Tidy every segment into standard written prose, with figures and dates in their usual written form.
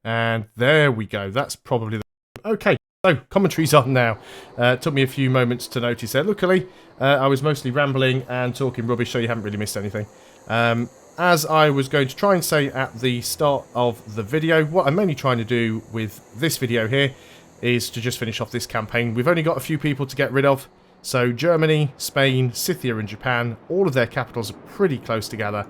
And there we go. That's probably the... Okay, so commentary's on now. Took me a few moments to notice there. Luckily, I was mostly rambling and talking rubbish, so you haven't really missed anything. As I was going to try and say at the start of the video, what I'm mainly trying to do with this video here is to just finish off this campaign. We've only got a few people to get rid of. So Germany, Spain, Scythia and Japan, all of their capitals are pretty close together.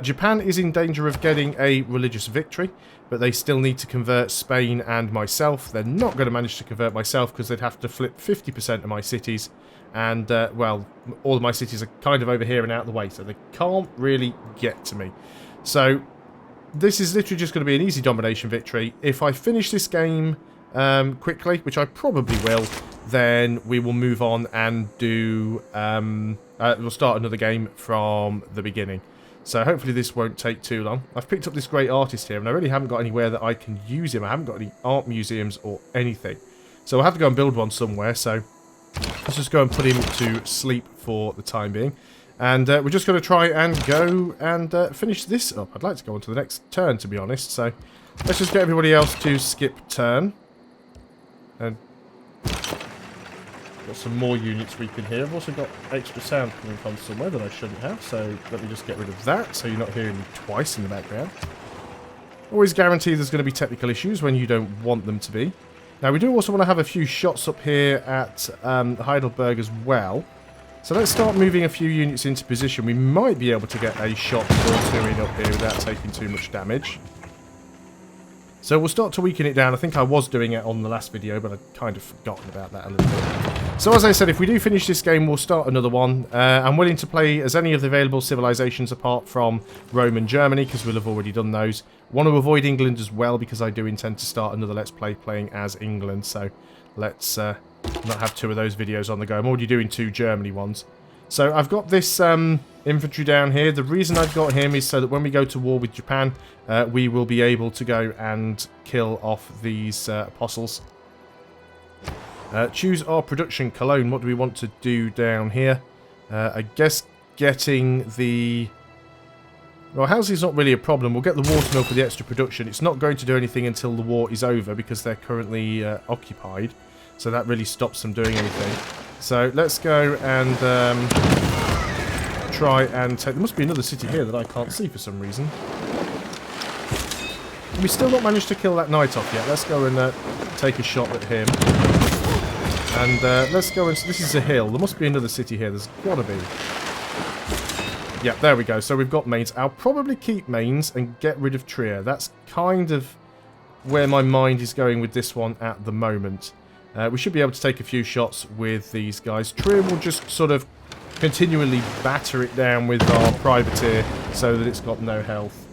Japan is in danger of getting a religious victory, but they still need to convert Spain and myself. They're not going to manage to convert myself because they'd have to flip 50% of my cities. And, well, all of my cities are kind of over here and out of the way, so they can't really get to me. So this is literally just going to be an easy domination victory. If I finish this game quickly, which I probably will, then we will move on and do... we'll start another game from the beginning. So hopefully this won't take too long. I've picked up this great artist here, and I really haven't got anywhere that I can use him. I haven't got any art museums or anything. So I'll have to go and build one somewhere, so let's just go and put him to sleep for the time being. And we're just going to try and go and finish this up. I'd like to go on to the next turn, to be honest. So let's just get everybody else to skip turn. And got some more units we can hear. I've also got extra sound coming from somewhere that I shouldn't have, so let me just get rid of that so you're not hearing me twice in the background. Always guarantee there's going to be technical issues when you don't want them to be. Now we do also want to have a few shots up here at Heidelberg as well. So let's start moving a few units into position. We might be able to get a shot or two in up here without taking too much damage. So we'll start to weaken it down. I think I was doing it on the last video, but I'd kind of forgotten about that a little bit. So as I said, if we do finish this game, we'll start another one. I'm willing to play as any of the available civilizations apart from Rome and Germany, because we'll have already done those. Want to avoid England as well, because I do intend to start another Let's Play playing as England. So let's not have two of those videos on the go. I'm already doing two Germany ones. So I've got this infantry down here. The reason I've got him is so that when we go to war with Japan, we will be able to go and kill off these apostles. Choose our production. Cologne, what do we want to do down here? I guess getting the... Well, housing's not really a problem. We'll get the water mill for the extra production. It's not going to do anything until the war is over because they're currently occupied. So that really stops them doing anything. So let's go and try and take... There must be another city here that I can't see for some reason. We still not managed to kill that knight off yet. Let's go and take a shot at him. And let's go and... This is a hill. There must be another city here. There's got to be. Yeah, there we go. So we've got Mainz. I'll probably keep Mainz and get rid of Trier. That's kind of where my mind is going with this one at the moment. We should be able to take a few shots with these guys. Trier will just sort of continually batter it down with our privateer so that it's got no health.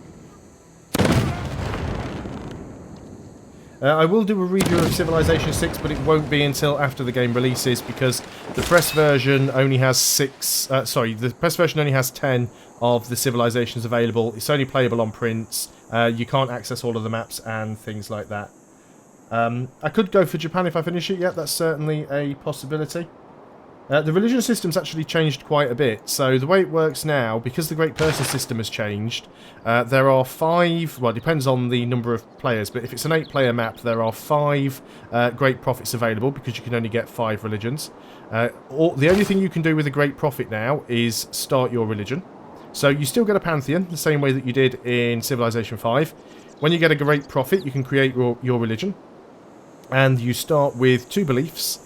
I will do a review of Civilization 6, but it won't be until after the game releases because the press version only has the press version only has 10 of the civilizations available. It's only playable on prints. You can't access all of the maps and things like that. I could go for Japan if I finish it. Yeah, that's certainly a possibility. The religion system's actually changed quite a bit. So the way it works now, because the Great Person system has changed, there are 5... Well, it depends on the number of players, but if it's an 8-player map, there are 5 Great Prophets available, because you can only get 5 religions. The only thing you can do with a Great Prophet now is start your religion. So you still get a pantheon, the same way that you did in Civilization 5. When you get a Great Prophet, you can create your religion. And you start with 2 beliefs.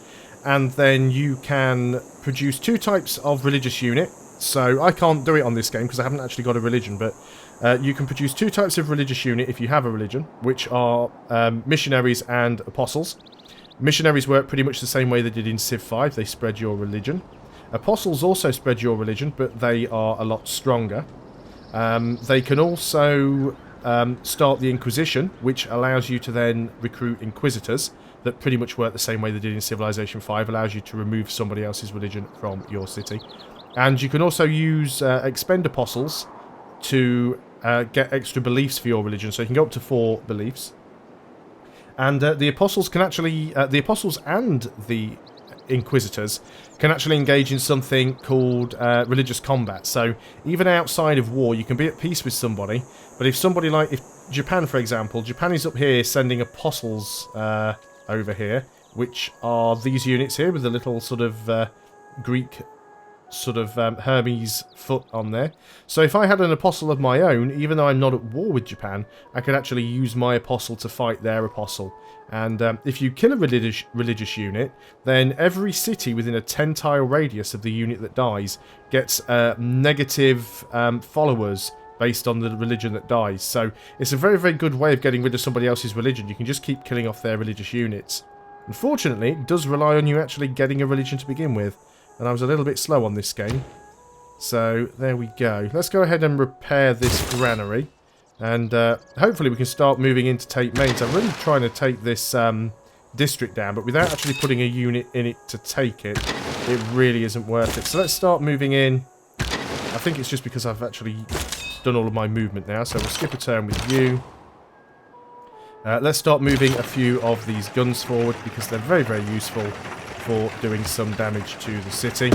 And then you can produce 2 types of religious unit. So I can't do it on this game because I haven't actually got a religion, but you can produce 2 types of religious unit if you have a religion, which are missionaries and apostles. Missionaries work pretty much the same way they did in Civ 5. They spread your religion. Apostles also spread your religion, but they are a lot stronger. They can also start the Inquisition, which allows you to then recruit inquisitors that pretty much work the same way they did in Civilization 5, allows you to remove somebody else's religion from your city. And you can also use expend apostles to get extra beliefs for your religion, so you can go up to 4 beliefs. And the apostles can actually... the apostles and the inquisitors, can actually engage in something called religious combat. So even outside of war, you can be at peace with somebody, but if somebody like, if Japan, for example, Japan is up here sending apostles over here, which are these units here with the little sort of Greek sort of Hermes foot on there. So if I had an apostle of my own, even though I'm not at war with Japan, I could actually use my apostle to fight their apostle. And if you kill a religious unit, then every city within a 10-tile radius of the unit that dies gets negative followers based on the religion that dies. So it's a very, very good way of getting rid of somebody else's religion. You can just keep killing off their religious units. Unfortunately, it does rely on you actually getting a religion to begin with. And I was a little bit slow on this game. So, there we go. Let's go ahead and repair this granary. And hopefully we can start moving in to take mains. I'm really trying to take this district down, but without actually putting a unit in it to take it, it really isn't worth it. So let's start moving in. I think it's just because I've actually done all of my movement now. So we'll skip a turn with you. Let's start moving a few of these guns forward because they're very, very useful for doing some damage to the city.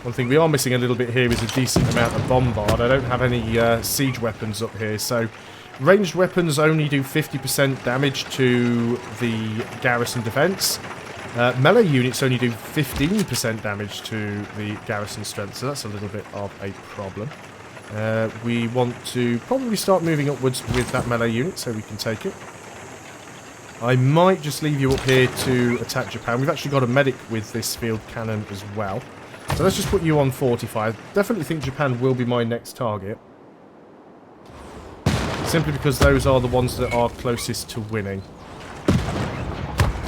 One thing we are missing a little bit here is a decent amount of bombard. I don't have any siege weapons up here, so ranged weapons only do 50% damage to the garrison defense. Melee units only do 15% damage to the garrison strength, so that's a little bit of a problem. We want to probably start moving upwards with that melee unit so we can take it. I might just leave you up here to attack Japan. We've actually got a medic with this field cannon as well. So let's just put you on 45. Definitely think Japan will be my next target. Simply because those are the ones that are closest to winning.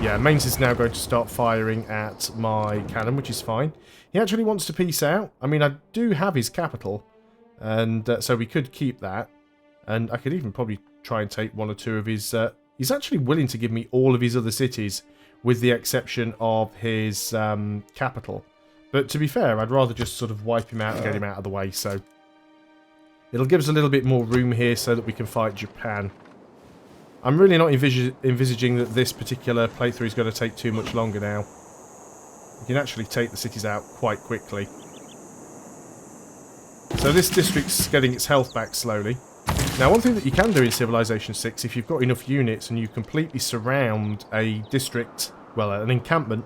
Yeah, Mainz is now going to start firing at my cannon, which is fine. He actually wants to peace out. I mean, I do have his capital. And so we could keep that. And I could even probably try and take one or two of his... he's actually willing to give me all of his other cities, with the exception of his capital. But to be fair, I'd rather just sort of wipe him out and get him out of the way. So it'll give us a little bit more room here so that we can fight Japan. I'm really not envisaging that this particular playthrough is going to take too much longer now. We can actually take the cities out quite quickly. So this district's getting its health back slowly. Now, one thing that you can do in Civilization 6, if you've got enough units and you completely surround a district, well, an encampment,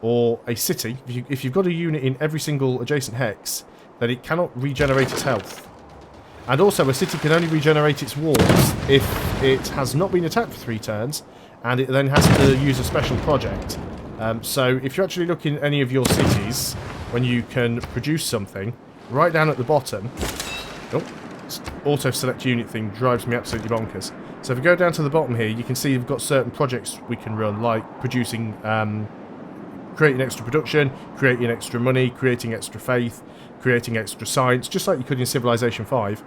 or a city, if you've got a unit in every single adjacent hex, then it cannot regenerate its health. And also, a city can only regenerate its walls if it has not been attacked for 3 turns, and it then has to use a special project. So, if you actually look in any of your cities, when you can produce something, right down at the bottom... Oh, auto-select unit thing drives me absolutely bonkers. So if we go down to the bottom here, you can see we've got certain projects we can run, like producing, creating extra production, creating extra money, creating extra faith, creating extra science, just like you could in Civilization 5.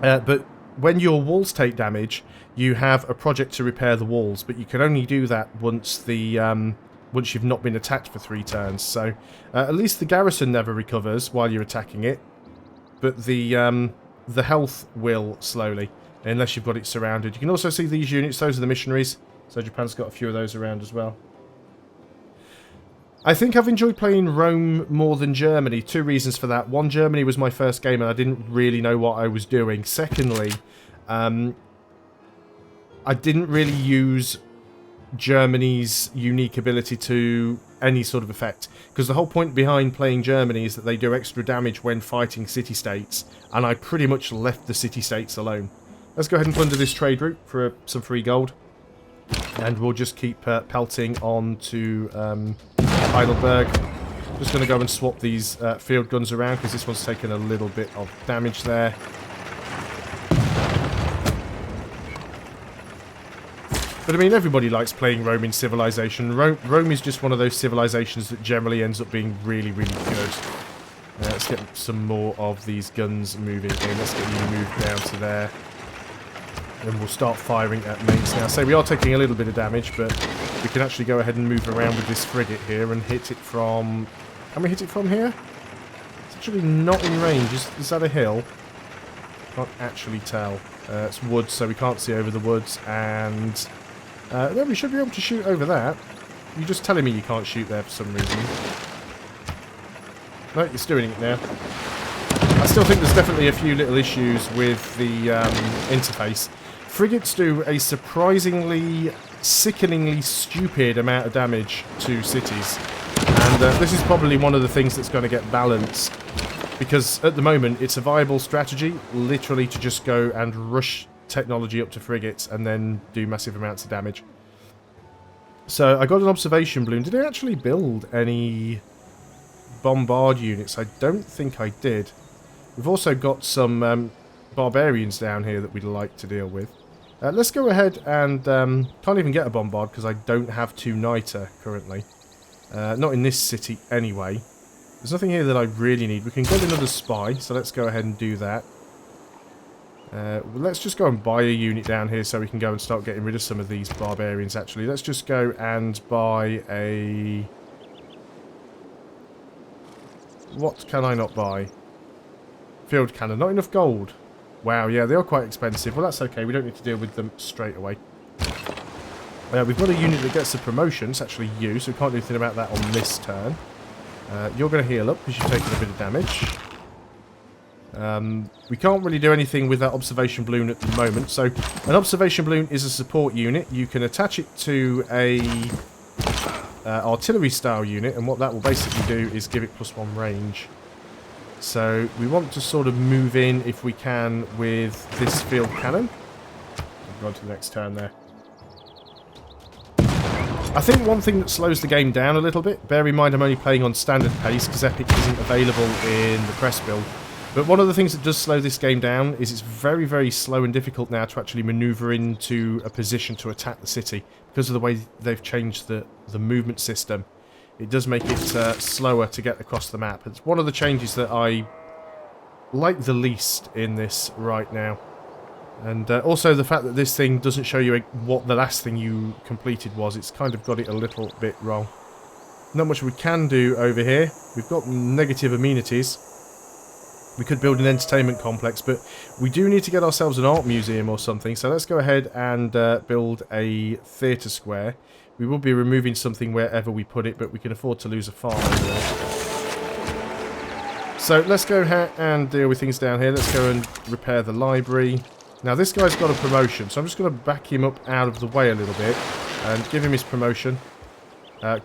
But when your walls take damage, you have a project to repair the walls, but you can only do that once the once you've not been attacked for 3 turns. So at least the garrison never recovers while you're attacking it, but the health will slowly, unless you've got it surrounded. You can also see these units, those are the missionaries, so Japan's got a few of those around as well. I think I've enjoyed playing Rome more than Germany. 2 reasons for that. One, Germany was my first game and I didn't really know what I was doing. Secondly, I didn't really use Germany's unique ability to any sort of effect, because the whole point behind playing Germany is that they do extra damage when fighting city-states, and I pretty much left the city-states alone. Let's go ahead and plunder this trade route for some free gold, and we'll just keep pelting on to Heidelberg. Just going to go and swap these field guns around, because this one's taken a little bit of damage there. But I mean, everybody likes playing Rome in Civilization. Rome is just one of those civilizations that generally ends up being really, really good. Let's get some more of these guns moving in. Let's get you moved down to there. And we'll start firing at Mainz now. So we are taking a little bit of damage, but we can actually go ahead and move around with this frigate here and hit it from... Can we hit it from here? It's actually not in range. Is that a hill? Can't actually tell. It's woods, so we can't see over the woods, and... no, we should be able to shoot over that. You're just telling me you can't shoot there for some reason. No, you're doing it now. I still think there's definitely a few little issues with the interface. Frigates do a surprisingly, sickeningly stupid amount of damage to cities. And this is probably one of the things that's going to get balanced. Because at the moment, it's a viable strategy, literally to just go and rush technology up to frigates and then do massive amounts of damage. So I got an observation balloon. Did I actually build any bombard units? I don't think I did. We've also got some barbarians down here that we'd like to deal with. Let's go ahead and... can't even get a bombard because I don't have 2 niter currently. Not in this city anyway. There's nothing here that I really need. We can get another spy, so let's go ahead and do that. Let's just go and buy a unit down here so we can go and start getting rid of some of these barbarians, actually. Let's just go and buy a... What can I not buy? Field cannon. Not enough gold. Wow, yeah, they are quite expensive. Well, that's okay. We don't need to deal with them straight away. We've got a unit that gets a promotion. It's actually you, so we can't do anything about that on this turn. You're going to heal up because you've taken a bit of damage. We can't really do anything with that observation balloon at the moment. So, an observation balloon is a support unit. You can attach it to a artillery style unit, and what that will basically do is give it +1 range. So, we want to sort of move in, if we can, with this field cannon. Go on to the next turn there. I think one thing that slows the game down a little bit, bear in mind I'm only playing on standard pace because Epic isn't available in the press build, but one of the things that does slow this game down is it's very, very slow and difficult now to actually manoeuvre into a position to attack the city because of the way they've changed the movement system. It does make it slower to get across the map. It's one of the changes that I like the least in this right now. And also the fact that this thing doesn't show you what the last thing you completed was. It's kind of got it a little bit wrong. Not much we can do over here. We've got negative amenities. We could build an entertainment complex, but we do need to get ourselves an art museum or something. So let's go ahead and build a theatre square. We will be removing something wherever we put it, but we can afford to lose a farm anyway. So let's go ahead and deal with things down here. Let's go and repair the library. Now this guy's got a promotion, so I'm just going to back him up out of the way a little bit and give him his promotion.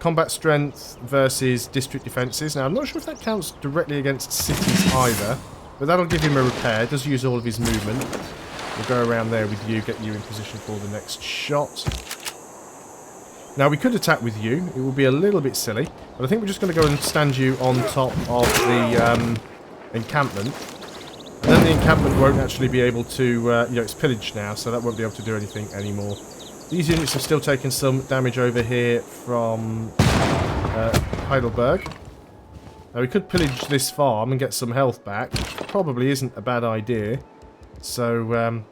Combat strength versus district defences. Now I'm not sure if that counts directly against cities either, but that'll give him a repair. It does use all of his movement. We'll go around there with you, get you in position for the next shot. Now we could attack with you. It will be a little bit silly, but I think we're just going to go and stand you on top of the encampment. And then the encampment won't actually be able to, you know, it's pillaged now, so that won't be able to do anything anymore. These units have still taken some damage over here from Heidelberg. Now we could pillage this farm and get some health back, which probably isn't a bad idea. So,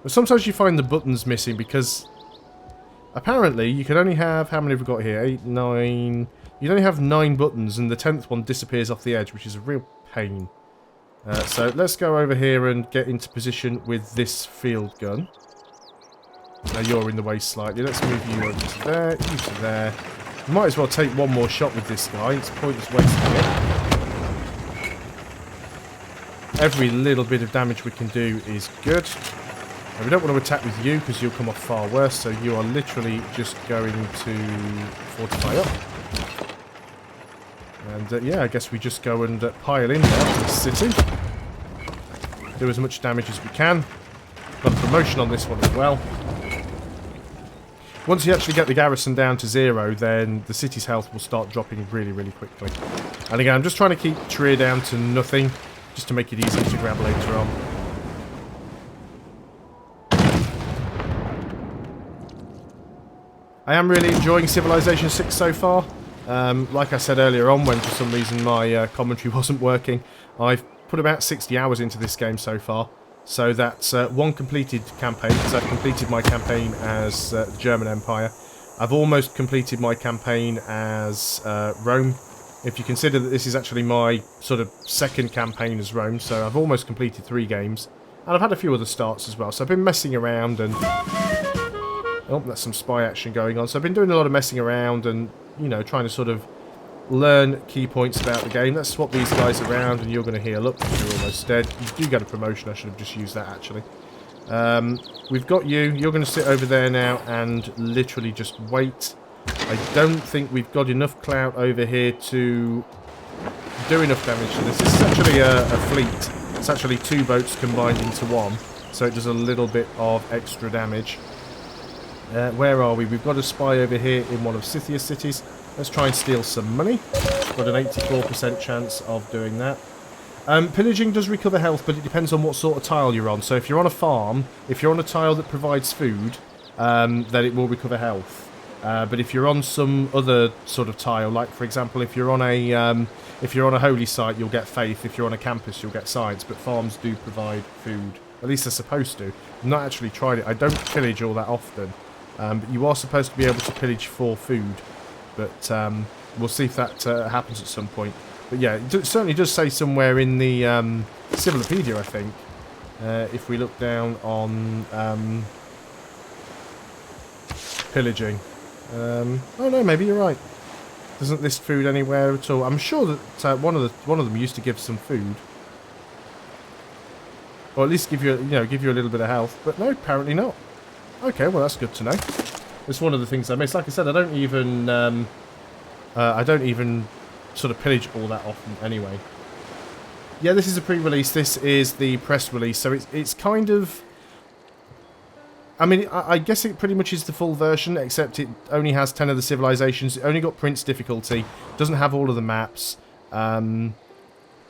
but sometimes you find the buttons missing because apparently you can only have, how many have we got here? 8, 9... You only have 9 buttons and the 10th one disappears off the edge, which is a real pain. So let's go over here and get into position with this field gun. Now you're in the way slightly. Let's move you over to there, you to there. We might as well take one more shot with this guy. It's pointless wasting it. Every little bit of damage we can do is good. Now we don't want to attack with you because you'll come off far worse. So you are literally just going to fortify up. And yeah, I guess we just go and pile in there to the city. Do as much damage as we can. Got a promotion on this one as well. Once you actually get the garrison down to 0, then the city's health will start dropping really, really quickly. And again, I'm just trying to keep Trier down to nothing, just to make it easier to grab later on. I am really enjoying Civilization 6 so far. Like I said earlier on, when for some reason my commentary wasn't working, I've put about 60 hours into this game so far. So that's one completed campaign, because I've completed my campaign as the German Empire. I've almost completed my campaign as Rome, if you consider that this is actually my sort of second campaign as Rome. So I've almost completed 3 games, and I've had a few other starts as well. So I've been messing around and Oh, that's some spy action going on. So I've been doing a lot of messing around and, you know, trying to sort of learn key points about the game. Let's swap these guys around and you're going to heal up. You're almost dead. You do get a promotion. I should have just used that, actually. We've got you. You're going to sit over there now and literally just wait. I don't think we've got enough clout over here to do enough damage to this. This is actually a fleet. It's actually 2 boats combined into one, so it does a little bit of extra damage. Where are we? We've got a spy over here in one of Scythia's cities. Let's try and steal some money. Got an 84% chance of doing that. Pillaging does recover health, but it depends on what sort of tile you're on. So if you're on a farm, if you're on a tile that provides food, then it will recover health. But if you're on some other sort of tile, like for example, if you're on a holy site, you'll get faith. If you're on a campus, you'll get science. But farms do provide food. At least they're supposed to. I've not actually tried it. I don't pillage all that often. But you are supposed to be able to pillage for food. But we'll see if that happens at some point. But yeah, it certainly does say somewhere in the Civilopedia, I think. If we look down on pillaging. Oh no, maybe you're right. Doesn't list food anywhere at all. I'm sure that one of them used to give some food, or at least give you a little bit of health. But no, apparently not. Okay, well that's good to know. It's one of the things I miss. Like I said, I don't even sort of pillage all that often anyway. Yeah, this is a pre-release. This is the press release, so it's kind of. I mean, I guess it pretty much is the full version, except it only has 10 of the civilizations. It only got Prince difficulty. Doesn't have all of the maps. And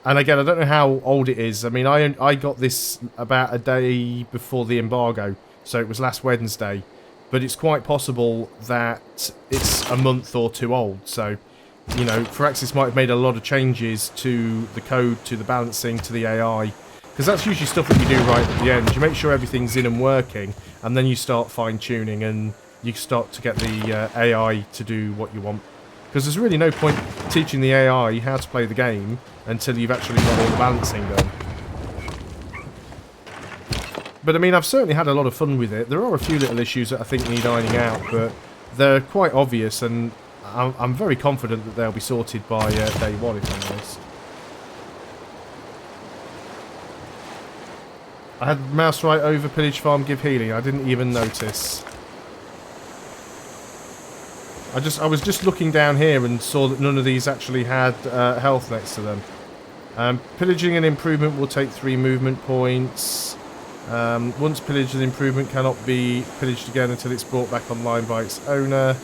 again, I don't know how old it is. I mean, I got this about a day before the embargo, so it was last Wednesday. But it's quite possible that it's a month or 2 old. So, you know, Firaxis might have made a lot of changes to the code, to the balancing, to the AI. Because that's usually stuff that you do right at the end. You make sure everything's in and working, and then you start fine-tuning, and you start to get the AI to do what you want. Because there's really no point teaching the AI how to play the game until you've actually got all the balancing done. But I mean, I've certainly had a lot of fun with it. There are a few little issues that I think need ironing out, but they're quite obvious, and I'm very confident that they'll be sorted by day 1, if I'm honest. I had mouse right over pillage farm give healing. I didn't even notice. I was just looking down here and saw that none of these actually had health next to them. Pillaging an improvement will take 3 movement points. Once pillaged, an improvement cannot be pillaged again until it's brought back online by its owner.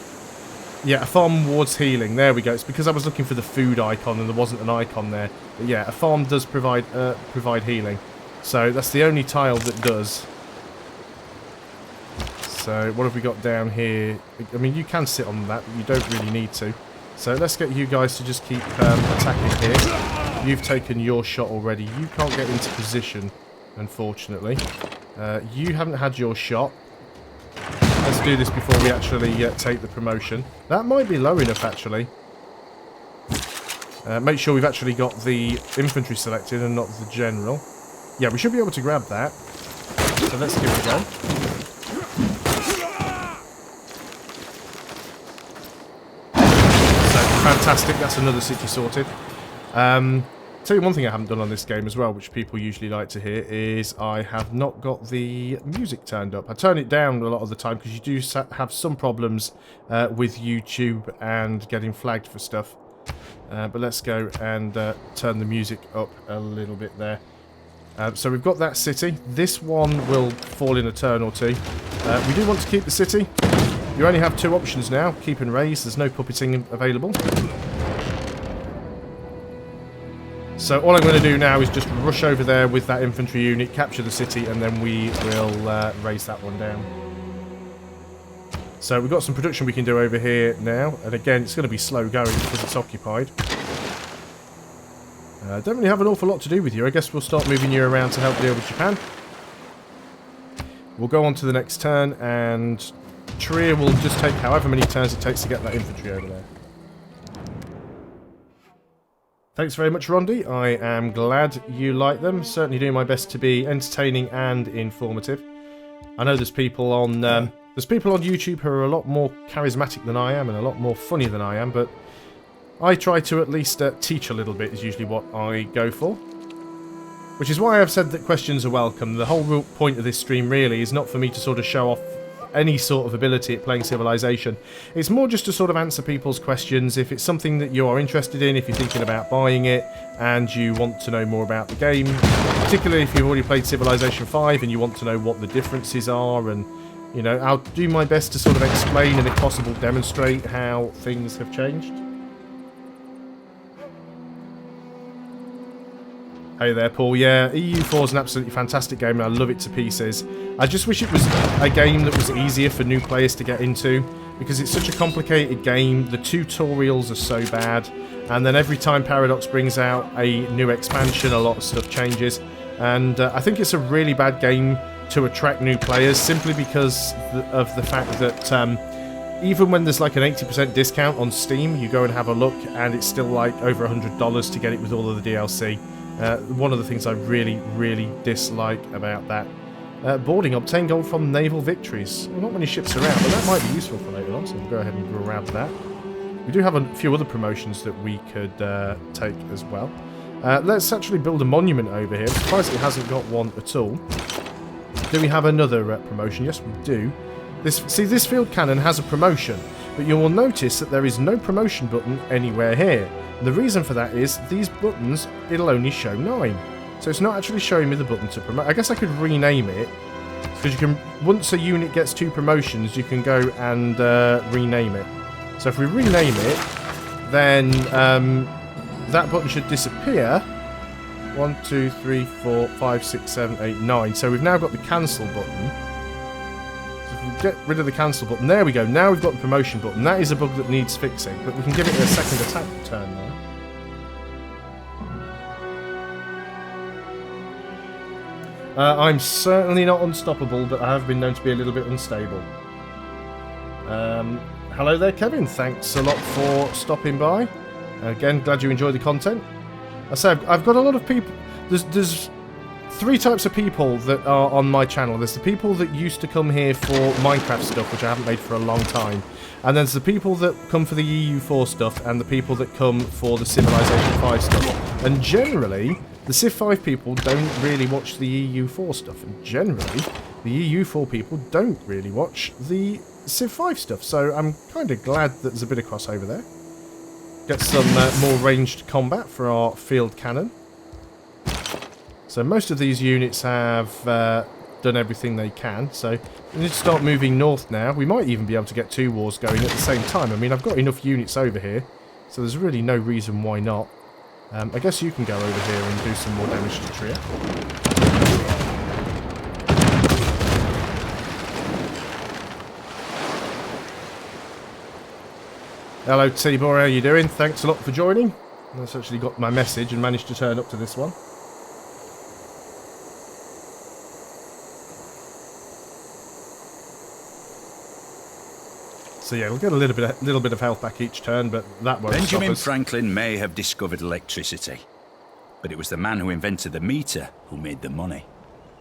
Yeah, a farm rewards healing. There we go. It's because I was looking for the food icon and there wasn't an icon there. But yeah, a farm does provide healing. So that's the only tile that does. So what have we got down here? I mean, you can sit on that, but you don't really need to. So let's get you guys to just keep attacking here. You've taken your shot already. You can't get into position, unfortunately. You haven't had your shot. Let's do this before we actually take the promotion. That might be low enough, actually. Make sure we've actually got the infantry selected and not the general. Yeah, we should be able to grab that. So let's give it a go. So, fantastic. That's another city sorted. Tell you one thing I haven't done on this game as well, which people usually like to hear, is I have not got the music turned up. I turn it down a lot of the time because you do have some problems with YouTube and getting flagged for stuff. But let's go and turn the music up a little bit there. So we've got that city. This one will fall in a turn or 2. We do want to keep the city. You only have 2 options now, keep and raise. There's no puppeting available. So all I'm going to do now is just rush over there with that infantry unit, capture the city, and then we will raise that one down. So we've got some production we can do over here now. And again, it's going to be slow going because it's occupied. Don't really have an awful lot to do with you. I guess we'll start moving you around to help deal with Japan. We'll go on to the next turn, and Trier will just take however many turns it takes to get that infantry over there. Thanks very much, Rondi. I am glad you like them. Certainly doing my best to be entertaining and informative. I know there's people on YouTube who are a lot more charismatic than I am and a lot more funny than I am, but I try to at least teach a little bit is usually what I go for. Which is why I've said that questions are welcome. The whole real point of this stream really is not for me to sort of show off any sort of ability at playing Civilization. It's more just to sort of answer people's questions. If it's something that you are interested in, if you're thinking about buying it and you want to know more about the game, particularly if you've already played Civilization 5 and you want to know what the differences are, and you know, I'll do my best to sort of explain and if possible demonstrate how things have changed. Hey there, Paul. Yeah, EU4 is an absolutely fantastic game and I love it to pieces. I just wish it was a game that was easier for new players to get into, because it's such a complicated game. The tutorials are so bad, and then every time Paradox brings out a new expansion, a lot of stuff changes. And I think it's a really bad game to attract new players, simply because of the fact that even when there's like an 80% discount on Steam, you go and have a look and it's still like over $100 to get it with all of the DLC. One of the things I really, really dislike about that. Boarding, obtain gold from naval victories. Well, not many ships around, but that might be useful for later on, so we'll go ahead and go around that. We do have a few other promotions that we could take as well. Let's actually build a monument over here. I'm surprised it hasn't got one at all. Do we have another promotion? Yes, we do. This field cannon has a promotion, but you will notice that there is no promotion button anywhere here. And the reason for that is these buttons, it'll only show 9. So it's not actually showing me the button to promote. I guess I could rename it, because you can, once a unit gets 2 promotions, you can go and rename it. So if we rename it, then that button should disappear. 1, 2, 3, 4, 5, 6, 7, 8, 9. So we've now got the cancel button. So if we get rid of the cancel button, there we go. Now we've got the promotion button. That is a bug that needs fixing, but we can give it a second attack turn now. I'm certainly not unstoppable, but I have been known to be a little bit unstable. Hello there, Kevin. Thanks a lot for stopping by. Again, glad you enjoy the content. I say I've got a lot of people. There's 3 types of people that are on my channel. There's the people that used to come here for Minecraft stuff, which I haven't made for a long time. And there's the people that come for the EU4 stuff, and the people that come for the Civilization 5 stuff. And generally, the Civ 5 people don't really watch the EU4 stuff, and generally, the EU4 people don't really watch the Civ 5 stuff. So I'm kind of glad that there's a bit of crossover there. Get some more ranged combat for our field cannon. So most of these units have done everything they can, so we need to start moving north now. We might even be able to get 2 wars going at the same time. I mean, I've got enough units over here, so there's really no reason why not. I guess you can go over here and do some more damage to Trier. Hello Tibor, how are you doing? Thanks a lot for joining. I've actually got my message and managed to turn up to this one. So yeah, we'll get a little bit of health back each turn, but that won't stop us. Benjamin Franklin may have discovered electricity, but it was the man who invented the meter who made the money.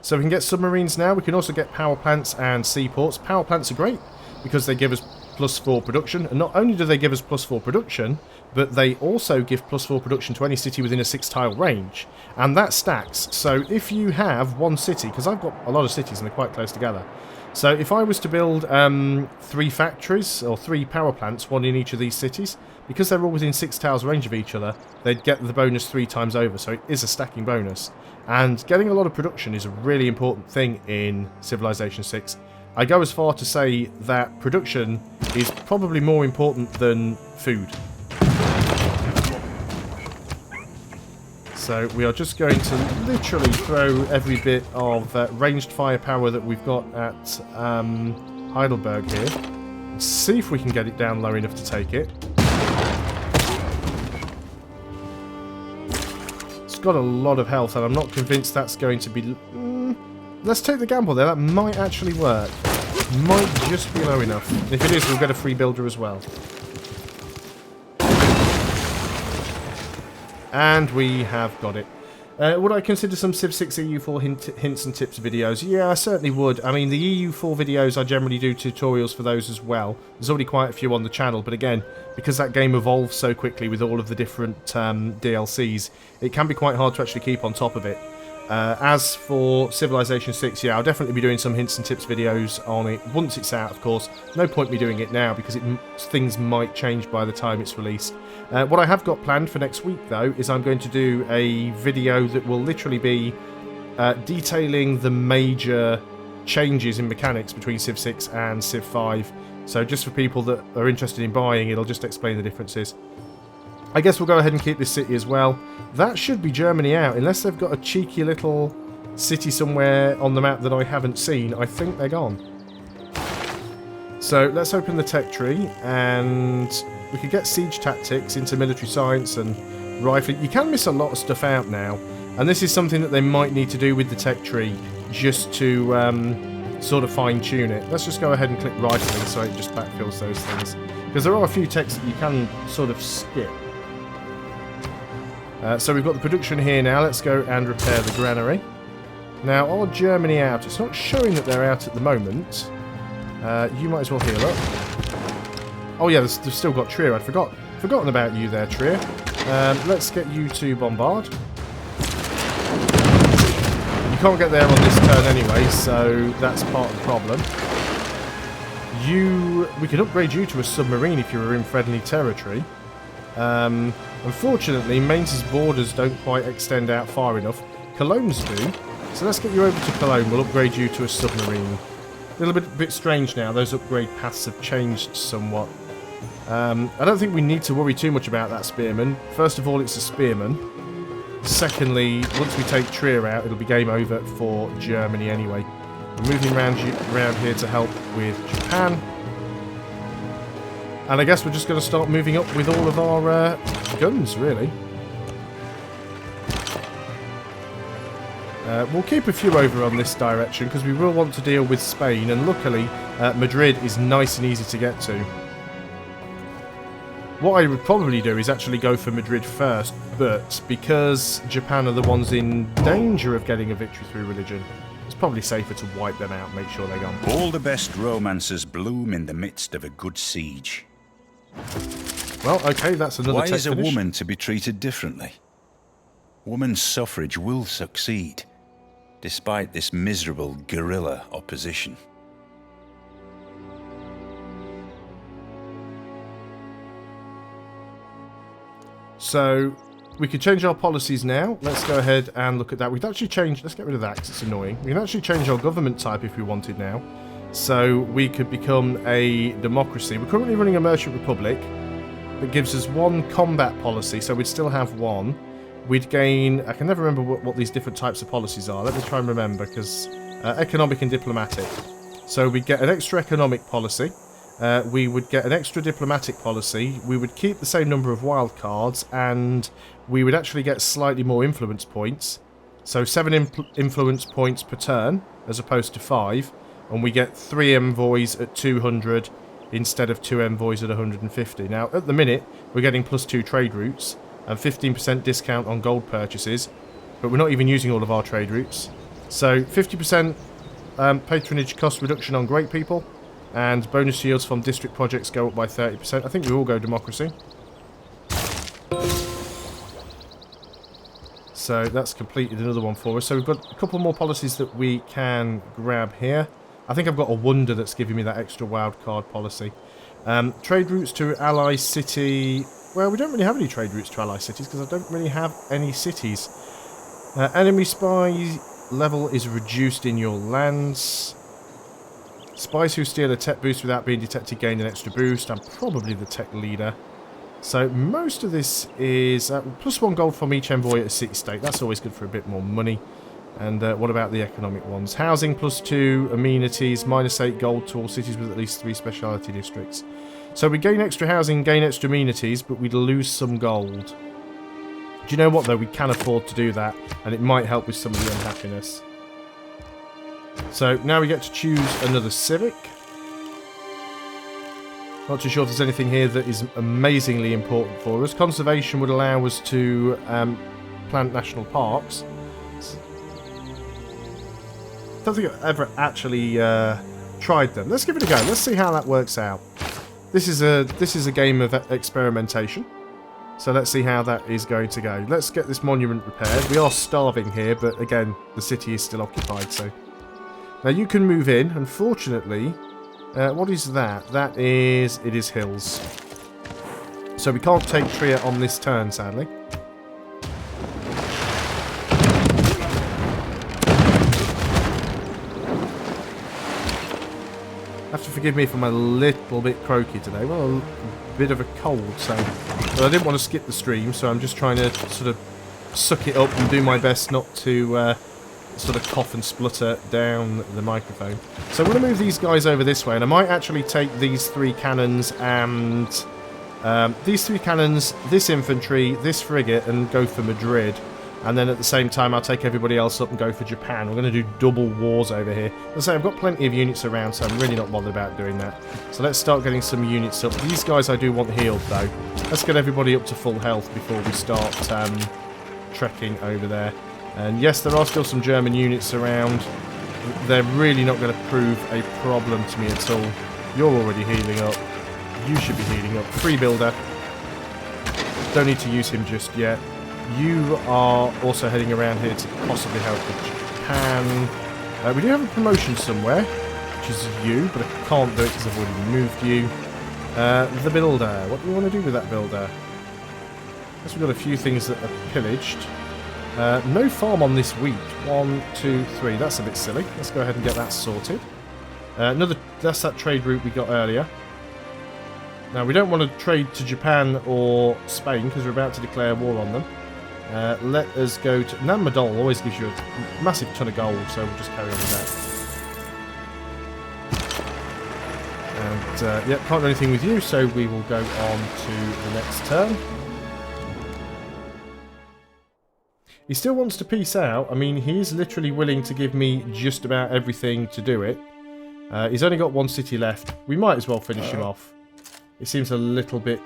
So we can get submarines now. We can also get power plants and seaports. Power plants are great because they give us +4 production, and not only do they give us +4 production, but they also give +4 production to any city within a 6-tile range, and that stacks. So if you have one city, because I've got a lot of cities and they're quite close together, so if I was to build 3 factories or 3 power plants, one in each of these cities, because they're all within 6 tiles range of each other, they'd get the bonus 3 times over, so it is a stacking bonus. And getting a lot of production is a really important thing in Civilization 6. I go as far to say that production is probably more important than food. So we are just going to literally throw every bit of ranged firepower that we've got at Heidelberg here. And see if we can get it down low enough to take it. It's got a lot of health and I'm not convinced that's going to be... let's take the gamble there, that might actually work. Might just be low enough. If it is, we'll get a free builder as well. And we have got it. Would I consider some Civ 6 EU4 hints and tips videos? Yeah, I certainly would. I mean, the EU4 videos, I generally do tutorials for those as well. There's already quite a few on the channel, but again, because that game evolves so quickly with all of the different DLCs, it can be quite hard to actually keep on top of it. As for Civilization 6, yeah, I'll definitely be doing some hints and tips videos on it once it's out, of course. No point me doing it now because things might change by the time it's released. What I have got planned for next week, though, is I'm going to do a video that will literally be detailing the major changes in mechanics between Civ 6 and Civ 5. So just for people that are interested in buying, it'll just explain the differences. I guess we'll go ahead and keep this city as well. That should be Germany out, unless they've got a cheeky little city somewhere on the map that I haven't seen. I think they're gone. So let's open the tech tree, and we could get siege tactics into military science and rifling. You can miss a lot of stuff out now, and this is something that they might need to do with the tech tree just to sort of fine-tune it. Let's just go ahead and click rifling so it just backfills those things, because there are a few techs that you can sort of skip. So we've got the production here now. Let's go and repair the granary. Now, are Germany out? It's not showing that they're out at the moment. You might as well heal up. Oh yeah, they've still got Trier. I'd forgotten about you there, Trier. Let's get you to bombard. You can't get there on this turn anyway, so that's part of the problem. We can upgrade you to a submarine if you were in friendly territory. Unfortunately, Mainz's borders don't quite extend out far enough. Cologne's do. So let's get you over to Cologne. We'll upgrade you to a submarine. A little bit strange now. Those upgrade paths have changed somewhat. I don't think we need to worry too much about that spearman. First of all, it's a spearman. Secondly, once we take Trier out, it'll be game over for Germany anyway. We're moving around here to help with Japan. And I guess we're just going to start moving up with all of our guns, really. We'll keep a few over on this direction, because we will want to deal with Spain, and luckily, Madrid is nice and easy to get to. What I would probably do is actually go for Madrid first, but because Japan are the ones in danger of getting a victory through religion, it's probably safer to wipe them out, make sure they're gone. All the best romances bloom in the midst of a good siege. Well, okay, that's another Why tech is a finish. woman to be treated differently? Women's suffrage will succeed, despite this miserable guerrilla opposition. So, we can change our policies now. Let's go ahead and look at that. We can actually change... Let's get rid of that because it's annoying. We can actually change our government type if we wanted now. So, we could become a democracy. We're currently running a merchant republic that gives us one combat policy, so we'd still have one. We'd gain... I can never remember what these different types of policies are. Let me try and remember, because... economic and diplomatic. So, we get an extra economic policy. We would get an extra diplomatic policy, we would keep the same number of wildcards, and we would actually get slightly more influence points. So 7 influence points per turn, as opposed to 5, and we get 3 envoys at 200 instead of 2 envoys at 150. Now, at the minute, we're getting +2 trade routes, and 15% discount on gold purchases, but we're not even using all of our trade routes. So 50% patronage cost reduction on great people, and bonus yields from district projects go up by 30%. I think we all go democracy. So that's completed another one for us. So we've got a couple more policies that we can grab here. I think I've got a wonder that's giving me that extra wildcard policy. Trade routes to ally city. Well, we don't really have any trade routes to ally cities because I don't really have any cities. Enemy spy level is reduced in your lands. Spies who steal a tech boost without being detected gain an extra boost. I'm probably the tech leader. So most of this is +1 gold from each envoy at a city state. That's always good for a bit more money. And what about the economic ones? Housing +2, amenities, -8 gold to all cities with at least 3 speciality districts. So we gain extra housing, gain extra amenities, but we'd lose some gold. Do you know what though? We can afford to do that, and it might help with some of the unhappiness. So now we get to choose another civic. Not too sure if there's anything here that is amazingly important for us. Conservation would allow us to plant national parks. Don't think I've ever actually tried them. Let's give it a go. Let's see how that works out. This is a game of experimentation. So let's see how that is going to go. Let's get this monument repaired. We are starving here, but again, the city is still occupied. So now you can move in. Unfortunately, what is that? It is hills. So we can't take Trier on this turn, sadly. Have to forgive me if I'm a little bit croaky today. Well, a bit of a cold, so... But I didn't want to skip the stream, so I'm just trying to sort of suck it up and do my best not to sort of cough and splutter down the microphone. So I'm going to move these guys over this way, and I might actually take these 3 cannons and... these 3 cannons, this infantry, this frigate, and go for Madrid. And then at the same time, I'll take everybody else up and go for Japan. We're going to do double wars over here. As I say, I've got plenty of units around, so I'm really not bothered about doing that. So let's start getting some units up. These guys I do want healed, though. Let's get everybody up to full health before we start trekking over there. And yes, there are still some German units around. They're really not going to prove a problem to me at all. You're already healing up. You should be healing up. Free builder. Don't need to use him just yet. You are also heading around here to possibly help with Japan. We do have a promotion somewhere, which is you, but I can't do it because I've already moved you. The builder. What do you want to do with that builder? I guess we've got a few things that are pillaged. No farm on this wheat. 1, 2, 3. That's a bit silly. Let's go ahead and get that sorted. That's that trade route we got earlier. Now, we don't want to trade to Japan or Spain because we're about to declare war on them. Let us go to... Nanmadol always gives you a massive ton of gold, so we'll just carry on with that. And, yeah, can't do anything with you, so we will go on to the next turn. He still wants to peace out. I mean, he's literally willing to give me just about everything to do it. He's only got 1 city left. We might as well finish him off. It seems a little bit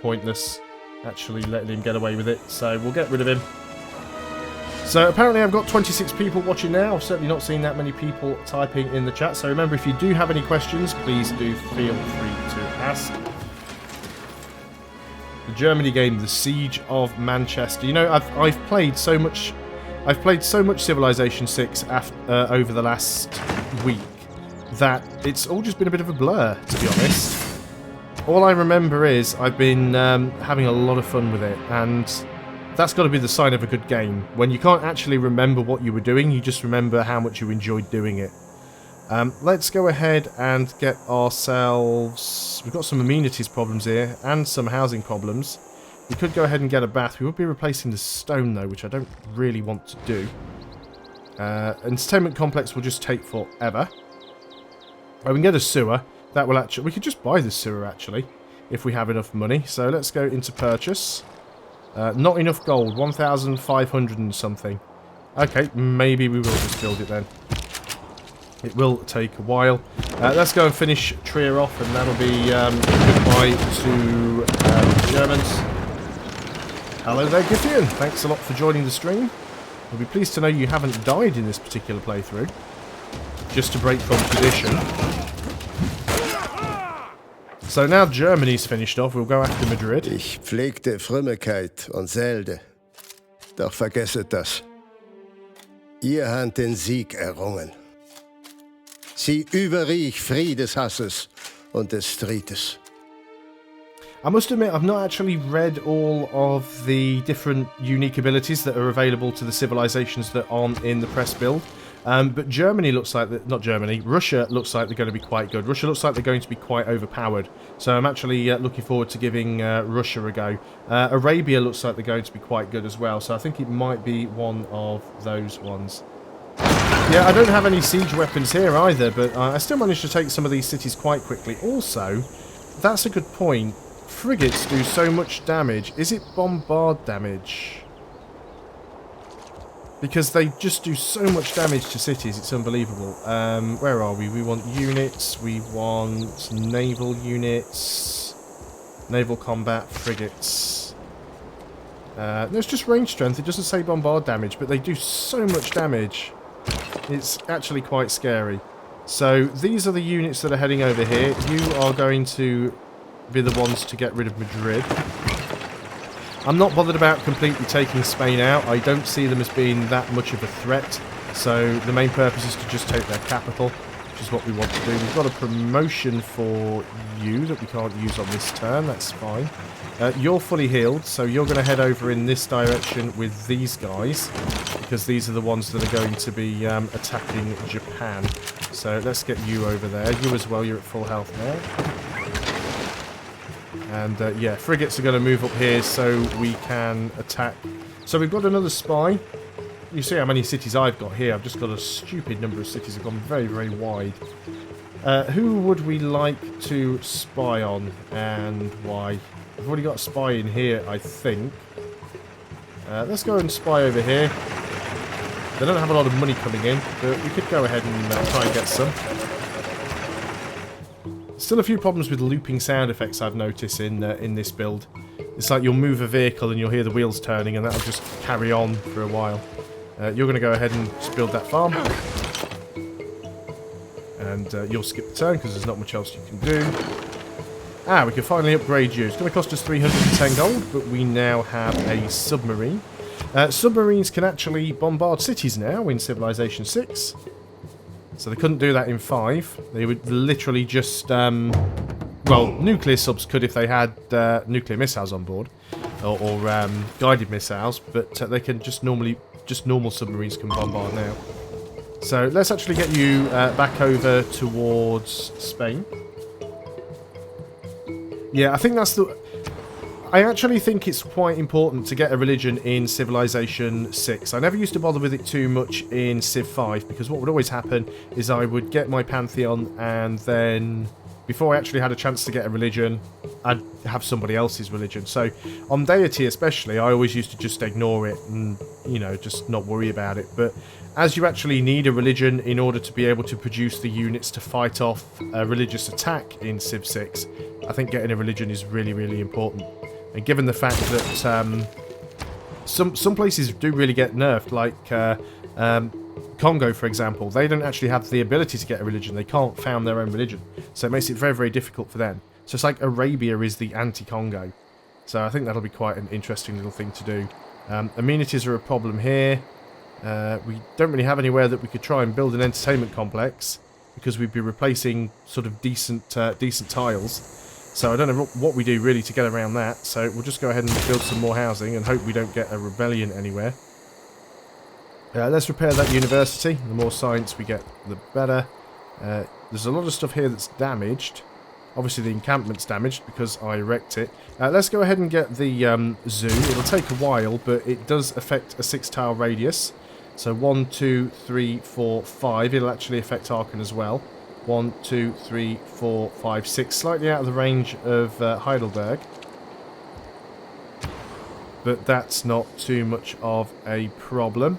pointless, actually letting him get away with it. So we'll get rid of him. So apparently I've got 26 people watching now. I've certainly not seen that many people typing in the chat. So remember, if you do have any questions, please do feel free to ask. The Germany game, The Siege of Manchester. You know, I've played so much. I've played so much Civilization 6 over the last week that it's all just been a bit of a blur, to be honest. All I remember is I've been having a lot of fun with it, and that's got to be the sign of a good game. When you can't actually remember what you were doing, you just remember how much you enjoyed doing it. Let's go ahead and get ourselves... We've got some amenities problems here, and some housing problems. We could go ahead and get a bath. We would be replacing the stone, though, which I don't really want to do. Entertainment complex will just take forever. We can get a sewer. That will actually... We could just buy the sewer, actually, if we have enough money. So let's go into purchase. Not enough gold. 1,500 and something. Okay, maybe we will just build it then. It will take a while. Let's go and finish Trier off, and that'll be goodbye to the Germans. Hello there, Giffian. Thanks a lot for joining the stream. I'll be pleased to know you haven't died in this particular playthrough. Just to break from tradition. So now Germany's finished off, we'll go after Madrid. Ich pflegte Frömmigkeit und Selde. Doch vergesset das. Ihr habt den Sieg errungen. Sie überriech Friedeshasses und des Streites. I must admit, I've not actually read all of the different unique abilities that are available to the civilizations that aren't in the press build. But Germany looks like... Not Germany. Russia looks like they're going to be quite good. Russia looks like they're going to be quite overpowered. So I'm actually looking forward to giving Russia a go. Arabia looks like they're going to be quite good as well. So I think it might be one of those ones. Yeah, I don't have any siege weapons here either. But I still managed to take some of these cities quite quickly. Also, that's a good point. Frigates do so much damage. Is it bombard damage? Because they just do so much damage to cities, it's unbelievable. Where are we? We want units, we want naval units, naval combat frigates. No, it's just range strength. It doesn't say bombard damage, but they do so much damage. It's actually quite scary. So these are the units that are heading over here. You are going to be the ones to get rid of Madrid. I'm not bothered about completely taking Spain out. I don't see them as being that much of a threat. So the main purpose is to just take their capital, which is what we want to do. We've got a promotion for you that we can't use on this turn. That's fine. You're fully healed, so you're going to head over in this direction with these guys, because these are the ones that are going to be attacking Japan. So let's get you over there. You as well, you're at full health now. And yeah, frigates are going to move up here so we can attack. So we've got another spy. You see how many cities I've got here. I've just got a stupid number of cities. I've gone very, very wide. Who would we like to spy on and why? We've already got a spy in here, I think. Let's go and spy over here. They don't have a lot of money coming in, but we could go ahead and try and get some. Still a few problems with looping sound effects I've noticed in this build. It's like you'll move a vehicle and you'll hear the wheels turning and that'll just carry on for a while. You're going to go ahead and just build that farm. And you'll skip the turn because there's not much else you can do. Ah, we can finally upgrade you. It's going to cost us 310 gold, but we now have a submarine. Submarines can actually bombard cities now in Civilization 6. So they couldn't do that in 5. They would literally just... well, nuclear subs could if they had nuclear missiles on board. Or guided missiles, but they can just normal submarines can bombard now. So let's actually get you back over towards Spain. Yeah, I think that's the... I actually think it's quite important to get a religion in Civilization 6. I never used to bother with it too much in Civ 5, because what would always happen is I would get my Pantheon, and then before I actually had a chance to get a religion, I'd have somebody else's religion. So on deity especially, I always used to just ignore it and, you know, just not worry about it. But as you actually need a religion in order to be able to produce the units to fight off a religious attack in Civ 6, I think getting a religion is really, really important. And given the fact that some places do really get nerfed, like Kongo, for example, they don't actually have the ability to get a religion. They can't found their own religion. So it makes it very, very difficult for them. So it's like Arabia is the anti-Congo. So I think that'll be quite an interesting little thing to do. Amenities are a problem here. We don't really have anywhere that we could try and build an entertainment complex, because we'd be replacing sort of decent tiles. So I don't know what we do really to get around that. So we'll just go ahead and build some more housing and hope we don't get a rebellion anywhere. Let's repair that university. The more science we get, the better. There's a lot of stuff here that's damaged. Obviously the encampment's damaged because I wrecked it. Let's go ahead and get the zoo. It'll take a while, but it does affect a 6-tile radius. So 1, 2, 3, 4, 5. It'll actually affect Aachen as well. 1, 2, 3, 4, 5, 6. Slightly out of the range of Heidelberg. But that's not too much of a problem.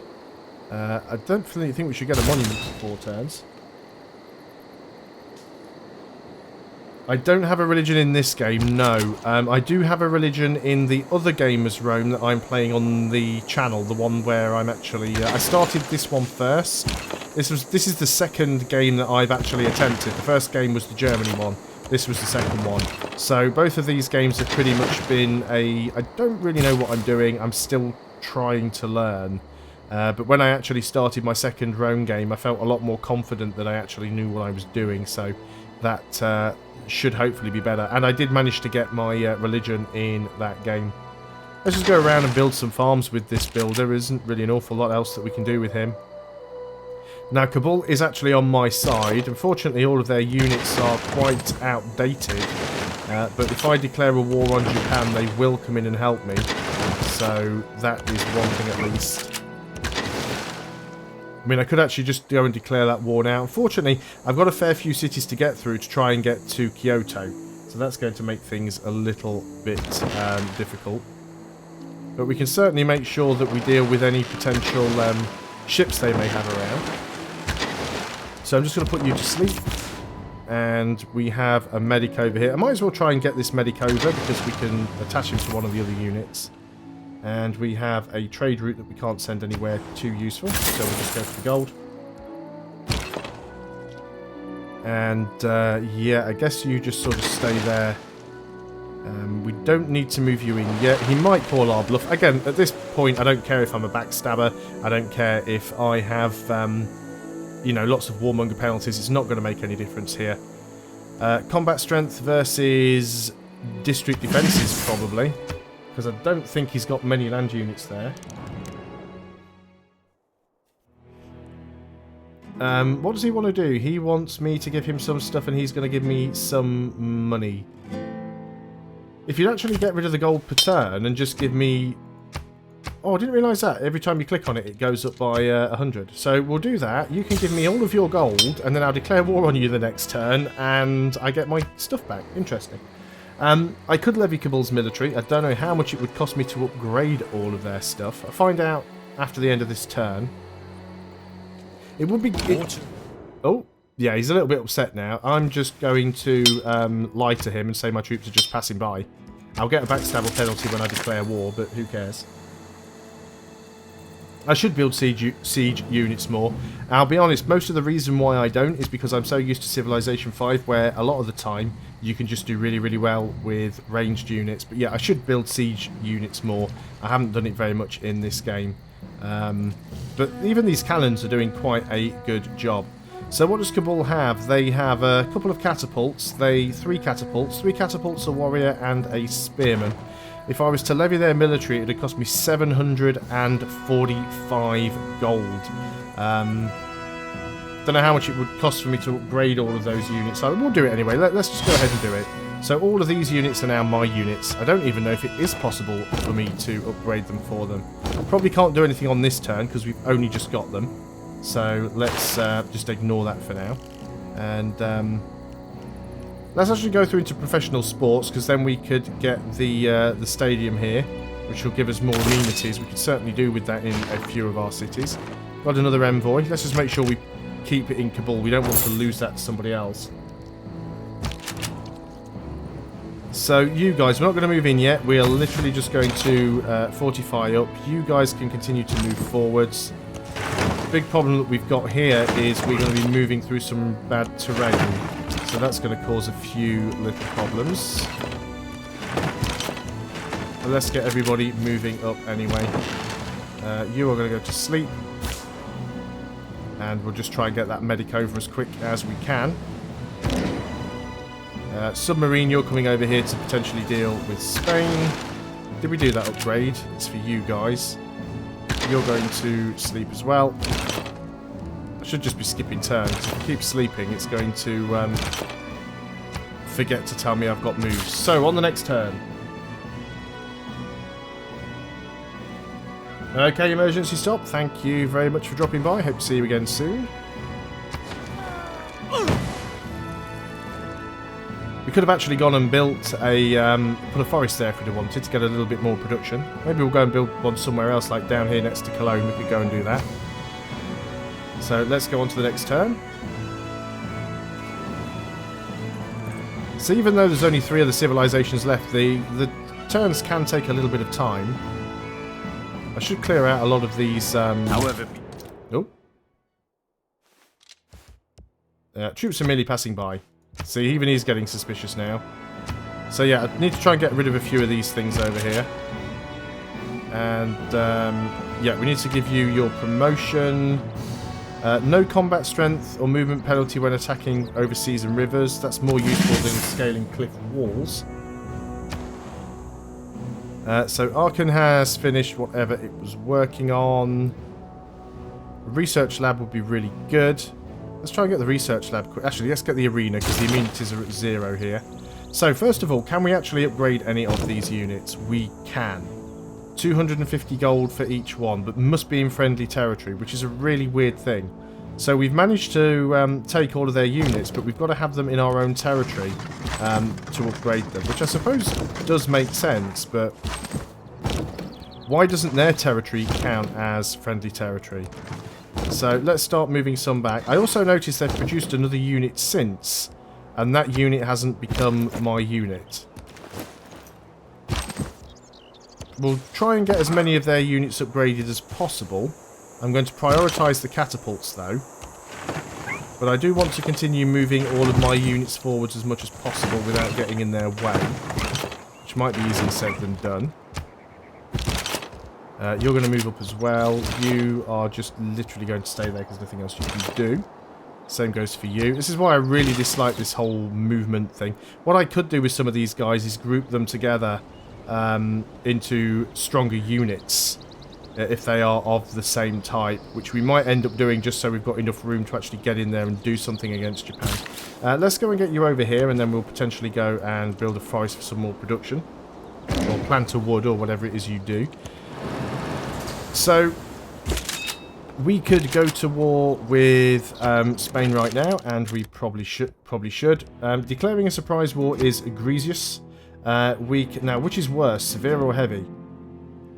I don't think we should get a monument for 4 turns. I don't have a religion in this game, no. I do have a religion in the other game as Rome that I'm playing on the channel, the one where I'm actually... I started this one first. This is the second game that I've actually attempted. The first game was the Germany one. This was the second one. So both of these games have pretty much been I don't really know what I'm doing. I'm still trying to learn. But when I actually started my second Rome game, I felt a lot more confident that I actually knew what I was doing. So that should hopefully be better. And I did manage to get my religion in that game. Let's just go around and build some farms with this builder. There isn't really an awful lot else that we can do with him. Now, Kabul is actually on my side. Unfortunately, all of their units are quite outdated. But if I declare a war on Japan, they will come in and help me. So that is one thing at least. I mean, I could actually just go and declare that war now. Unfortunately, I've got a fair few cities to get through to try and get to Kyoto. So that's going to make things a little bit difficult. But we can certainly make sure that we deal with any potential ships they may have around. So I'm just going to put you to sleep. And we have a medic over here. I might as well try and get this medic over because we can attach him to one of the other units. And we have a trade route that we can't send anywhere too useful, so we'll just go for the gold. And yeah, I guess you just sort of stay there. We don't need to move you in yet. He might call our bluff. Again, at this point, I don't care if I'm a backstabber. I don't care if I have, you know, lots of warmonger penalties. It's not going to make any difference here. Combat strength versus district defences, probably. Because I don't think he's got many land units there. What does he want to do? He wants me to give him some stuff and he's going to give me some money. If you'd actually get rid of the gold per turn and just give me... Oh, I didn't realise that. Every time you click on it, it goes up by 100. So we'll do that. You can give me all of your gold and then I'll declare war on you the next turn and I get my stuff back. Interesting. I could levy Cabal's military. I don't know how much it would cost me to upgrade all of their stuff. I'll find out after the end of this turn. It would be... Oh, yeah, he's a little bit upset now. I'm just going to lie to him and say my troops are just passing by. I'll get a backstabber penalty when I declare war, but who cares? I should build siege units more. I'll be honest, most of the reason why I don't is because I'm so used to Civilization 5, where a lot of the time you can just do really, really well with ranged units. But yeah, I should build siege units more. I haven't done it very much in this game. But even these cannons are doing quite a good job. So what does Cabal have? They have a couple of catapults. Three catapults, a warrior, and a spearman. If I was to levy their military, it would cost me 745 gold. Don't know how much it would cost for me to upgrade all of those units. So we'll do it anyway. Let's just go ahead and do it. So all of these units are now my units. I don't even know if it is possible for me to upgrade them for them. Probably can't do anything on this turn because we've only just got them. So let's just ignore that for now. And let's actually go through into professional sports because then we could get the stadium here, which will give us more amenities. We could certainly do with that in a few of our cities. Got another envoy. Let's just make sure we keep it in Cabal. We don't want to lose that to somebody else. So you guys, we're not going to move in yet. We are literally just going to fortify up. You guys can continue to move forwards. The big problem that we've got here is we're going to be moving through some bad terrain. So that's going to cause a few little problems. But let's get everybody moving up anyway. You are going to go to sleep. And we'll just try and get that medic over as quick as we can. Submarine, you're coming over here to potentially deal with Spain. Did we do that upgrade? It's for you guys. You're going to sleep as well. I should just be skipping turns. If I keep sleeping, it's going to forget to tell me I've got moves. So, on the next turn. Okay, emergency stop. Thank you very much for dropping by. Hope to see you again soon. We could have actually gone and built a put a forest there if we'd have wanted to get a little bit more production. Maybe we'll go and build one somewhere else, like down here next to Cologne. We could go and do that. So let's go on to the next turn. So even though there's only 3 other civilizations left, the turns can take a little bit of time. I should clear out a lot of these... However... Oh. Troops are merely passing by. See, even he's getting suspicious now. So yeah, I need to try and get rid of a few of these things over here. And, yeah, we need to give you your promotion. No combat strength or movement penalty when attacking overseas and rivers. That's more useful than scaling cliff walls. So Arkan has finished whatever it was working on. Research lab would be really good. Let's try and get the research lab quick. Actually, let's get the arena because the amenities are at 0 here. So, first of all, can we actually upgrade any of these units? We can. 250 gold for each one, but must be in friendly territory, which is a really weird thing. So we've managed to take all of their units, but we've got to have them in our own territory to upgrade them, which I suppose does make sense, but why doesn't their territory count as friendly territory? So let's start moving some back. I also noticed they've produced another unit since, and that unit hasn't become my unit. we'll try and get as many of their units upgraded as possible. I'm going to prioritise the catapults though. But I do want to continue moving all of my units forwards as much as possible without getting in their way. Which might be easier said than done. You're going to move up as well. You are just literally going to stay there because nothing else you can do. Same goes for you. This is why I really dislike this whole movement thing. What I could do with some of these guys is group them together into stronger units if they are of the same type, which we might end up doing just so we've got enough room to actually get in there and do something against Japan. Let's go and get you over here, and then we'll potentially go and build a forest for some more production. Or plant a wood, or whatever it is you do. So, we could go to war with Spain right now, and we probably should. Declaring a surprise war is egregious. Now, which is worse, severe or heavy?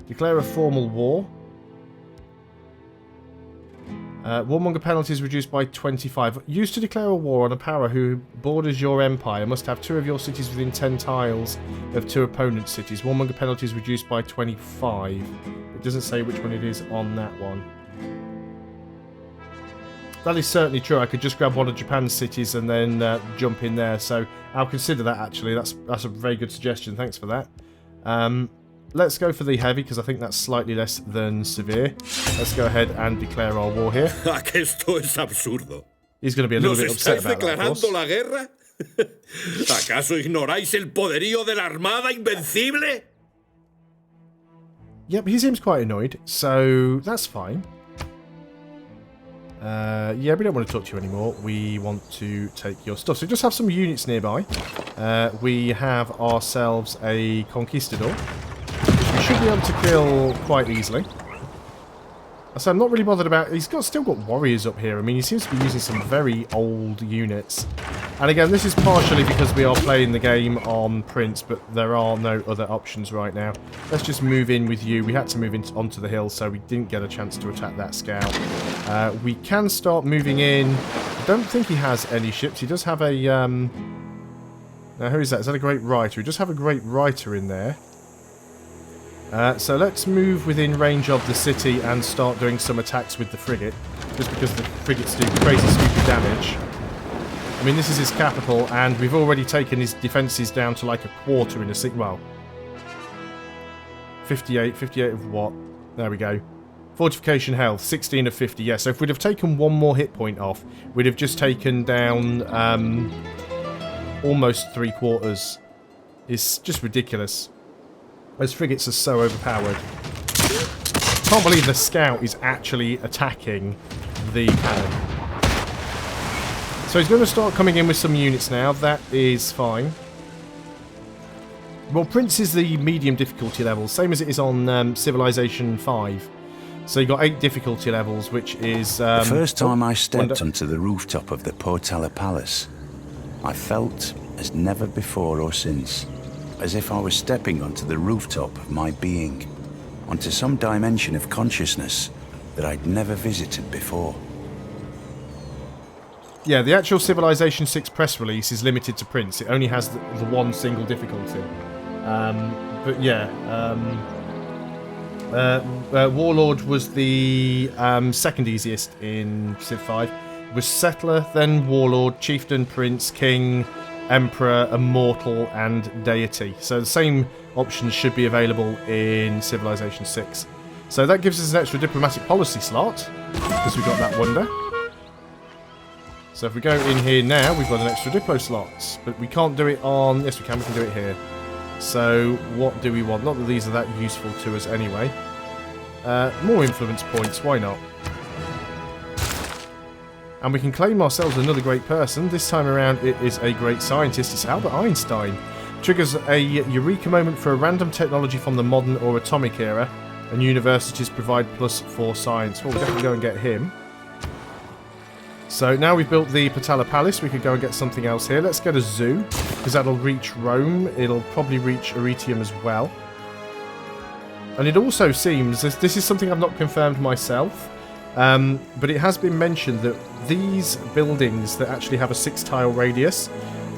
Declare a formal war. Warmonger penalties reduced by 25. Used to declare a war on a power who borders your empire must have 2 of your cities within 10 tiles of 2 opponents' cities. Warmonger penalties reduced by 25. It doesn't say which one it is on that one. That is certainly true. I could just grab one of Japan's cities and then jump in there. So I'll consider that, actually. That's a very good suggestion. Thanks for that. Let's go for the heavy, because I think that's slightly less than severe. Let's go ahead and declare our war here. Esto es absurdo. He's going to be a little bit upset about that, of course. ¿Nos estáis declarando la guerra? ¿Acaso ignoráis el poderío de la Armada Invencible? Yep, he seems quite annoyed, so that's fine. Yeah, we don't want to talk to you anymore. We want to take your stuff. So just have some units nearby. We have ourselves a conquistador. We should be able to kill quite easily. So I'm not really bothered about... He's still got warriors up here. I mean, he seems to be using some very old units. And again, this is partially because we are playing the game on Prince, but there are no other options right now. Let's just move in with you. We had to move onto the hill, so we didn't get a chance to attack that scout. We can start moving in. I don't think he has any ships. He does have a... Now, who is that? Is that a great writer? He does have a great writer in there. So let's move within range of the city and start doing some attacks with the frigate. Just because the frigates do crazy stupid damage. I mean, this is his capital, and we've already taken his defences down to like a quarter in a city. Well, 58 of what? There we go. Fortification health, 16 of 50. Yeah, so if we'd have taken one more hit point off, we'd have just taken down almost 3/4. It's just ridiculous. Those frigates are so overpowered. Can't believe the scout is actually attacking the cannon. So he's going to start coming in with some units now. That is fine. Well, Prince is the medium difficulty level, same as it is on Civilization 5. So you got 8 difficulty levels, which is... the first time I stepped onto the rooftop of the Portala Palace, I felt as never before or since. As if I was stepping onto the rooftop of my being, onto some dimension of consciousness that I'd never visited before. Yeah, the actual Civilization 6 press release is limited to Prince. It only has the one single difficulty. But yeah, Warlord was the second easiest in Civ 5. It was Settler, then Warlord, Chieftain, Prince, King, Emperor, Immortal, and Deity. So the same options should be available in Civilization 6. So that gives us an extra diplomatic policy slot, because we've got that wonder. So if we go in here now, we've got an extra diplo slot. But we can't do it on... Yes, we can do it here. So what do we want? Not that these are that useful to us anyway. More influence points, why not? And we can claim ourselves another great person. This time around it is a great scientist. It's Albert Einstein. Triggers a eureka moment for a random technology from the modern or atomic era. And universities provide +4 science. Well, we'll definitely go and get him. So now we've built the Portala Palace, we could go and get something else here. Let's get a zoo, because that'll reach Rome. It'll probably reach Arretium as well. And it also seems, this is something I've not confirmed myself, but it has been mentioned that these buildings that actually have a 6-tile radius,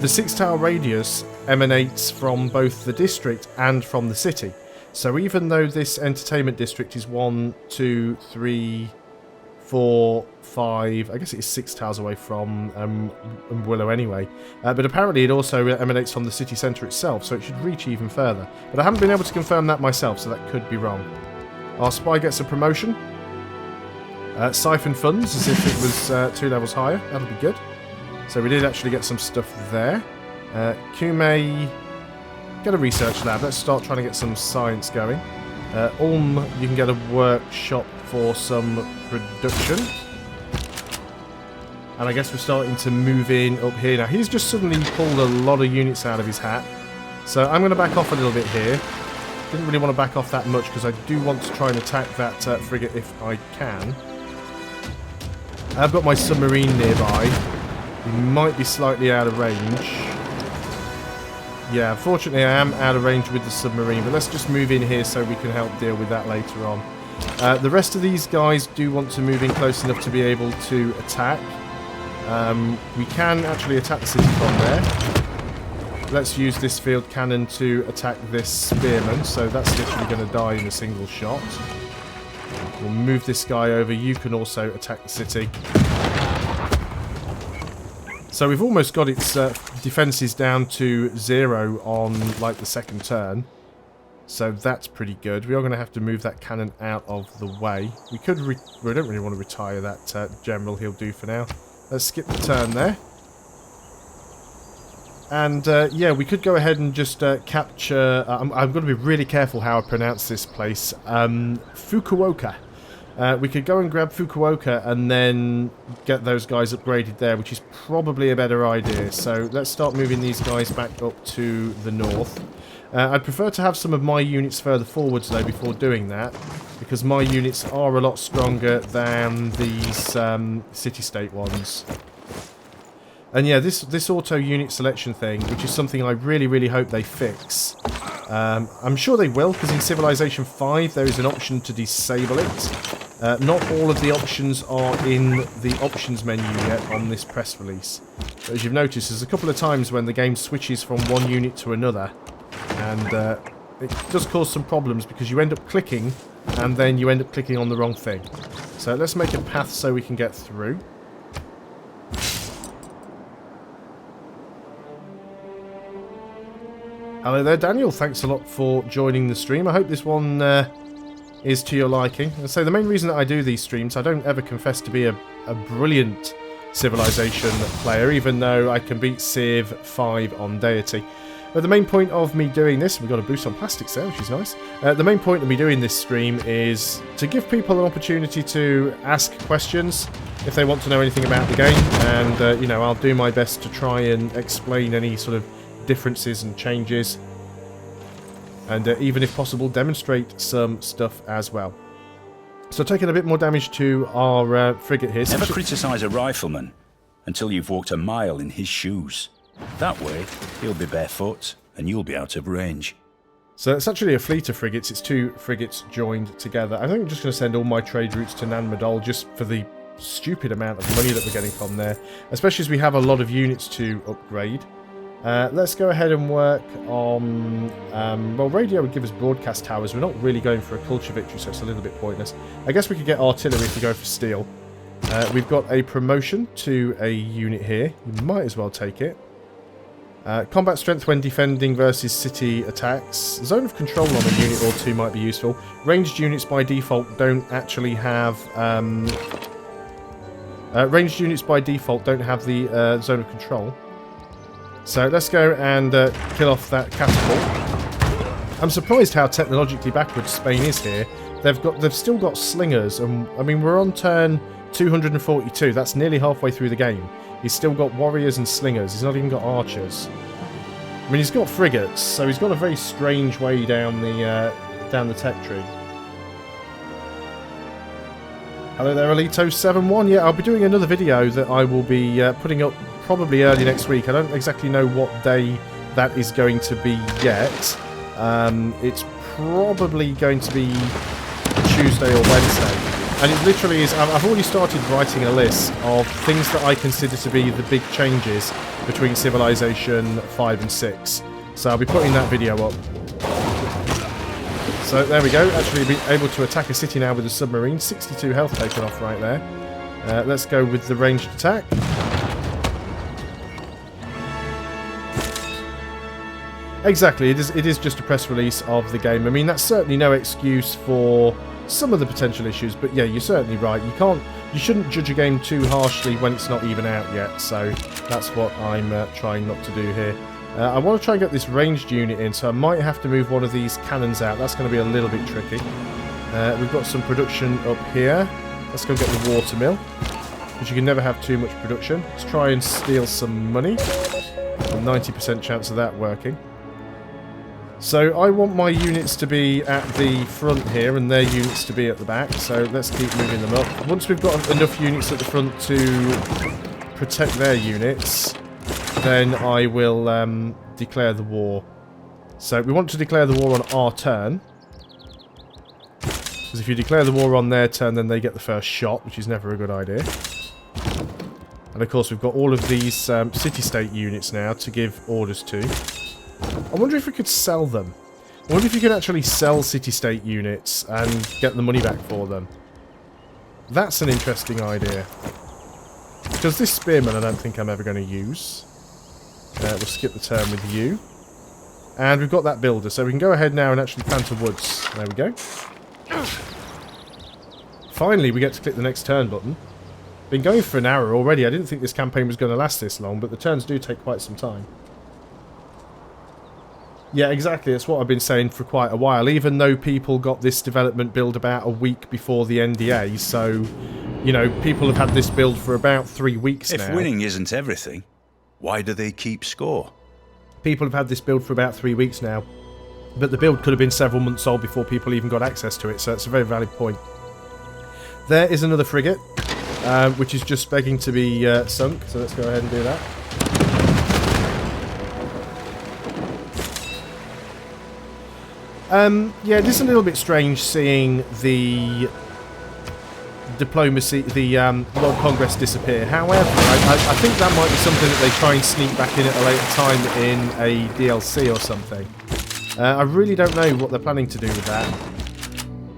the 6-tile radius emanates from both the district and from the city. So even though this entertainment district is 1, 2, 3, 4, 5, I guess it is 6 tiles away from Willow anyway. But apparently it also emanates from the city centre itself, so it should reach even further. But I haven't been able to confirm that myself, so that could be wrong. Our spy gets a promotion. Siphon funds, as if it was 2 levels higher. That'll be good. So we did actually get some stuff there. Kume, get a research lab. Let's start trying to get some science going. Ulm, you can get a workshop for some production. And I guess we're starting to move in up here now. He's just suddenly pulled a lot of units out of his hat. So I'm going to back off a little bit here. Didn't really want to back off that much because I do want to try and attack that frigate if I can. I've got my submarine nearby. He might be slightly out of range. Yeah, unfortunately I am out of range with the submarine, but let's just move in here so we can help deal with that later on. The rest of these guys do want to move in close enough to be able to attack. We can actually attack the city from there. Let's use this field cannon to attack this spearman, so that's literally going to die in a single shot. We'll move this guy over. You can also attack the city. So we've almost got its defences down to 0 on like the second turn. So that's pretty good. We are going to have to move that cannon out of the way. We could we don't really want to retire that general. He'll do for now. Let's skip the turn there. And yeah, we could go ahead and just capture... I'm going to be really careful how I pronounce this place. Fukuoka. We could go and grab Fukuoka and then get those guys upgraded there, which is probably a better idea. So let's start moving these guys back up to the north. I'd prefer to have some of my units further forwards though before doing that, because my units are a lot stronger than these city-state ones. And yeah, this auto unit selection thing, which is something I really, really hope they fix. I'm sure they will, because in Civilization 5 there is an option to disable it. Not all of the options are in the options menu yet on this press release. But as you've noticed, there's a couple of times when the game switches from one unit to another. And it does cause some problems because you end up clicking and then you end up clicking on the wrong thing. So let's make a path so we can get through. Hello there, Daniel. Thanks a lot for joining the stream. I hope this one is to your liking. And so the main reason that I do these streams, I don't ever confess to be a brilliant Civilization player, even though I can beat Civ 5 on Deity. But the main point of me doing this, we've got a boost on plastics there, which is nice. The main point of me doing this stream is to give people an opportunity to ask questions if they want to know anything about the game. And, you know, I'll do my best to try and explain any sort of differences and changes, and even if possible demonstrate some stuff as well. So taking a bit more damage to our frigate here. Never criticise a rifleman until you've walked a mile in his shoes. That way he'll be barefoot and you'll be out of range. So it's actually a fleet of frigates. It's 2 frigates joined together. I think I'm just going to send all my trade routes to Nan Madol just for the stupid amount of money that we're getting from there, especially as we have a lot of units to upgrade. Let's go ahead and work on... well, radio would give us broadcast towers. We're not really going for a culture victory, so it's a little bit pointless. I guess we could get artillery if we go for steel. We've got a promotion to a unit here. You might as well take it. Combat strength when defending versus city attacks. Zone of control on a unit or 2 might be useful. Ranged units by default don't actually have... ranged units by default don't have the zone of control. So let's go and kill off that catapult. I'm surprised how technologically backward Spain is here. They've still got slingers, and I mean we're on turn 242. That's nearly halfway through the game. He's still got warriors and slingers. He's not even got archers. I mean he's got frigates, so he's got a very strange way down the tech tree. Hello there, Alito71. Yeah, I'll be doing another video that I will be putting up probably early next week. I don't exactly know what day that is going to be yet. It's probably going to be Tuesday or Wednesday. And it literally is... I've already started writing a list of things that I consider to be the big changes between Civilization 5 and 6. So I'll be putting that video up. So there we go. Actually be able to attack a city now with a submarine. 62 health taken off right there. Let's go with the ranged attack. Exactly, it is just a press release of the game. I mean, that's certainly no excuse for some of the potential issues, but yeah, you're certainly right. You shouldn't judge a game too harshly when it's not even out yet, so that's what I'm trying not to do here. I want to try and get this ranged unit in, so I might have to move one of these cannons out. That's going to be a little bit tricky. We've got some production up here. Let's go get the watermill, because you can never have too much production. Let's try and steal some money. A 90% chance of that working. So I want my units to be at the front here and their units to be at the back, so let's keep moving them up. Once we've got enough units at the front to protect their units, then I will declare the war. So we want to declare the war on our turn, because if you declare the war on their turn, then they get the first shot, which is never a good idea. And of course we've got all of these city-state units now to give orders to. I wonder if we could sell them. I wonder if you can actually sell city-state units and get the money back for them. That's an interesting idea. Because this spearman I don't think I'm ever going to use. We'll skip the turn with you. And we've got that builder, so we can go ahead now and actually plant a woods. There we go. Finally, we get to click the next turn button. Been going for an hour already. I didn't think this campaign was going to last this long, but the turns do take quite some time. Yeah, exactly. That's what I've been saying for quite a while, even though people got this development build about a week before the NDA, so, you know, people have had this build for about 3 weeks now. If winning isn't everything, why do they keep score? People have had this build for about 3 weeks now, but the build could have been several months old before people even got access to it, so it's a very valid point. There is another frigate, which is just begging to be sunk, so let's go ahead and do that. Yeah, it is a little bit strange seeing the diplomacy, the World Congress disappear. However, I think that might be something that they try and sneak back in at a later time in a DLC or something. I really don't know what they're planning to do with that.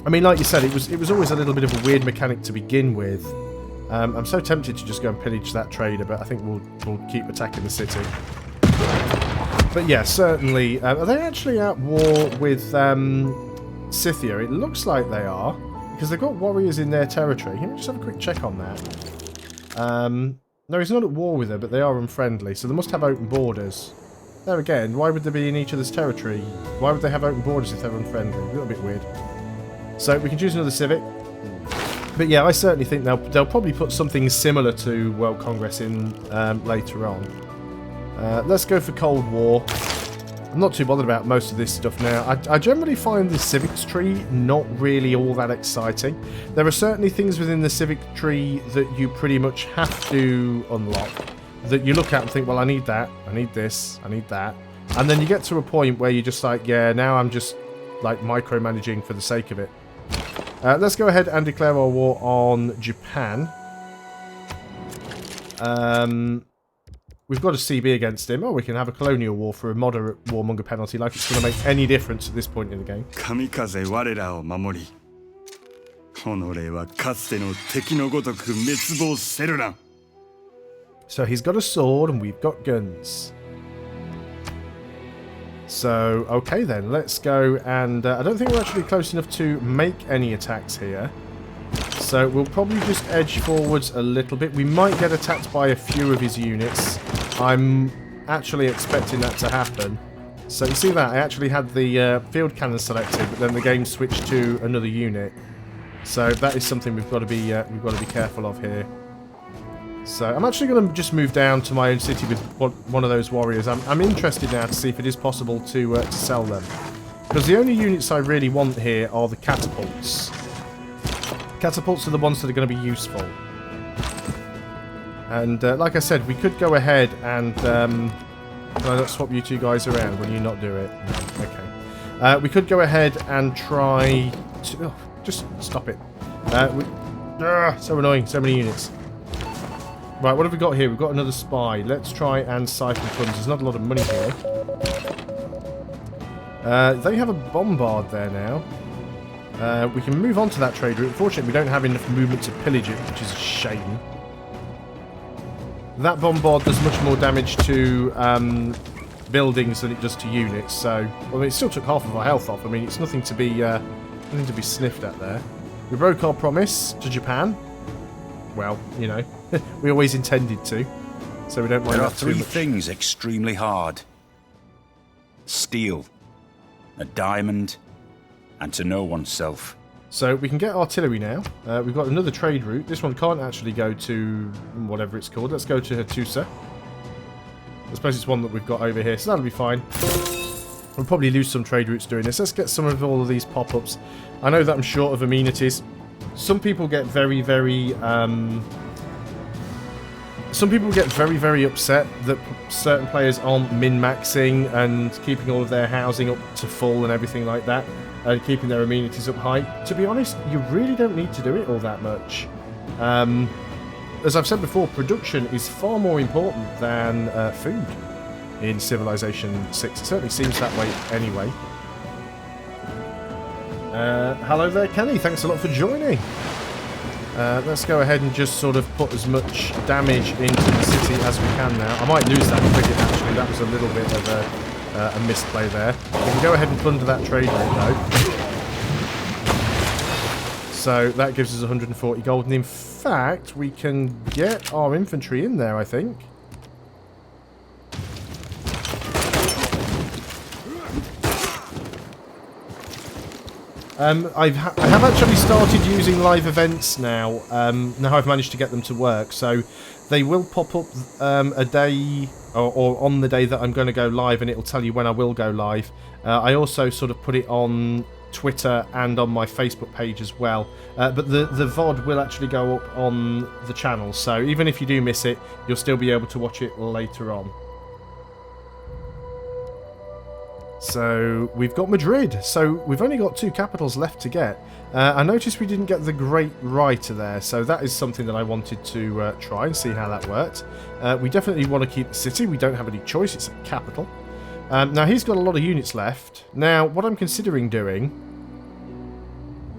I mean, like you said, it was always a little bit of a weird mechanic to begin with. I'm so tempted to just go and pillage that trader, but I think we'll keep attacking the city. But yeah, certainly. Are they actually at war with Scythia? It looks like they are, because they've got warriors in their territory. Let me just have a quick check on that. No, he's not at war with her, but they are unfriendly, so they must have open borders. There again, why would they be in each other's territory? Why would they have open borders if they're unfriendly? A little bit weird. So we can choose another civic. But yeah, I certainly think they'll probably put something similar to World Congress in later on. Let's go for Cold War. I'm not too bothered about most of this stuff now. I generally find the civics tree not really all that exciting. There are certainly things within the civic tree that you pretty much have to unlock, that you look at and think, well, I need that, I need this, I need that. And then you get to a point where you're just like, yeah, now I'm just like micromanaging for the sake of it. Let's go ahead and declare our war on Japan. We've got a CB against him. Oh, we can have a colonial war for a moderate warmonger penalty, like it's going to make any difference at this point in the game. So he's got a sword and we've got guns. So, okay then, let's go and... I don't think we're actually close enough to make any attacks here. So we'll probably just edge forwards a little bit. We might get attacked by a few of his units. I'm actually expecting that to happen. So you see that? I actually had the field cannon selected, but then the game switched to another unit. So that is something we've got to be careful of here. So I'm actually going to just move down to my own city with one of those warriors. I'm interested now to see if it is possible to sell them. Because the only units I really want here are the catapults. Catapults are the ones that are going to be useful. And like I said, we could go ahead and... can I not swap you two guys around? Will you not do it? No. Okay. We could go ahead and try... to... Oh, just stop it. So annoying. So many units. Right, what have we got here? We've got another spy. Let's try and siphon funds. There's not a lot of money here. They have a bombard there now. We can move on to that trade route. Unfortunately, we don't have enough movement to pillage it, which is a shame. That bombard does much more damage to buildings than it does to units, so... Well, I mean, it still took half of our health off. I mean, it's nothing to be sniffed at there. We broke our promise to Japan. Well, you know, we always intended to, so we don't mind There are that too three much. things extremely hard. Steel, a diamond, and to know oneself. So we can get artillery now. We've got another trade route. This one can't actually go to whatever it's called. Let's go to Hattusa. I suppose it's one that we've got over here, so that'll be fine. We'll probably lose some trade routes doing this. Let's get some of all of these pop-ups. I know that I'm short of amenities. Some people get very, very... Some people get very, very upset that certain players aren't min-maxing and keeping all of their housing up to full and everything like that, and keeping their amenities up high. To be honest, you really don't need to do it all that much. As I've said before, production is far more important than food in Civilization 6. It certainly seems that way anyway. Hello there, Kenny. Thanks a lot for joining. Let's go ahead and just sort of put as much damage into the city as we can now. I might lose that frigate, actually. That was a little bit of a misplay there. We can go ahead and plunder that trade route, though. So that gives us 140 gold. And in fact, we can get our infantry in there, I think. I have actually started using live events now. Now I've managed to get them to work, so they will pop up a day or on the day that I'm going to go live, and it'll tell you when I will go live. I also sort of put it on Twitter and on my Facebook page as well, but the VOD will actually go up on the channel, so even if you do miss it, you'll still be able to watch it later on. So we've got Madrid, so we've only got 2 capitals left to get. I noticed we didn't get the Great Writer there, so that is something that I wanted to try and see how that worked. We definitely want to keep the city. We don't have any choice, it's a capital. Now he's got a lot of units left. Now what I'm considering doing,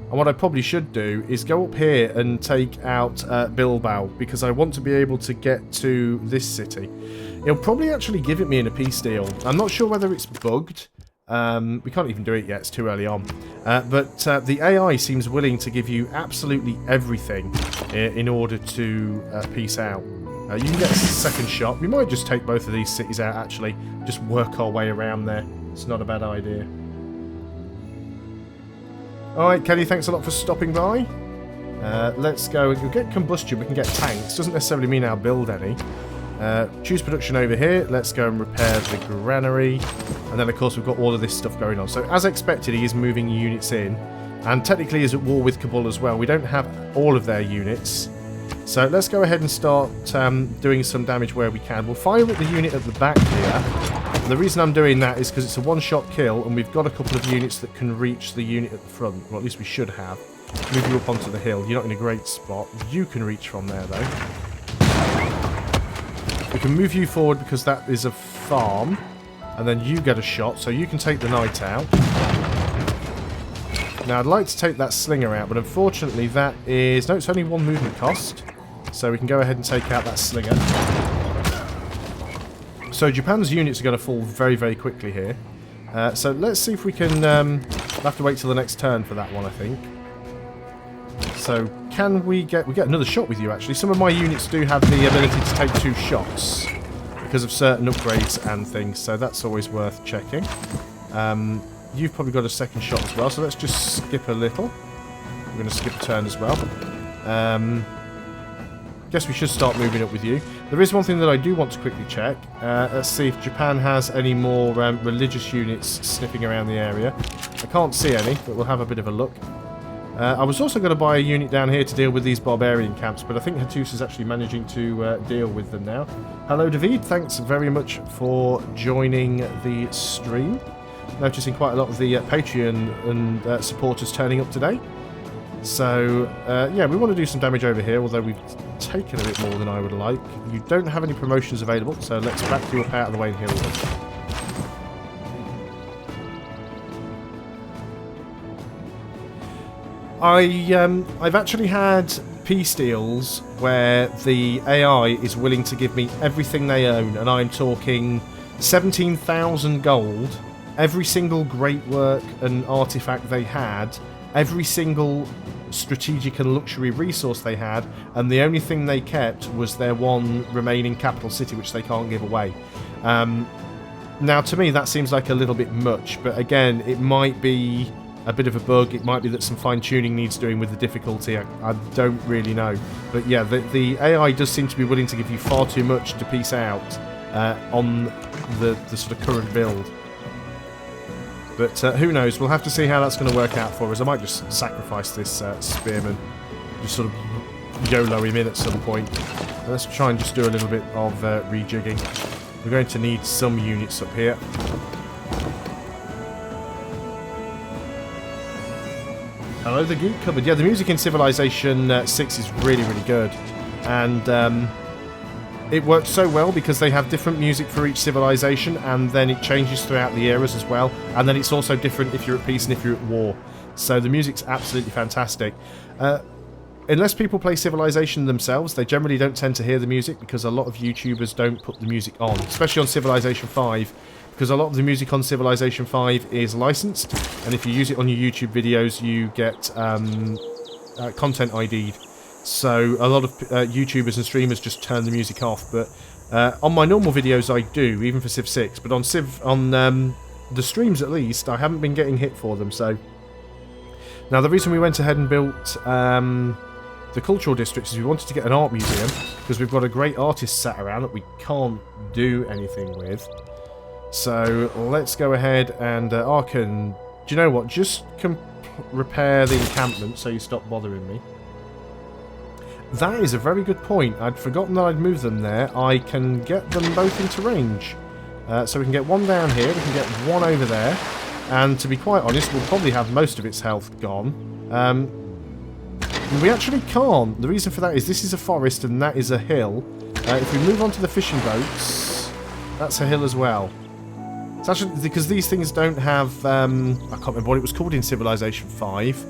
and what I probably should do, is go up here and take out Bilbao, because I want to be able to get to this city. It'll probably actually give it me in a peace deal. I'm not sure whether it's bugged. We can't even do it yet, it's too early on. But the AI seems willing to give you absolutely everything in order to peace out. You can get a second shot. We might just take both of these cities out, actually. Just work our way around there. It's not a bad idea. Alright, Kelly, thanks a lot for stopping by. Let's go. We'll get combustion. We can get tanks. Doesn't necessarily mean I'll build any. Choose production over here. Let's go and repair the granary. And then, of course, we've got all of this stuff going on. So, as expected, he is moving units in. And technically is at war with Kabul as well. We don't have all of their units. So, let's go ahead and start doing some damage where we can. We'll fire at the unit at the back here. And the reason I'm doing that is because it's a one-shot kill. And we've got a couple of units that can reach the unit at the front. Well, at least we should have. Move you up onto the hill. You're not in a great spot. You can reach from there, though. We can move you forward because that is a farm. And then you get a shot, so you can take the knight out. Now, I'd like to take that slinger out, but unfortunately that is... No, it's only 1 movement cost. So we can go ahead and take out that slinger. So Japan's units are going to fall very, very quickly here. So let's see if we can... we'll have to wait till the next turn for that one, I think. So can we get another shot with you, actually? Some of my units do have the ability to take 2 shots because of certain upgrades and things, so that's always worth checking. You've probably got a second shot as well, so let's just skip a little. We're going to skip a turn as well. Guess we should start moving up with you. There is one thing that I do want to quickly check. Let's see if Japan has any more religious units sniffing around the area. I can't see any, but we'll have a bit of a look. I was also going to buy a unit down here to deal with these barbarian camps, but I think Hattusa is actually managing to deal with them now. Hello, David. Thanks very much for joining the stream. Noticing quite a lot of the Patreon and supporters turning up today. So, yeah, we want to do some damage over here, although we've taken a bit more than I would like. You don't have any promotions available, so let's back you up out of the way and heal them. I've actually had peace deals where the AI is willing to give me everything they own, and I'm talking 17,000 gold, every single great work and artifact they had, every single strategic and luxury resource they had, and the only thing they kept was their one remaining capital city, which they can't give away. Now, to me, that seems like a little bit much, but again, it might be a bit of a bug. It might be that some fine-tuning needs doing with the difficulty. I don't really know. But yeah, the AI does seem to be willing to give you far too much to piece out on the sort of current build. But who knows? We'll have to see how that's going to work out for us. I might just sacrifice this spearman. Just sort of YOLO him in at some point. Let's try and just do a little bit of rejigging. We're going to need some units up here. Hello, the Goot Cupboard. Yeah, the music in Civilization 6 is really, really good. And it works so well because they have different music for each civilization, and then it changes throughout the eras as well. And then it's also different if you're at peace and if you're at war. So the music's absolutely fantastic. Unless people play Civilization themselves, they generally don't tend to hear the music because a lot of YouTubers don't put the music on, especially on Civilization 5, because a lot of the music on Civilization 5 is licensed, and if you use it on your YouTube videos, you get content ID'd. So a lot of YouTubers and streamers just turn the music off, but on my normal videos I do, even for Civ 6, but on the streams at least, I haven't been getting hit for them. So now the reason we went ahead and built the cultural districts is we wanted to get an art museum, because we've got a great artist sat around that we can't do anything with. So let's go ahead and Arkan, do you know what? Just repair the encampment so you stop bothering me. That is a very good point. I'd forgotten that I'd moved them there. I can get them both into range. So we can get one down here, we can get one over there. And to be quite honest, we'll probably have most of its health gone. We actually can't. The reason for that is this is a forest and that is a hill. If we move on to the fishing boats, that's a hill as well. It's actually because these things don't have, I can't remember what it was called in Civilization 5.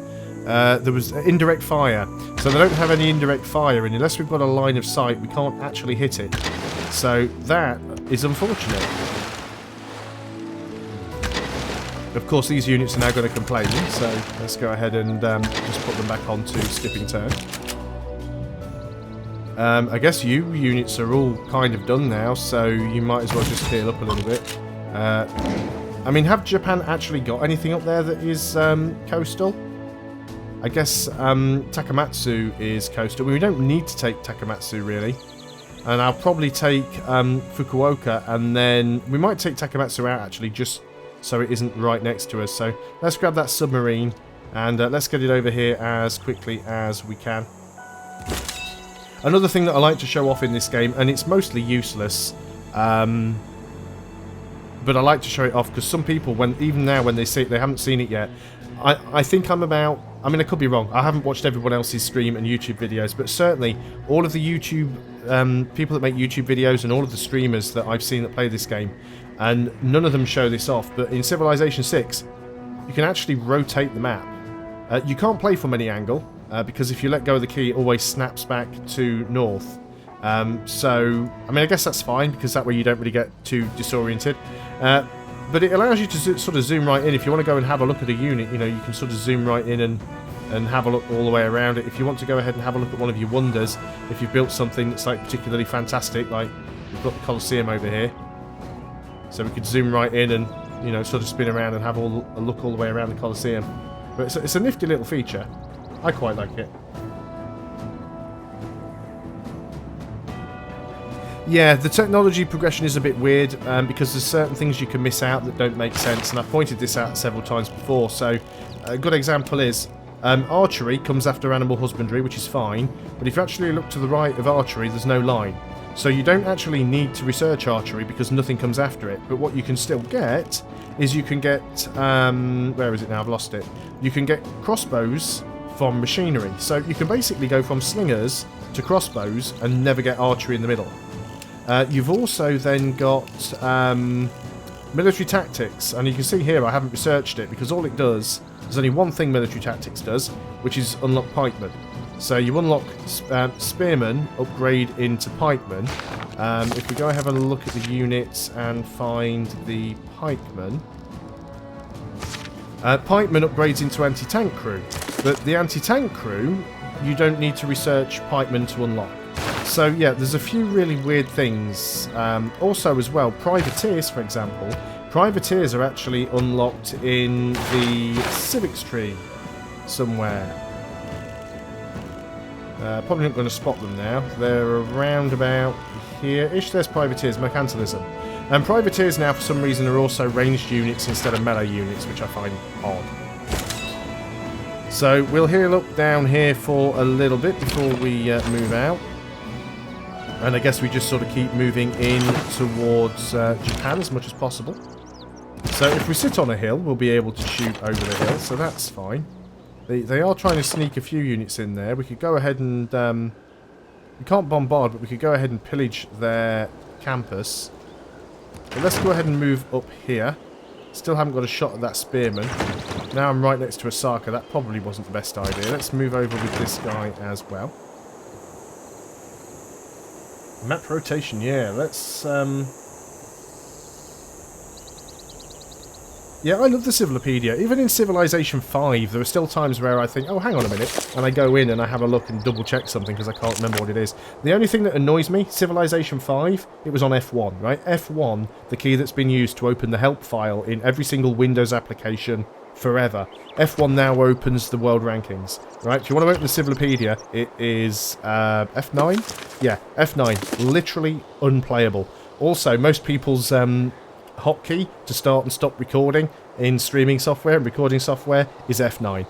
There was indirect fire. So they don't have any indirect fire, and unless we've got a line of sight, we can't actually hit it. So that is unfortunate. Of course, these units are now going to complain, so let's go ahead and just put them back onto skipping turn. I guess you units are all kind of done now, so you might as well just heal up a little bit. I mean, have Japan actually got anything up there that is coastal? I guess Takamatsu is coastal. We don't need to take Takamatsu, really. And I'll probably take Fukuoka, and then we might take Takamatsu out, actually, just so it isn't right next to us. So let's grab that submarine, and let's get it over here as quickly as we can. Another thing that I like to show off in this game, and it's mostly useless, but I like to show it off because some people, even now when they see it, they haven't seen it yet. I think I'm about, I mean, I could be wrong. I haven't watched everyone else's stream and YouTube videos, but certainly all of the YouTube people that make YouTube videos and all of the streamers that I've seen that play this game, and none of them show this off, but in Civilization 6, you can actually rotate the map. You can't play from any angle, because if you let go of the key, it always snaps back to north. So, I mean, I guess that's fine, because that way you don't really get too disoriented. But it allows you to sort of zoom right in. If you want to go and have a look at a unit, you know, you can sort of zoom right in and have a look all the way around it. If you want to go ahead and have a look at one of your wonders, if you've built something that's like particularly fantastic, like we've got the Colosseum over here. So we could zoom right in and, you know, sort of spin around and have a look all the way around the Colosseum. But it's a nifty little feature. I quite like it. Yeah, the technology progression is a bit weird because there's certain things you can miss out that don't make sense, and I've pointed this out several times before. So a good example is archery comes after animal husbandry, which is fine, but if you actually look to the right of archery, there's no line. So you don't actually need to research archery because nothing comes after it, but what you can still get is you can get, where is it now? I've lost it. You can get crossbows from machinery. So you can basically go from slingers to crossbows and never get archery in the middle. You've also then got military tactics, and you can see here I haven't researched it because all it does There's only one thing military tactics does, which is unlock pikemen. So you unlock spearmen, upgrade into pikemen. If we go have a look at the units and find the pikemen. Pikemen upgrades into anti-tank crew. But the anti-tank crew, you don't need to research pikemen to unlock. So yeah, there's a few really weird things. Also as well, privateers, for example. Privateers are actually unlocked in the civics tree somewhere. Probably not going to spot them now. They're around about here-ish. There's privateers, mercantilism. And privateers now, for some reason, are also ranged units instead of melee units, which I find odd. So we'll heal up down here for a little bit before we move out. And I guess we just sort of keep moving in towards Japan as much as possible. So if we sit on a hill, we'll be able to shoot over the hill, so that's fine. They are trying to sneak a few units in there. We could go ahead and... we can't bombard, but we could go ahead and pillage their campus. But let's go ahead and move up here. Still haven't got a shot at that spearman. Now I'm right next to Osaka. That probably wasn't the best idea. Let's move over with this guy as well. Map rotation, yeah. Let's... Yeah, I love the Civilopedia. Even in Civilization 5, there are still times where I think, oh, hang on a minute, and I go in and I have a look and double-check something because I can't remember what it is. The only thing that annoys me, Civilization 5, it was on F1, right? F1, the key that's been used to open the help file in every single Windows application forever. F1 now opens the world rankings, right? If you want to open the Civilopedia, it is F9? Yeah, F9. Literally unplayable. Also, most people's... hotkey to start and stop recording in streaming software and recording software is F9.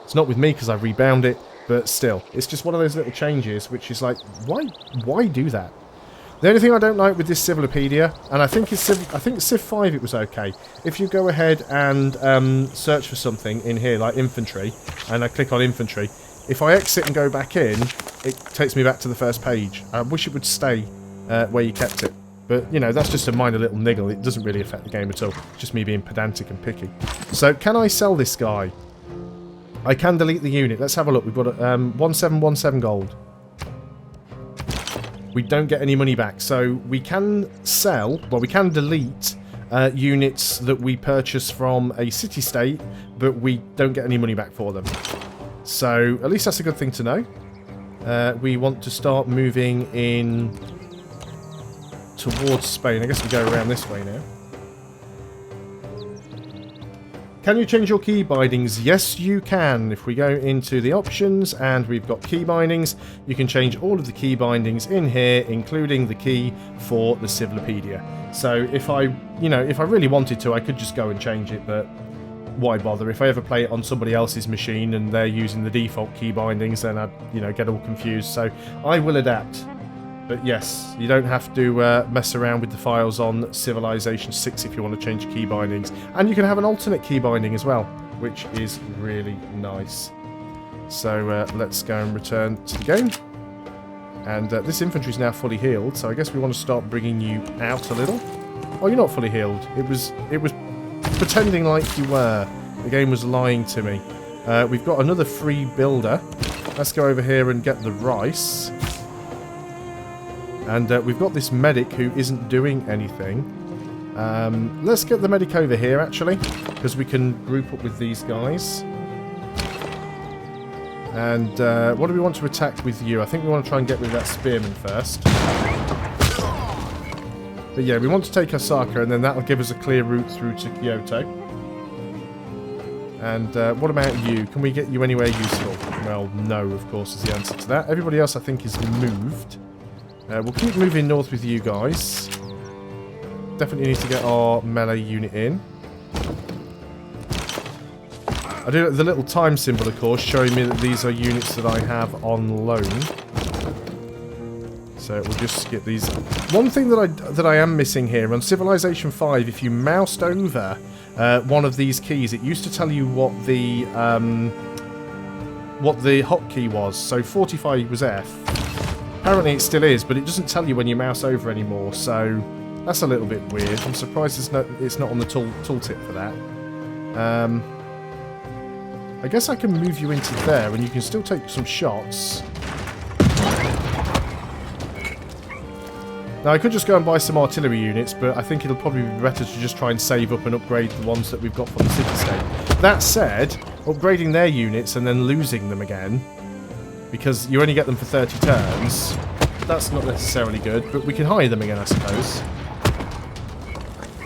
It's not with me because I rebound it, but still, it's just one of those little changes which is like, why do that? The only thing I don't like with this Civilopedia, and I think Civ 5 it was okay, if you go ahead and search for something in here like infantry, and I click on infantry, if I exit and go back in, it takes me back to the first page. I wish it would stay where you kept it. But, you know, that's just a minor little niggle. It doesn't really affect the game at all. It's just me being pedantic and picky. So, can I sell this guy? I can delete the unit. Let's have a look. We've got 1717 gold. We don't get any money back. So, we can sell... Well, we can delete units that we purchase from a city-state, but we don't get any money back for them. So, at least that's a good thing to know. We want to start moving in... towards Spain. I guess we go around this way now. Can you change your key bindings? Yes, you can. If we go into the options and we've got key bindings, you can change all of the key bindings in here, including the key for the Civilopedia. So if I really wanted to, I could just go and change it, but why bother? If I ever play it on somebody else's machine and they're using the default key bindings, then I'd, get all confused. So I will adapt. But yes, you don't have to mess around with the files on Civilization 6 if you want to change key bindings. And you can have an alternate key binding as well, which is really nice. So let's go and return to the game. And this infantry is now fully healed, so I guess we want to start bringing you out a little. Oh, you're not fully healed. It was pretending like you were. The game was lying to me. We've got another free builder. Let's go over here and get the rice. And we've got this medic who isn't doing anything. Let's get the medic over here, actually, because we can group up with these guys. And what do we want to attack with you? I think we want to try and get rid of that spearman first. But yeah, we want to take Osaka, and then that'll give us a clear route through to Kyoto. And what about you? Can we get you anywhere useful? Well, no, of course, is the answer to that. Everybody else, I think, is moved. We'll keep moving north with you guys. Definitely need to get our melee unit in. I do the little time symbol, of course, showing me that these are units that I have on loan. So we'll just skip these. One thing that I am missing here on Civilization 5, if you moused over one of these keys, it used to tell you what the hotkey was. So 45 was F. Apparently it still is, but it doesn't tell you when you mouse over anymore, so that's a little bit weird. I'm surprised it's not on the tooltip for that. I guess I can move you into there and you can still take some shots. Now, I could just go and buy some artillery units, but I think it'll probably be better to just try and save up and upgrade the ones that we've got from the city-state. That said, upgrading their units and then losing them again, because you only get them for 30 turns, that's not necessarily good, but we can hire them again, I suppose.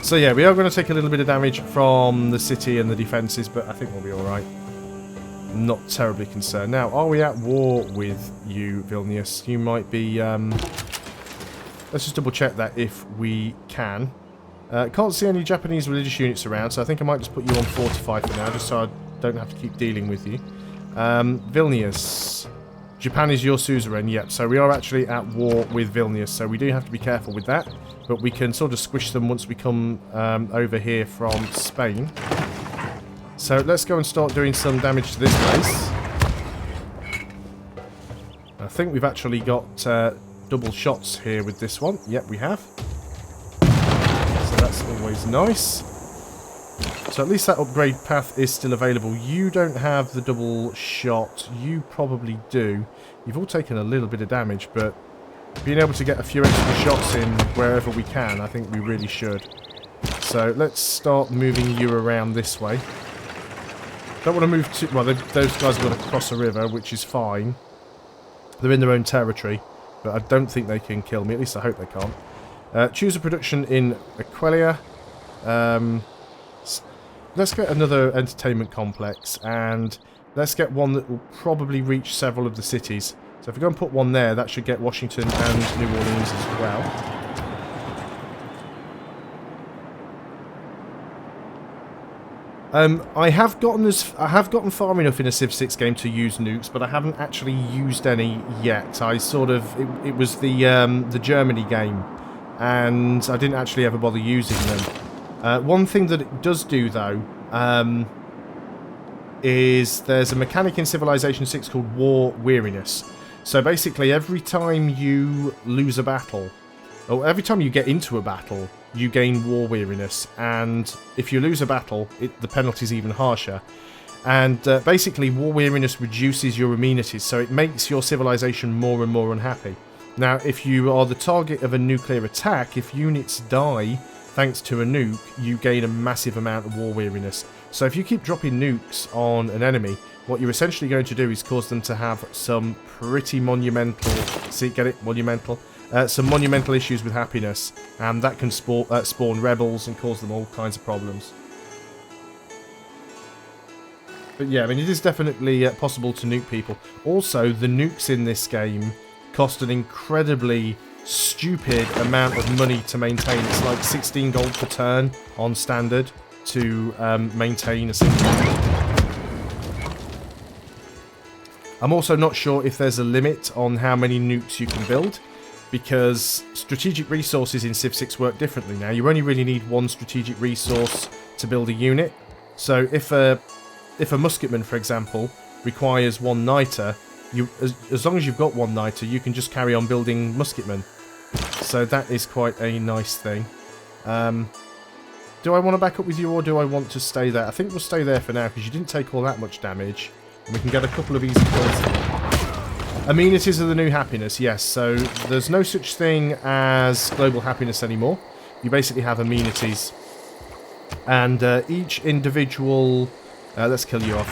So yeah, we are going to take a little bit of damage from the city and the defences, but I think we'll be alright. Not terribly concerned. Now, are we at war with you, Vilnius? You might be... Let's just double check that if we can. Can't see any Japanese religious units around, so I think I might just put you on 45 for now, just so I don't have to keep dealing with you. Vilnius. Japan is your suzerain, yep. So we are actually at war with Vilnius, so we do have to be careful with that. But we can sort of squish them once we come over here from Spain. So let's go and start doing some damage to this place. I think we've actually got... double shots here with this one. Yep, we have. So that's always nice. So at least that upgrade path is still available. You don't have the double shot. You probably do. You've all taken a little bit of damage, but being able to get a few extra shots in wherever we can, I think we really should. So let's start moving you around this way. Don't want to move too... Well, those guys are going to cross a river, which is fine. They're in their own territory. But I don't think they can kill me. At least I hope they can't. Choose a production in Aquila. Let's get another entertainment complex. And let's get one that will probably reach several of the cities. So if we go and put one there, that should get Washington and New Orleans as well. I have gotten far enough in a Civ 6 game to use nukes, but I haven't actually used any yet. I sort of it was the Germany game, and I didn't actually ever bother using them. One thing that it does do though is there's a mechanic in Civilization 6 called War Weariness. So basically, every time you lose a battle, or every time you get into a battle, you gain war weariness, and if you lose a battle, the penalty's even harsher. And basically, war weariness reduces your amenities, so it makes your civilization more and more unhappy. Now, if you are the target of a nuclear attack, if units die thanks to a nuke, you gain a massive amount of war weariness. So if you keep dropping nukes on an enemy, what you're essentially going to do is cause them to have some pretty monumental... See, get it? Monumental? Some monumental issues with happiness, and that can spawn rebels and cause them all kinds of problems. But yeah, I mean, it is definitely possible to nuke people. Also, the nukes in this game cost an incredibly stupid amount of money to maintain. It's like 16 gold per turn on standard to maintain a single nuke. I'm also not sure if there's a limit on how many nukes you can build, because strategic resources in Civ 6 work differently now. You only really need one strategic resource to build a unit. So if a musketman, for example, requires one niter, as long as you've got one niter, you can just carry on building musketmen. So that is quite a nice thing. Do I want to back up with you, or do I want to stay there? I think we'll stay there for now, because you didn't take all that much damage. And we can get a couple of easy kills. Amenities are the new happiness, yes. So there's no such thing as global happiness anymore. You basically have amenities. And each individual... let's kill you off.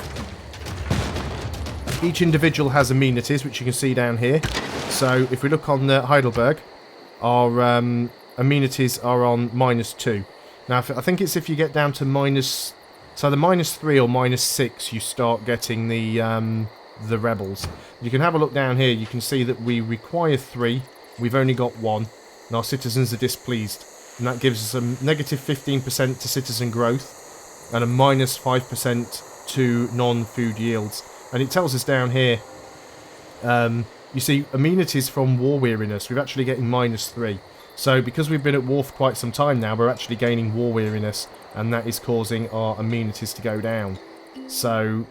Each individual has amenities, which you can see down here. So if we look on Heidelberg, our amenities are on -2. Now, I think it's if you get down to minus... So the -3 or -6, you start getting the rebels. You can have a look down here. You can see that we require 3. We've only got 1. And our citizens are displeased. And that gives us a negative 15% to citizen growth and a minus 5% to non-food yields. And it tells us down here, you see, amenities from war weariness, we're actually getting -3. So because we've been at war for quite some time now, we're actually gaining war weariness, and that is causing our amenities to go down. So,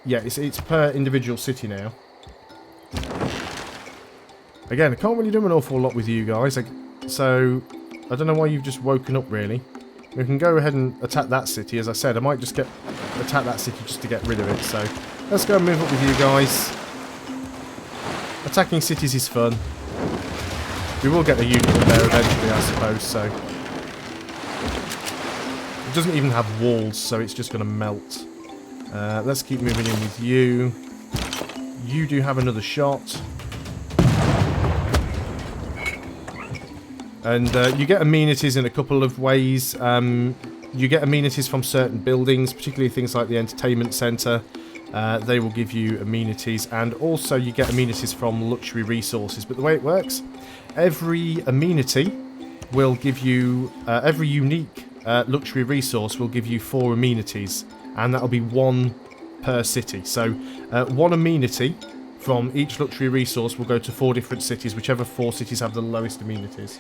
yeah, it's per individual city now. Again, I can't really do an awful lot with you guys, so I don't know why you've just woken up, really. We can go ahead and attack that city. As I said, I might just attack that city just to get rid of it. So let's go and move up with you guys. Attacking cities is fun. We will get a unit in there eventually, I suppose, so... It doesn't even have walls, so it's just going to melt. Let's keep moving in with you. You do have another shot. And you get amenities in a couple of ways. You get amenities from certain buildings, particularly things like the entertainment centre. They will give you amenities, and also you get amenities from luxury resources. But the way it works, every amenity will give you, every unique luxury resource will give you 4 amenities, and that'll be 1 per city. So 1 amenity from each luxury resource will go to 4 different cities, whichever 4 cities have the lowest amenities.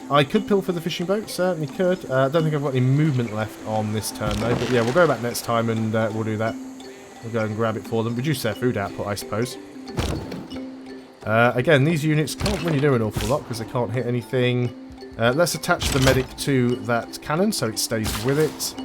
I could pilfer the fishing boat, certainly could. I don't think I've got any movement left on this turn though, but yeah, we'll go back next time and we'll do that. We'll go and grab it for them, reduce their food output, I suppose. Again, these units can't really do an awful lot because they can't hit anything. Let's attach the medic to that cannon so it stays with it.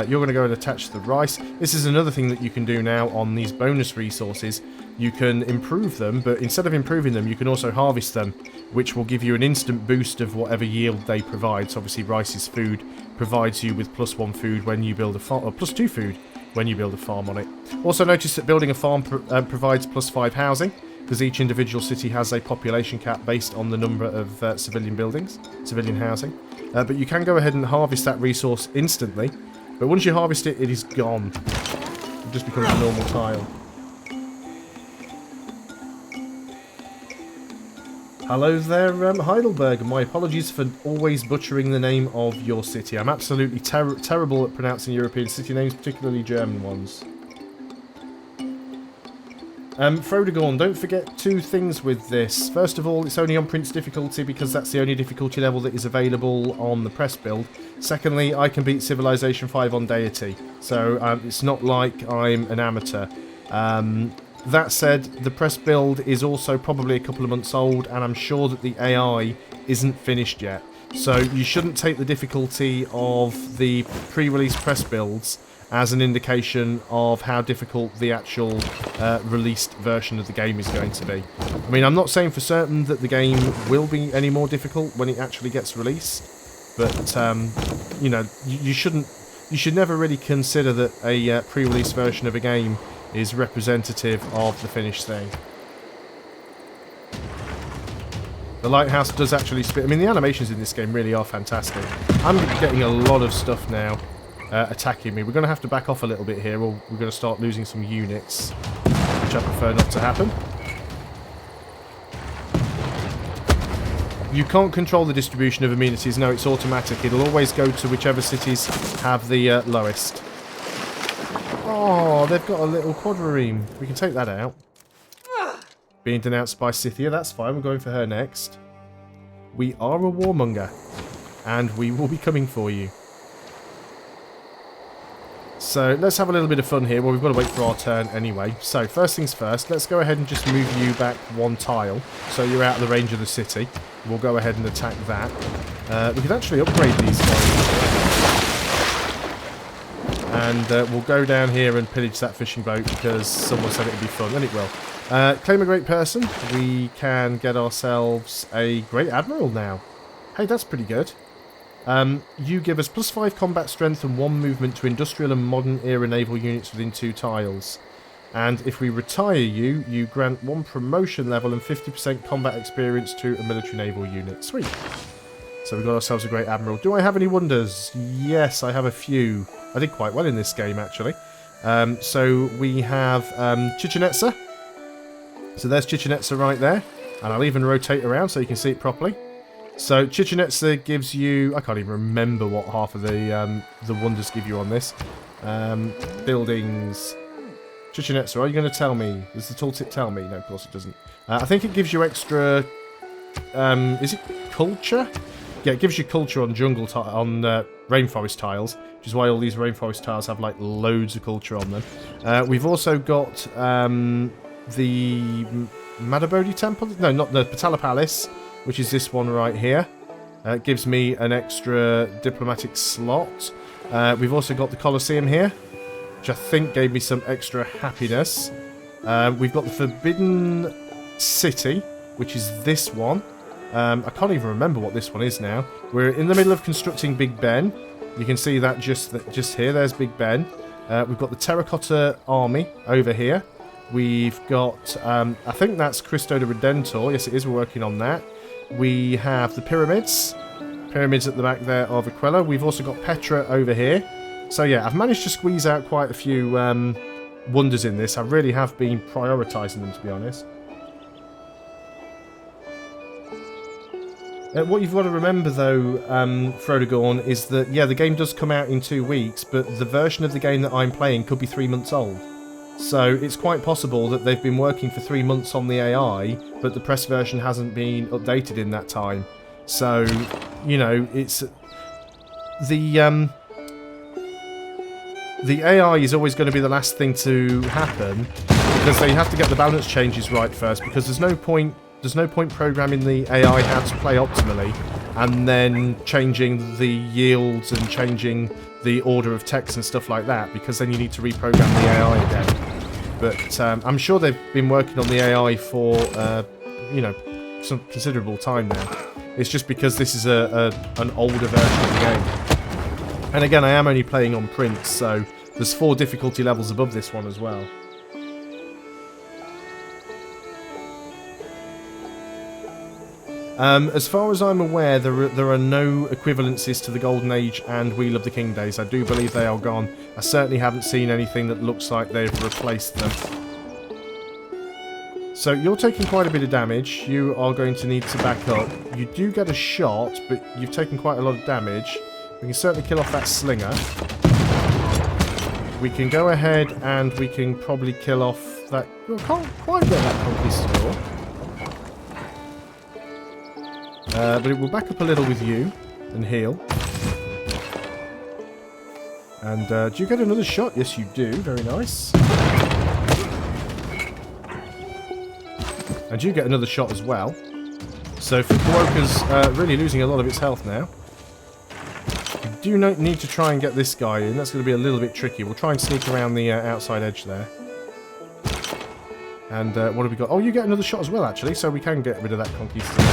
You're going to go and attach the rice. This is another thing that you can do now on these bonus resources. You can improve them, but instead of improving them, you can also harvest them, which will give you an instant boost of whatever yield they provide. So obviously rice's food provides you with +1 food when you build a farm, or +2 food when you build a farm on it. Also notice that building a farm provides +5 housing, because each individual city has a population cap based on the number of civilian buildings, civilian housing. But you can go ahead and harvest that resource instantly, but once you harvest it, it is gone. It just becomes a normal tile. Hello there, Heidelberg. My apologies for always butchering the name of your city. I'm absolutely terrible at pronouncing European city names, particularly German ones. Frodegorn, don't forget 2 things with this. First of all, it's only on Prince difficulty because that's the only difficulty level that is available on the press build. Secondly, I can beat Civilization 5 on deity, so it's not like I'm an amateur. That said, the press build is also probably a couple of months old, and I'm sure that the AI isn't finished yet. So you shouldn't take the difficulty of the pre-release press builds as an indication of how difficult the actual released version of the game is going to be. I mean, I'm not saying for certain that the game will be any more difficult when it actually gets released, but you know, you should never really consider that a pre-release version of a game is representative of the finished thing. The lighthouse does actually spit. I mean, the animations in this game really are fantastic. I'm getting a lot of stuff now attacking me. We're going to have to back off a little bit here, or we're going to start losing some units, which I prefer not to happen. You can't control the distribution of amenities. No, it's automatic. It'll always go to whichever cities have the lowest. Oh, they've got a little quadrireme. We can take that out. Being denounced by Scythia, that's fine. We're going for her next. We are a warmonger, and we will be coming for you. So let's have a little bit of fun here. Well, we've got to wait for our turn anyway. So first things first, let's go ahead and just move you back 1 tile, so you're out of the range of the city. We'll go ahead and attack that. We could actually upgrade these guys. And we'll go down here and pillage that fishing boat because someone said it would be fun, and it will. Claim a great person. We can get ourselves a great admiral now. Hey, that's pretty good. You give us +5 combat strength and 1 movement to industrial and modern era naval units within 2 tiles. And if we retire you, you grant 1 promotion level and 50% combat experience to a military naval unit. Sweet. So we've got ourselves a great admiral. Do I have any wonders? Yes, I have a few. I did quite well in this game, actually. So we have Chichen Itza. So there's Chichen Itza right there. And I'll even rotate around so you can see it properly. So Chichen Itza gives you... I can't even remember what half of the wonders give you on this. Buildings. Chichen Itza, are you going to tell me? Does the tooltip tell me? No, of course it doesn't. I think it gives you extra... is it culture? Yeah, it gives you culture on rainforest tiles, which is why all these rainforest tiles have like loads of culture on them. We've also got the Madabodhi Temple. No, not the Patala Palace, which is this one right here. It gives me an extra diplomatic slot. We've also got the Colosseum here, which I think gave me some extra happiness. We've got the Forbidden City, which is this one. I can't even remember what this one is now. We're in the middle of constructing Big Ben. You can see that just here. There's Big Ben. We've got the Terracotta Army over here. We've got, I think that's Cristo de Redentor. Yes, it is. We're working on that. We have the pyramids. Pyramids at the back there of Aquila. We've also got Petra over here. So yeah, I've managed to squeeze out quite a few wonders in this. I really have been prioritising them, to be honest. What you've got to remember, though, Frodogorn, is that, yeah, the game does come out in 2 weeks, but the version of the game that I'm playing could be 3 months old. So it's quite possible that they've been working for 3 months on the AI, but the press version hasn't been updated in that time. So, you know, it's... The AI is always going to be the last thing to happen, because they have to get the balance changes right first, because there's no point programming the AI how to play optimally and then changing the yields and changing the order of text and stuff like that, because then you need to reprogram the AI again. But I'm sure they've been working on the AI for, you know, some considerable time now. It's just because this is an older version of the game. And again, I am only playing on Prince, so there's 4 difficulty levels above this one as well. As far as I'm aware, there are no equivalencies to the Golden Age and Wheel of the King days. I do believe they are gone. I certainly haven't seen anything that looks like they've replaced them. So you're taking quite a bit of damage. You are going to need to back up. You do get a shot, but you've taken quite a lot of damage. We can certainly kill off that slinger. We can go ahead and we can probably kill off that... Oh, can't quite get that conquistador. But it will back up a little with you and heal. And do you get another shot? Yes, you do. Very nice. And you get another shot as well. So Fukuoka's really losing a lot of its health now. You do need to try and get this guy in. That's going to be a little bit tricky. We'll try and sneak around the outside edge there. And what have we got? Oh, you get another shot as well, actually. So we can get rid of that conquistador.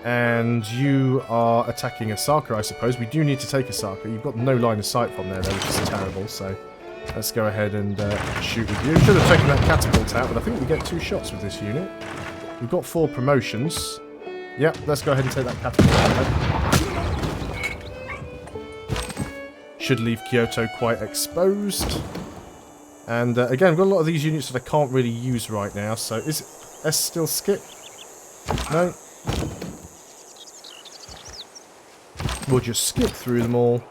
And you are attacking Osaka, I suppose. We do need to take Osaka. You've got no line of sight from there, though, which is terrible. So let's go ahead and shoot with you. Should have taken that catapult out, but I think we get 2 shots with this unit. We've got 4 promotions. Yep, let's go ahead and take that catapult out then. Should leave Kyoto quite exposed. And again, we've got a lot of these units that I can't really use right now. So is S still skip? No. We'll just skip through them all.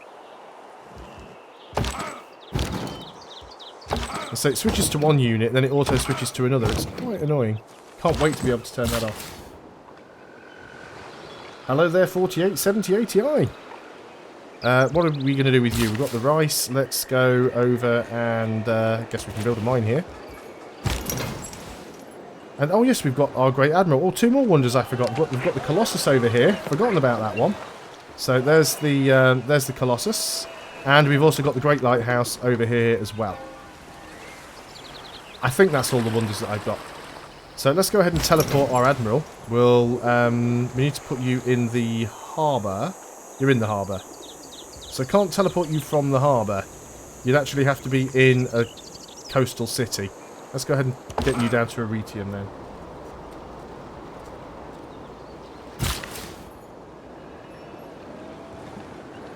So it switches to one unit, then it auto switches to another. It's quite annoying. Can't wait to be able to turn that off. Hello there, 4870 what are we going to do with you? We've got the rice. Let's go over and I guess we can build a mine here. And oh yes, we've got our Great Admiral. Oh, 2 more wonders I forgot. We've got the Colossus over here. Forgotten about that one. So there's the Colossus. And we've also got the Great Lighthouse over here as well. I think that's all the wonders that I've got. So let's go ahead and teleport our Admiral. We need to put you in the harbour. You're in the harbour. So I can't teleport you from the harbour. You'd actually have to be in a coastal city. Let's go ahead and get you down to Arretium then.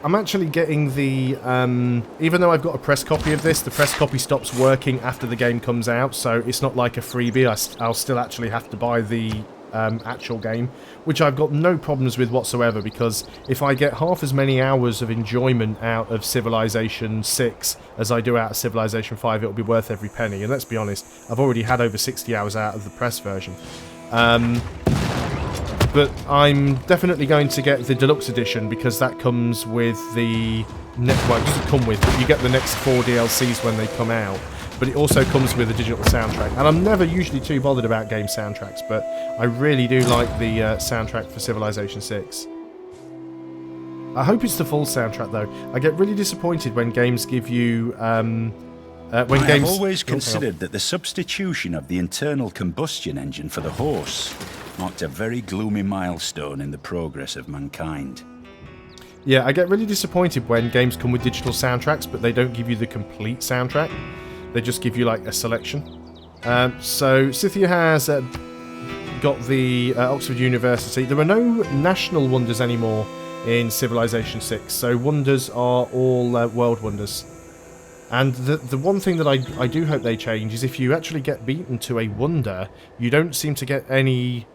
I'm actually getting the... even though I've got a press copy of this, the press copy stops working after the game comes out, so it's not like a freebie. I'll still actually have to buy the actual game, which I've got no problems with whatsoever, because if I get half as many hours of enjoyment out of Civilization 6 as I do out of Civilization 5, it'll be worth every penny. And let's be honest, I've already had over 60 hours out of the press version. But I'm definitely going to get the deluxe edition because that comes with the... Well, it doesn't come with, but you get the next 4 DLCs when they come out. But it also comes with a digital soundtrack. And I'm never usually too bothered about game soundtracks, but I really do like the soundtrack for Civilization 6. I hope it's the full soundtrack, though. I get really disappointed when games give you... I have always considered that the substitution of the internal combustion engine for the horse marked a very gloomy milestone in the progress of mankind. Yeah, I get really disappointed when games come with digital soundtracks, but they don't give you the complete soundtrack. They just give you, like, a selection. So, Scythia has got the Oxford University. There are no national wonders anymore in Civilization 6, so wonders are all world wonders. And the one thing that I do hope they change is if you actually get beaten to a wonder, you don't seem to get any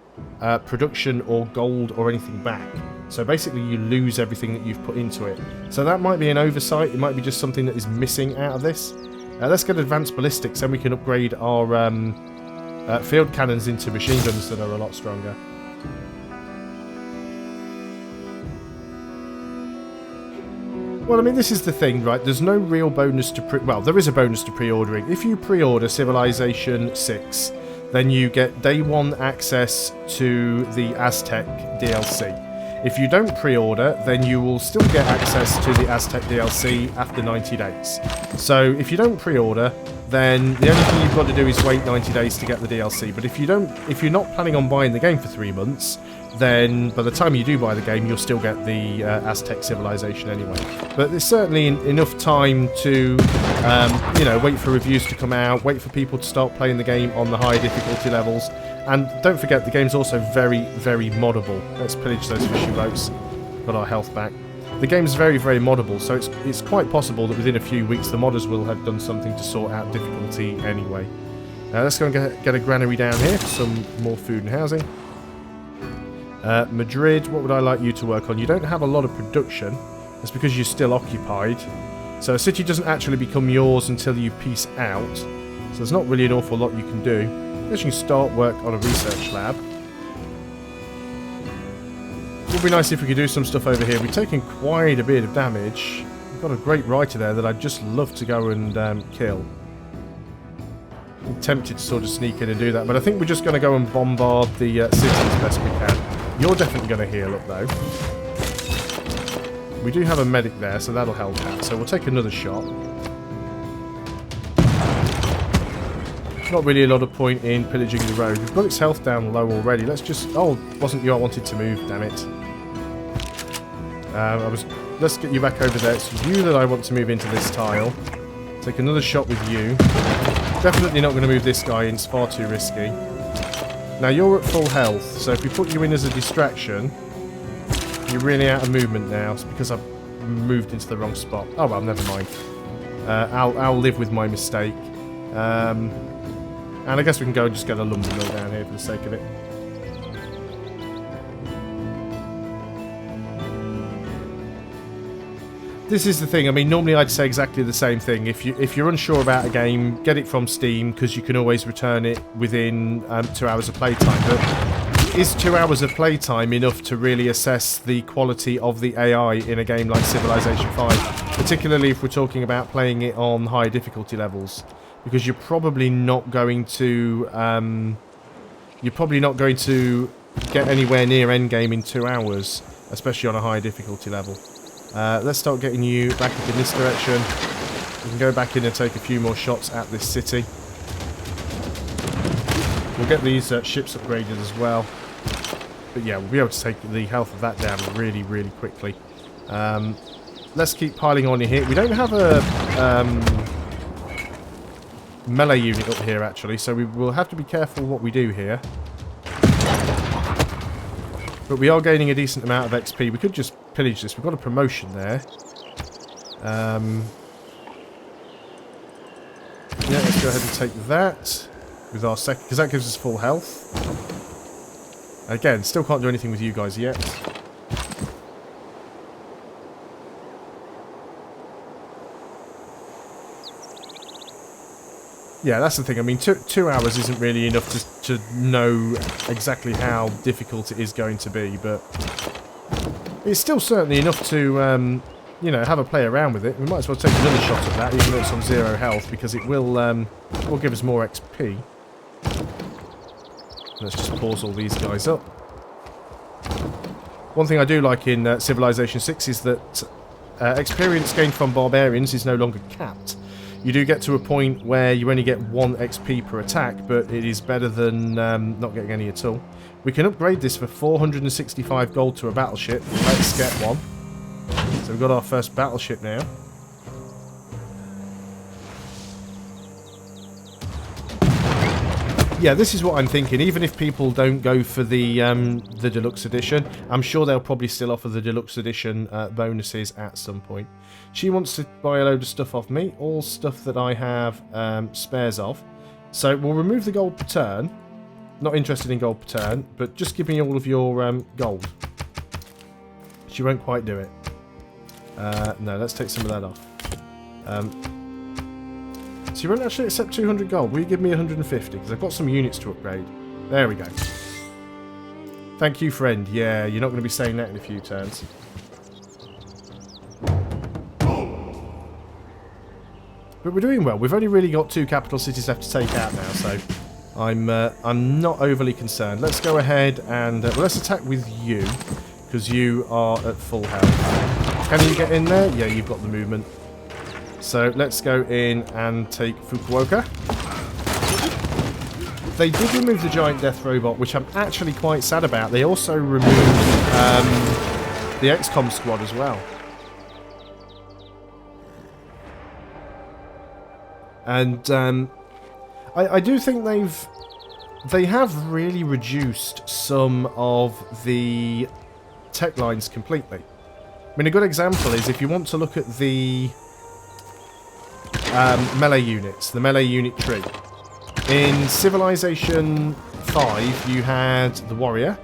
production or gold or anything back. So basically you lose everything that you've put into it. So that might be an oversight, it might be just something that is missing out of this. Let's get advanced ballistics, then we can upgrade our field cannons into machine guns that are a lot stronger. Well, I mean, this is the thing, right? There's no real bonus to well, there is a bonus to pre-ordering. If you pre-order Civilization 6, then you get day 1 access to the Aztec DLC. If you don't pre-order, then you will still get access to the Aztec DLC after 90 days. So if you don't pre-order, then the only thing you've got to do is wait 90 days to get the DLC. But if you're not planning on buying the game for 3 months, then by the time you do buy the game, you'll still get the Aztec civilization anyway. But there's certainly enough time to, you know, wait for reviews to come out, wait for people to start playing the game on the high difficulty levels. And don't forget, the game's also very, very moddable. Let's pillage those fishing boats. Got our health back. The game's very, very moddable, so it's quite possible that within a few weeks the modders will have done something to sort out difficulty anyway. Let's go and get a granary down here for some more food and housing. Madrid, what would I like you to work on? You don't have a lot of production. That's because you're still occupied. So a city doesn't actually become yours until you peace out. So there's not really an awful lot you can do. I guess you can start work on a research lab. It would be nice if we could do some stuff over here. We've taken quite a bit of damage. We've got a great writer there that I'd just love to go and kill. I'm tempted to sort of sneak in and do that, but I think we're just going to go and bombard the city as best we can. You're definitely going to heal up, though. We do have a medic there, so that'll help out. So we'll take another shot. Not really a lot of point in pillaging the road. We've got its health down low already. Let's just... Oh, wasn't you I wanted to move, damn it. Let's get you back over there. It's you that I want to move into this tile. Take another shot with you. Definitely not going to move this guy in. It's far too risky. Now, you're at full health, so if we put you in as a distraction, you're really out of movement now. It's because I've moved into the wrong spot. Oh, well, never mind. I'll live with my mistake. And I guess we can go and just get a lumber mill down here for the sake of it. This is the thing. I mean, normally I'd say exactly the same thing. If you're unsure about a game, get it from Steam, because you can always return it within 2 hours of playtime. But is 2 hours of playtime enough to really assess the quality of the AI in a game like Civilization 5? Particularly if we're talking about playing it on high difficulty levels. Because you're probably not going to get anywhere near endgame in 2 hours, especially on a high difficulty level. Let's start getting you back up in this direction. We can go back in and take a few more shots at this city. We'll get these ships upgraded as well. But yeah, we'll be able to take the health of that down really, really quickly. Let's keep piling on in here. We don't have a melee unit up here, actually, so we will have to be careful what we do here. But we are gaining a decent amount of XP. We could just pillage this. We've got a promotion there. Yeah, let's go ahead and take that with our second, because that gives us full health. Again, still can't do anything with you guys yet. Yeah, that's the thing. I mean, 2 hours isn't really enough to know exactly how difficult it is going to be, but it's still certainly enough to, you know, have a play around with it. We might as well take another shot at that, even though it's on 0 health, because it will give us more XP. Let's just pause all these guys up. One thing I do like in Civilization 6 is that experience gained from barbarians is no longer capped. You do get to a point where you only get 1 XP per attack, but it is better than not getting any at all. We can upgrade this for 465 gold to a battleship. Let's get one. So we've got our first battleship now. Yeah, this is what I'm thinking. Even if people don't go for the deluxe edition, I'm sure they'll probably still offer the deluxe edition bonuses at some point. She wants to buy a load of stuff off me, all stuff that I have spares of. So we'll remove the gold per turn. Not interested in gold per turn, but just give me all of your gold. She won't quite do it. No, let's take some of that off. So you won't actually accept 200 gold. Will you give me 150? Because I've got some units to upgrade. There we go. Thank you, friend. Yeah, you're not going to be saying that in a few turns. But we're doing well. We've only really got 2 capital cities left to take out now, so I'm not overly concerned. Let's go ahead and well, let's attack with you, because you are at full health. Can you get in there? Yeah, you've got the movement. So let's go in and take Fukuoka. They did remove the giant death robot, which I'm actually quite sad about. They also removed the XCOM squad as well. And I do think they have really reduced some of the tech lines completely. I mean, a good example is if you want to look at the melee units, the melee unit tree. In Civilization 5, you had the warrior,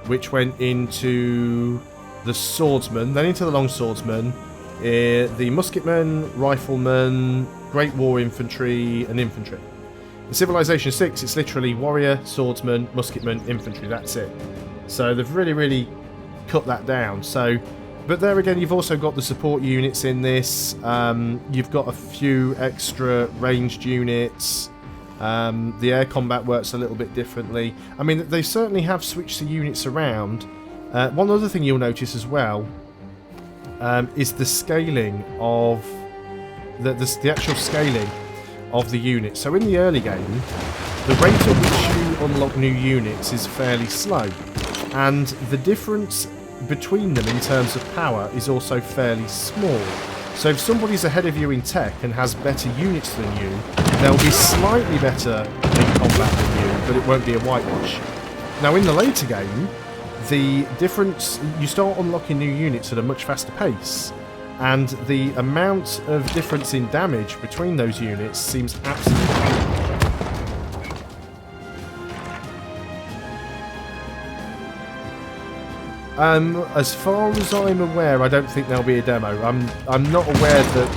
which went into the swordsman, then into the long swordsman, the musketman, rifleman, great war infantry, and infantry. In Civilization 6, it's literally warrior, swordsman, musketman, infantry, that's it. So they've really, really cut that down. So, but there again, you've also got the support units in this. You've got a few extra ranged units. The air combat works a little bit differently. I mean, they certainly have switched the units around. One other thing you'll notice as well is the scaling of the actual scaling of the units. So in the early game, the rate at which you unlock new units is fairly slow, and the difference between them in terms of power is also fairly small. So if somebody's ahead of you in tech and has better units than you, they'll be slightly better in combat than you, but it won't be a whitewash. Now in the later game, the difference, you start unlocking new units at a much faster pace, and the amount of difference in damage between those units seems absolutely as far as I'm aware, I don't think there'll be a demo. I'm not aware that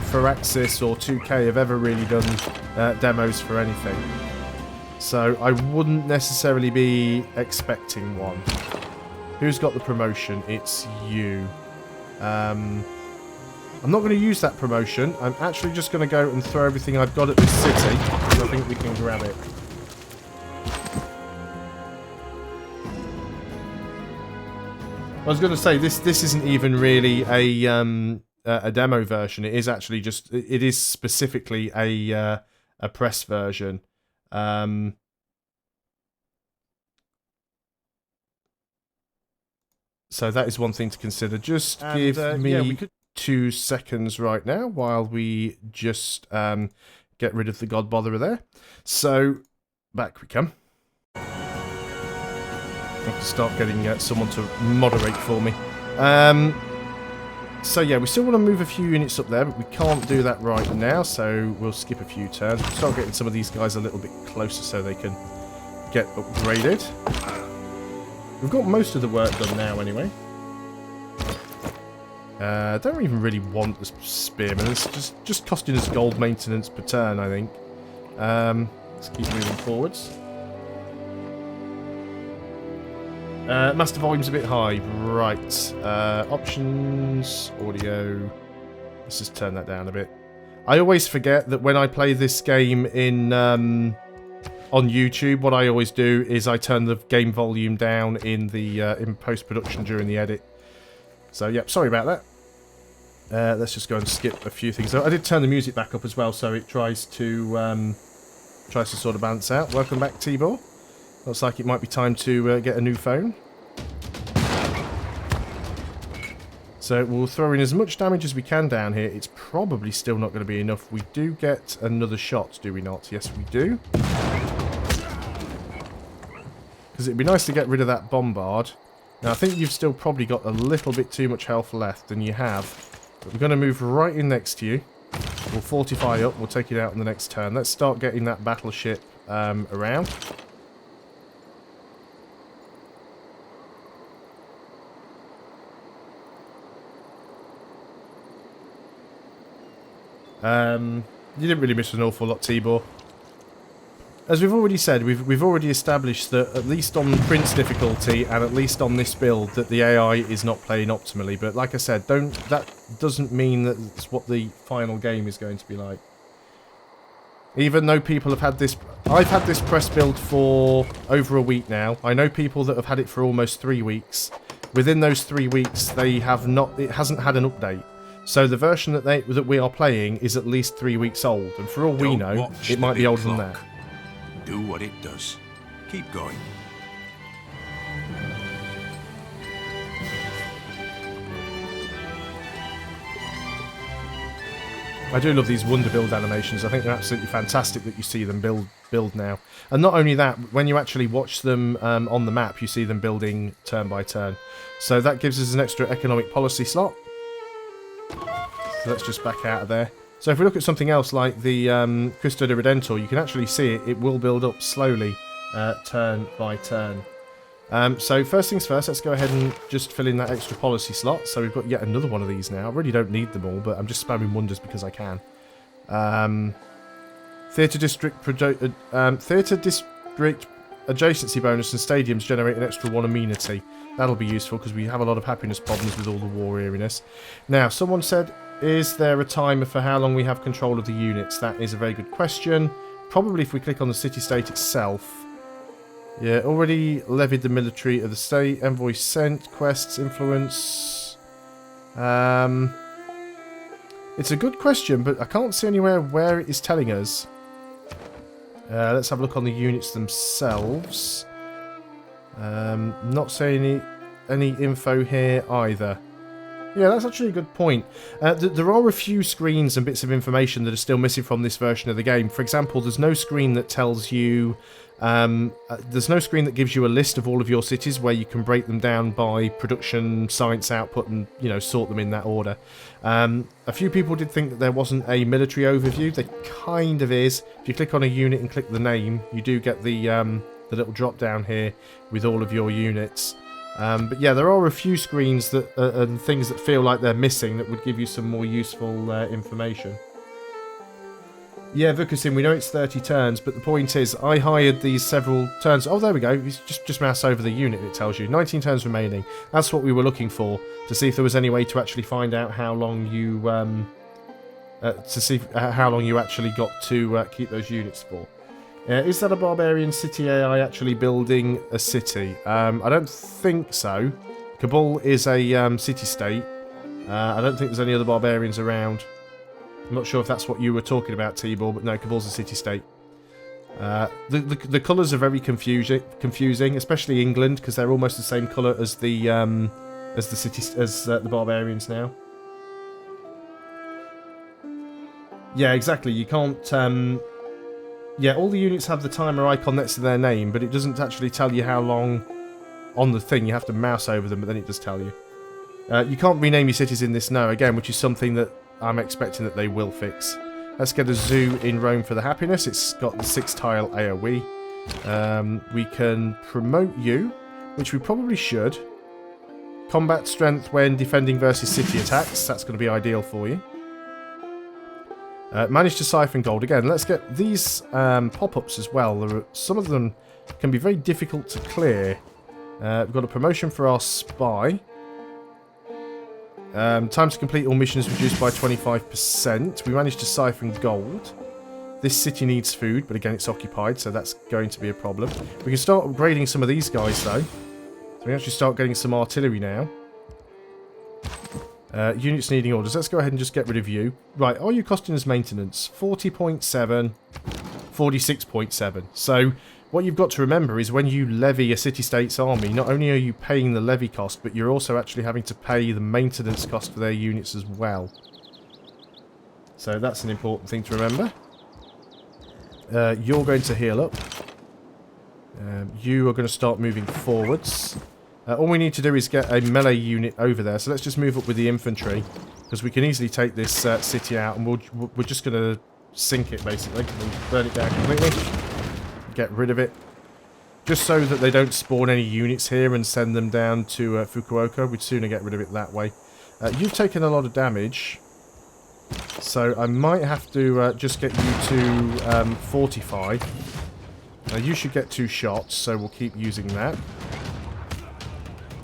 Firaxis or 2K have ever really done demos for anything. So I wouldn't necessarily be expecting one. Who's got the promotion? It's you. I'm not going to use that promotion. I'm actually just going to go and throw everything I've got at this city, because I think we can grab it. I was going to say, this isn't even really a demo version. It is actually just, it is specifically a press version. So that is one thing to consider. Just give me 2 seconds right now while we just get rid of the God Botherer there. So back we come. I have to start getting someone to moderate for me. So yeah, we still want to move a few units up there, but we can't do that right now, so we'll skip a few turns. We'll start getting some of these guys a little bit closer so they can get upgraded. We've got most of the work done now anyway. Don't even really want the spearmen. It's just costing us gold maintenance per turn, I think. Let's keep moving forwards. Master volume's a bit high. Right. Options, audio. Let's just turn that down a bit. I always forget that when I play this game in on YouTube, what I always do is I turn the game volume down in the in post-production during the edit. So, yep, sorry about that. Let's just go and skip a few things. I did turn the music back up as well, so it tries to sort of balance out. Welcome back, Tibor. Looks like it might be time to get a new phone. So we'll throw in as much damage as we can down here. It's probably still not going to be enough. We do get another shot, do we not? Yes, we do. Because it'd be nice to get rid of that bombard. Now, I think you've still probably got a little bit too much health left, and you have. But we're going to move right in next to you. We'll fortify up. We'll take it out in the next turn. Let's start getting that battleship around. You didn't really miss an awful lot, Tibor. As we've already said, we've already established that at least on Prince difficulty and at least on this build that the AI is not playing optimally. But like I said, that doesn't mean that it's what the final game is going to be like. Even though people have had this, I've had this press build for over a week now. I know people that have had it for almost 3 weeks. Within those 3 weeks, they have not. It hasn't had an update. So the version that we are playing is at least 3 weeks old, and for all we know, it might be older than that. Do what it does. Keep going. I do love these wonder build animations. I think they're absolutely fantastic that you see them build now. And not only that, when you actually watch them on the map, you see them building turn by turn. So that gives us an extra economic policy slot. So let's just back out of there. So if we look at something else like the Cristo de Redentor, you can actually see it will build up slowly, turn by turn. So first things first, let's go ahead and just fill in that extra policy slot. So we've got yet another one of these now. I really don't need them all, but I'm just spamming wonders because I can. Theatre District adjacency bonus and stadiums generate an extra 1 amenity. That'll be useful because we have a lot of happiness problems with all the war eeriness. Now, someone said, is there a timer for how long we have control of the units? That is a very good question. Probably if we click on the city-state itself. Yeah, already levied the military of the state. Envoy sent. Quests, influence. It's a good question, but I can't see anywhere where it is telling us. Let's have a look on the units themselves. Not seeing any info here either. Yeah, that's actually a good point. There are a few screens and bits of information that are still missing from this version of the game. For example, there's no screen that tells you... there's no screen that gives you a list of all of your cities where you can break them down by production, science output, and, you know, sort them in that order. A few people did think that there wasn't a military overview. There kind of is. If you click on a unit and click the name, you do get the little drop down here with all of your units. But yeah, there are a few screens that and things that feel like they're missing that would give you some more useful information. Yeah, Vukasin, we know it's 30 turns, but the point is, I hired these several turns. Oh, there we go. You just mouse over the unit, it tells you. 19 turns remaining. That's what we were looking for, to see if there was any way to actually find out how long you... how long you actually got to keep those units for. Is that a barbarian city AI actually building a city? I don't think so. Kabul is a city-state. I don't think there's any other barbarians around. I'm not sure if that's what you were talking about, Tibor, but no, Kabul's a city-state. The colours are very confusing, especially England, because they're almost the same colour as the barbarians now. Yeah, exactly. You can't. Yeah, all the units have the timer icon next to their name, but it doesn't actually tell you how long on the thing. You have to mouse over them, but then it does tell you. You can't rename your cities in this now, again, which is something that I'm expecting that they will fix. Let's get a zoo in Rome for the happiness. It's got the 6-tile AoE. We can promote you, which we probably should. Combat strength when defending versus city attacks. That's going to be ideal for you. Managed to siphon gold. Again, let's get these pop-ups as well. Some of them can be very difficult to clear. We've got a promotion for our spy. Time to complete all missions reduced by 25%. We managed to siphon gold. This city needs food, but again, it's occupied, so that's going to be a problem. We can start upgrading some of these guys, though. So we can actually start getting some artillery now. Units needing orders. Let's go ahead and just get rid of you. Right, are you costing us maintenance? 40.7, 46.7. So what you've got to remember is when you levy a city-state's army, not only are you paying the levy cost, but you're also actually having to pay the maintenance cost for their units as well. So that's an important thing to remember. You're going to heal up. You are going to start moving forwards. All we need to do is get a melee unit over there. So let's just move up with the infantry, because we can easily take this city out, and we're just going to sink it, basically. We'll burn it down completely. Get rid of it. Just so that they don't spawn any units here and send them down to Fukuoka. We'd sooner get rid of it that way. You've taken a lot of damage. So I might have to just get you to fortify. Now you should get 2 shots, so we'll keep using that.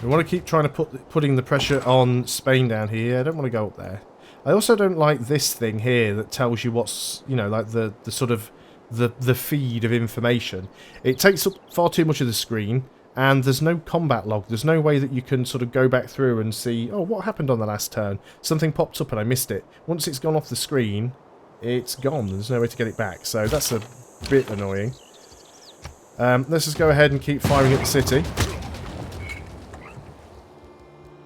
We want to keep trying to putting the pressure on Spain down here. I don't want to go up there. I also don't like this thing here that tells you what's, you know, like the sort of the feed of information. It takes up far too much of the screen, and there's no combat log. There's no way that you can sort of go back through and see, oh, what happened on the last turn? Something popped up and I missed it. Once it's gone off the screen, it's gone. There's no way to get it back. So that's a bit annoying. Let's just go ahead and keep firing at the city.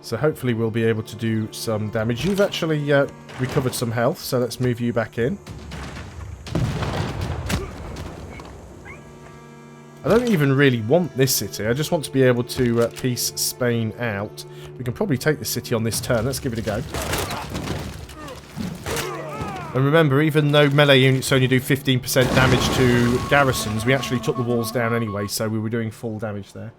So hopefully we'll be able to do some damage. You've actually recovered some health, so let's move you back in. I don't even really want this city. I just want to be able to piece Spain out. We can probably take the city on this turn. Let's give it a go. And remember, even though melee units only do 15% damage to garrisons, we actually took the walls down anyway, so we were doing full damage there.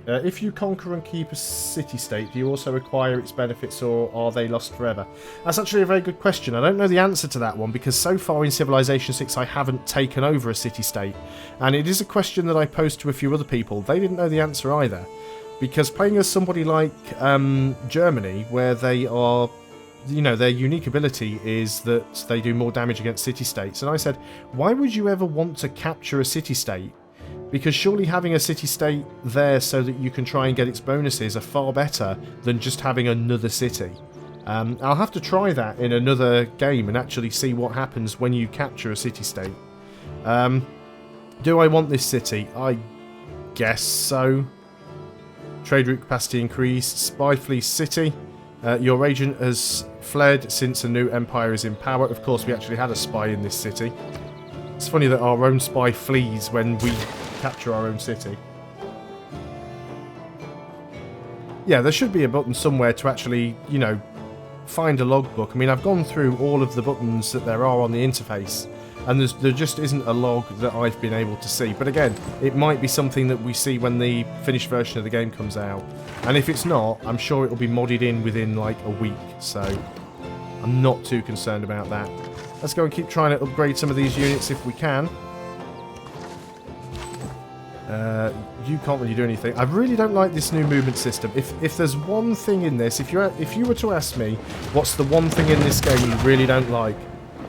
If you conquer and keep a city-state, do you also acquire its benefits, or are they lost forever? That's actually a very good question. I don't know the answer to that one, because so far in Civilization 6 I haven't taken over a city-state. And it is a question that I posed to a few other people. They didn't know the answer either. Because playing as somebody like Germany, where they are, you know, their unique ability is that they do more damage against city-states. And I said, why would you ever want to capture a city-state? Because surely having a city-state there so that you can try and get its bonuses are far better than just having another city. I'll have to try that in another game and actually see what happens when you capture a city-state. Do I want this city? I guess so. Trade route capacity increased. Spy fleece city. Your agent has fled since a new empire is in power. Of course, we actually had a spy in this city. It's funny that our own spy flees when we capture our own city. Yeah, there should be a button somewhere to actually, you know, find a logbook. I mean, I've gone through all of the buttons that there are on the interface, and there just isn't a log that I've been able to see. But again, it might be something that we see when the finished version of the game comes out. And if it's not, I'm sure it'll be modded in within like a week, so I'm not too concerned about that. Let's go and keep trying to upgrade some of these units if we can. You can't really do anything. I really don't like this new movement system. If there's one thing in this, if you were to ask me what's the one thing in this game you really don't like,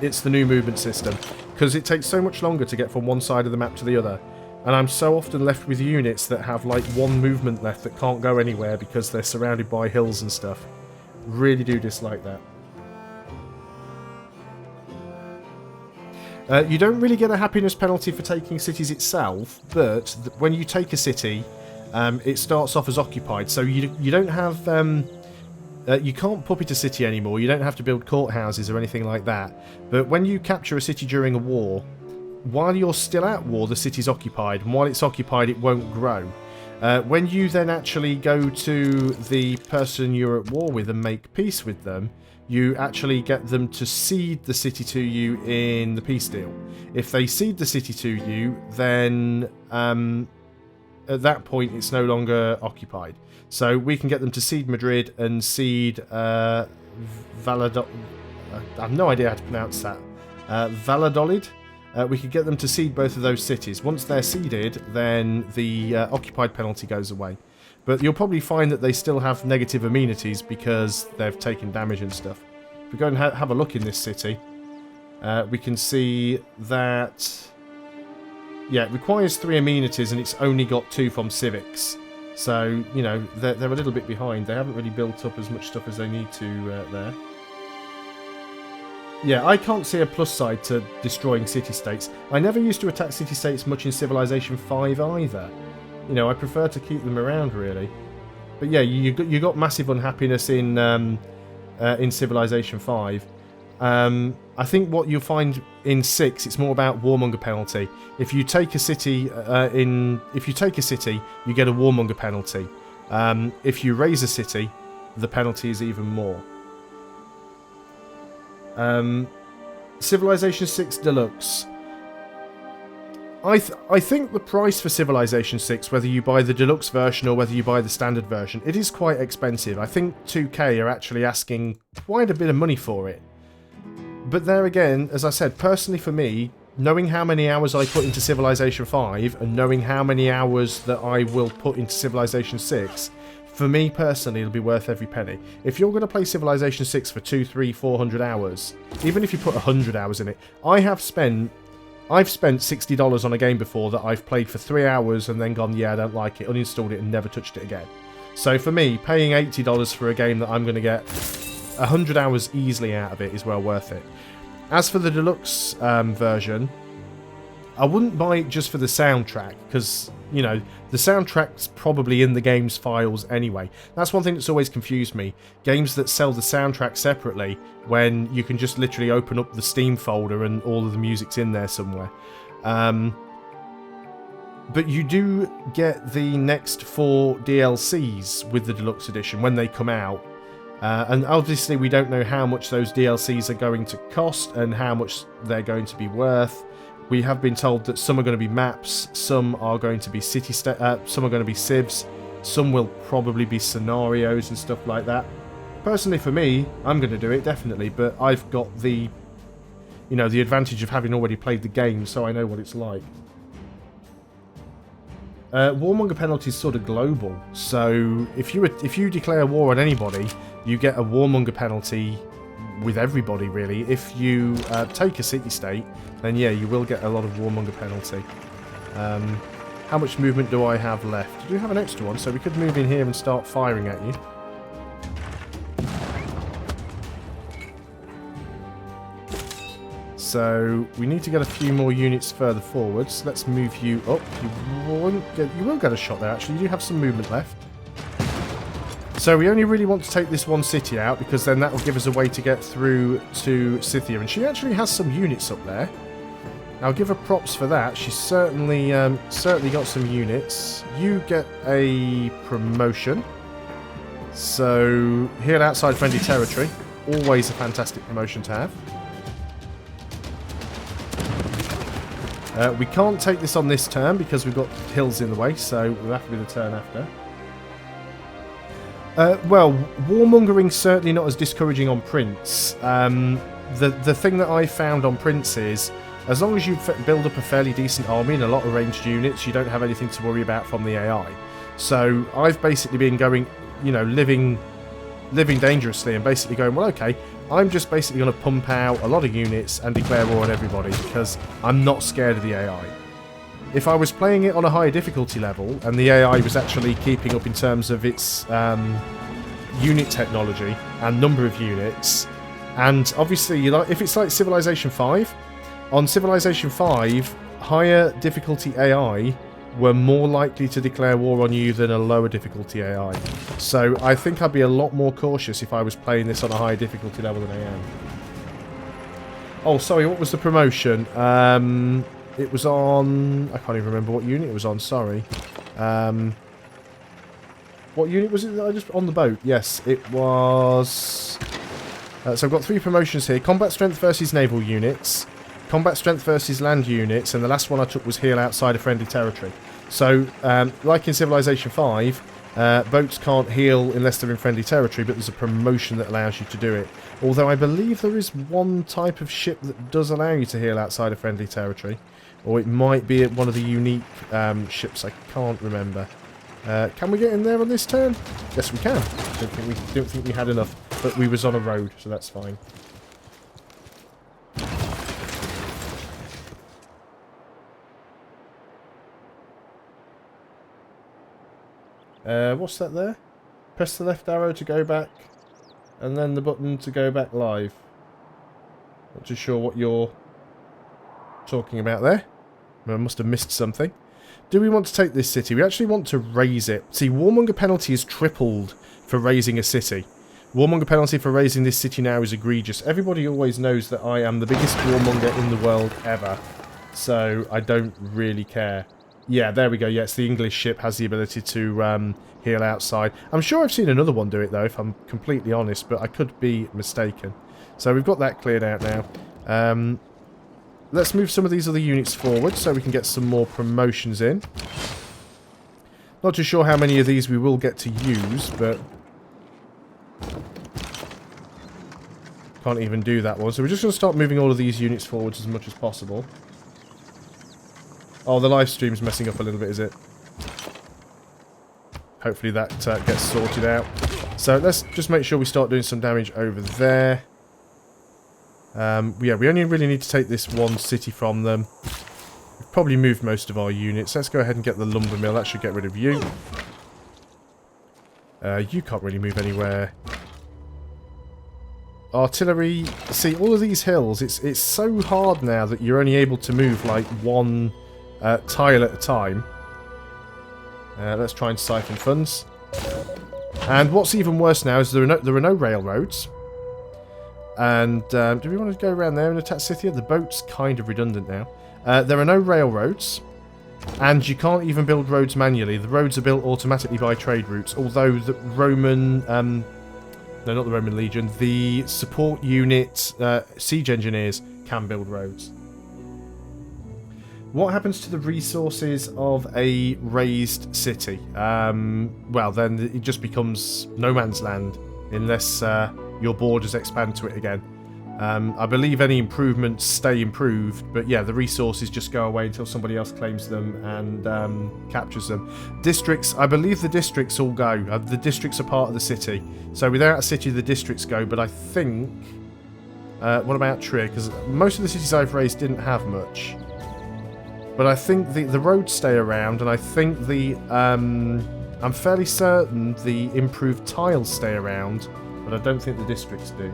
it's the new movement system. Because it takes so much longer to get from one side of the map to the other. And I'm so often left with units that have like one movement left that can't go anywhere because they're surrounded by hills and stuff. Really do dislike that. You don't really get a happiness penalty for taking cities itself, but when you take a city, it starts off as occupied. So you don't have, you can't puppet a city anymore. You don't have to build courthouses or anything like that. But when you capture a city during a war, while you're still at war, the city's occupied, and while it's occupied, it won't grow. When you then actually go to the person you're at war with and make peace with them, you actually get them to cede the city to you in the peace deal. If they cede the city to you, then at that point it's no longer occupied. So we can get them to cede Madrid and cede Valladolid. I have no idea how to pronounce that. Valladolid. We could get them to cede both of those cities. Once they're ceded, then the occupied penalty goes away. But you'll probably find that they still have negative amenities because they've taken damage and stuff. If we go and have a look in this city, we can see that, yeah, it requires 3 amenities and it's only got 2 from civics. So, you know, they're a little bit behind. They haven't really built up as much stuff as they need to there. Yeah, I can't see a plus side to destroying city-states. I never used to attack city-states much in Civilization 5 either. You know, I prefer to keep them around, really. But yeah, you got massive unhappiness in Civilization 5. I think what you'll find in 6, it's more about warmonger penalty. If you take a city, you get a warmonger penalty. If you raise a city, the penalty is even more. Civilization 6 Deluxe. I think the price for Civilization 6, whether you buy the deluxe version or whether you buy the standard version, it is quite expensive. I think 2K are actually asking quite a bit of money for it. But there again, as I said, personally for me, knowing how many hours I put into Civilization 5 and knowing how many hours that I will put into Civilization 6, for me personally, it'll be worth every penny. If you're going to play Civilization 6 for 200, 300, 400 hours, even if you put 100 hours in it, I've spent $60 on a game before that I've played for 3 hours and then gone, yeah, I don't like it, uninstalled it and never touched it again. So for me, paying $80 for a game that I'm going to get 100 hours easily out of it is well worth it. As for the deluxe version, I wouldn't buy it just for the soundtrack, because, you know, the soundtrack's probably in the game's files anyway. That's one thing that's always confused me. Games that sell the soundtrack separately, when you can just literally open up the Steam folder and all of the music's in there somewhere. But you do get the next 4 DLCs with the deluxe edition when they come out. And obviously we don't know how much those DLCs are going to cost and how much they're going to be worth. We have been told that some are going to be maps, some are going to be some are going to be civs, some will probably be scenarios and stuff like that. Personally, for me, I'm going to do it definitely, but I've got the, you know, the advantage of having already played the game, so I know what it's like. Warmonger penalty is sort of global, so if you declare war on anybody, you get a warmonger penalty with everybody, really. If you take a city-state, then yeah, you will get a lot of warmonger penalty. How much movement do I have left? I do have an extra one, so we could move in here and start firing at you. So we need to get a few more units further forwards. Let's move you up. You will get a shot there, actually. You do have some movement left. So we only really want to take this one city out, because then that will give us a way to get through to Scythia. And she actually has some units up there. I'll give her props for that. She's certainly got some units. You get a promotion. So here outside friendly territory. Always a fantastic promotion to have. We can't take this on this turn because we've got hills in the way, so we'll have to be the turn after. Well, warmongering's certainly not as discouraging on Prince. The thing that I found on Prince is, as long as you build up a fairly decent army and a lot of ranged units, you don't have anything to worry about from the AI. So I've basically been going, you know, living dangerously and basically going, well, okay, I'm just basically going to pump out a lot of units and declare war on everybody because I'm not scared of the AI. If I was playing it on a higher difficulty level and the AI was actually keeping up in terms of its unit technology and number of units, and obviously, you know, if it's like Civilization 5, on Civilization 5, higher difficulty AI were more likely to declare war on you than a lower difficulty AI. So I think I'd be a lot more cautious if I was playing this on a higher difficulty level than I am. Oh, sorry, what was the promotion? It was on... I can't even remember what unit it was on, sorry. What unit was it that I just... On the boat, yes, it was... so I've got 3 promotions here. Combat strength versus naval units. Combat strength versus land units, and the last one I took was heal outside of friendly territory. So, like in Civilization 5, Boats can't heal unless they're in friendly territory, but there's a promotion that allows you to do it. Although I believe there is one type of ship that does allow you to heal outside of friendly territory. Or it might be one of the unique ships, I can't remember. Can we get in there on this turn? Yes, we can. Don't think we had enough, but we was on a road, so that's fine. What's that there? Press the left arrow to go back, and then the button to go back live. Not too sure what you're talking about there. I must have missed something. Do we want to take this city? We actually want to raise it. See, warmonger penalty is tripled for raising a city. Warmonger penalty for raising this city now is egregious. Everybody always knows that I am the biggest warmonger in the world ever. So I don't really care. Yeah, there we go. Yeah, it's the English ship has the ability to heal outside. I'm sure I've seen another one do it, though, if I'm completely honest, but I could be mistaken. So we've got that cleared out now. Let's move some of these other units forward so we can get some more promotions in. Not too sure how many of these we will get to use, but can't even do that one. So we're just going to start moving all of these units forwards as much as possible. Oh, the live stream's messing up a little bit, is it? Hopefully that gets sorted out. So let's just make sure we start doing some damage over there. Yeah, we only really need to take this one city from them. We've probably moved most of our units. Let's go ahead and get the lumber mill. That should get rid of you. You can't really move anywhere. Artillery. See, all of these hills, it's so hard now that you're only able to move like one tile at a time. Let's try and siphon funds. And what's even worse now is there are no railroads. And do we want to go around there and attack Scythia? The boat's kind of redundant now. There are no railroads. And you can't even build roads manually. The roads are built automatically by trade routes. Although the Roman... no, not the Roman Legion. The support unit, siege engineers, can build roads. What happens to the resources of a raised city? Well, then it just becomes no man's land. Unless your borders expand to it again. I believe any improvements stay improved, but yeah, the resources just go away until somebody else claims them and captures them. Districts, I believe the districts all go. The districts are part of the city. So without a city, the districts go, but I think... what about Trier? Because most of the cities I've raised didn't have much. But I think the roads stay around, and I think the... I'm fairly certain the improved tiles stay around, but I don't think the districts do.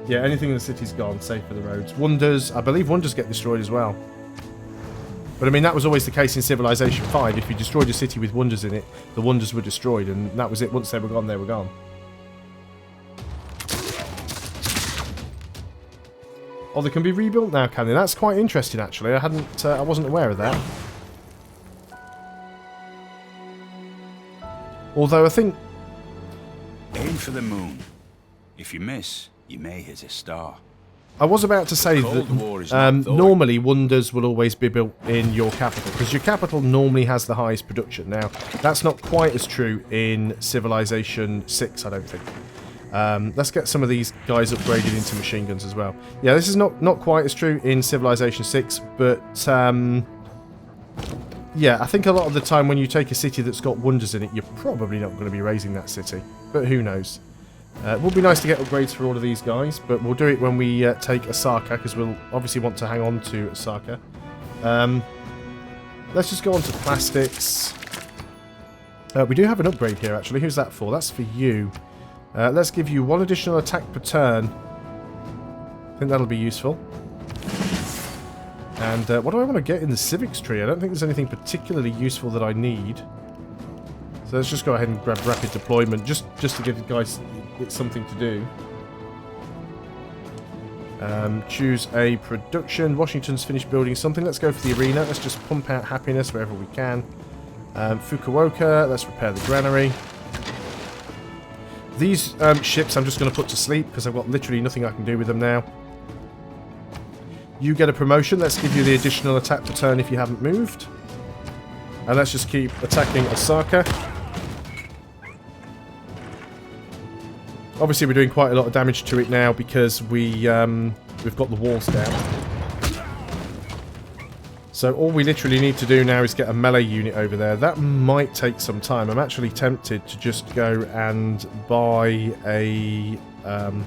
Yeah, anything in the city's gone, save for the roads. Wonders, I believe wonders get destroyed as well. But I mean, that was always the case in Civilization 5. If you destroyed a city with wonders in it, the wonders were destroyed, and that was it. Once they were gone, they were gone. Oh, they can be rebuilt now, can they? That's quite interesting, actually. I wasn't aware of that. Although I think... Aim for the moon. If you miss, you may hit a star. I was about to say that normally wonders will always be built in your capital, because your capital normally has the highest production. Now, that's not quite as true in Civilization 6, I don't think. Let's get some of these guys upgraded into machine guns as well. Yeah, this is not quite as true in Civilization 6, but... yeah, I think a lot of the time when you take a city that's got wonders in it, you're probably not going to be raising that city. But who knows. It would be nice to get upgrades for all of these guys, but we'll do it when we take Osaka, because we'll obviously want to hang on to Osaka. Let's just go on to plastics. We do have an upgrade here, actually. Who's that for? That's for you. Let's give you 1 additional attack per turn. I think that'll be useful. And what do I want to get in the civics tree? I don't think there's anything particularly useful that I need. So let's just go ahead and grab rapid deployment, just to give the guys something to do. Choose a production. Washington's finished building something. Let's go for the arena. Let's just pump out happiness wherever we can. Fukuoka, let's repair the granary. These ships I'm just going to put to sleep because I've got literally nothing I can do with them now. You get a promotion. Let's give you the additional attack per turn if you haven't moved. And let's just keep attacking Osaka. Obviously, we're doing quite a lot of damage to it now because we've got the walls down. So all we literally need to do now is get a melee unit over there. That might take some time. I'm actually tempted to just go and buy a... do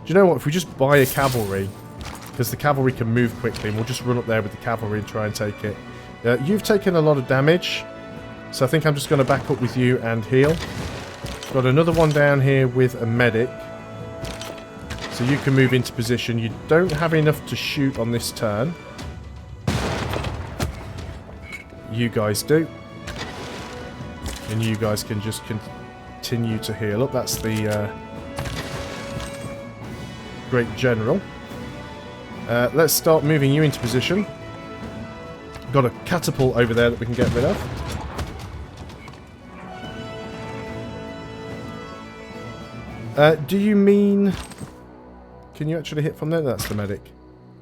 you know what? If we just buy a cavalry, because the cavalry can move quickly, and we'll just run up there with the cavalry and try and take it. You've taken a lot of damage, so I think I'm just going to back up with you and heal. Got another one down here with a medic. So you can move into position. You don't have enough to shoot on this turn. You guys do. And you guys can just continue to heal up. That's the Great General. Let's start moving you into position. Got a catapult over there that we can get rid of. Do you mean... Can you actually hit from there? That's the medic.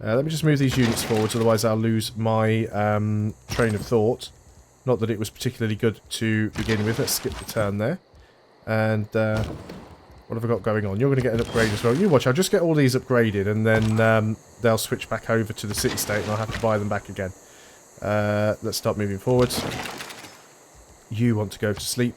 Let me just move these units forwards, otherwise I'll lose my train of thought. Not that it was particularly good to begin with. Let's skip the turn there. And what have I got going on? You're going to get an upgrade as well. You watch, I'll just get all these upgraded, and then they'll switch back over to the city-state, and I'll have to buy them back again. Let's start moving forwards. You want to go to sleep.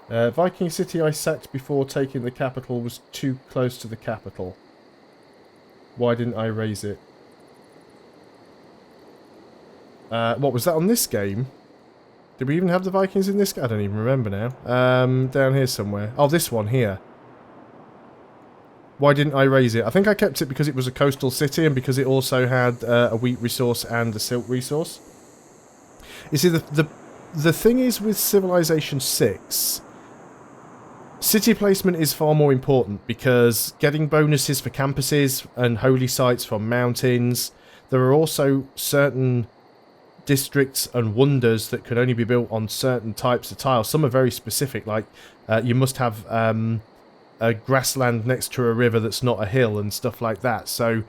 Viking city I sacked before taking the capital was too close to the capital. Why didn't I raise it? What was that on this game? Did we even have the Vikings in this game? I don't even remember now. Down here somewhere. Oh, this one here. Why didn't I raise it? I think I kept it because it was a coastal city and because it also had a wheat resource and a silk resource. You see, the thing is with Civilization 6... City placement is far more important because getting bonuses for campuses and holy sites from mountains, there are also certain districts and wonders that can only be built on certain types of tiles. Some are very specific, like you must have a grassland next to a river that's not a hill and stuff like that. So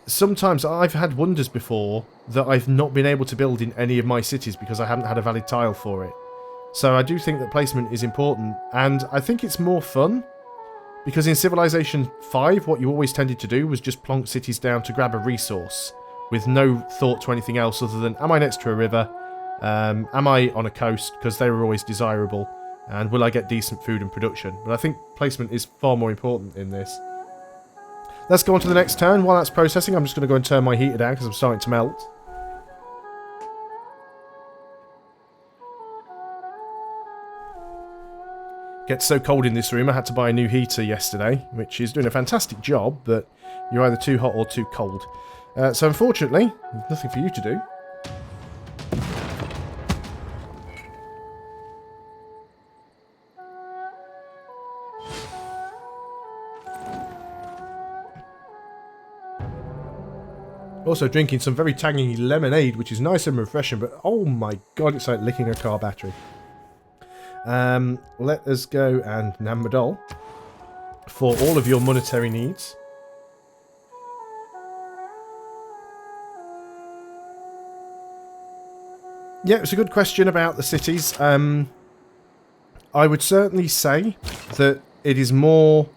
sometimes I've had wonders before that I've not been able to build in any of my cities because I haven't had a valid tile for it. So I do think that placement is important, and I think it's more fun, because in Civilization 5, what you always tended to do was just plonk cities down to grab a resource, with no thought to anything else other than, am I next to a river, am I on a coast, because they were always desirable, and will I get decent food and production? But I think placement is far more important in this. Let's go on to the next turn. While that's processing, I'm just going to go and turn my heater down, because I'm starting to melt. Gets so cold in this room, I had to buy a new heater yesterday, which is doing a fantastic job, but you're either too hot or too cold. So unfortunately, there's nothing for you to do. Also drinking some very tangy lemonade, which is nice and refreshing, but oh my god, it's like licking a car battery. Let us go and Namadol for all of your monetary needs. Yeah, it's a good question about the cities. I would certainly say that it is more...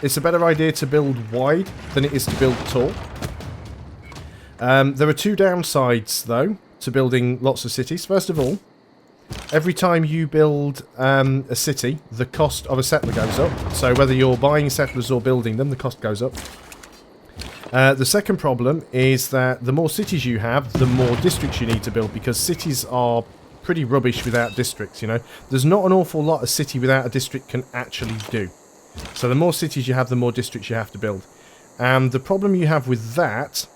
It's a better idea to build wide than it is to build tall. There are two downsides, though, to building lots of cities. First of all, every time you build a city, the cost of a settler goes up. So whether you're buying settlers or building them, the cost goes up. The second problem is that the more cities you have, the more districts you need to build, because cities are pretty rubbish without districts, you know. There's not an awful lot a city without a district can actually do. So the more cities you have, the more districts you have to build. And the problem you have with that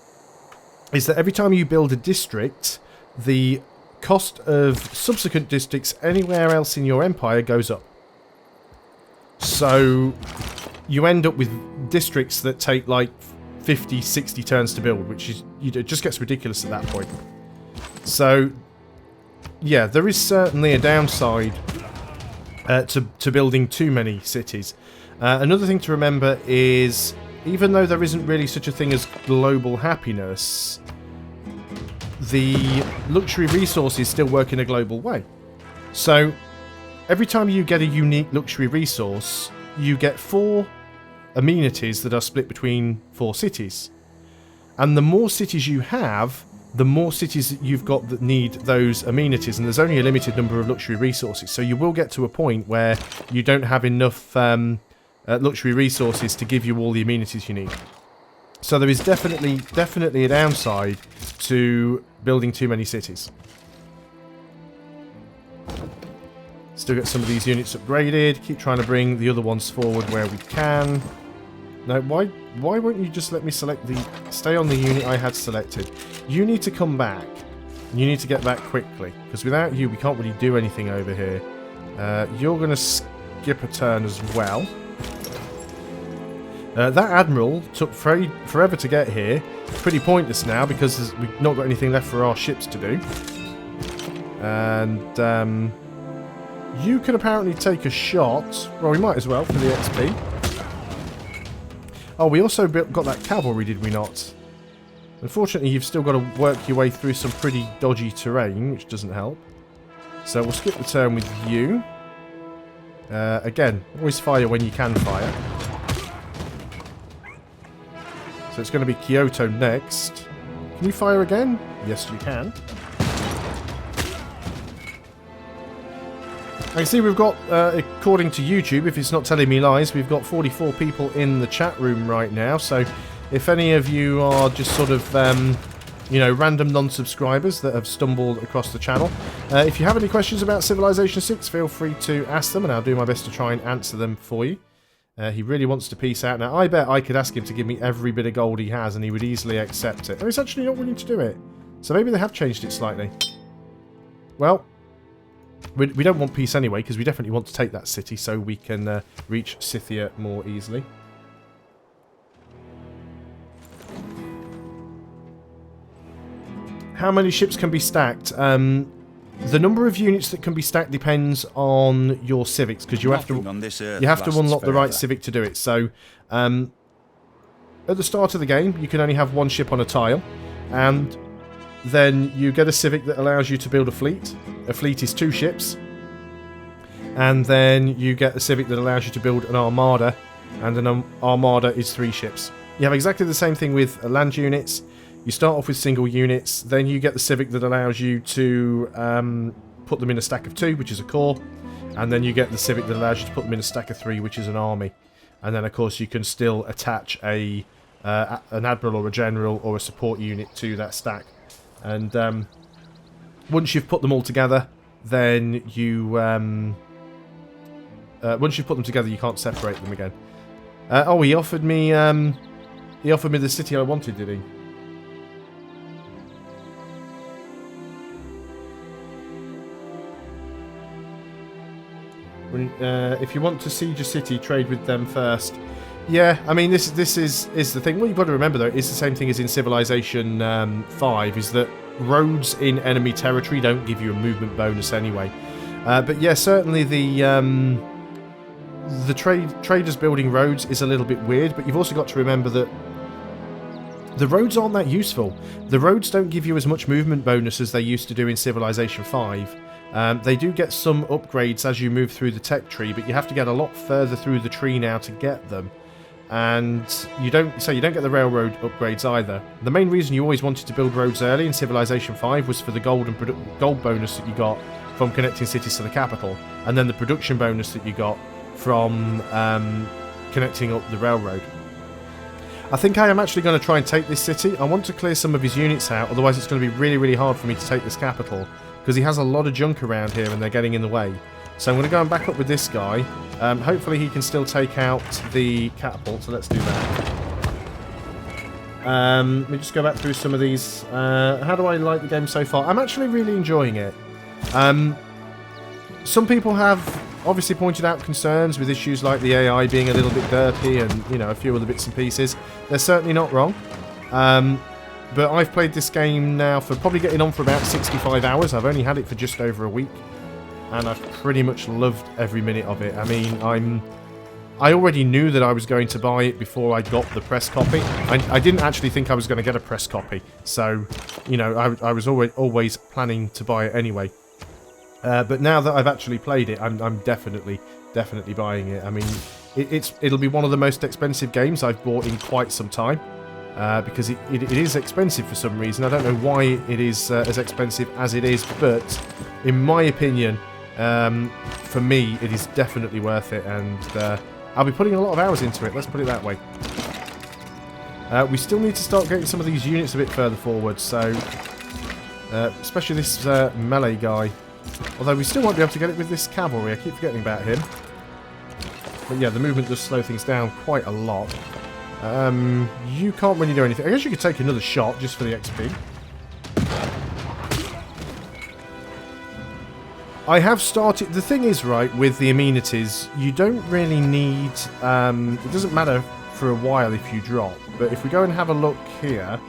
is that every time you build a district, the cost of subsequent districts anywhere else in your empire goes up. So you end up with districts that take like 50, 60 turns to build, which is, it just gets ridiculous at that point. So yeah, there is certainly a downside to building too many cities. Another thing to remember is, even though there isn't really such a thing as global happiness, the luxury resources still work in a global way. So every time you get a unique luxury resource, you get 4 amenities that are split between 4 cities. And the more cities you have, the more cities that you've got that need those amenities, and there's only a limited number of luxury resources. So you will get to a point where you don't have enough luxury resources to give you all the amenities you need. So there is definitely a downside to building too many cities. Still get some of these units upgraded. Keep trying to bring the other ones forward where we can. No, why won't you just let me select stay on the unit I had selected? You need to come back. You need to get back quickly, because without you we can't really do anything over here. You're going to skip a turn as well. That admiral took forever to get here. Pretty pointless now, because we've not got anything left for our ships to do. And you can apparently take a shot. Well, we might as well for the XP. Oh, we also got that cavalry, did we not? Unfortunately, you've still got to work your way through some pretty dodgy terrain, which doesn't help. So we'll skip the turn with you. Again, always fire when you can fire. So it's going to be Kyoto next. Can you fire again? Yes, you can. I can see we've got, according to YouTube, if it's not telling me lies, we've got 44 people in the chat room right now. So if any of you are just sort of, you know, random non-subscribers that have stumbled across the channel, if you have any questions about Civilization 6, feel free to ask them, and I'll do my best to try and answer them for you. He really wants to peace out. Now, I bet I could ask him to give me every bit of gold he has, and he would easily accept it. Oh, he's actually not willing to do it. So maybe they have changed it slightly. Well, we don't want peace anyway, because we definitely want to take that city so we can reach Scythia more easily. How many ships can be stacked? The number of units that can be stacked depends on your civics, because you have to unlock the right civic to do it. So at the start of the game, you can only have 1 ship on a tile, and then you get a civic that allows you to build a fleet. A fleet is 2 ships, and then you get a civic that allows you to build an armada, and an armada is 3 ships. You have exactly the same thing with land units. You start off with single units, then you get the civic that allows you to put them in a stack of 2, which is a corps, and then you get the civic that allows you to put them in a stack of 3, which is an army. And then, of course, you can still attach an admiral or a general or a support unit to that stack. And once you've put them all together, then you once you've put them together, you can't separate them again. Oh, he offered me the city I wanted, did he? If you want to siege a city, trade with them first. Yeah, I mean, this is the thing. What you've got to remember, though, is the same thing as in Civilization 5, is that roads in enemy territory don't give you a movement bonus anyway. But yeah, certainly the traders building roads is a little bit weird, but you've also got to remember that the roads aren't that useful. The roads don't give you as much movement bonus as they used to do in Civilization 5. They do get some upgrades as you move through the tech tree, but you have to get a lot further through the tree now to get them. And you don't get the railroad upgrades either. The main reason you always wanted to build roads early in Civilization 5 was for the gold bonus that you got from connecting cities to the capital, and then the production bonus that you got from connecting up the railroad. I think I am actually going to try and take this city. I want to clear some of his units out, otherwise it's going to be really, really hard for me to take this capital, because he has a lot of junk around here and they're getting in the way. So I'm going to go and back up with this guy. Hopefully he can still take out the catapult, so let's do that. Let me just go back through some of these. How do I like the game so far? I'm actually really enjoying it. Some people have obviously pointed out concerns with issues like the AI being a little bit derpy and, you know, a few other bits and pieces. They're certainly not wrong. But I've played this game now for probably getting on for about 65 hours. I've only had it for just over a week. and I've pretty much loved every minute of it. I mean, I already knew that I was going to buy it before I got the press copy. I didn't actually think I was going to get a press copy, so, you know, I was always planning to buy it anyway. But now that I've actually played it, I'm definitely buying it. I mean, it'll be one of the most expensive games I've bought in quite some time, because it is expensive for some reason. I don't know why it is as expensive as it is, but in my opinion, for me, it is definitely worth it, and I'll be putting a lot of hours into it, let's put it that way. We still need to start getting some of these units a bit further forward, so especially this melee guy. Although we still won't be able to get it with this cavalry, I keep forgetting about him. But yeah, the movement does slow things down quite a lot. You can't really do anything. I guess you could take another shot just for the XP. I have started... The thing is, right, with the amenities, you don't really need... it doesn't matter for a while if you drop. But if we go and have a look here,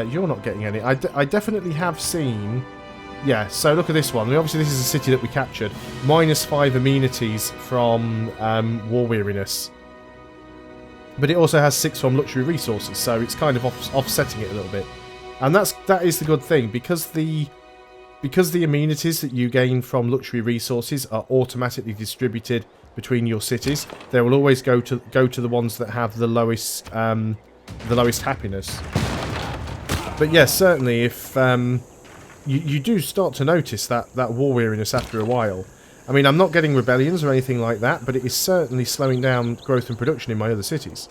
you're not getting any. I definitely have seen... Yeah, so look at this one. Obviously, this is a city that we captured. -5 amenities from war weariness. But it also has 6 from luxury resources, so it's kind of offsetting it a little bit. And that is the good thing, because the amenities that you gain from luxury resources are automatically distributed between your cities. They will always go to the ones that have the lowest happiness. But yes, certainly if you do start to notice that war weariness after a while. I mean, I'm not getting rebellions or anything like that, but it is certainly slowing down growth and production in my other cities.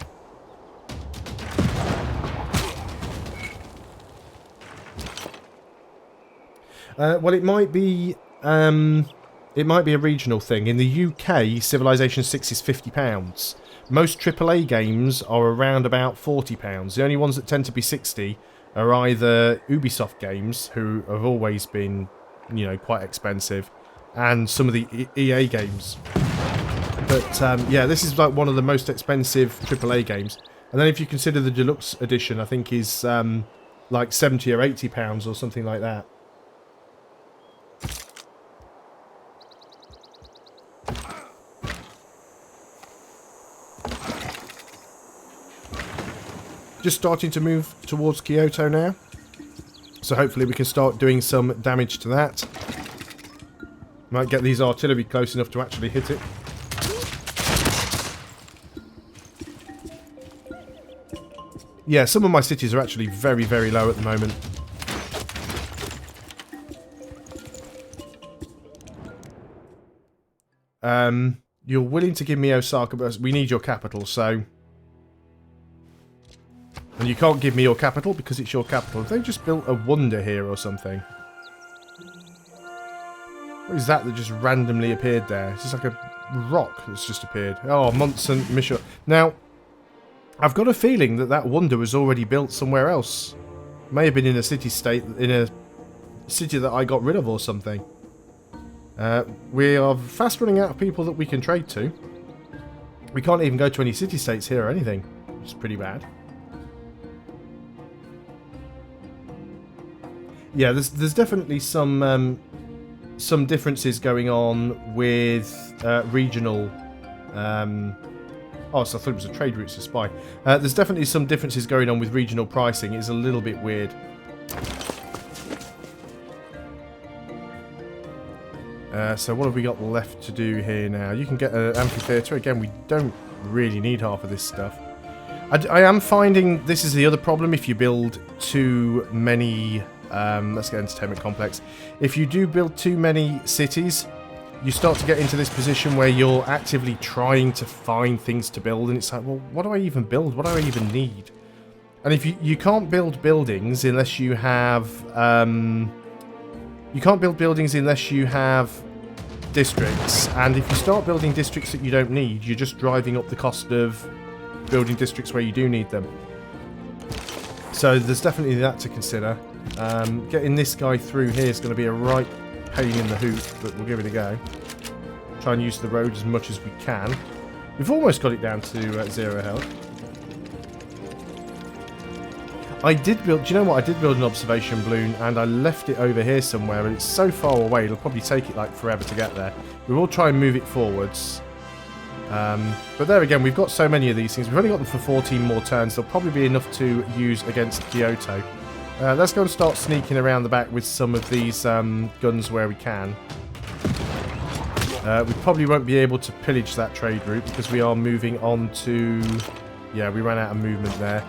Well, it might be a regional thing. In the UK, Civilization 6 is £50. Most AAA games are around about £40. The only ones that tend to be 60 are either Ubisoft games, who have always been, you know, quite expensive, and some of the EA games. But yeah, this is like one of the most expensive AAA games. And then if you consider the deluxe edition, I think is like £70 or £80 or something like that. Just starting to move towards Kyoto now, so hopefully we can start doing some damage to that. Might get these artillery close enough to actually hit it. Yeah, some of my cities are actually very, very low at the moment. You're willing to give me Osaka, but we need your capital, so... And you can't give me your capital because it's your capital. Have they just built a wonder here or something? What is that just randomly appeared there? It's just like a rock that's just appeared. Oh, Munson Mission. Now, I've got a feeling that wonder was already built somewhere else. May have been in a city-state, in a city that I got rid of or something. We are fast running out of people that we can trade to. We can't even go to any city-states here or anything, which is pretty bad. Yeah, there's definitely some differences going on with regional. Oh, so I thought it was a trade route to spy. There's definitely some differences going on with regional pricing. It's a little bit weird. So what have we got left to do here now? You can get an amphitheatre. Again, we don't really need half of this stuff. I am finding this is the other problem if you build too many... let's get entertainment complex. If you do build too many cities, you start to get into this position where you're actively trying to find things to build, and it's like, well, what do I even build? What do I even need? And if you can't build buildings unless you have districts, and if you start building districts that you don't need, you're just driving up the cost of building districts where you do need them. So there's definitely that to consider. Getting this guy through here is going to be a right pain in the hoot, but we'll give it a go. Try and use the road as much as we can. We've almost got it down to 0 health. I did build... Do you know what? I did build an observation balloon, and I left it over here somewhere, and it's so far away, it'll probably take it, like, forever to get there. We will try and move it forwards. But there again, we've got so many of these things. We've only got them for 14 more turns. There'll probably be enough to use against Kyoto. Let's go and start sneaking around the back with some of these guns where we can. We probably won't be able to pillage that trade route because we are moving on to... Yeah, we ran out of movement there.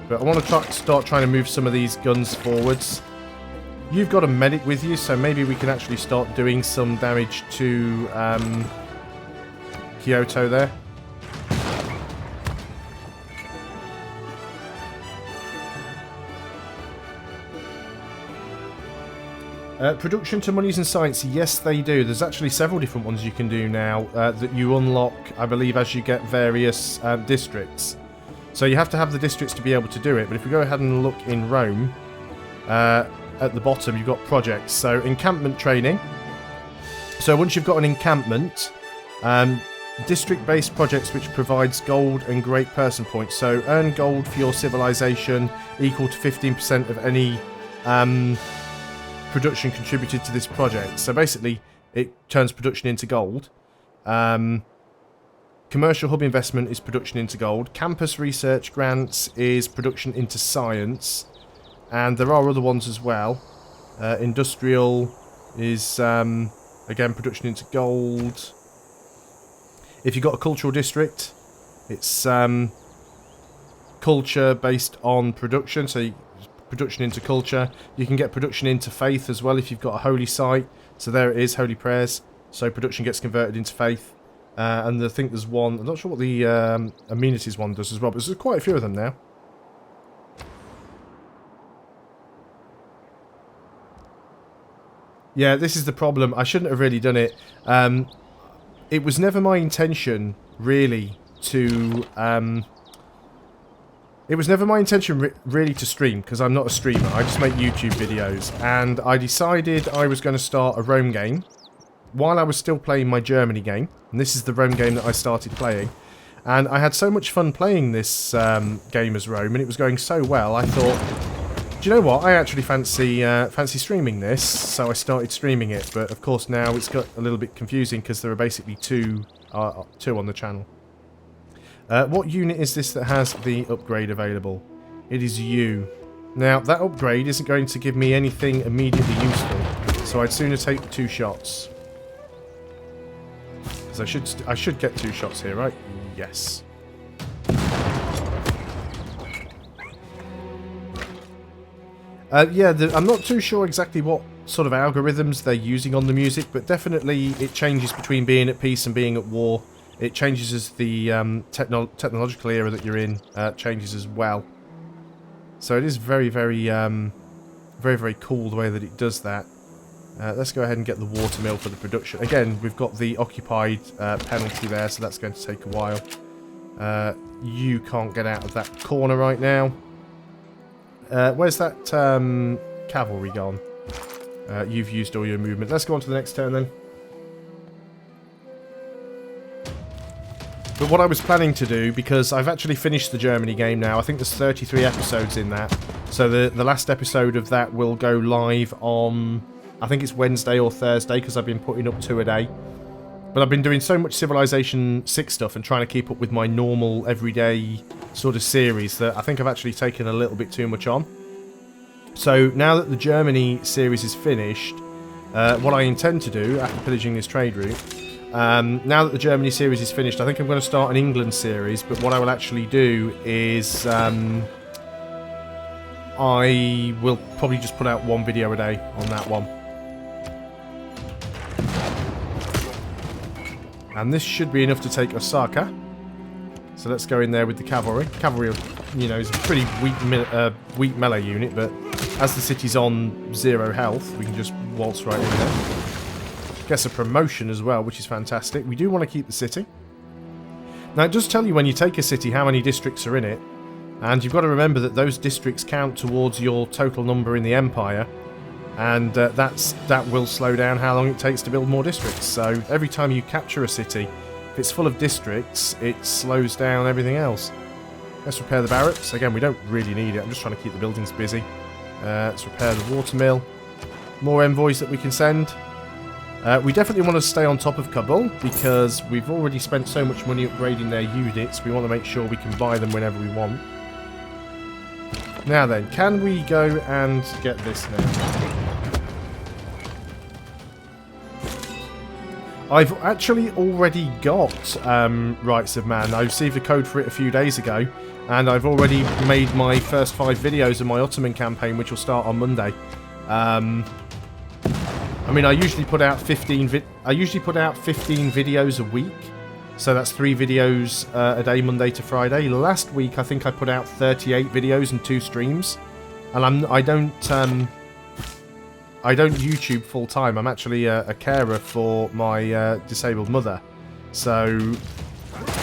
But I want to start trying to move some of these guns forwards. You've got a medic with you, so maybe we can actually start doing some damage to Kyoto there. Production to monies and science, yes they do. There's actually several different ones you can do now that you unlock, I believe, as you get various districts. So you have to have the districts to be able to do it, but if we go ahead and look in Rome, at the bottom you've got projects. So encampment training. So once you've got an encampment, district-based projects which provides gold and great person points. So earn gold for your civilization equal to 15% of any production contributed to this project. So basically it turns production into gold. Commercial hub investment is production into gold. Campus research grants is production into science. And there are other ones as well. Industrial is, again, production into gold. If you've got a cultural district, it's culture based on production. So production into culture. You can get production into faith as well if you've got a holy site. So there it is, holy prayers. So production gets converted into faith. And I think there's one, I'm not sure what the amenities one does as well, but there's quite a few of them now. Yeah, this is the problem. I shouldn't have really done it. It was never my intention, really, to... It was never my intention really to stream, because I'm not a streamer. I just make YouTube videos. And I decided I was going to start a Rome game while I was still playing my Germany game. And this is the Rome game that I started playing. And I had so much fun playing this game as Rome, and it was going so well, I thought, do you know what? I actually fancy streaming this, so I started streaming it. But of course now it's got a little bit confusing because there are basically two on the channel. What unit is this that has the upgrade available? It is you. Now, that upgrade isn't going to give me anything immediately useful, so I'd sooner take 2 shots. Because I should get 2 shots here, right? Yes. Yeah, I'm not too sure exactly what sort of algorithms they're using on the music, but definitely it changes between being at peace and being at war. It changes as the technological era that you're in changes as well. So it is very, very, very cool the way that it does that. Let's go ahead and get the watermill for the production. Again, we've got the occupied penalty there, so that's going to take a while. You can't get out of that corner right now. Where's that cavalry gone? You've used all your movement. Let's go on to the next turn then. But what I was planning to do, because I've actually finished the Germany game now, I think there's 33 episodes in that. So the last episode of that will go live on, I think it's Wednesday or Thursday, because I've been putting up 2 a day. But I've been doing so much Civilization 6 stuff and trying to keep up with my normal, everyday sort of series that I think I've actually taken a little bit too much on. So now that the Germany series is finished, what I intend to do, after pillaging this trade route, now that the Germany series is finished, I think I'm going to start an England series, but what I will actually do is I will probably just put out 1 video a day on that one. And this should be enough to take Osaka. So let's go in there with the cavalry. Cavalry, you know, is a pretty weak melee unit, but as the city's on 0 health, we can just waltz right in there. Gets a promotion as well, which is fantastic. We do want to keep the city. Now, it does tell you when you take a city how many districts are in it. And you've got to remember that those districts count towards your total number in the empire. And that will slow down how long it takes to build more districts. So every time you capture a city, if it's full of districts, it slows down everything else. Let's repair the barracks. Again, we don't really need it. I'm just trying to keep the buildings busy. Let's repair the watermill. More envoys that we can send. We definitely want to stay on top of Kabul because we've already spent so much money upgrading their units. We want to make sure we can buy them whenever we want. Now then, can we go and get this now? I've actually already got Rights of Man. I received a code for it a few days ago, and I've already made my first 5 videos of my Ottoman campaign, which will start on Monday. I mean, I usually put out 15 videos a week, so that's 3 videos a day, Monday to Friday. Last week, I think I put out 38 videos and 2 streams, and I don't YouTube full time. I'm actually a carer for my disabled mother, so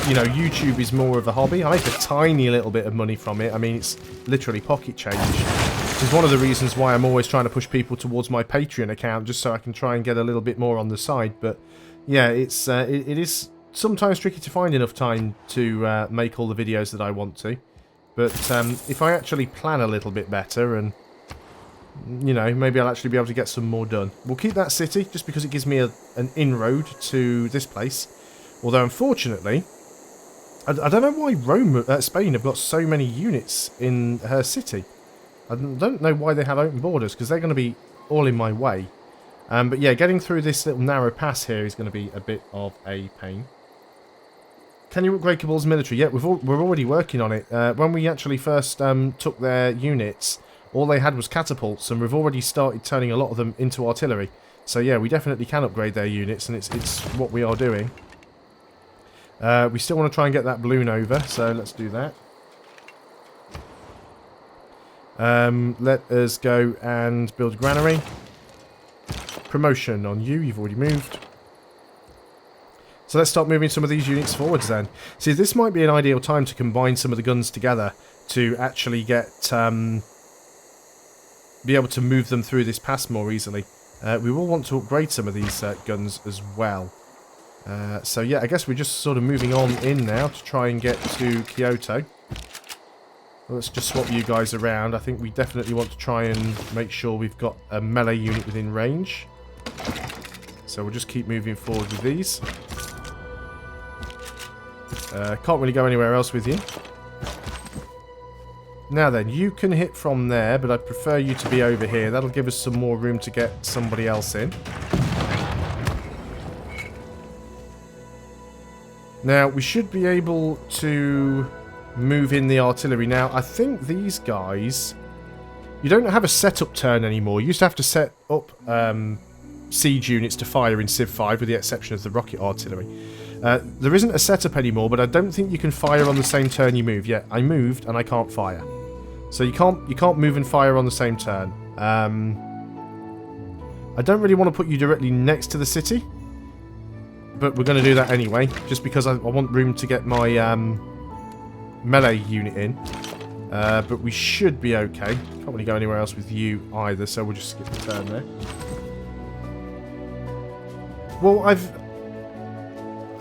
you know, YouTube is more of a hobby. I make a tiny little bit of money from it. I mean, it's literally pocket change. Which is one of the reasons why I'm always trying to push people towards my Patreon account, just so I can try and get a little bit more on the side. But yeah, it is sometimes tricky to find enough time to make all the videos that I want to. But if I actually plan a little bit better and, you know, maybe I'll actually be able to get some more done. We'll keep that city just because it gives me an inroad to this place. Although, unfortunately, I don't know why Spain have got so many units in her city. I don't know why they have open borders, because they're going to be all in my way. But yeah, getting through this little narrow pass here is going to be a bit of a pain. Can you upgrade Kabul's military? Yeah, we're already working on it. When we actually first took their units, all they had was catapults, and we've already started turning a lot of them into artillery. So yeah, we definitely can upgrade their units, and it's what we are doing. We still want to try and get that balloon over, so let's do that. Let us go and build a granary. Promotion on you, you've already moved. So let's start moving some of these units forwards then. See, this might be an ideal time to combine some of the guns together to actually get be able to move them through this pass more easily. We will want to upgrade some of these guns as well. So yeah, I guess we're just sort of moving on in now to try and get to Kyoto. Let's just swap you guys around. I think we definitely want to try and make sure we've got a melee unit within range. So we'll just keep moving forward with these. Can't really go anywhere else with you. Now then, you can hit from there, but I'd prefer you to be over here. That'll give us some more room to get somebody else in. Now, we should be able to move in the artillery. Now, I think these guys... You don't have a setup turn anymore. You used to have to set up siege units to fire in Civ 5, with the exception of the rocket artillery. There isn't a setup anymore, but I don't think you can fire on the same turn you move. Yeah, I moved and I can't fire. So you can't move and fire on the same turn. I don't really want to put you directly next to the city, but we're going to do that anyway, just because I want room to get my melee unit in. But we should be okay. Can't really go anywhere else with you either, so we'll just skip the turn there. Well, I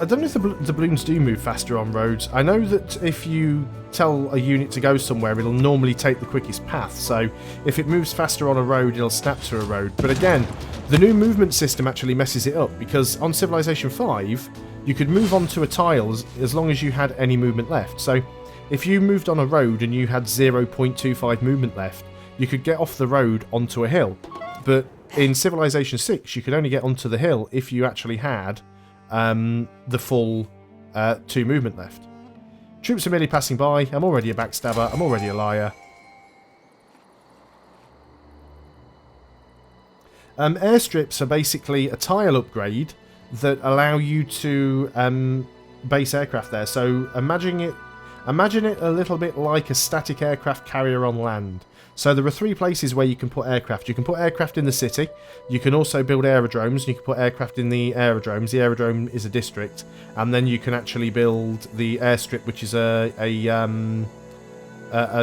don't know if the balloons do move faster on roads. I know that if you tell a unit to go somewhere, it'll normally take the quickest path. So if it moves faster on a road, it'll snap to a road. But again, the new movement system actually messes it up, because on Civilization 5, you could move onto a tile as long as you had any movement left. So if you moved on a road and you had 0.25 movement left, you could get off the road onto a hill. But in Civilization 6, you could only get onto the hill if you actually had the full 2 movement left. Troops are merely passing by. I'm already a backstabber. I'm already a liar. Airstrips are basically a tile upgrade that allow you to base aircraft there. So imagine it a little bit like a static aircraft carrier on land. So there are 3 places where you can put aircraft. You can put aircraft in the city. You can also build aerodromes. You can put aircraft in the aerodromes. The aerodrome is a district. And then you can actually build the airstrip, which is a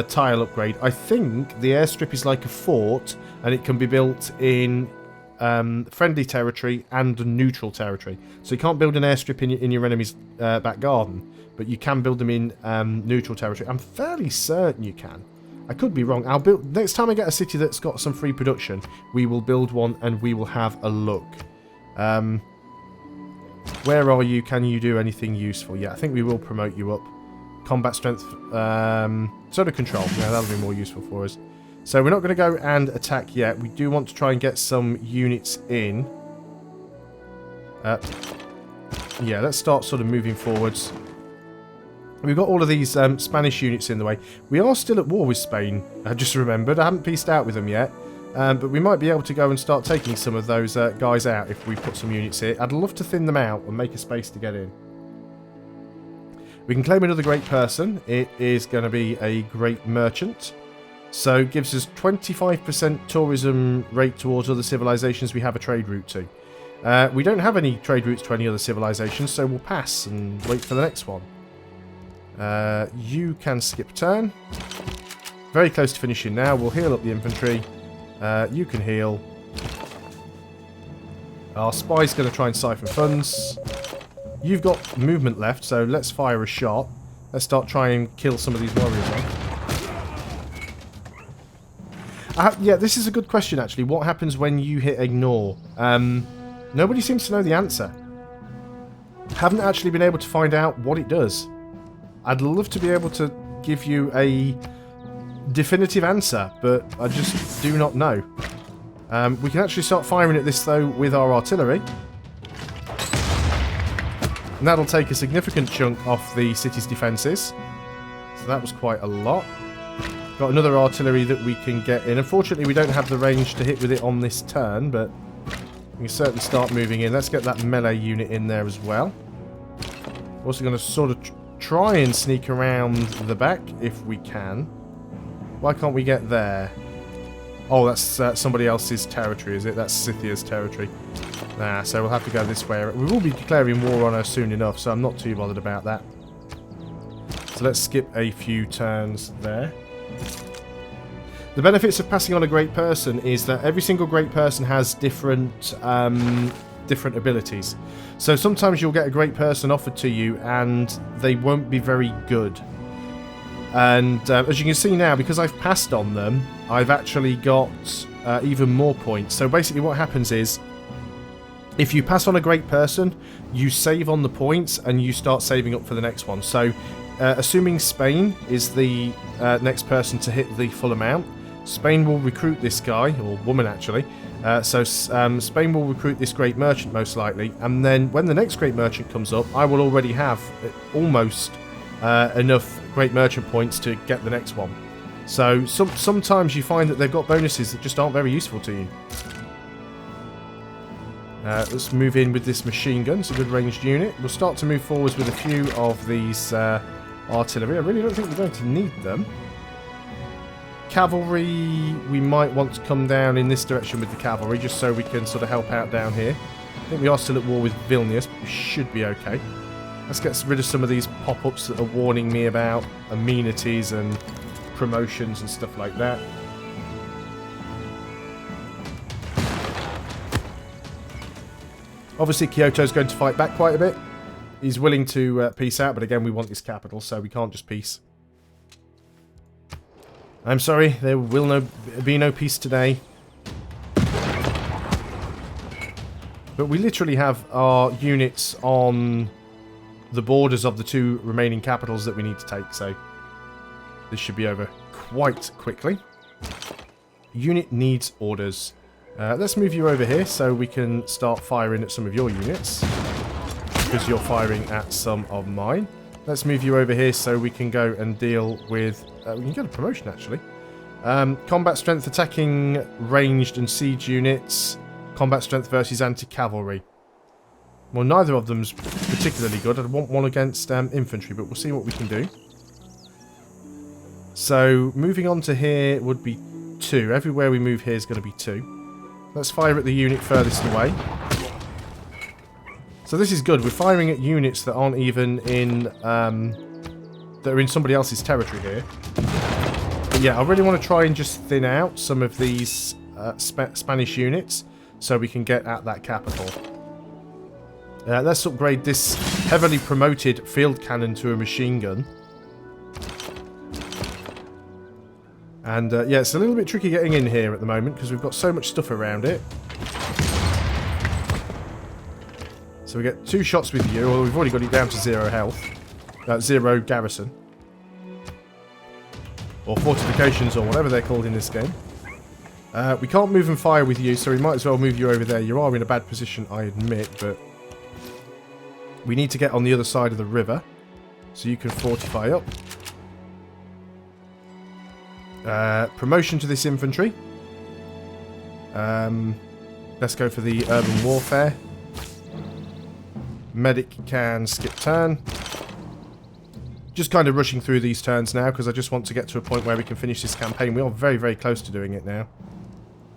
tile upgrade. I think the airstrip is like a fort, and it can be built in friendly territory and neutral territory. So you can't build an airstrip in your enemy's back garden, but you can build them in neutral territory. I'm fairly certain you can. I could be wrong. I'll build next time I get a city that's got some free production. We will build one and we will have a look. Where are you? Can you do anything useful? Yeah, I think we will promote you up. Combat strength, sort of control. Yeah, that'll be more useful for us. So we're not going to go and attack yet. We do want to try and get some units in. Yeah, let's start sort of moving forwards. We've got all of these Spanish units in the way. We are still at war with Spain, I just remembered. I haven't peaced out with them yet. But we might be able to go and start taking some of those guys out if we put some units here. I'd love to thin them out and make a space to get in. We can claim another great person. It is going to be a great merchant. So it gives us 25% tourism rate towards other civilizations we have a trade route to. We don't have any trade routes to any other civilizations, so we'll pass and wait for the next one. You can skip turn. Very close to finishing now. We'll heal up the infantry. You can heal. Our spy's going to try and siphon funds. You've got movement left, so let's fire a shot. Let's start trying and kill some of these warriors off. Yeah, this is a good question, actually. What happens when you hit ignore? Nobody seems to know the answer. Haven't actually been able to find out what it does. I'd love to be able to give you a definitive answer, but I just do not know. We can actually start firing at this, though, with our artillery. And that'll take a significant chunk off the city's defences. So that was quite a lot. Got another artillery that we can get in. Unfortunately, we don't have the range to hit with it on this turn, but we can certainly start moving in. Let's get that melee unit in there as well. Also going to sort of try and sneak around the back if we can. Why can't we get there? Oh, that's somebody else's territory, is it? That's Scythia's territory. Nah, so we'll have to go this way. We will be declaring war on her soon enough, so I'm not too bothered about that. So let's skip a few turns there. The benefits of passing on a great person is that every single great person has different abilities. So sometimes you'll get a great person offered to you and they won't be very good. And as you can see now, because I've passed on them, I've actually got even more points. So basically what happens is, if you pass on a great person, you save on the points and you start saving up for the next one. So assuming Spain is the next person to hit the full amount, Spain will recruit this guy, or woman actually. Spain will recruit this great merchant most likely, and then when the next great merchant comes up, I will already have almost enough great merchant points to get the next one. So sometimes you find that they've got bonuses that just aren't very useful to you. Let's move in with this machine gun. It's a good ranged unit. We'll start to move forwards with a few of these artillery. I really don't think we're going to need them. Cavalry, we might want to come down in this direction with the cavalry, just so we can sort of help out down here. I think we are still at war with Vilnius, but we should be okay. Let's get rid of some of these pop-ups that are warning me about amenities and promotions and stuff like that. Obviously, Kyoto's going to fight back quite a bit. He's willing to peace out, but again, we want his capital, so we can't just peace. I'm sorry, there will be no peace today. But we literally have our units on the borders of the two remaining capitals that we need to take, so this should be over quite quickly. Unit needs orders. Let's move you over here so we can start firing at some of your units, because you're firing at some of mine. Let's move you over here so we can go and deal with... we can get a promotion, actually. Combat strength, attacking ranged and siege units. Combat strength versus anti-cavalry. Well, neither of them's particularly good. I'd want one against infantry, but we'll see what we can do. So, moving on to here would be 2. Everywhere we move here is going to be 2. Let's fire at the unit furthest away. So this is good. We're firing at units that aren't even in... that are in somebody else's territory here. But yeah, I really want to try and just thin out some of these Spanish units. so we can get at that capital. Let's upgrade this heavily promoted field cannon to a machine gun. And yeah, it's a little bit tricky getting in here at the moment because we've got so much stuff around it. So we get 2 shots with you, although we've already got it down to 0 health. 0 garrison. Or fortifications, or whatever they're called in this game. We can't move and fire with you, so we might as well move you over there. You are in a bad position, I admit, but we need to get on the other side of the river, so you can fortify up. Promotion to this infantry. Let's go for the urban warfare. Medic can skip turn. Just kind of rushing through these turns now because I just want to get to a point where we can finish this campaign. We are very, very close to doing it now.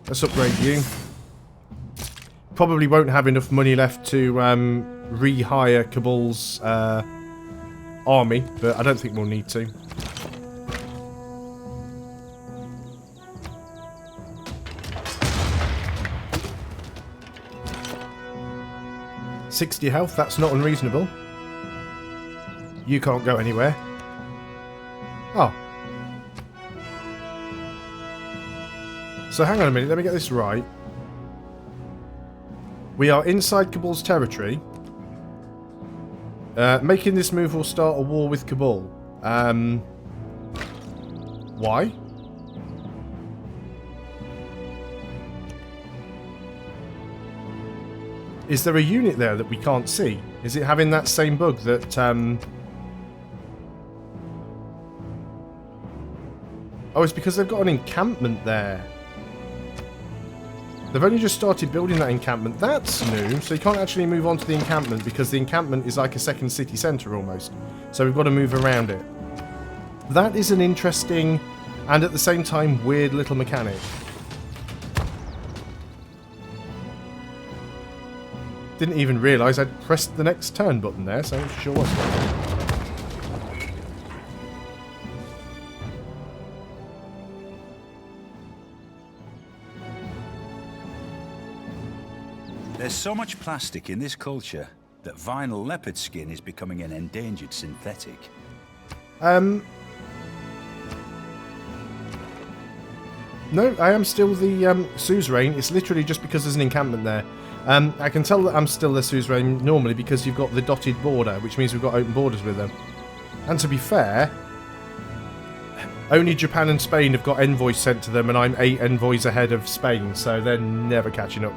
Let's upgrade you. Probably won't have enough money left to rehire Kabul's army, but I don't think we'll need to. $60 health, that's not unreasonable. You can't go anywhere. Oh. So hang on a minute, let me get this right. We are inside Kabul's territory. Making this move will start a war with Kabul. Why? Is there a unit there that we can't see? Is it having that same bug that... Oh, it's because they've got an encampment there. They've only just started building that encampment. That's new, so you can't actually move on to the encampment because the encampment is like a second city centre almost. So we've got to move around it. That is an interesting and at the same time weird little mechanic. Didn't even realise I'd pressed the next turn button there, so it sure was. There's so much plastic in this culture that vinyl leopard skin is becoming an endangered synthetic. No, I am still the suzerain. It's literally just because there's an encampment there. I can tell that I'm still the suzerain normally because you've got the dotted border, which means we've got open borders with them. And to be fair, only Japan and Spain have got envoys sent to them, and I'm 8 envoys ahead of Spain, so they're never catching up.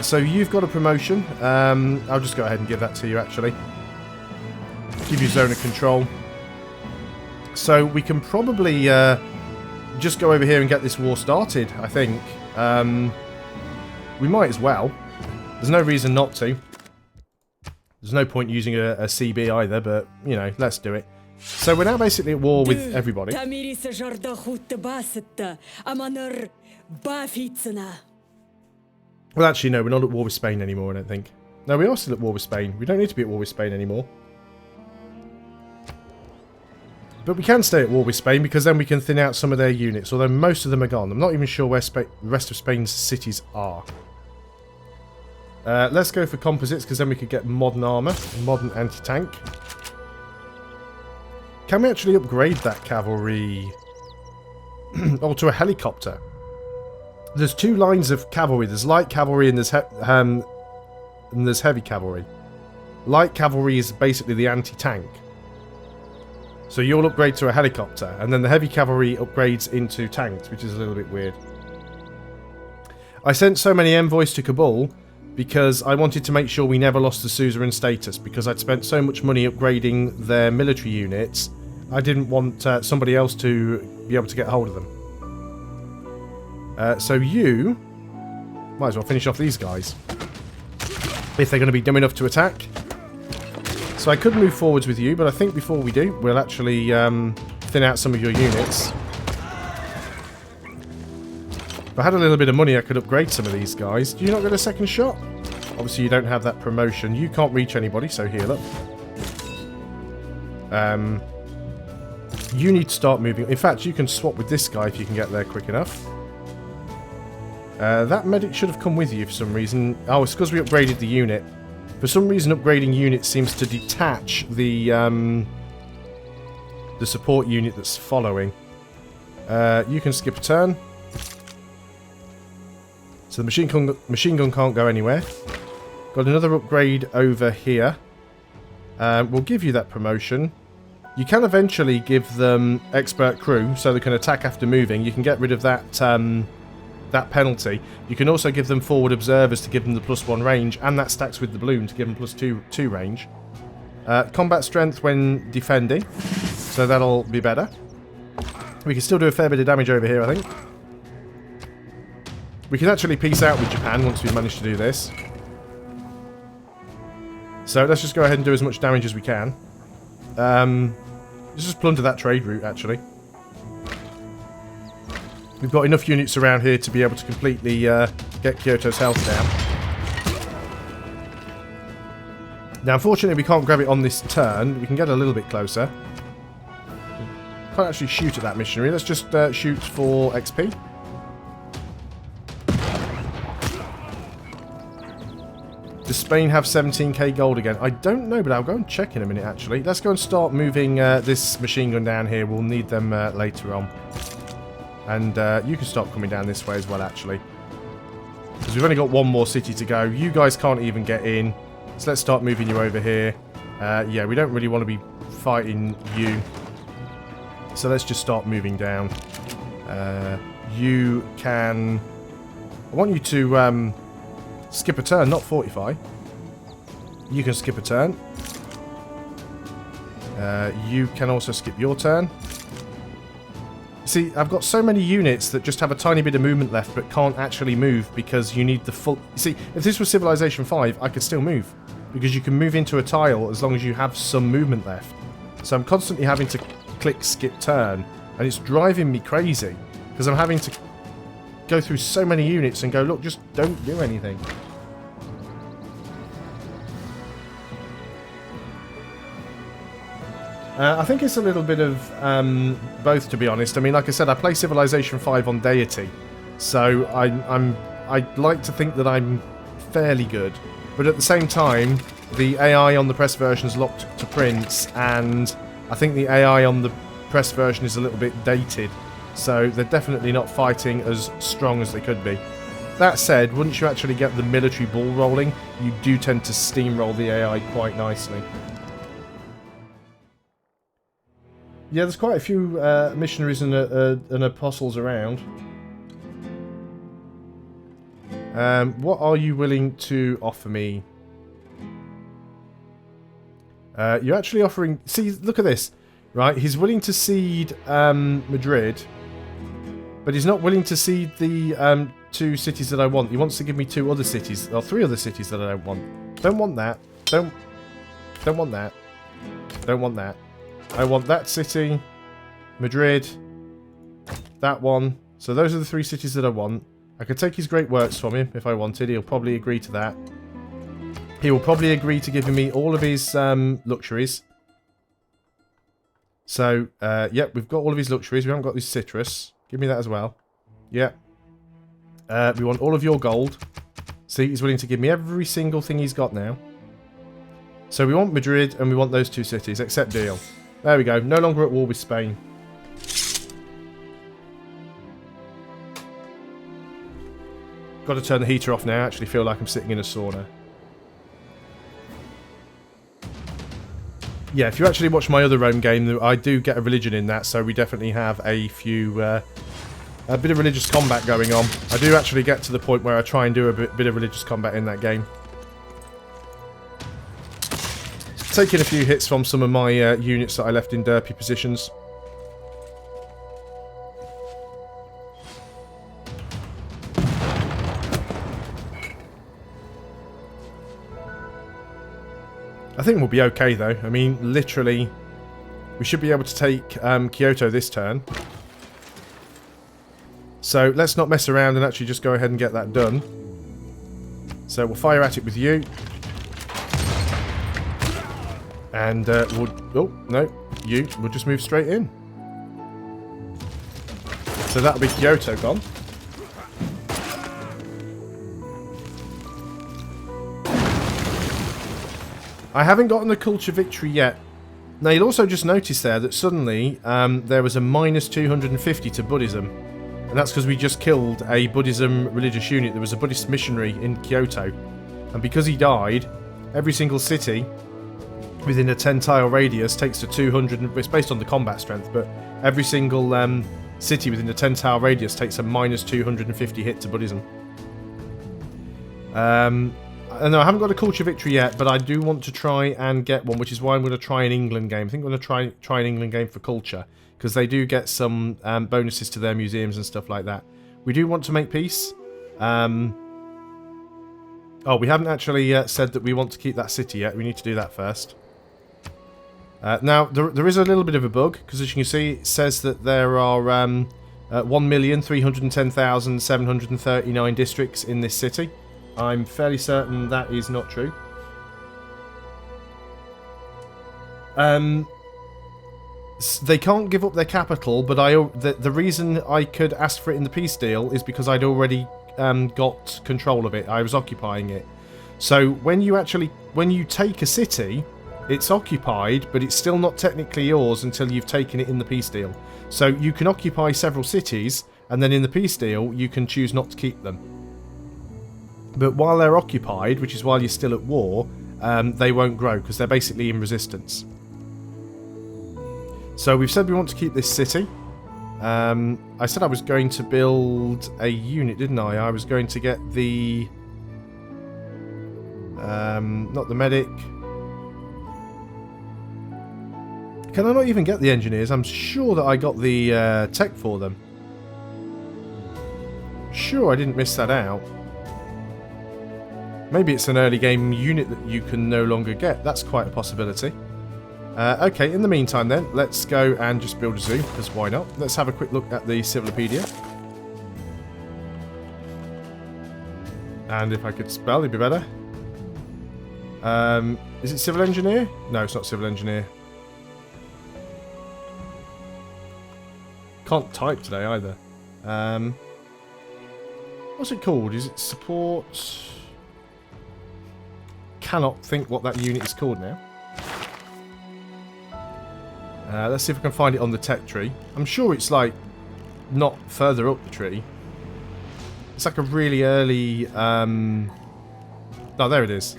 So you've got a promotion. I'll just go ahead and give that to you, actually. Give you zone of control. So we can probably just go over here and get this war started, I think. We might as well. There's no reason not to. There's no point using a CB either, but, you know, let's do it. So we're now basically at war with everybody. Well, actually, no, we're not at war with Spain anymore, I don't think. No, we are still at war with Spain. We don't need to be at war with Spain anymore. But we can stay at war with Spain because then we can thin out some of their units, although most of them are gone. I'm not even sure where the rest of Spain's cities are. Let's go for composites because then we could get modern armour, modern anti-tank. Can we actually upgrade that cavalry oh, to a helicopter? There's 2 lines of cavalry. There's light cavalry and there's heavy cavalry. Light cavalry is basically the anti-tank. So you'll upgrade to a helicopter, and then the heavy cavalry upgrades into tanks, which is a little bit weird. I sent so many envoys to Kabul because I wanted to make sure we never lost the suzerain status, because I'd spent so much money upgrading their military units, I didn't want somebody else to be able to get hold of them. So you might as well finish off these guys if they're going to be dumb enough to attack. So I could move forwards with you, but I think before we do, we'll actually thin out some of your units. If I had a little bit of money, I could upgrade some of these guys. Do you not get a second shot? Obviously, you don't have that promotion. You can't reach anybody, so heal up. You need to start moving. In fact, you can swap with this guy if you can get there quick enough. That medic should have come with you for some reason. Oh, it's because we upgraded the unit. For some reason, upgrading units seems to detach the support unit that's following. You can skip a turn. So the machine gun can't go anywhere. Got another upgrade over here. We'll give you that promotion. You can eventually give them expert crew, so they can attack after moving. You can get rid of that that penalty. You can also give them forward observers to give them the +1 range, and that stacks with the balloon to give them +2 range. Combat strength when defending, so that'll be better. We can still do a fair bit of damage over here, I think. We can actually peace out with Japan once we've managed to do this. So let's just go ahead and do as much damage as we can. Let's just plunder that trade route, actually. We've got enough units around here to be able to completely get Kyoto's health down. Now, unfortunately, we can't grab it on this turn. We can get a little bit closer. Can't actually shoot at that missionary. Let's just shoot for XP. Does Spain have 17k gold again? I don't know, but I'll go and check in a minute, actually. Let's go and start moving this machine gun down here. We'll need them later on. And you can start coming down this way as well, actually. Because we've only got one more city to go. You guys can't even get in. So let's start moving you over here. Yeah, we don't really want to be fighting you. So let's just start moving down. You can... I want you to skip a turn, not fortify. You can skip a turn. You can also skip your turn. See, I've got so many units that just have a tiny bit of movement left but can't actually move because you need the full... See, if this was Civilization 5, I could still move. Because you can move into a tile as long as you have some movement left. So I'm constantly having to click skip turn. And it's driving me crazy. Because I'm having to go through so many units and go, look, just don't do anything. I think it's a little bit of both, to be honest. I mean, like I said, I play Civilization 5 on deity, so I'd like to think that I'm fairly good. But at the same time, the AI on the press version is locked to prints, and I think the AI on the press version is a little bit dated, so they're definitely not fighting as strong as they could be. That said, once you actually get the military ball rolling, you do tend to steamroll the AI quite nicely. Yeah, there's quite a few missionaries and apostles around. What are you willing to offer me? You're actually offering... See, look at this. Right, he's willing to cede Madrid, but he's not willing to cede the 2 cities that I want. He wants to give me 2 other cities, or 3 other cities that I don't want. Don't want that. Don't want that. Don't want that. I want that city, Madrid, that one. So those are the 3 cities that I want. I could take his great works from him if I wanted. He'll probably agree to that. He will probably agree to giving me all of his luxuries. So, yep, we've got all of his luxuries. We haven't got his citrus. Give me that as well. Yep. We want all of your gold. See, he's willing to give me every single thing he's got now. So we want Madrid and we want those 2 cities. Accept deal. There we go. No longer at war with Spain. Got to turn the heater off now. I actually feel like I'm sitting in a sauna. Yeah, if you actually watch my other Rome game, I do get a religion in that, so we definitely have a few... a bit of religious combat going on. I do actually get to the point where I try and do a bit of religious combat in that game. Taking a few hits from some of my units that I left in derpy positions. I think we'll be okay though. I mean, literally, we should be able to take Kyoto this turn. So let's not mess around and actually just go ahead and get that done. So we'll fire at it with you. And we'll... Oh, no. We'll just move straight in. So that'll be Kyoto gone. I haven't gotten the culture victory yet. Now, you'll also just notice there that suddenly there was a minus 250 to Buddhism. And that's because we just killed a Buddhism religious unit. There was a Buddhist missionary in Kyoto. And because he died, every single city within a 10-tile radius takes to 200... It's based on the combat strength, but every single city within a 10-tile radius takes a minus 250 hit to Buddhism. No, I haven't got a culture victory yet, but I do want to try and get one, which is why I'm going to try an England game. I think I'm going to try an England game for culture, because they do get some bonuses to their museums and stuff like that. We do want to make peace. Oh, we haven't actually said that we want to keep that city yet. We need to do that first. Now, there is a little bit of a bug, because as you can see, it says that there are 1,310,739 districts in this city. I'm fairly certain that is not true. They can't give up their capital, but the reason I could ask for it in the peace deal is because I'd already got control of it. I was occupying it. So when you take a city, it's occupied, but it's still not technically yours until you've taken it in the peace deal. So you can occupy several cities, and then in the peace deal, you can choose not to keep them. But while they're occupied, which is while you're still at war, they won't grow because they're basically in resistance. So we've said we want to keep this city. I said I was going to build a unit, didn't I? I was going to get the... not the medic. Can I not even get the engineers? I'm sure that I got the tech for them. Sure, I didn't miss that out. Maybe it's an early game unit that you can no longer get. That's quite a possibility. Okay, in the meantime then, let's go and just build a zoo, because why not? Let's have a quick look at the Civilopedia. And if I could spell, it'd be better. Is it Civil Engineer? No, it's not Civil Engineer. Can't type today either. What's it called? Is it Support... Cannot think what that unit is called now. Let's see if I can find it on the tech tree. I'm sure it's like not further up the tree. It's like a really early oh, there it is.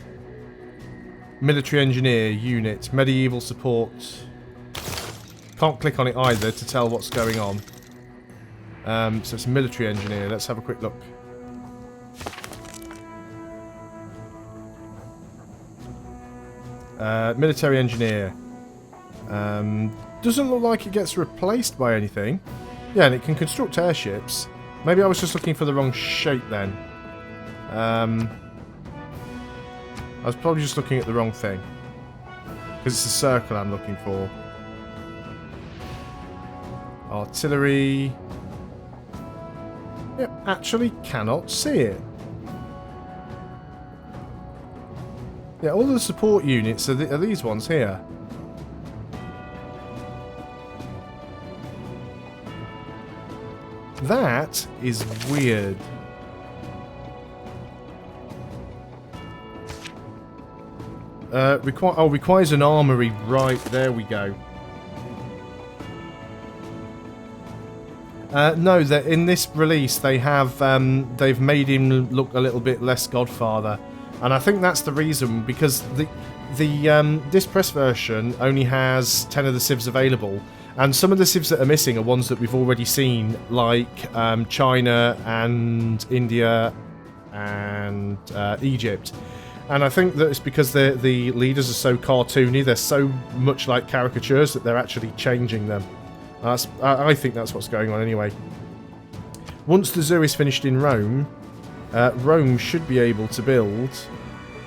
Military engineer unit, medieval support. Can't click on it either to tell what's going on. So it's military engineer. Let's have a quick look. Military engineer. Doesn't look like it gets replaced by anything. Yeah, and it can construct airships. Maybe I was just looking for the wrong shape then. I was probably just looking at the wrong thing. Because it's a circle I'm looking for. Artillery. Yep, actually cannot see it. Yeah, all the support units are these ones here. That is weird. Requires an armory. Right, there we go. No, in this release they have they've made him look a little bit less Godfather. And I think that's the reason, because this press version only has 10 of the civs available, and some of the civs that are missing are ones that we've already seen, like China and India and Egypt. And I think that it's because the leaders are so cartoony, they're so much like caricatures that they're actually changing them. I think that's what's going on anyway. Once the zoo is finished in Rome, Rome should be able to build...